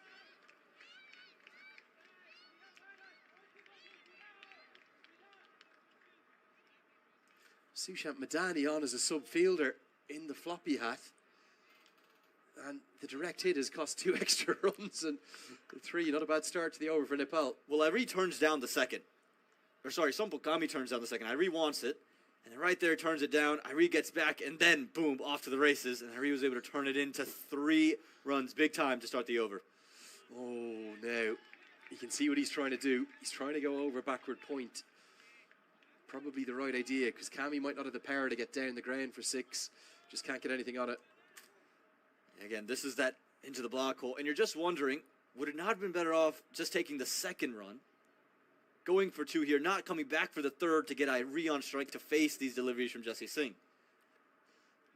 Sushant Madani on as a sub fielder in the floppy hat. And the direct hit has cost 2 extra runs and 3. Not a bad start to the over for Nepal. Well, Irie turns down the second. Or sorry, Sompokami turns down the second. Irie wants it. And then right there turns it down. Irie gets back and then, boom, off to the races. And Irie was able to turn it into 3 runs. Big time to start the over. Oh, now you can see what he's trying to do. He's trying to go over backward point. Probably the right idea because Cammy might not have the power to get down the ground for 6. Just can't get anything on it. Again, this is that into the block hole. And you're just wondering, would it not have been better off just taking the second run? Going for 2 here, not coming back for the 3rd to get Irie on strike to face these deliveries from Jesse Singh.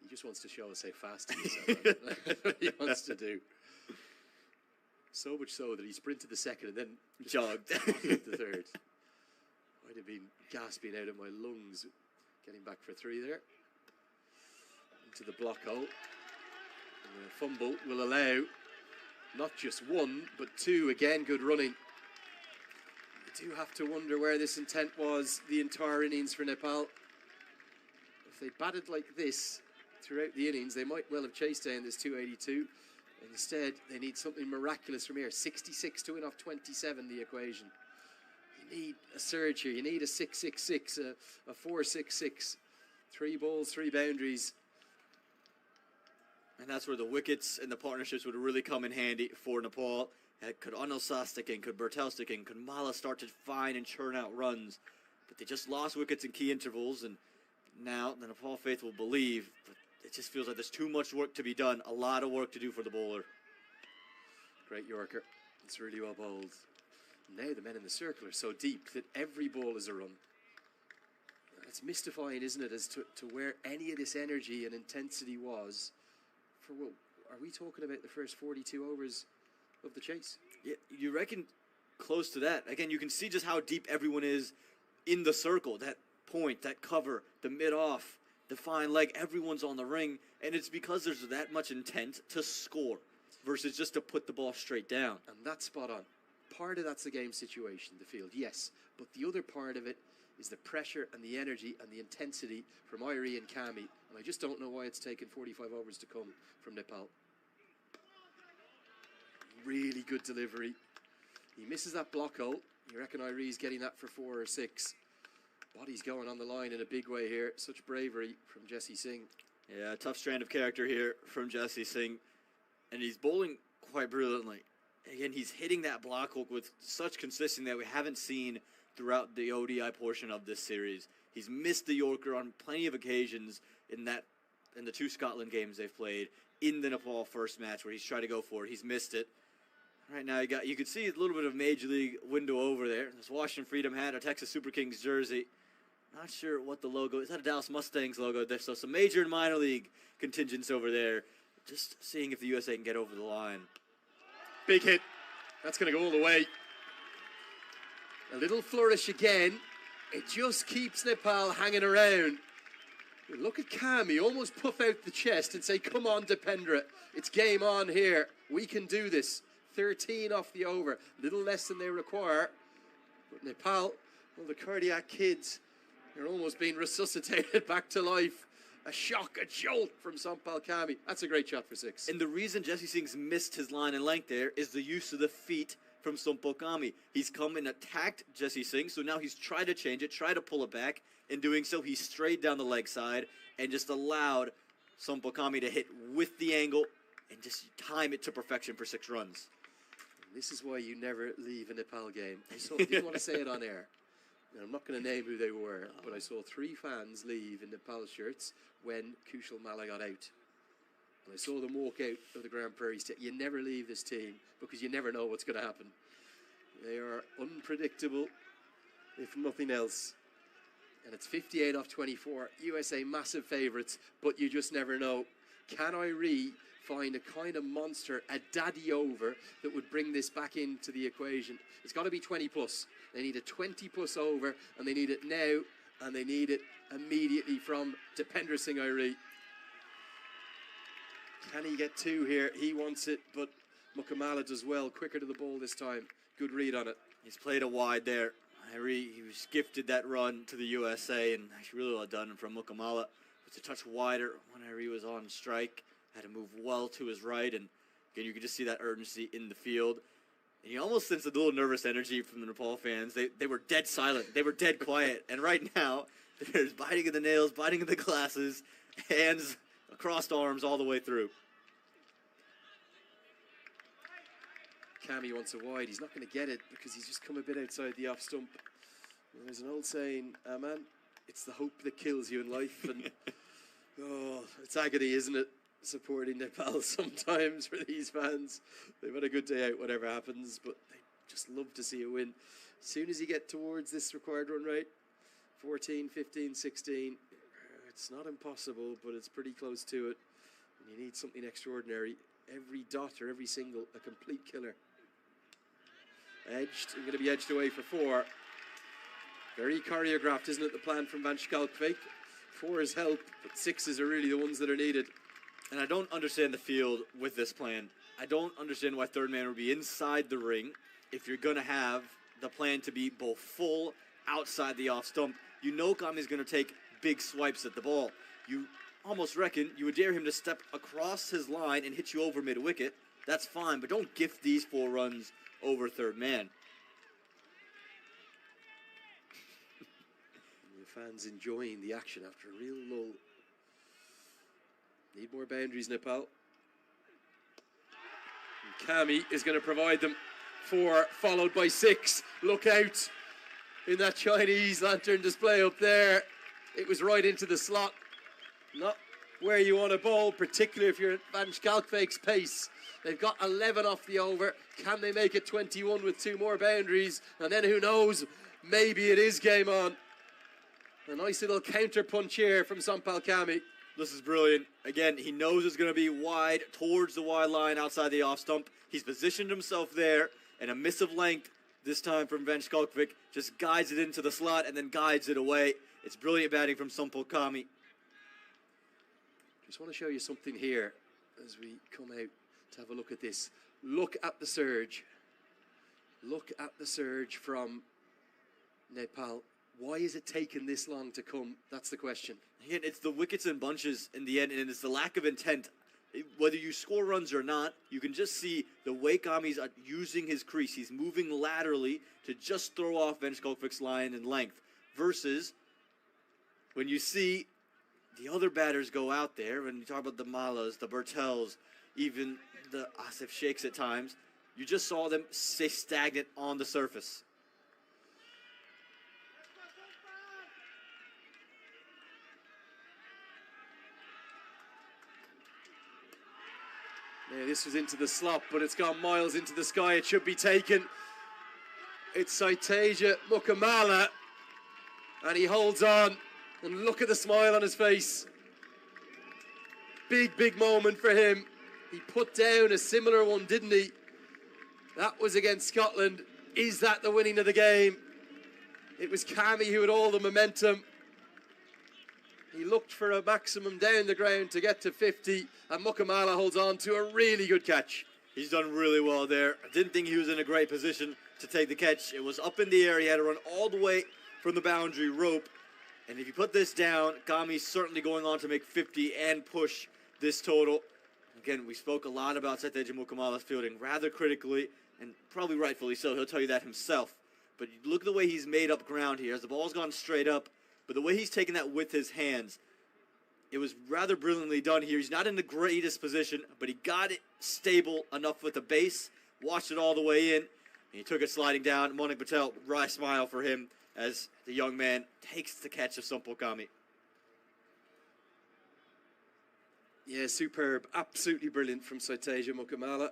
He just wants to show us how fast he is. That's what he wants to do. So much so that he sprinted the second and then jogged the 3rd. I'd have been gasping out of my lungs getting back for 3 there. into the block hole. And the fumble will allow not just one, but two. Again, good running. You do have to wonder where this intent was the entire innings for Nepal. If they batted like this throughout the innings, they might well have chased down this 282. Instead, they need something miraculous from here. 66 to win off 27, the equation. You need a surge here. You need a 666, a 466. 3 balls, 3 boundaries. And that's where the wickets and the partnerships would really come in handy for Nepal. Could Anil stick in? Could Bertel stick in? Could Mala start to find and churn out runs? But they just lost wickets in key intervals, and now the Nepal faithful believe, but it just feels like there's too much work to be done. A lot of work to do for the bowler. Great Yorker. It's really well bowled. Now the men in the circle are so deep that every ball is a run. It's mystifying, isn't it, as to where any of this energy and intensity was for, what, are we talking about the first 42 overs of the chase? Yeah, you reckon close to that. Again, you can see just how deep everyone is in the circle. That point, that cover, the mid-off, the fine leg, everyone's on the ring, and it's because there's that much intent to score versus just to put the ball straight down. And that's spot on. Part of that's the game situation, the field, yes. But the other part of it is the pressure and the energy and the intensity from Irie and Kami. And I just don't know why it's taken 45 overs to come from Nepal. Really good delivery. He misses that block hole. You reckon Irie's getting that for 4 or 6. Body's going on the line in a big way here. Such bravery from Jesse Singh. Yeah, tough strand of character here from Jesse Singh. And he's bowling quite brilliantly. Again, he's hitting that block hook with such consistency that we haven't seen throughout the ODI portion of this series. He's missed the Yorker on plenty of occasions in the 2 Scotland games they've played, in the Nepal first match where he's tried to go for it. He's missed it. Right now, you could see a little bit of Major League window over there. This Washington Freedom hat, a Texas Super Kings jersey. Not sure what the logo is. That a Dallas Mustangs logo there. So some major and minor league contingents over there. Just seeing if the USA can get over the line. Big hit. That's going to go all the way. A little flourish again. It just keeps Nepal hanging around. Look at Kami almost puff out the chest and say, come on, Dependra. It's game on here. We can do this. 13 off the over. Little less than they require. But Nepal, well, the cardiac kids, they're almost being resuscitated back to life. A shock, a jolt from Sampal Kami. That's a great shot for 6. And the reason Jesse Singh's missed his line and length there is the use of the feet from Sampal Kami. He's come and attacked Jesse Singh, so now he's tried to change it, tried to pull it back. In doing so, he strayed down the leg side and just allowed Sampal Kami to hit with the angle and just time it to perfection for 6 runs. And this is why you never leave a Nepal game. I didn't want to say it on air. And I'm not going to name who they were, but I saw 3 fans leave in Nepal shirts when Kushal Malla got out. And I saw them walk out of the Grand Prairie State. You never leave this team because you never know what's going to happen. They are unpredictable, if nothing else. And it's 58 off 24. USA massive favourites, but you just never know. Can Irie find a kind of monster, a daddy over, that would bring this back into the equation? It's got to be 20 plus. They need a 20 plus over, and they need it now, and they need it immediately from Dependra Singh Irie. Can he get 2 here? He wants it, but Mukamala does well. Quicker to the ball this time. Good read on it. He's played a wide there. He was gifted that run to the USA, and actually really well done from Mukamala. It's a touch wider when Irie was on strike. Had to move well to his right, and again, you could just see that urgency in the field. And you almost sense a little nervous energy from the Nepal fans. They were dead silent. They were dead quiet. And right now, there's biting of the nails, biting of the glasses, hands crossed arms all the way through. Kami wants a wide. He's not going to get it because he's just come a bit outside the off stump. Well, there's an old saying, man, it's the hope that kills you in life. And oh, it's agony, isn't it? Supporting Nepal sometimes for these fans. They've had a good day out, whatever happens, but they just love to see a win. As soon as you get towards this required run rate, 14, 15, 16, it's not impossible, but it's pretty close to it. And you need something extraordinary. Every dot or every single, a complete killer. Edged, and going to be edged away for 4. Very choreographed, isn't it, the plan from Van Schalkwyk? 4s help, but 6s are really the ones that are needed. And I don't understand the field with this plan. I don't understand why third man would be inside the ring if you're going to have the plan to be both full outside the off stump. You know Kami's going to take big swipes at the ball. You almost reckon you would dare him to step across his line and hit you over mid-wicket. That's fine, but don't gift these 4 runs over third man. The fans enjoying the action after a real lull. Need more boundaries, Nepal. And Kami is going to provide them 4, followed by 6. Look out in that Chinese lantern display up there. It was right into the slot. Not where you want to bowl, particularly if you're at Van Schalkwijk's pace. They've got 11 off the over. Can they make it 21 with 2 more boundaries? And then who knows, maybe it is game on. A nice little counter punch here from Sampal Kami. This is brilliant. Again, he knows it's going to be wide, towards the wide line outside the off stump. He's positioned himself there, and a miss of length, this time from Van Schalkwyk, just guides it into the slot and then guides it away. It's brilliant batting from Sampal Kami. Just want to show you something here as we come out to have a look at this. Look at the surge. Look at the surge from Nepal. Why is it taking this long to come? That's the question. Again, it's the wickets and bunches in the end, and it's the lack of intent. Whether you score runs or not, you can just see the way Kami's using his crease. He's moving laterally to just throw off Van Schalkwijk's line in length. Versus when you see the other batters go out there, when you talk about the Malas, the Bertels, even the Asif Sheikhs at times, you just saw them stay stagnant on the surface. Yeah, this was into the slot, but it's gone miles into the sky. It should be taken. It's Saiteja Mukamala, and he holds on. And look at the smile on his face. Big, big moment for him. He put down a similar one, didn't he? That was against Scotland. Is that the winning of the game? It was Kami who had all the momentum. He looked for a maximum down the ground to get to 50, and Mukamala holds on to a really good catch. He's done really well there. I didn't think he was in a great position to take the catch. It was up in the air. He had to run all the way from the boundary rope. And if you put this down, Kami's certainly going on to make 50 and push this total. Again, we spoke a lot about Saiteja Mukamala's fielding rather critically, and probably rightfully so. He'll tell you that himself. But look at the way he's made up ground here as the ball's gone straight up. But the way he's taken that with his hands, it was rather brilliantly done here. He's not in the greatest position, but he got it stable enough with the base, watched it all the way in, and he took it sliding down. Monik Patel, wry smile for him as the young man takes the catch of Sampal Kami. Yeah, superb. Absolutely brilliant from Saiteja Mukamala.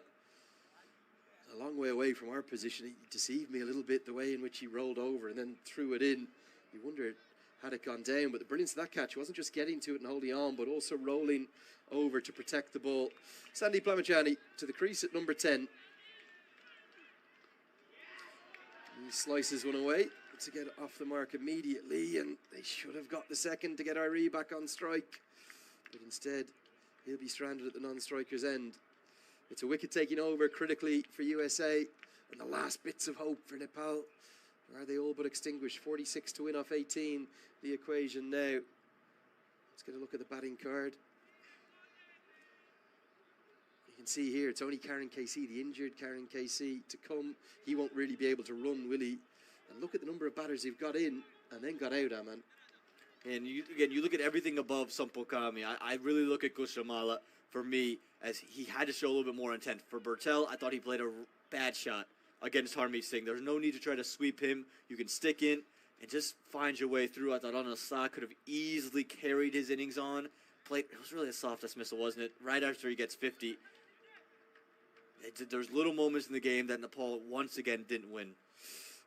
A long way away from our position. He deceived me a little bit, the way in which he rolled over and then threw it in. You wondered, had it gone down? But the brilliance of that catch, he wasn't just getting to it and holding on, but also rolling over to protect the ball. Sandeep Lamachani to the crease at number 10. He slices one away to get off the mark immediately, and they should have got the second to get Irie back on strike. But instead, he'll be stranded at the non-striker's end. It's a wicket taking over critically for USA, and the last bits of hope for Nepal. Are they all but extinguished? 46 to win off 18, the equation now. Let's get a look at the batting card. You can see here, it's only Karen KC, the injured Karen KC, to come. He won't really be able to run, will he? And look at the number of batters they've got in and then got out, Aman. And you look at everything above Sampal Kami. I really look at Kushamala, for me, as he had to show a little bit more intent. For Bertel, I thought he played a bad shot against Harmeet Singh. There's no need to try to sweep him. You can stick in and just find your way through. I thought Anasah could have easily carried his innings on. It was really a soft dismissal, wasn't it? Right after he gets 50. There's little moments in the game that Nepal once again didn't win.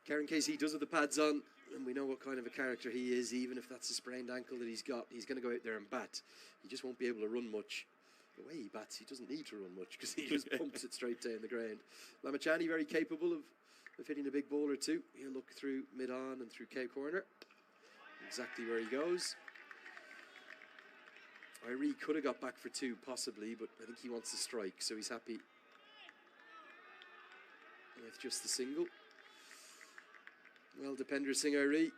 Karen Casey does have the pads on, and we know what kind of a character he is. Even if that's a sprained ankle that he's got, he's going to go out there and bat. He just won't be able to run much. The way he bats, he doesn't need to run much because he just pumps it straight down the ground. Lamachani, very capable of hitting a big ball or two. He'll look through mid-on and through Cow corner. Exactly where he goes. Irie could have got back for 2 possibly, but I think he wants to strike, so he's happy with just the single. Well, Depender Singh Irie,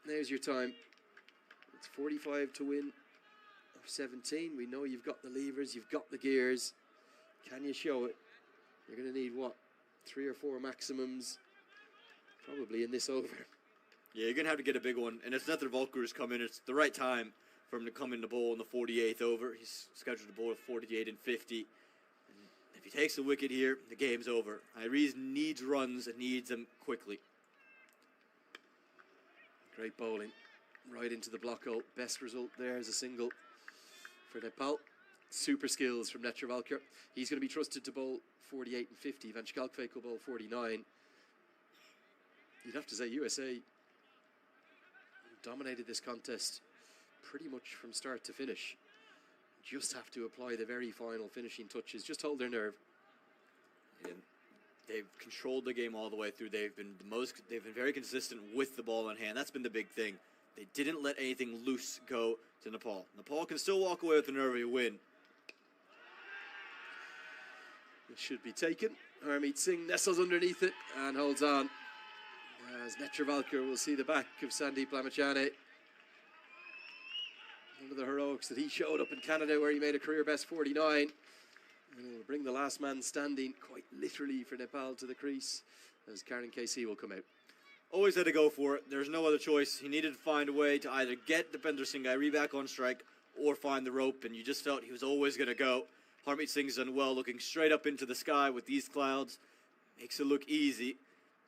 now's your time. It's 45 to win of 17. We know you've got the levers, you've got the gears. Can you show it? You're going to need, what, 3 or 4 maximums probably in this over. Yeah, you're going to have to get a big one. And it's Nether Volker's come in. It's the right time for him to come in the bowl in the 48th over. He's scheduled to bowl at 48 and 50. And if he takes the wicket here, the game's over. Iries needs runs and needs them quickly. Great bowling. Right into the block hole. Best result there is a single for Nepal. Super skills from Netravalkar. He's going to be trusted to bowl 48 and 50. Van Schalkwyk will bowl 49. You'd have to say USA dominated this contest pretty much from start to finish. Just have to apply the very final finishing touches. Just hold their nerve. And they've controlled the game all the way through. They've been very consistent with the ball in hand. That's been the big thing. They didn't let anything loose go to Nepal. Nepal can still walk away with an early win. It should be taken. Harmeet Singh nestles underneath it and holds on. As Netravalkar will see the back of Sandeep Lamachane. One of the heroics that he showed up in Canada where he made a career best 49. And it will bring the last man standing quite literally for Nepal to the crease as Karen KC will come out. Always had to go for it. There's no other choice. He needed to find a way to either get Depender Singh Irie back on strike or find the rope, and you just felt he was always going to go. Harmeet Singh's done well, looking straight up into the sky with these clouds. Makes it look easy.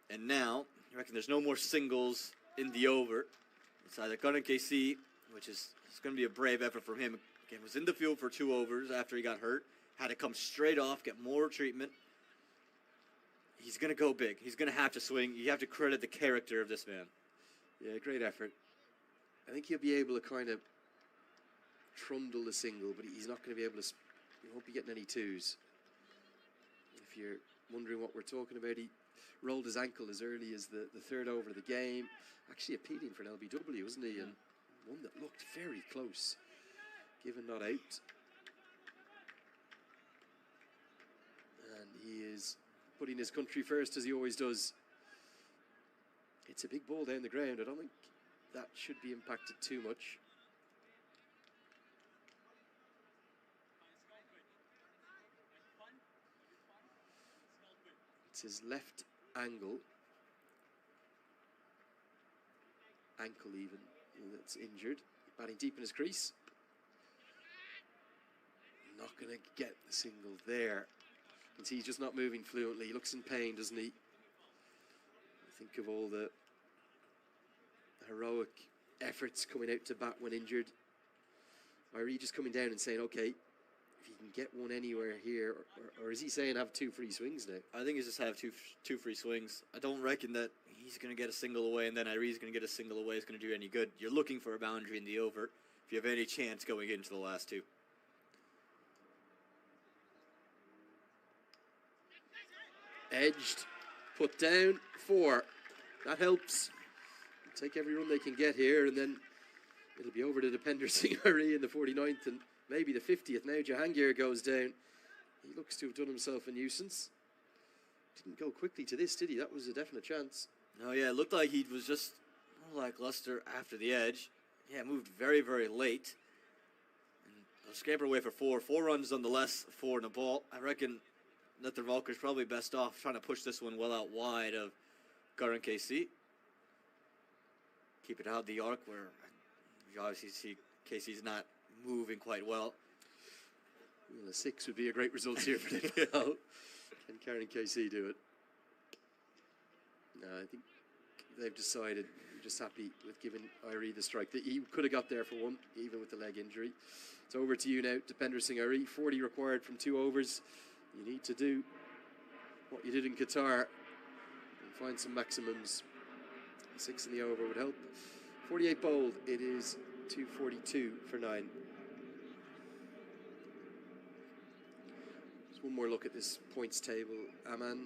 And now, I reckon there's no more singles in the over. It's either Karan KC, which is going to be a brave effort from him. Again, was in the field for 2 overs after he got hurt. Had to come straight off, get more treatment. He's going to go big. He's going to have to swing. You have to credit the character of this man. Yeah, great effort. I think he'll be able to kind of trundle the single, but he's not going to be able to... He won't be getting any 2s. If you're wondering what we're talking about, he rolled his ankle as early as the 3rd over of the game. Actually appealing for an LBW, wasn't he? And one that looked very close, given not out. And he is putting his country first, as he always does. It's a big ball down the ground. I don't think that should be impacted too much. It's his left ankle even, that's injured. Batting deep in his crease. Not going to get the single there. You can see he's just not moving fluently. He looks in pain, doesn't he? Think of all the heroic efforts coming out to bat when injured. Irie just coming down and saying, okay, if you can get one anywhere here, or is he saying have 2 free swings now? I think he's just have two free swings. I don't reckon that he's going to get a single away and then Irie's going to get a single away is going to do any good. You're looking for a boundary in the over if you have any chance going into the last 2. Edged, put down, 4. That helps. Take every run they can get here, and then it'll be over to Depender Singh Irie in the 49th and maybe the 50th. Now Jahangir goes down. He looks to have done himself a nuisance. Didn't go quickly to this, did he? That was a definite chance. No, yeah, it looked like he was just more lackluster after the edge. Yeah, moved very, very late. And they'll scamper away for 4. 4 runs nonetheless for Nepal. I reckon Nether Volker's probably best off trying to push this one well out wide of Karan KC. Keep it out the arc where you obviously see KC's not moving quite well. Well, a 6 would be a great result here for Nepal. Can Karen KC do it? No, I think they've decided, we're just happy with giving Irie the strike. He could have got there for 1, even with the leg injury. It's over to you now, Depender Singh Irie. 40 required from 2 overs. You need to do what you did in Qatar and find some maximums. 6 in the over would help. 48 bowled, it is 242 for 9. Just one more look at this points table. Aman,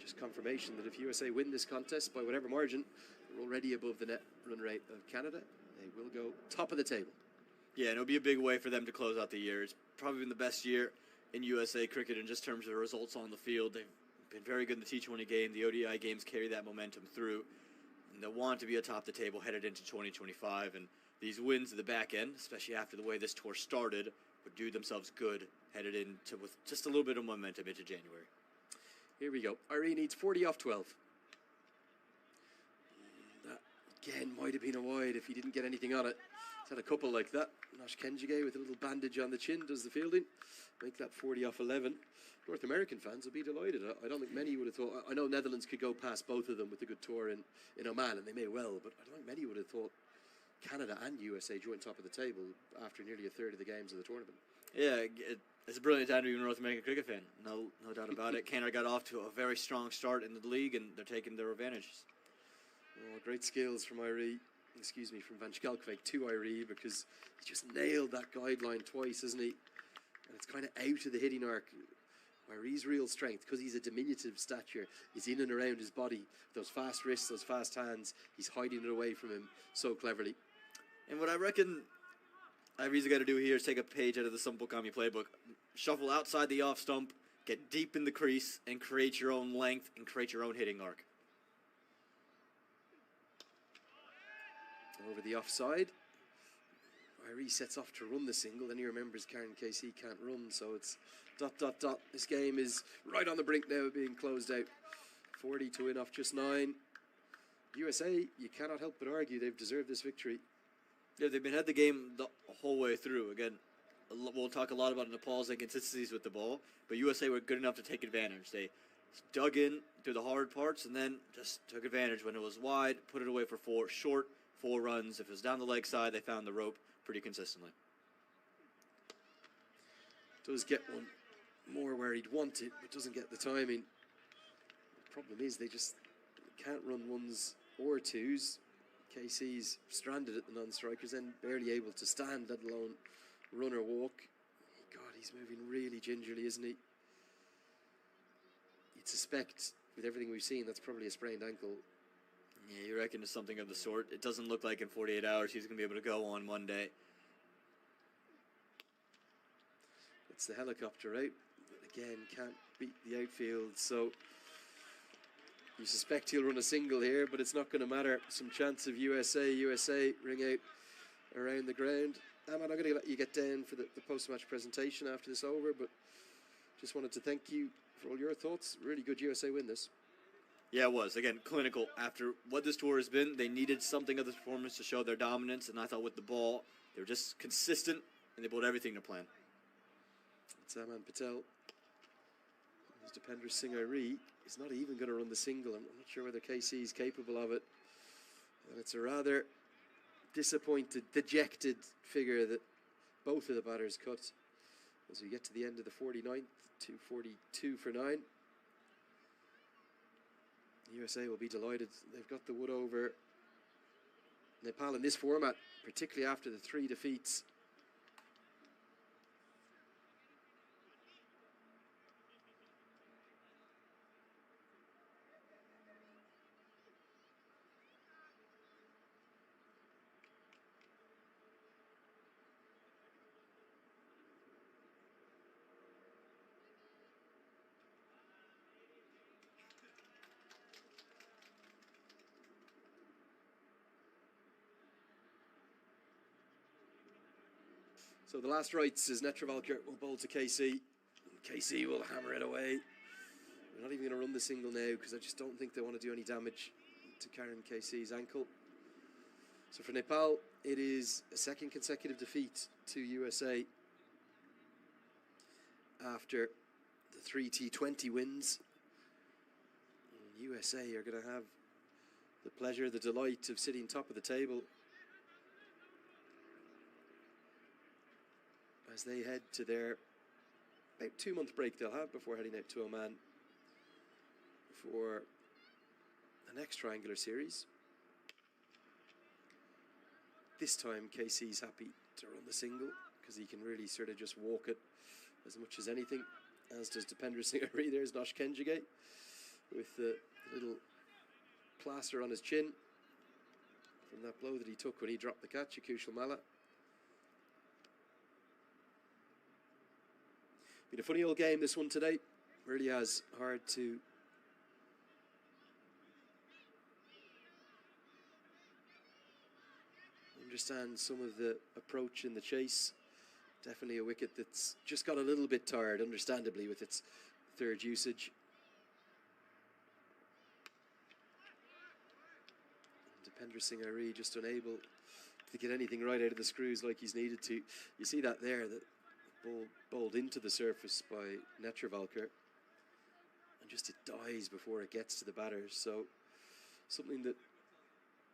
just confirmation that if USA win this contest by whatever margin, they're already above the net run rate of Canada. They they will go top of the table. Yeah, and it'll be a big way for them to close out the year. It's probably been the best year in USA cricket in just terms of the results on the field. They've been very good in the T20 game. The ODI games carry that momentum through. And they'll want to be atop the table headed into 2025. And these wins at the back end, especially after the way this tour started, would do themselves good headed into with just a little bit of momentum into January. Here we go. Irene needs 40 off 12. That, again, might have been a wide if he didn't get anything on it. He's had a couple like that. Nash Kenjige with a little bandage on the chin does the fielding. Make that 40 off 11. North American fans will be delighted. I don't think many would have thought... I know Netherlands could go past both of them with a good tour in Oman, and they may well, but I don't think many would have thought Canada and USA joint top of the table after nearly a third of the games of the tournament. Yeah, it's a brilliant time to be a North American cricket fan. No doubt about it. Canada got off to a very strong start in the league, and they're taking their advantages. Oh, great skills from Irie. Excuse me, from Van Schalkwyk to Irie, because he just nailed that guideline twice, isn't he? And it's kind of out of the hitting arc. Irie's real strength, because he's a diminutive stature, is in and around his body. Those fast wrists, those fast hands, he's hiding it away from him so cleverly. And what I reckon Irie's got to do here is take a page out of the Sumpukami playbook. Shuffle outside the off stump, get deep in the crease, and create your own length and create your own hitting arc. Over the offside. Irie sets off to run the single, then he remembers Karen Casey can't run, so it's ... This game is right on the brink now of being closed out. 40 to win off just 9. USA, you cannot help but argue they've deserved this victory. Yeah, they've been had the game the whole way through. Again, we'll talk a lot about Nepal's inconsistencies with the ball, but USA were good enough to take advantage. They dug in through the hard parts and then just took advantage when it was wide, put it away for 4, short, 4 runs. If it was down the leg side, they found the rope pretty consistently. Does get one more where he'd want it, but doesn't get the timing. The problem is they just can't run ones or twos. KC's stranded at the non-strikers and barely able to stand, let alone run or walk. God, he's moving really gingerly, isn't he? You'd suspect, with everything we've seen, that's probably a sprained ankle. Yeah, you reckon it's something of the sort. It doesn't look like in 48 hours he's going to be able to go on Monday. It's the helicopter out. Again, can't beat the outfield, so you suspect he'll run a single here, but it's not going to matter. Some chance of USA ring out around the ground. I'm not going to let you get down for the post-match presentation after this over, but just wanted to thank you for all your thoughts. Really good USA win this. Yeah, it was. Again, clinical. After what this tour has been, they needed something of this performance to show their dominance, and I thought with the ball, they were just consistent, and they pulled everything to plan. It's Aman Patel. As Dipendra Singh Irie is not even going to run the single. I'm not sure whether KC is capable of it. And it's a rather disappointed, dejected figure that both of the batters cut as we get to the end of the 49th to 42 for 9. USA will be delighted. They've got the wood over Nepal in this format, particularly after the 3 defeats. So the last rights is Netravalkar will bowl to KC. KC will hammer it away. We're not even going to run the single now because I just don't think they want to do any damage to Karen KC's ankle. So for Nepal, it is a second consecutive defeat to USA after the 3 T20 wins. And USA are going to have the pleasure, the delight of sitting top of the table as they head to their about 2-month break they'll have before heading out to Oman for the next triangular series. This time KC's happy to run the single because he can really sort of just walk it as much as anything, as does Dipendra Singh Irie. There's Nash Kenjige with the little plaster on his chin. from that blow that he took when he dropped the catch, Akushal Mala. Been a funny old game, this one today. Really has. Hard to understand some of the approach in the chase. Definitely a wicket that's just got a little bit tired, understandably, with its third usage. Dipender Singh Ari just unable to get anything right out of the screws like he's needed to. You see that there, that ball bowled into the surface by Netravalkar, and just it dies before it gets to the batters. So something that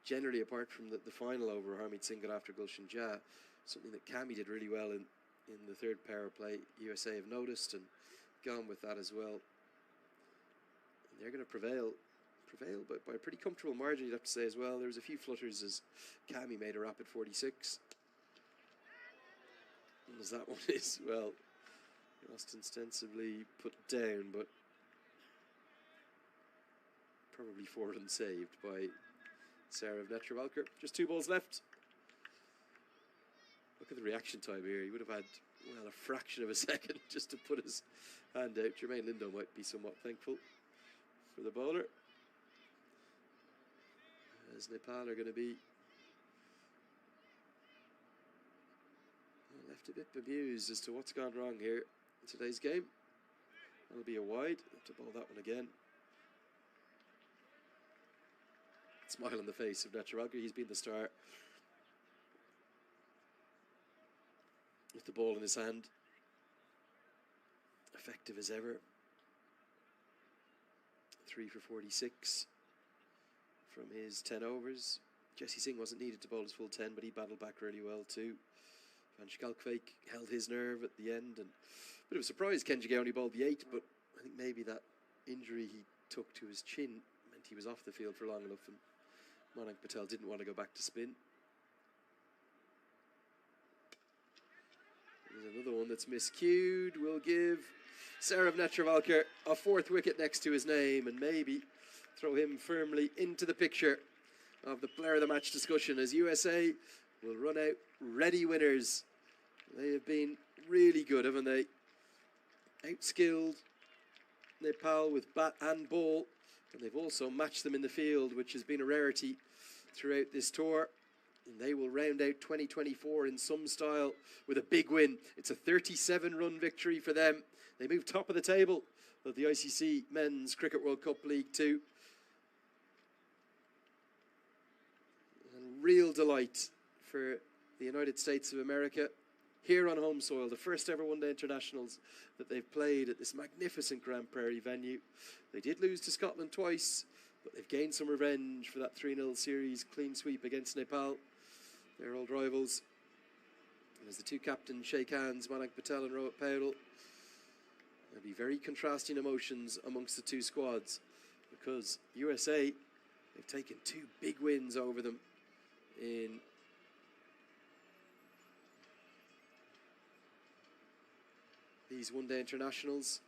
generally, apart from the final over Harmeet Singh got after Gulshan Jah, something that Kami did really well in the third power play, USA have noticed and gone with that as well. And they're going to prevail by a pretty comfortable margin, you'd have to say as well. There was a few flutters as Kami made a rapid 46. And as that one is, well, ostensibly put down, but probably 4 runs saved by Saurav Netravalkar. Just 2 balls left. Look at the reaction time here. He would have had, well, a fraction of a second just to put his hand out. Jermaine Lindo might be somewhat thankful for the bowler, as Nepal are going to be left a bit bemused as to what's gone wrong here in today's game. That'll be a wide. Have to bowl that one again. Smile on the face of Netravalkar. He's been the star with the ball in his hand. Effective as ever. 3 for 46 from his 10 overs. Jesse Singh wasn't needed to bowl his full 10, but he battled back really well too. Van Schalkwyk held his nerve at the end, and a bit of a surprise Kenjige only bowled the 8, but I think maybe that injury he took to his chin meant he was off the field for long enough, and Manak Patel didn't want to go back to spin. There's another one that's miscued. Will give Saurav Netravalkar a 4th wicket next to his name, and maybe throw him firmly into the picture of the player of the match discussion, as USA will run out ready winners. They have been really good, haven't they? Outskilled Nepal with bat and ball, and they've also matched them in the field, which has been a rarity throughout this tour. And they will round out 2024 in some style with a big win. It's a 37-run victory for them. They move top of the table of the ICC Men's Cricket World Cup League 2. And real delight for the United States of America here on home soil, the first ever one-day internationals that they've played at this magnificent Grand Prairie venue. They did lose to Scotland twice, but they've gained some revenge for that 3-0 series clean sweep against Nepal, their old rivals. And as the two captains shake hands, Manak Patel and Rohit Paudel, there'll be very contrasting emotions amongst the two squads, because USA, they've taken 2 big wins over them in these one-day internationals.